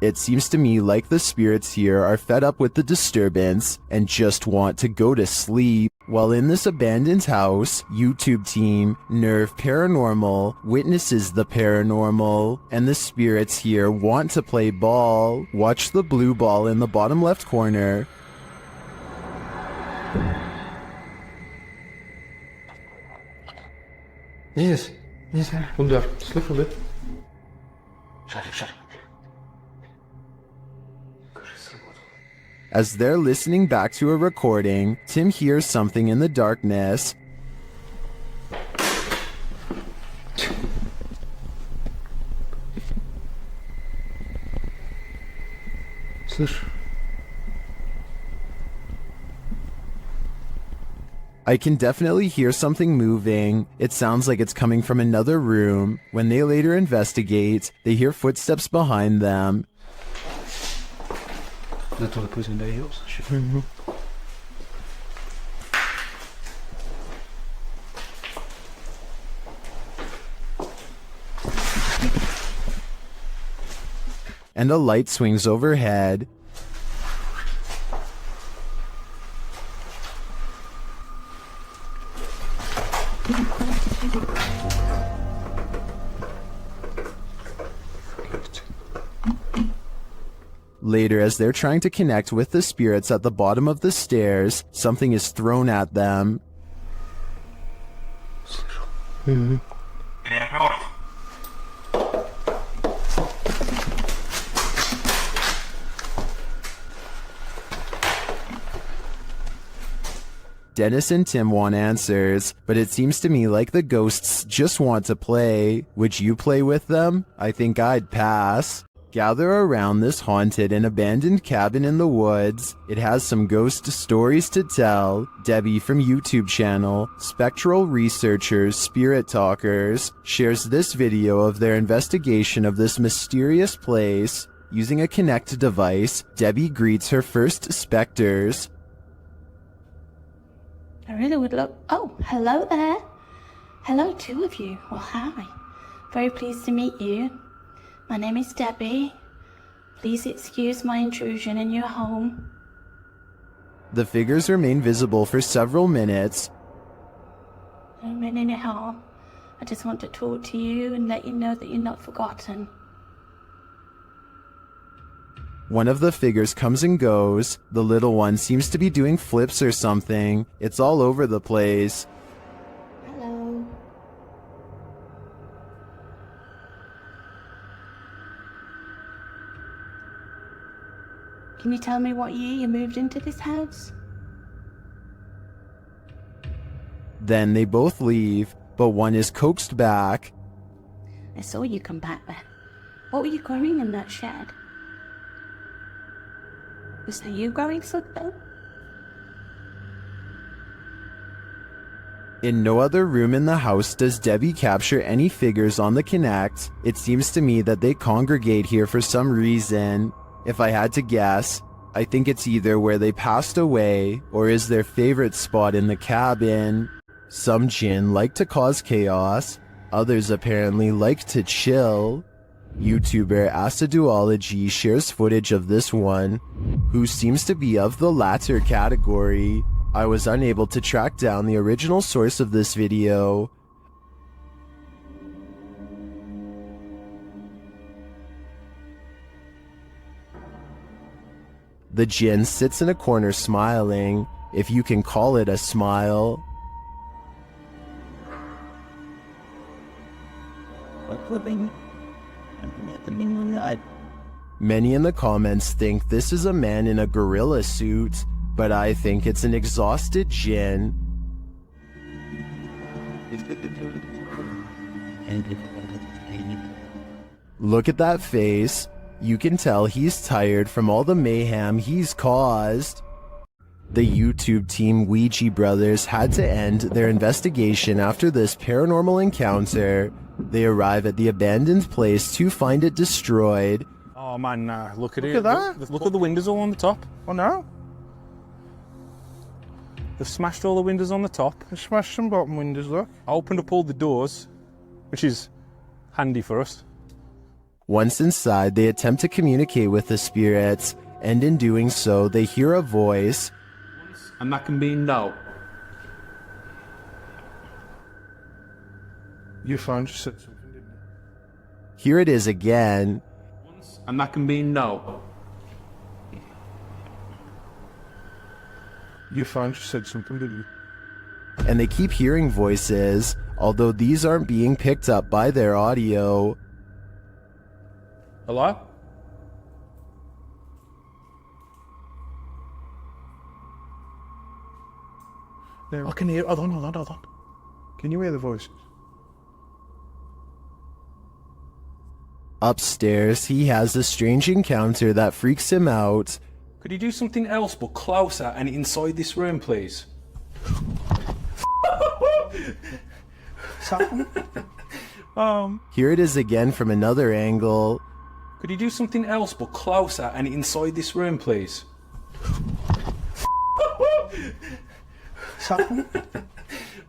It seems to me like the spirits here are fed up with the disturbance and just want to go to sleep. While in this abandoned house, YouTube team, Nerve Paranormal, witnesses the paranormal, and the spirits here want to play ball. Watch the blue ball in the bottom left corner. Yes, kom daar, slip a bit. Shut it. As they're listening back to a recording, Tim hears something in the darkness. I can definitely hear something moving. It sounds like it's coming from another room. When they later investigate, they hear footsteps behind them. Net wat ik goed in de heels. And a light swings overhead. Later, as they're trying to connect with the spirits at the bottom of the stairs, something is thrown at them. Dennis and Tim want answers, but it seems to me like the ghosts just want to play. Would you play with them? I think I'd pass. Gather around this haunted and abandoned cabin in the woods. It has some ghost stories to tell. Debbie from YouTube channel, Spectral Researchers, Spirit Talkers, shares this video of their investigation of this mysterious place. Using a Kinect device, Debbie greets her first specters. I really would love... Oh, hello there. Hello, two of you. Well, hi. Very pleased to meet you. My name is Debbie. Please excuse my intrusion in your home. The figures remain visible for several minutes. I don't mean any harm. I just want to talk to you and let you know that you're not forgotten. One of the figures comes and goes. The little one seems to be doing flips or something. It's all over the place. Hello. Can you tell me what year you moved into this house? Then they both leave. but one is coaxed back. I saw you come back then. What were you growing in that shed? Was that you growing something? In no other room in the house does Debbie capture any figures on the Connect. It seems to me that they congregate here for some reason. If I had to guess, I think it's either where they passed away or is their favorite spot in the cabin. Some jinn like to cause chaos, others apparently like to chill. YouTuber Aciduology shares footage of this one, who seems to be of the latter category. I was unable to track down the original source of this video. The jinn sits in a corner smiling, if you can call it a smile. Many in the comments think this is a man in a gorilla suit, but I think it's an exhausted jinn. Look at that face. You can tell he's tired from all the mayhem he's caused. The YouTube team Ouija Brothers had to end their investigation after this paranormal encounter. They arrive at the abandoned place to find it destroyed. Oh man, nah, look at Look it. at that. Look at the windows all on the top. Oh no. They've smashed all the windows on the top. They smashed some bottom windows, look. I opened up all the doors, which is handy for us. Once inside, they attempt to communicate with the spirits, and in doing so, they hear a voice. And that can be no. Your phone just said something, didn't it? Here it is again. And that can be no. Your phone just said something, didn't it? And they keep hearing voices, although these aren't being picked up by their audio. Hello? I can hear. Hold on. Can you hear the voices? Upstairs, he has a strange encounter that freaks him out. Could you do something else but closer and inside this room, please? Here it is again from another angle. Could you do something else but closer and inside this room, please?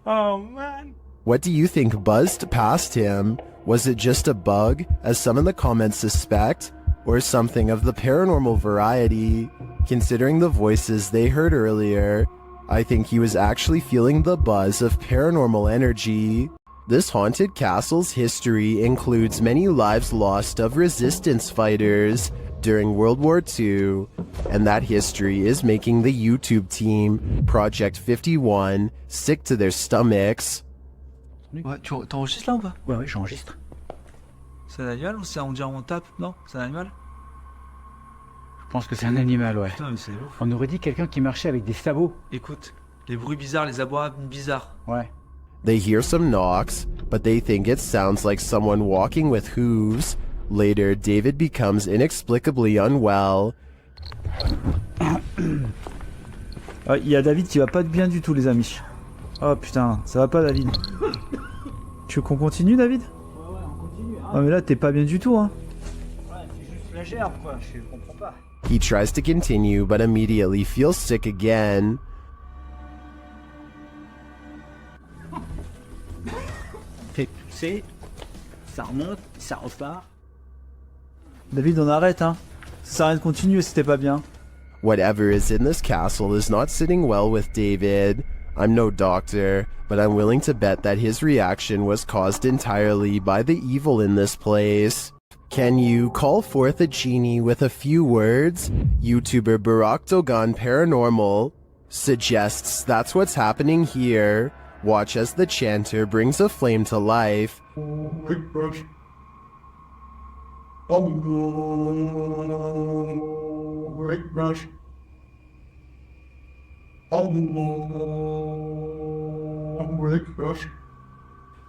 Oh man. What do you think buzzed past him? Was it just a bug, as some in the comments suspect, or something of the paranormal variety? Considering the voices they heard earlier, I think he was actually feeling the buzz of paranormal energy. This haunted castle's history includes many lives lost of resistance fighters during World War II, and that history is making the YouTube team, Project 51, sick to their stomachs. Ouais, t'enregistres là ou pas? Ouais, j'enregistre. C'est un animal ou c'est on dirait on tape? Non, c'est un animal? Je pense que c'est un animal, ouais. Putain, mais c'est ouf. On aurait dit quelqu'un qui marchait avec des sabots. Écoute, les bruits bizarres, les abois bizarres. Ouais. They hear some knocks, but they think it sounds like someone walking with hooves. Later, David becomes inexplicably unwell. Il y a David qui va pas bien du tout, les amis. Oh putain, ça va pas, David. Tu veux qu'on continue, David? Ouais, on continue. Hein. Oh mais là, t'es pas bien du tout, hein. Ouais, c'est juste la gerbe, quoi. Je comprends pas. He tries to continue, but immediately feels sick again. Fait pousser, ça remonte, ça repart. David, on arrête, hein. Ça sert à rien de continuer si t'es pas bien. Whatever is in this castle is not sitting well with David. I'm no doctor, but I'm willing to bet that his reaction was caused entirely by the evil in this place. Can you call forth a genie with a few words? YouTuber Barack Dogan Paranormal suggests that's what's happening here. Watch as the chanter brings a flame to life.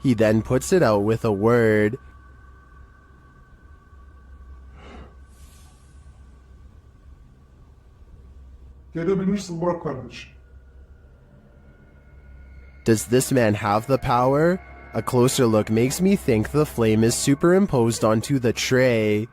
He then puts it out with a word. Does this man have the power? A closer look makes me think the flame is superimposed onto the tray.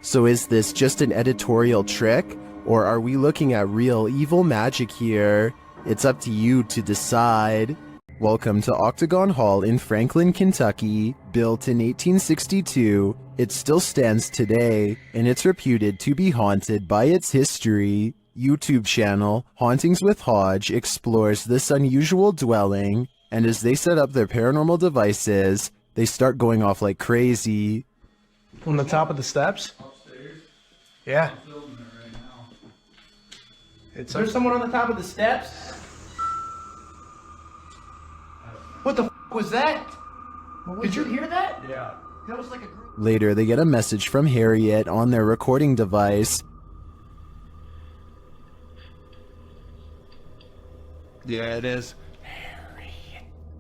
So is this just an editorial trick, or are we looking at real evil magic here? It's up to you to decide. Welcome to Octagon Hall in Franklin, Kentucky. Built in 1862, it still stands today, and it's reputed to be haunted by its history. YouTube channel Hauntings with Hodge explores this unusual dwelling, and as they set up their paranormal devices, they start going off like crazy. On the top of the steps? Yeah. Is there someone on the top of the steps? What the f was that? Did you hear that? Yeah. That was like a group. Later, they get a message from Harriet on their recording device. Yeah, it is.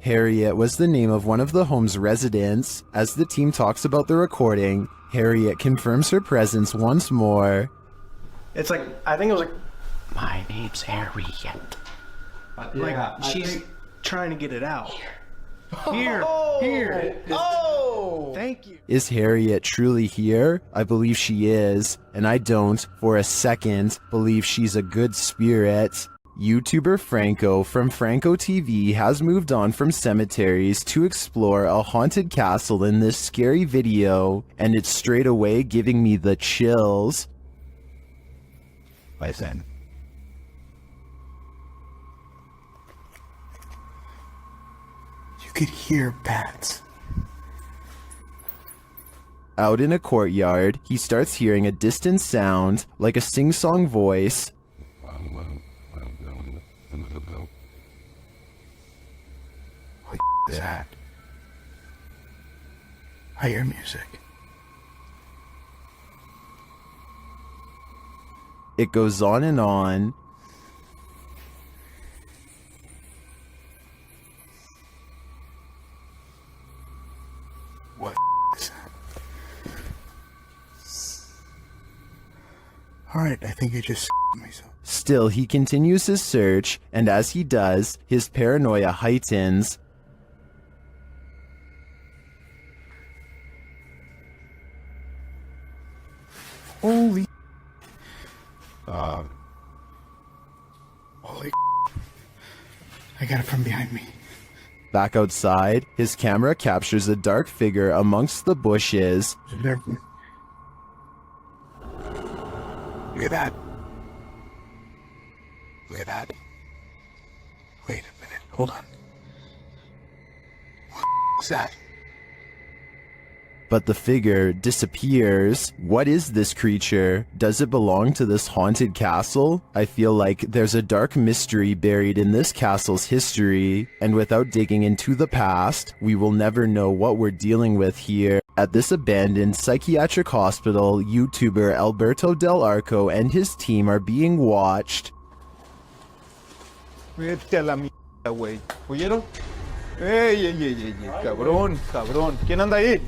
Harriet was the name of one of the home's residents. As the team talks about the recording, Harriet confirms her presence once more. It's like, I think it was like, My name's Harriet. like she's trying to get it out. Here, here. Oh! Thank you. Is Harriet truly here? I believe she is, and I don't, for a second, believe she's a good spirit. YouTuber Franco from Franco TV has moved on from cemeteries to explore a haunted castle in this scary video, and it's straight away giving me the chills. Listen. You could hear bats. Out in a courtyard, he starts hearing a distant sound, like a sing-song voice. What is that? I hear music. It goes on and on. What is that? Alright, I think I just myself. Still, he continues his search, and as he does, his paranoia heightens. Holy I got it from behind me. Back outside, his camera captures a dark figure amongst the bushes. Look at that. Look at that. Wait a minute. Hold on. What is that? But the figure disappears. What is this creature? Does it belong to this haunted castle? I feel like there's a dark mystery buried in this castle's history, and without digging into the past, we will never know what we're dealing with here. At this abandoned psychiatric hospital, YouTuber Alberto Del Arco and his team are being watched. Vete a la mierda, güey. ¿Oyeron? ¡Ey, ey, ey, ey! ¡Cabrón, cabrón! ¿Quién anda ahí?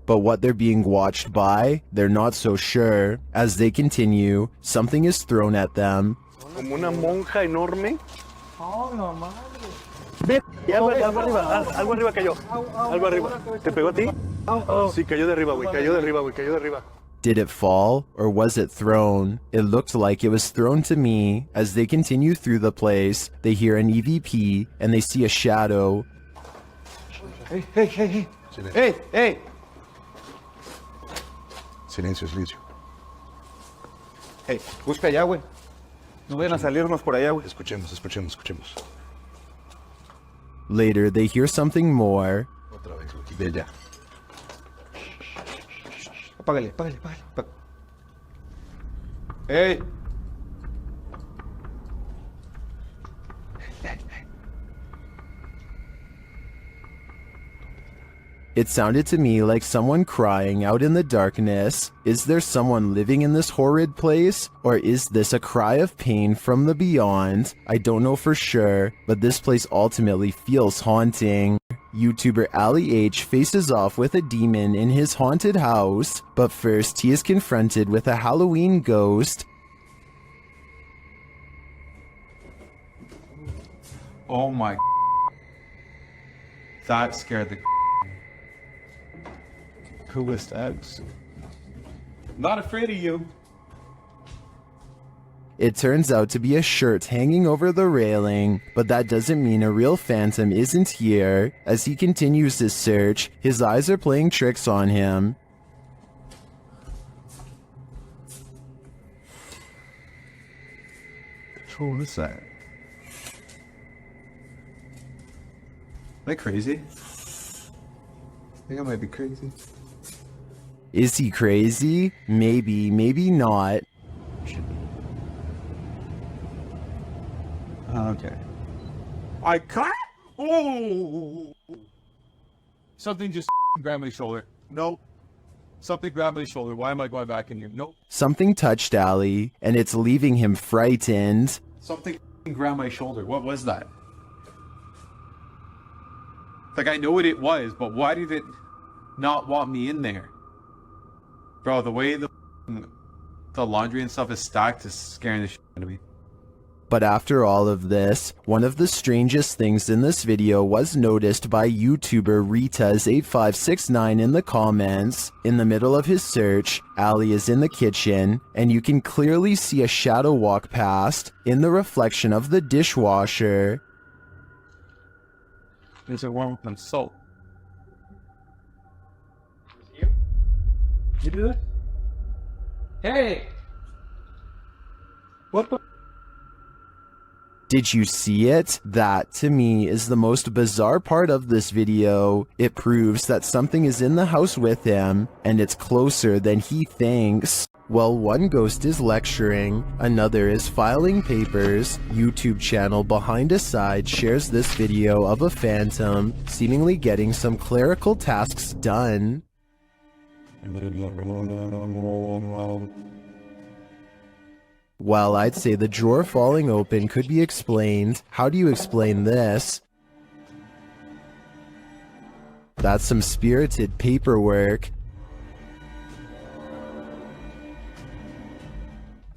But what they're being watched by, they're not so sure. As they continue, something is thrown at them. Como una monja enorme. Oh, no madre. Ve, algo arriba cayó. Algo arriba. ¿Te pegó a ti? Sí, cayó de arriba, güey. Cayó de arriba, güey. Cayó de arriba. Did it fall, or was it thrown? It looked like it was thrown to me. As they continue through the place, they hear an EVP, and they see a shadow. Hey, hey, hey, hey. Hey, hey. Silencio, silencio. Hey, busca allá, güey. No vayan a salirnos por allá, güey. Escuchemos, escuchemos, escuchemos. Later, they hear something more. Otra vez, güey. De allá. Apágale, apágale, apágale. Hey. It sounded to me like someone crying out in the darkness. Is there someone living in this horrid place? Or is this a cry of pain from the beyond? I don't know for sure, but this place ultimately feels haunting. YouTuber Ali H faces off with a demon in his haunted house, but first he is confronted with a Halloween ghost. Oh my. That scared the coolest eggs. Not afraid of you. It turns out to be a shirt hanging over the railing, but that doesn't mean a real phantom isn't here. As he continues his search, his eyes are playing tricks on him. What is that? Am I crazy? I think I might be crazy. Is he crazy? Maybe, maybe not. Okay. I can't. Oh! Something just grabbed my shoulder. Nope. Something grabbed my shoulder. Why am I going back in here? Nope. Something touched Ali, and it's leaving him frightened. Something grabbed my shoulder. What was that? Like, I know what it was, but why did it not want me in there? Bro, the way the laundry and stuff is stacked is scaring the shit out of me. But after all of this, one of the strangest things in this video was noticed by YouTuber Ritas8569 in the comments. In the middle of his search, Ali is in the kitchen, and you can clearly see a shadow walk past in the reflection of the dishwasher. There's a one with some salt. You do it? Hey! What the? Did you see it? That, to me, is the most bizarre part of this video. It proves that something is in the house with him, and it's closer than he thinks. While one ghost is lecturing, another is filing papers. YouTube channel Behind a Side shares this video of a phantom seemingly getting some clerical tasks done. While I'd say the drawer falling open could be explained, how do you explain this? That's some spirited paperwork.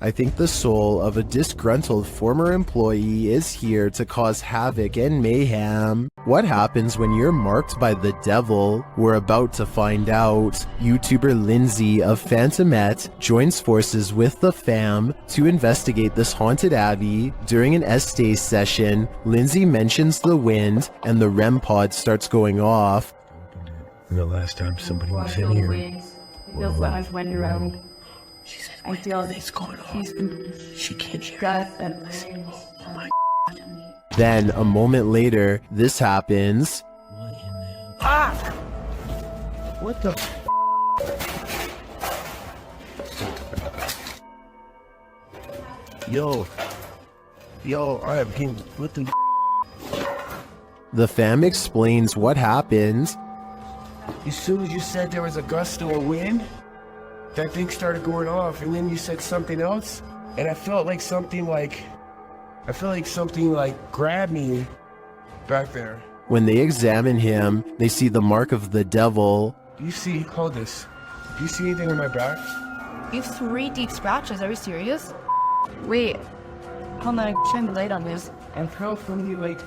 I think the soul of a disgruntled former employee is here to cause havoc and mayhem. What happens when you're marked by the devil? We're about to find out. YouTuber Lindsay of Phantomette joins forces with the fam to investigate this haunted abbey. During an Estee session, Lindsay mentions the wind and the REM pod starts going off. The last time somebody was in here. Feels so much wind around. She said, I feel what's going on? She can't hear. Oh my. Then, a moment later, this happens. Ah! What the? Yo, alright, what the? The fam explains what happened. As soon as you said there was a gust of wind, that thing started going off, and then you said something else, and I felt like something grabbed me back there. When they examine him, they see the mark of the devil. Do you see, hold this, do you see anything on my back? You have 3 deep scratches, are you serious? Wait, hold on, shine the light on this. And felt from you like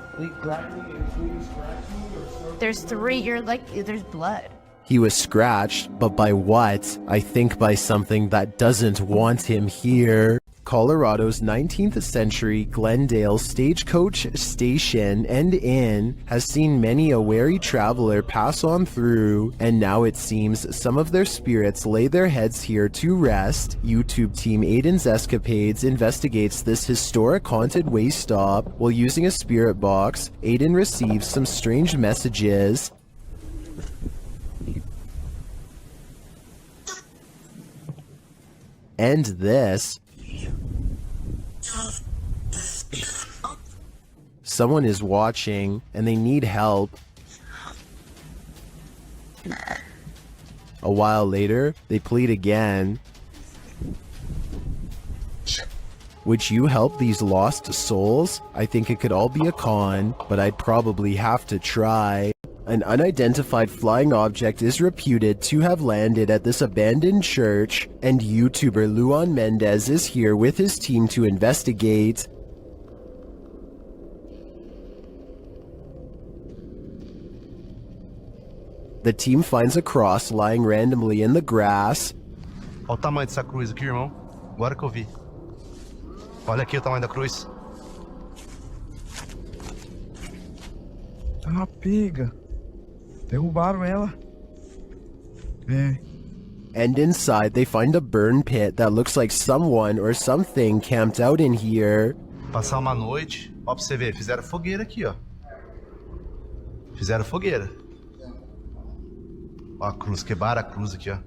grabbed me and scratched me or something? There's 3, you're like, there's blood. He was scratched, but by what? I think by something that doesn't want him here. Colorado's 19th century Glendale stagecoach station and inn has seen many a wary traveler pass on through, and now it seems some of their spirits lay their heads here to rest. YouTube team Aiden's Escapades investigates this historic haunted way stop. While using a spirit box, Aiden receives some strange messages. And this. Someone is watching and they need help. A while later, they plead again. Would you help these lost souls? I think it could all be a con, but I'd probably have to try. An unidentified flying object is reputed to have landed at this abandoned church, and YouTuber Luan Mendez is here with his team to investigate. The team finds a cross lying randomly in the grass. Olha o tamanho dessa cruz aqui, irmão. Agora que eu vi. Olha aqui o tamanho da cruz. Tá uma pega. Derrubaram ela. É. And inside they find a burn pit that looks like someone or something camped out in here. Passar uma noite. Ó, pra você ver, fizeram fogueira aqui, ó. Fizeram fogueira. Ó a cruz, quebraram a cruz aqui, ó.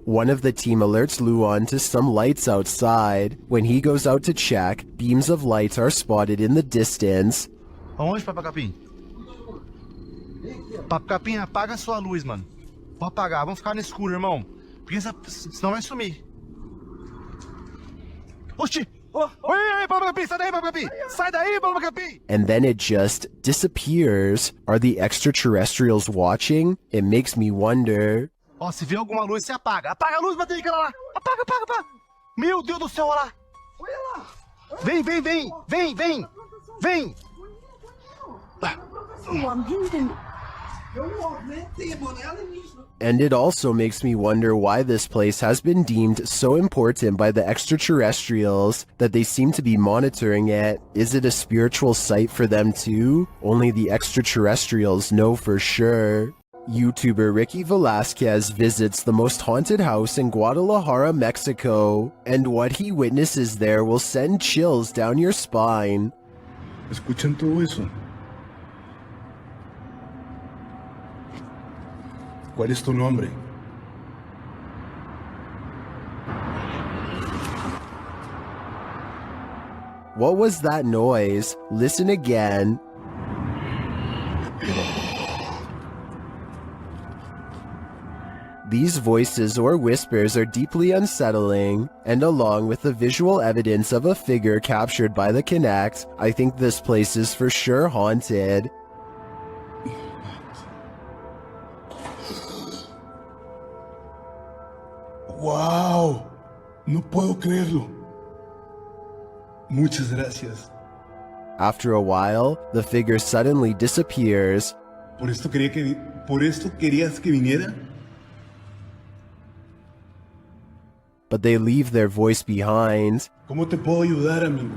One of the team alerts Luan to some lights outside. When he goes out to check, beams of light are spotted in the distance. Aonde, Papo Capim? Papo Capim, apaga a sua luz, mano. Pode apagar, vamos ficar no escuro, irmão. Porque senão vai sumir. Oxi! Oi, Papo Capim, sai daí, Papo Capim! Sai daí, Papo Capim! And then it just disappears. Are the extraterrestrials watching? It makes me wonder. Ó, se vê alguma luz, você apaga. Apaga a luz, bateria, aquela lá. Apaga, apaga, apaga. Meu Deus do céu, olha lá. Olha lá. Vem, vem, vem. Vem, vem. Vem. And it also makes me wonder why this place has been deemed so important by the extraterrestrials that they seem to be monitoring it. Is it a spiritual site for them too? Only the extraterrestrials know for sure. YouTuber Ricky Velasquez visits the most haunted house in Guadalajara, Mexico, and what he witnesses there will send chills down your spine. ¿Escuchan todo eso? ¿Cuál es tu nombre? What was that noise? Listen again. These voices or whispers are deeply unsettling, and along with the visual evidence of a figure captured by the Kinect, I think this place is for sure haunted. ¡Wow! No puedo creerlo. Muchas gracias. After a while, the figure suddenly disappears. ¿Por esto querías que viniera? But they leave their voice behind. ¿Cómo te puedo ayudar, amigo?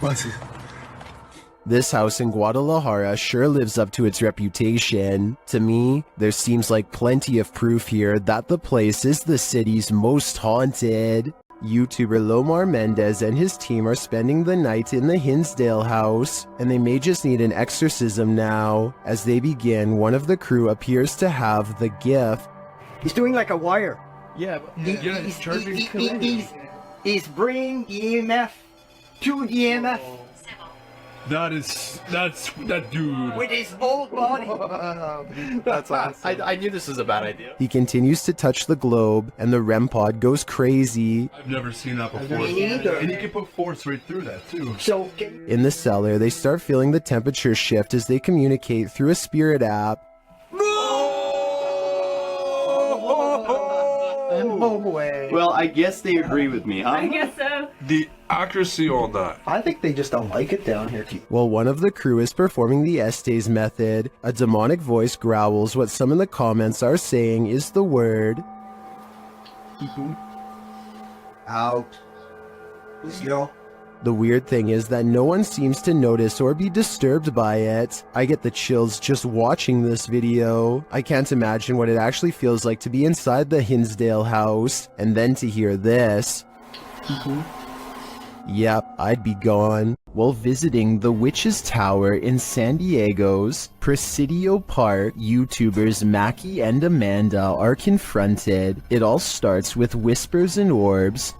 Pase. This house in Guadalajara sure lives up to its reputation. To me, there seems like plenty of proof here that the place is the city's most haunted. YouTuber Lomar Mendez and his team are spending the night in the Hinsdale house, and they may just need an exorcism now. As they begin, one of the crew appears to have the gift. He's doing like a wire. Yeah, he's bringing EMF to EMF. That's that dude. With his whole body. That's awesome. I knew this was a bad idea. He continues to touch the globe, and the REM pod goes crazy. I've never seen that before. Me neither. And you can put force right through that too. So In the cellar, they start feeling the temperature shift as they communicate through a spirit app. no way. Well, I guess they agree with me, huh? I guess so. The accuracy on that. I think they just don't like it down here. While one of the crew is performing the Estes method, a demonic voice growls what some in the comments are saying is the word out. Yo. The weird thing is that no one seems to notice or be disturbed by it. I get the chills just watching this video. I can't imagine what it actually feels like to be inside the Hinsdale house, and then to hear this. Yep, I'd be gone. While visiting the Witch's Tower in San Diego's Presidio Park, YouTubers Mackie and Amanda are confronted. It all starts with whispers and orbs.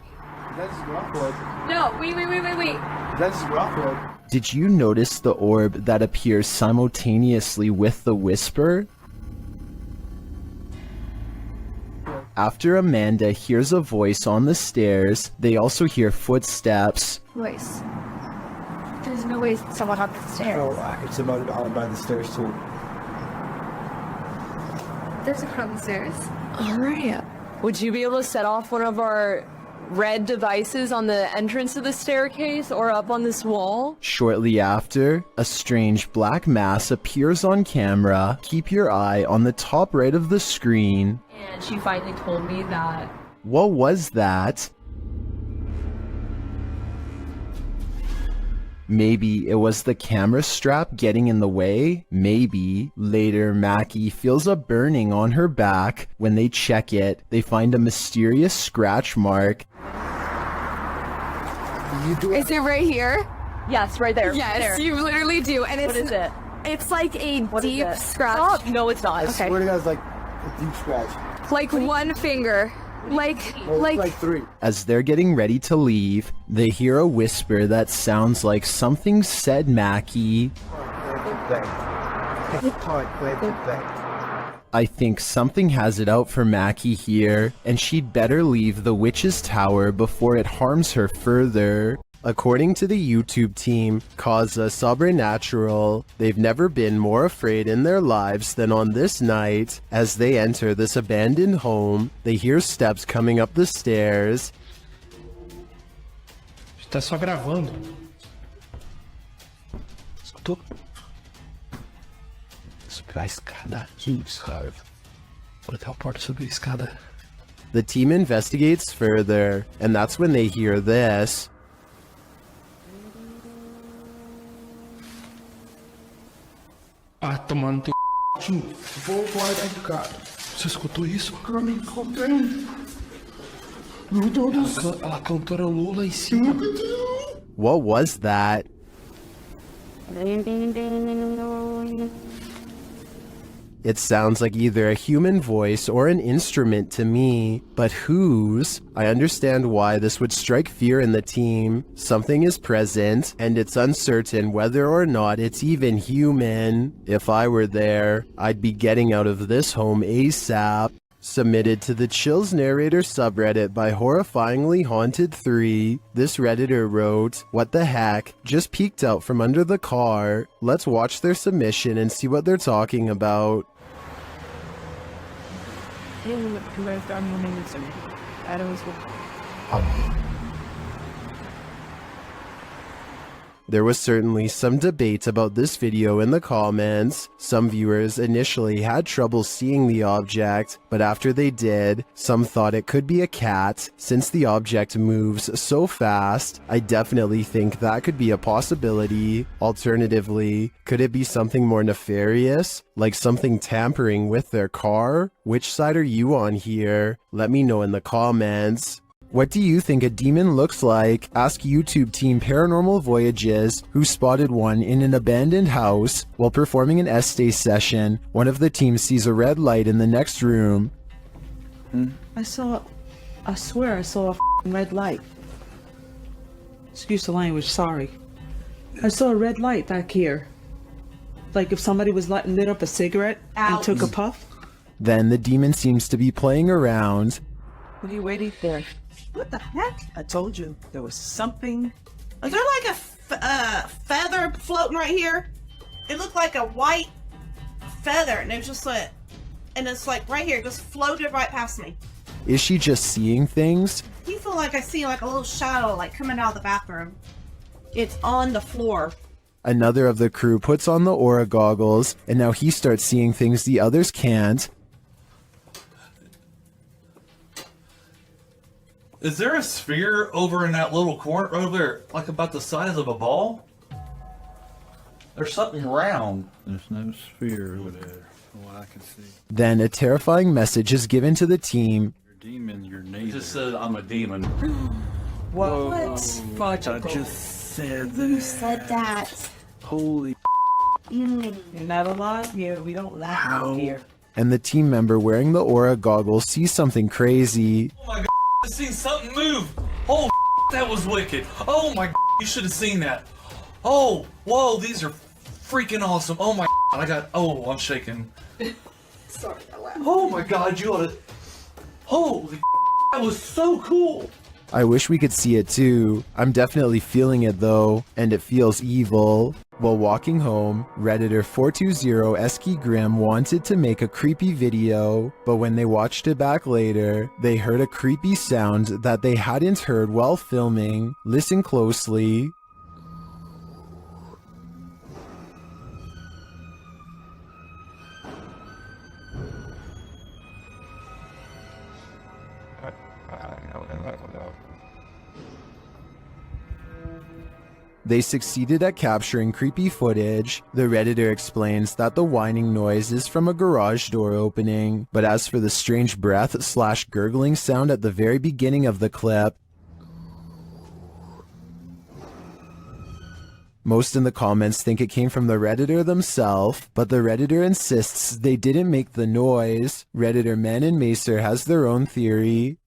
No, No, wait. That's rough. Did you notice the orb that appears simultaneously with the whisper? After Amanda hears a voice on the stairs, they also hear footsteps. Voice. There's no way someone up the stairs. Oh, it's about by the stairs too. There's a on the stairs. Alright. Would you be able to set off one of our red devices on the entrance of the staircase or up on this wall? Shortly after, a strange black mass appears on camera. Keep your eye on the top right of the screen. And she finally told me that. What was that? Maybe it was the camera strap getting in the way? Maybe. Later, Mackie feels a burning on her back. When they check it, they find a mysterious scratch mark. Is it right here? Yes, right there. Yes, there. you literally do. And What is it? It's like a deep scratch. Stop. No, it's not. I swear to God, it's like a deep scratch. Like one finger. Like 3. As they're getting ready to leave, they hear a whisper that sounds like something said Mackie. I think something has it out for Mackie here, and she'd better leave the witch's tower before it harms her further. According to the YouTube team, Causa Sobrenatural, they've never been more afraid in their lives than on this night. As they enter this abandoned home, they hear steps coming up the stairs. Tá só gravando. Escutou? Subir a escada. Isso, cara. Vou até a porta subir a escada. The team investigates further, and that's when they hear this. Ah, tomando teu c... Vou guardar, cara. Você escutou isso? Eu me encontrei. Meu Deus do céu. Ela cantou Lula em cima. What was that? It sounds like either a human voice or an instrument to me, but whose? I understand why this would strike fear in the team. Something is present, and it's uncertain whether or not it's even human. If I were there, I'd be getting out of this home ASAP. Submitted to the Chills Narrator subreddit by Horrifyingly Haunted 3, this Redditor wrote, "What the heck? Just peeked out from under the car. Let's watch their submission and see what they're talking about." There was certainly some debate about this video in the comments. Some viewers initially had trouble seeing the object, but after they did, some thought it could be a cat. Since the object moves so fast, I definitely think that could be a possibility. Alternatively, could it be something more nefarious, like something tampering with their car? Which side are you on here? Let me know in the comments. What do you think a demon looks like? Ask YouTube team Paranormal Voyages, who spotted one in an abandoned house. While performing an essay session, one of the team sees a red light in the next room. I swear I saw a red light. Excuse the language, sorry. I saw a red light back here. Like if somebody was lit up a cigarette and took a puff. Then the demon seems to be playing around. What are you waiting for? What the heck? I told you there was something. Is there like a feather floating right here? It looked like a white feather, and it was just like, and it's like right here, just floated right past me. Is she just seeing things? Do you feel like I see like a little shadow like coming out of the bathroom? It's on the floor. Another of the crew puts on the aura goggles, and now he starts seeing things the others can't. Is there a sphere over in that little corner over there, like about the size of a ball? There's something round. There's no sphere over there, from what I can see. Then a terrifying message is given to the team. You're a demon, you're It neither. just said I'm a demon. What? I just said that. Who said that? Holy You're not alive? Yeah, we don't laugh out here. And the team member wearing the aura goggles sees something crazy. Oh my god, I seen something move. Oh, That was wicked. Oh my, you should have seen that. Oh, whoa, these are freaking awesome. Oh my, I'm shaking. Sorry, I laughed. Oh my god, you ought to. Holy, that was so cool. I wish we could see it too. I'm definitely feeling it though, and it feels evil. While walking home, Redditor 420 Esky Grim wanted to make a creepy video, but when they watched it back later, they heard a creepy sound that they hadn't heard while filming. Listen closely. They succeeded at capturing creepy footage. The Redditor explains that the whining noise is from a garage door opening, but as for the strange breath/gurgling sound at the very beginning of the clip, most in the comments think it came from the Redditor themselves, but the Redditor insists they didn't make the noise. Redditor Men and Macer has their own theory.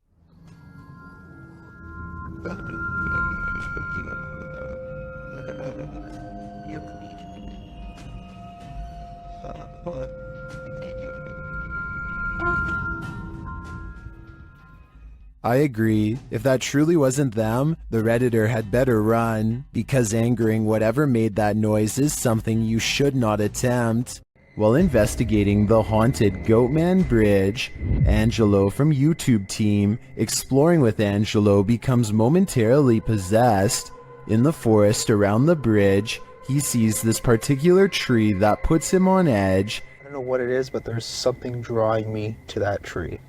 I agree. If that truly wasn't them, the Redditor had better run, because angering whatever made that noise is something you should not attempt. While investigating the haunted Goatman Bridge, Angelo from YouTube team Exploring with Angelo becomes momentarily possessed. In the forest around the bridge, he sees this particular tree that puts him on edge. I don't know what it is, but there's something drawing me to that tree.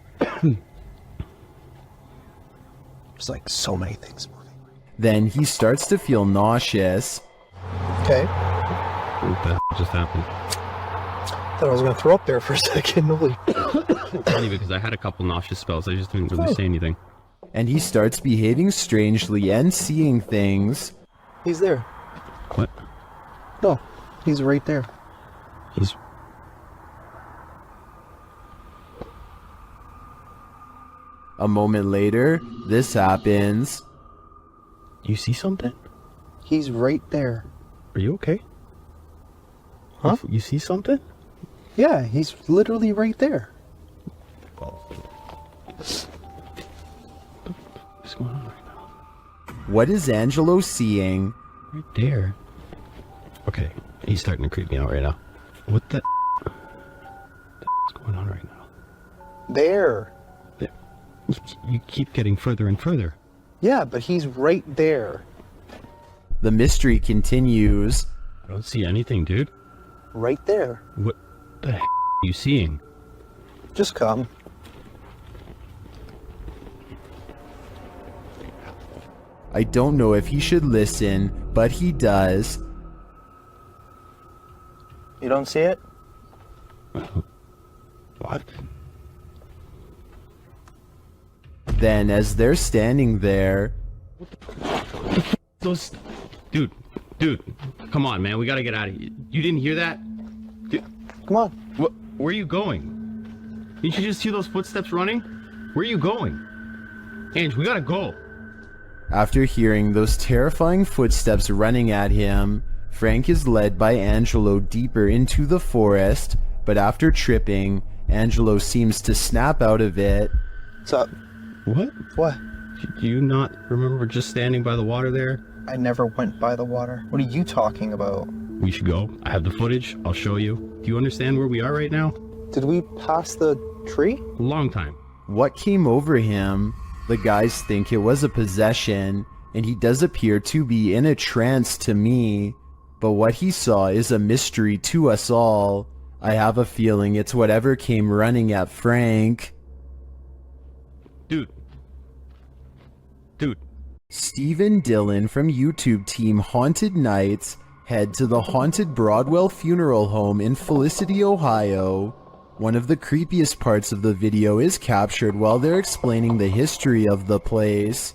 There's like so many things moving. Then he starts to feel nauseous. Okay. What the just happened? Thought I was gonna throw up there for a second. Holy. It's funny because I had a couple nauseous spells. I just didn't really say anything. And he starts behaving strangely and seeing things. He's there. What? No, he's right there. He's... A moment later, this happens. You see something? He's right there. Are you okay? Huh? You see something? Yeah, he's literally right there. What's going on right now? What is Angelo seeing? Right there. Okay, he's starting to creep me out right now. What the what's going on right now? There. You keep getting further and further. Yeah, but he's right there. The mystery continues. I don't see anything, dude. Right there. What the heck are you seeing? Just come. I don't know if he should listen, but he does. You don't see it? What? Then, as they're standing there... Those... Dude, come on, man. We gotta get out of here. You didn't hear that? Dude, come on. Where are you going? Didn't you just hear those footsteps running? Where are you going? Ange, we gotta go. After hearing those terrifying footsteps running at him, Frank is led by Angelo deeper into the forest, but after tripping, Angelo seems to snap out of it. What's up? What? What? Do you not remember just standing by the water there? I never went by the water. What are you talking about? We should go. I have the footage. I'll show you. Do you understand where we are right now? Did we pass the tree? A long time. What came over him? The guys think it was a possession, and he does appear to be in a trance to me. But what he saw is a mystery to us all. I have a feeling it's whatever came running at Frank. Dude. Steve and Dylan from YouTube team Haunted Nights head to the haunted Broadwell Funeral Home in Felicity, Ohio. One of the creepiest parts of the video is captured while they're explaining the history of the place.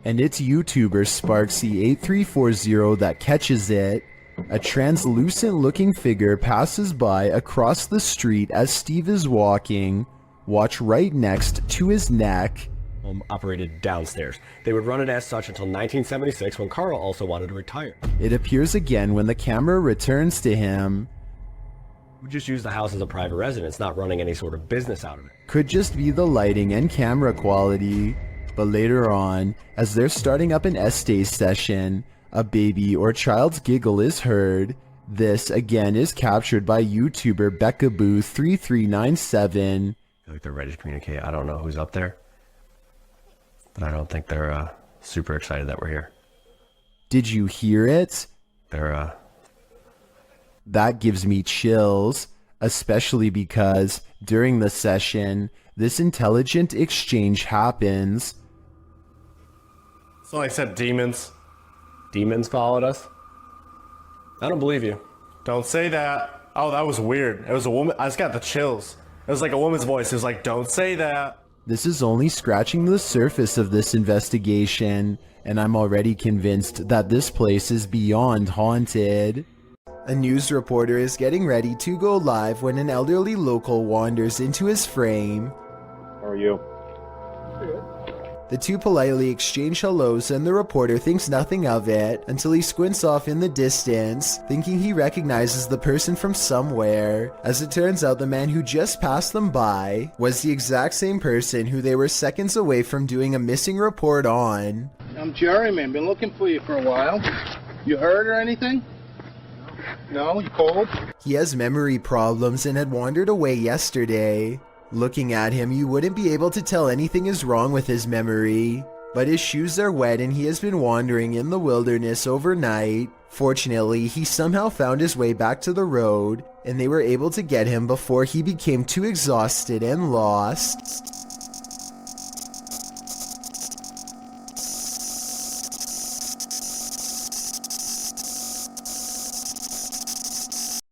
And it's YouTuber Sparksy8340 that catches it. A translucent looking figure passes by across the street as Steve is walking. Watch right next to his neck. home operated downstairs. They would run it as such until 1976 when Carl also wanted to retire. It appears again when the camera returns to him. We just use the house as a private residence, not running any sort of business out of it. Could just be the lighting and camera quality. But later on, as they're starting up an estee session, a baby or child's giggle is heard. This again is captured by YouTuber BeccaBoo3397. I feel like they're ready to communicate. I don't know who's up there, but I don't think they're super excited that we're here. Did you hear it? That gives me chills, especially because during the session, this intelligent exchange happens. So I said demons. Demons followed us? I don't believe you. Don't say that. Oh, that was weird. It was a woman. I just got the chills. It was like a woman's voice. It was like, don't say that. This is only scratching the surface of this investigation, and I'm already convinced that this place is beyond haunted. A news reporter is getting ready to go live when an elderly local wanders into his frame. How are you? The two politely exchange hellos and the reporter thinks nothing of it until he squints off in the distance, thinking he recognizes the person from somewhere. As it turns out, the man who just passed them by was the exact same person who they were seconds away from doing a missing report on. I'm Jerry, man. Been looking for you for a while. You hurt or anything? No? You cold? He has memory problems and had wandered away yesterday. Looking at him, you wouldn't be able to tell anything is wrong with his memory, but his shoes are wet and he has been wandering in the wilderness overnight. Fortunately, he somehow found his way back to the road, and they were able to get him before he became too exhausted and lost.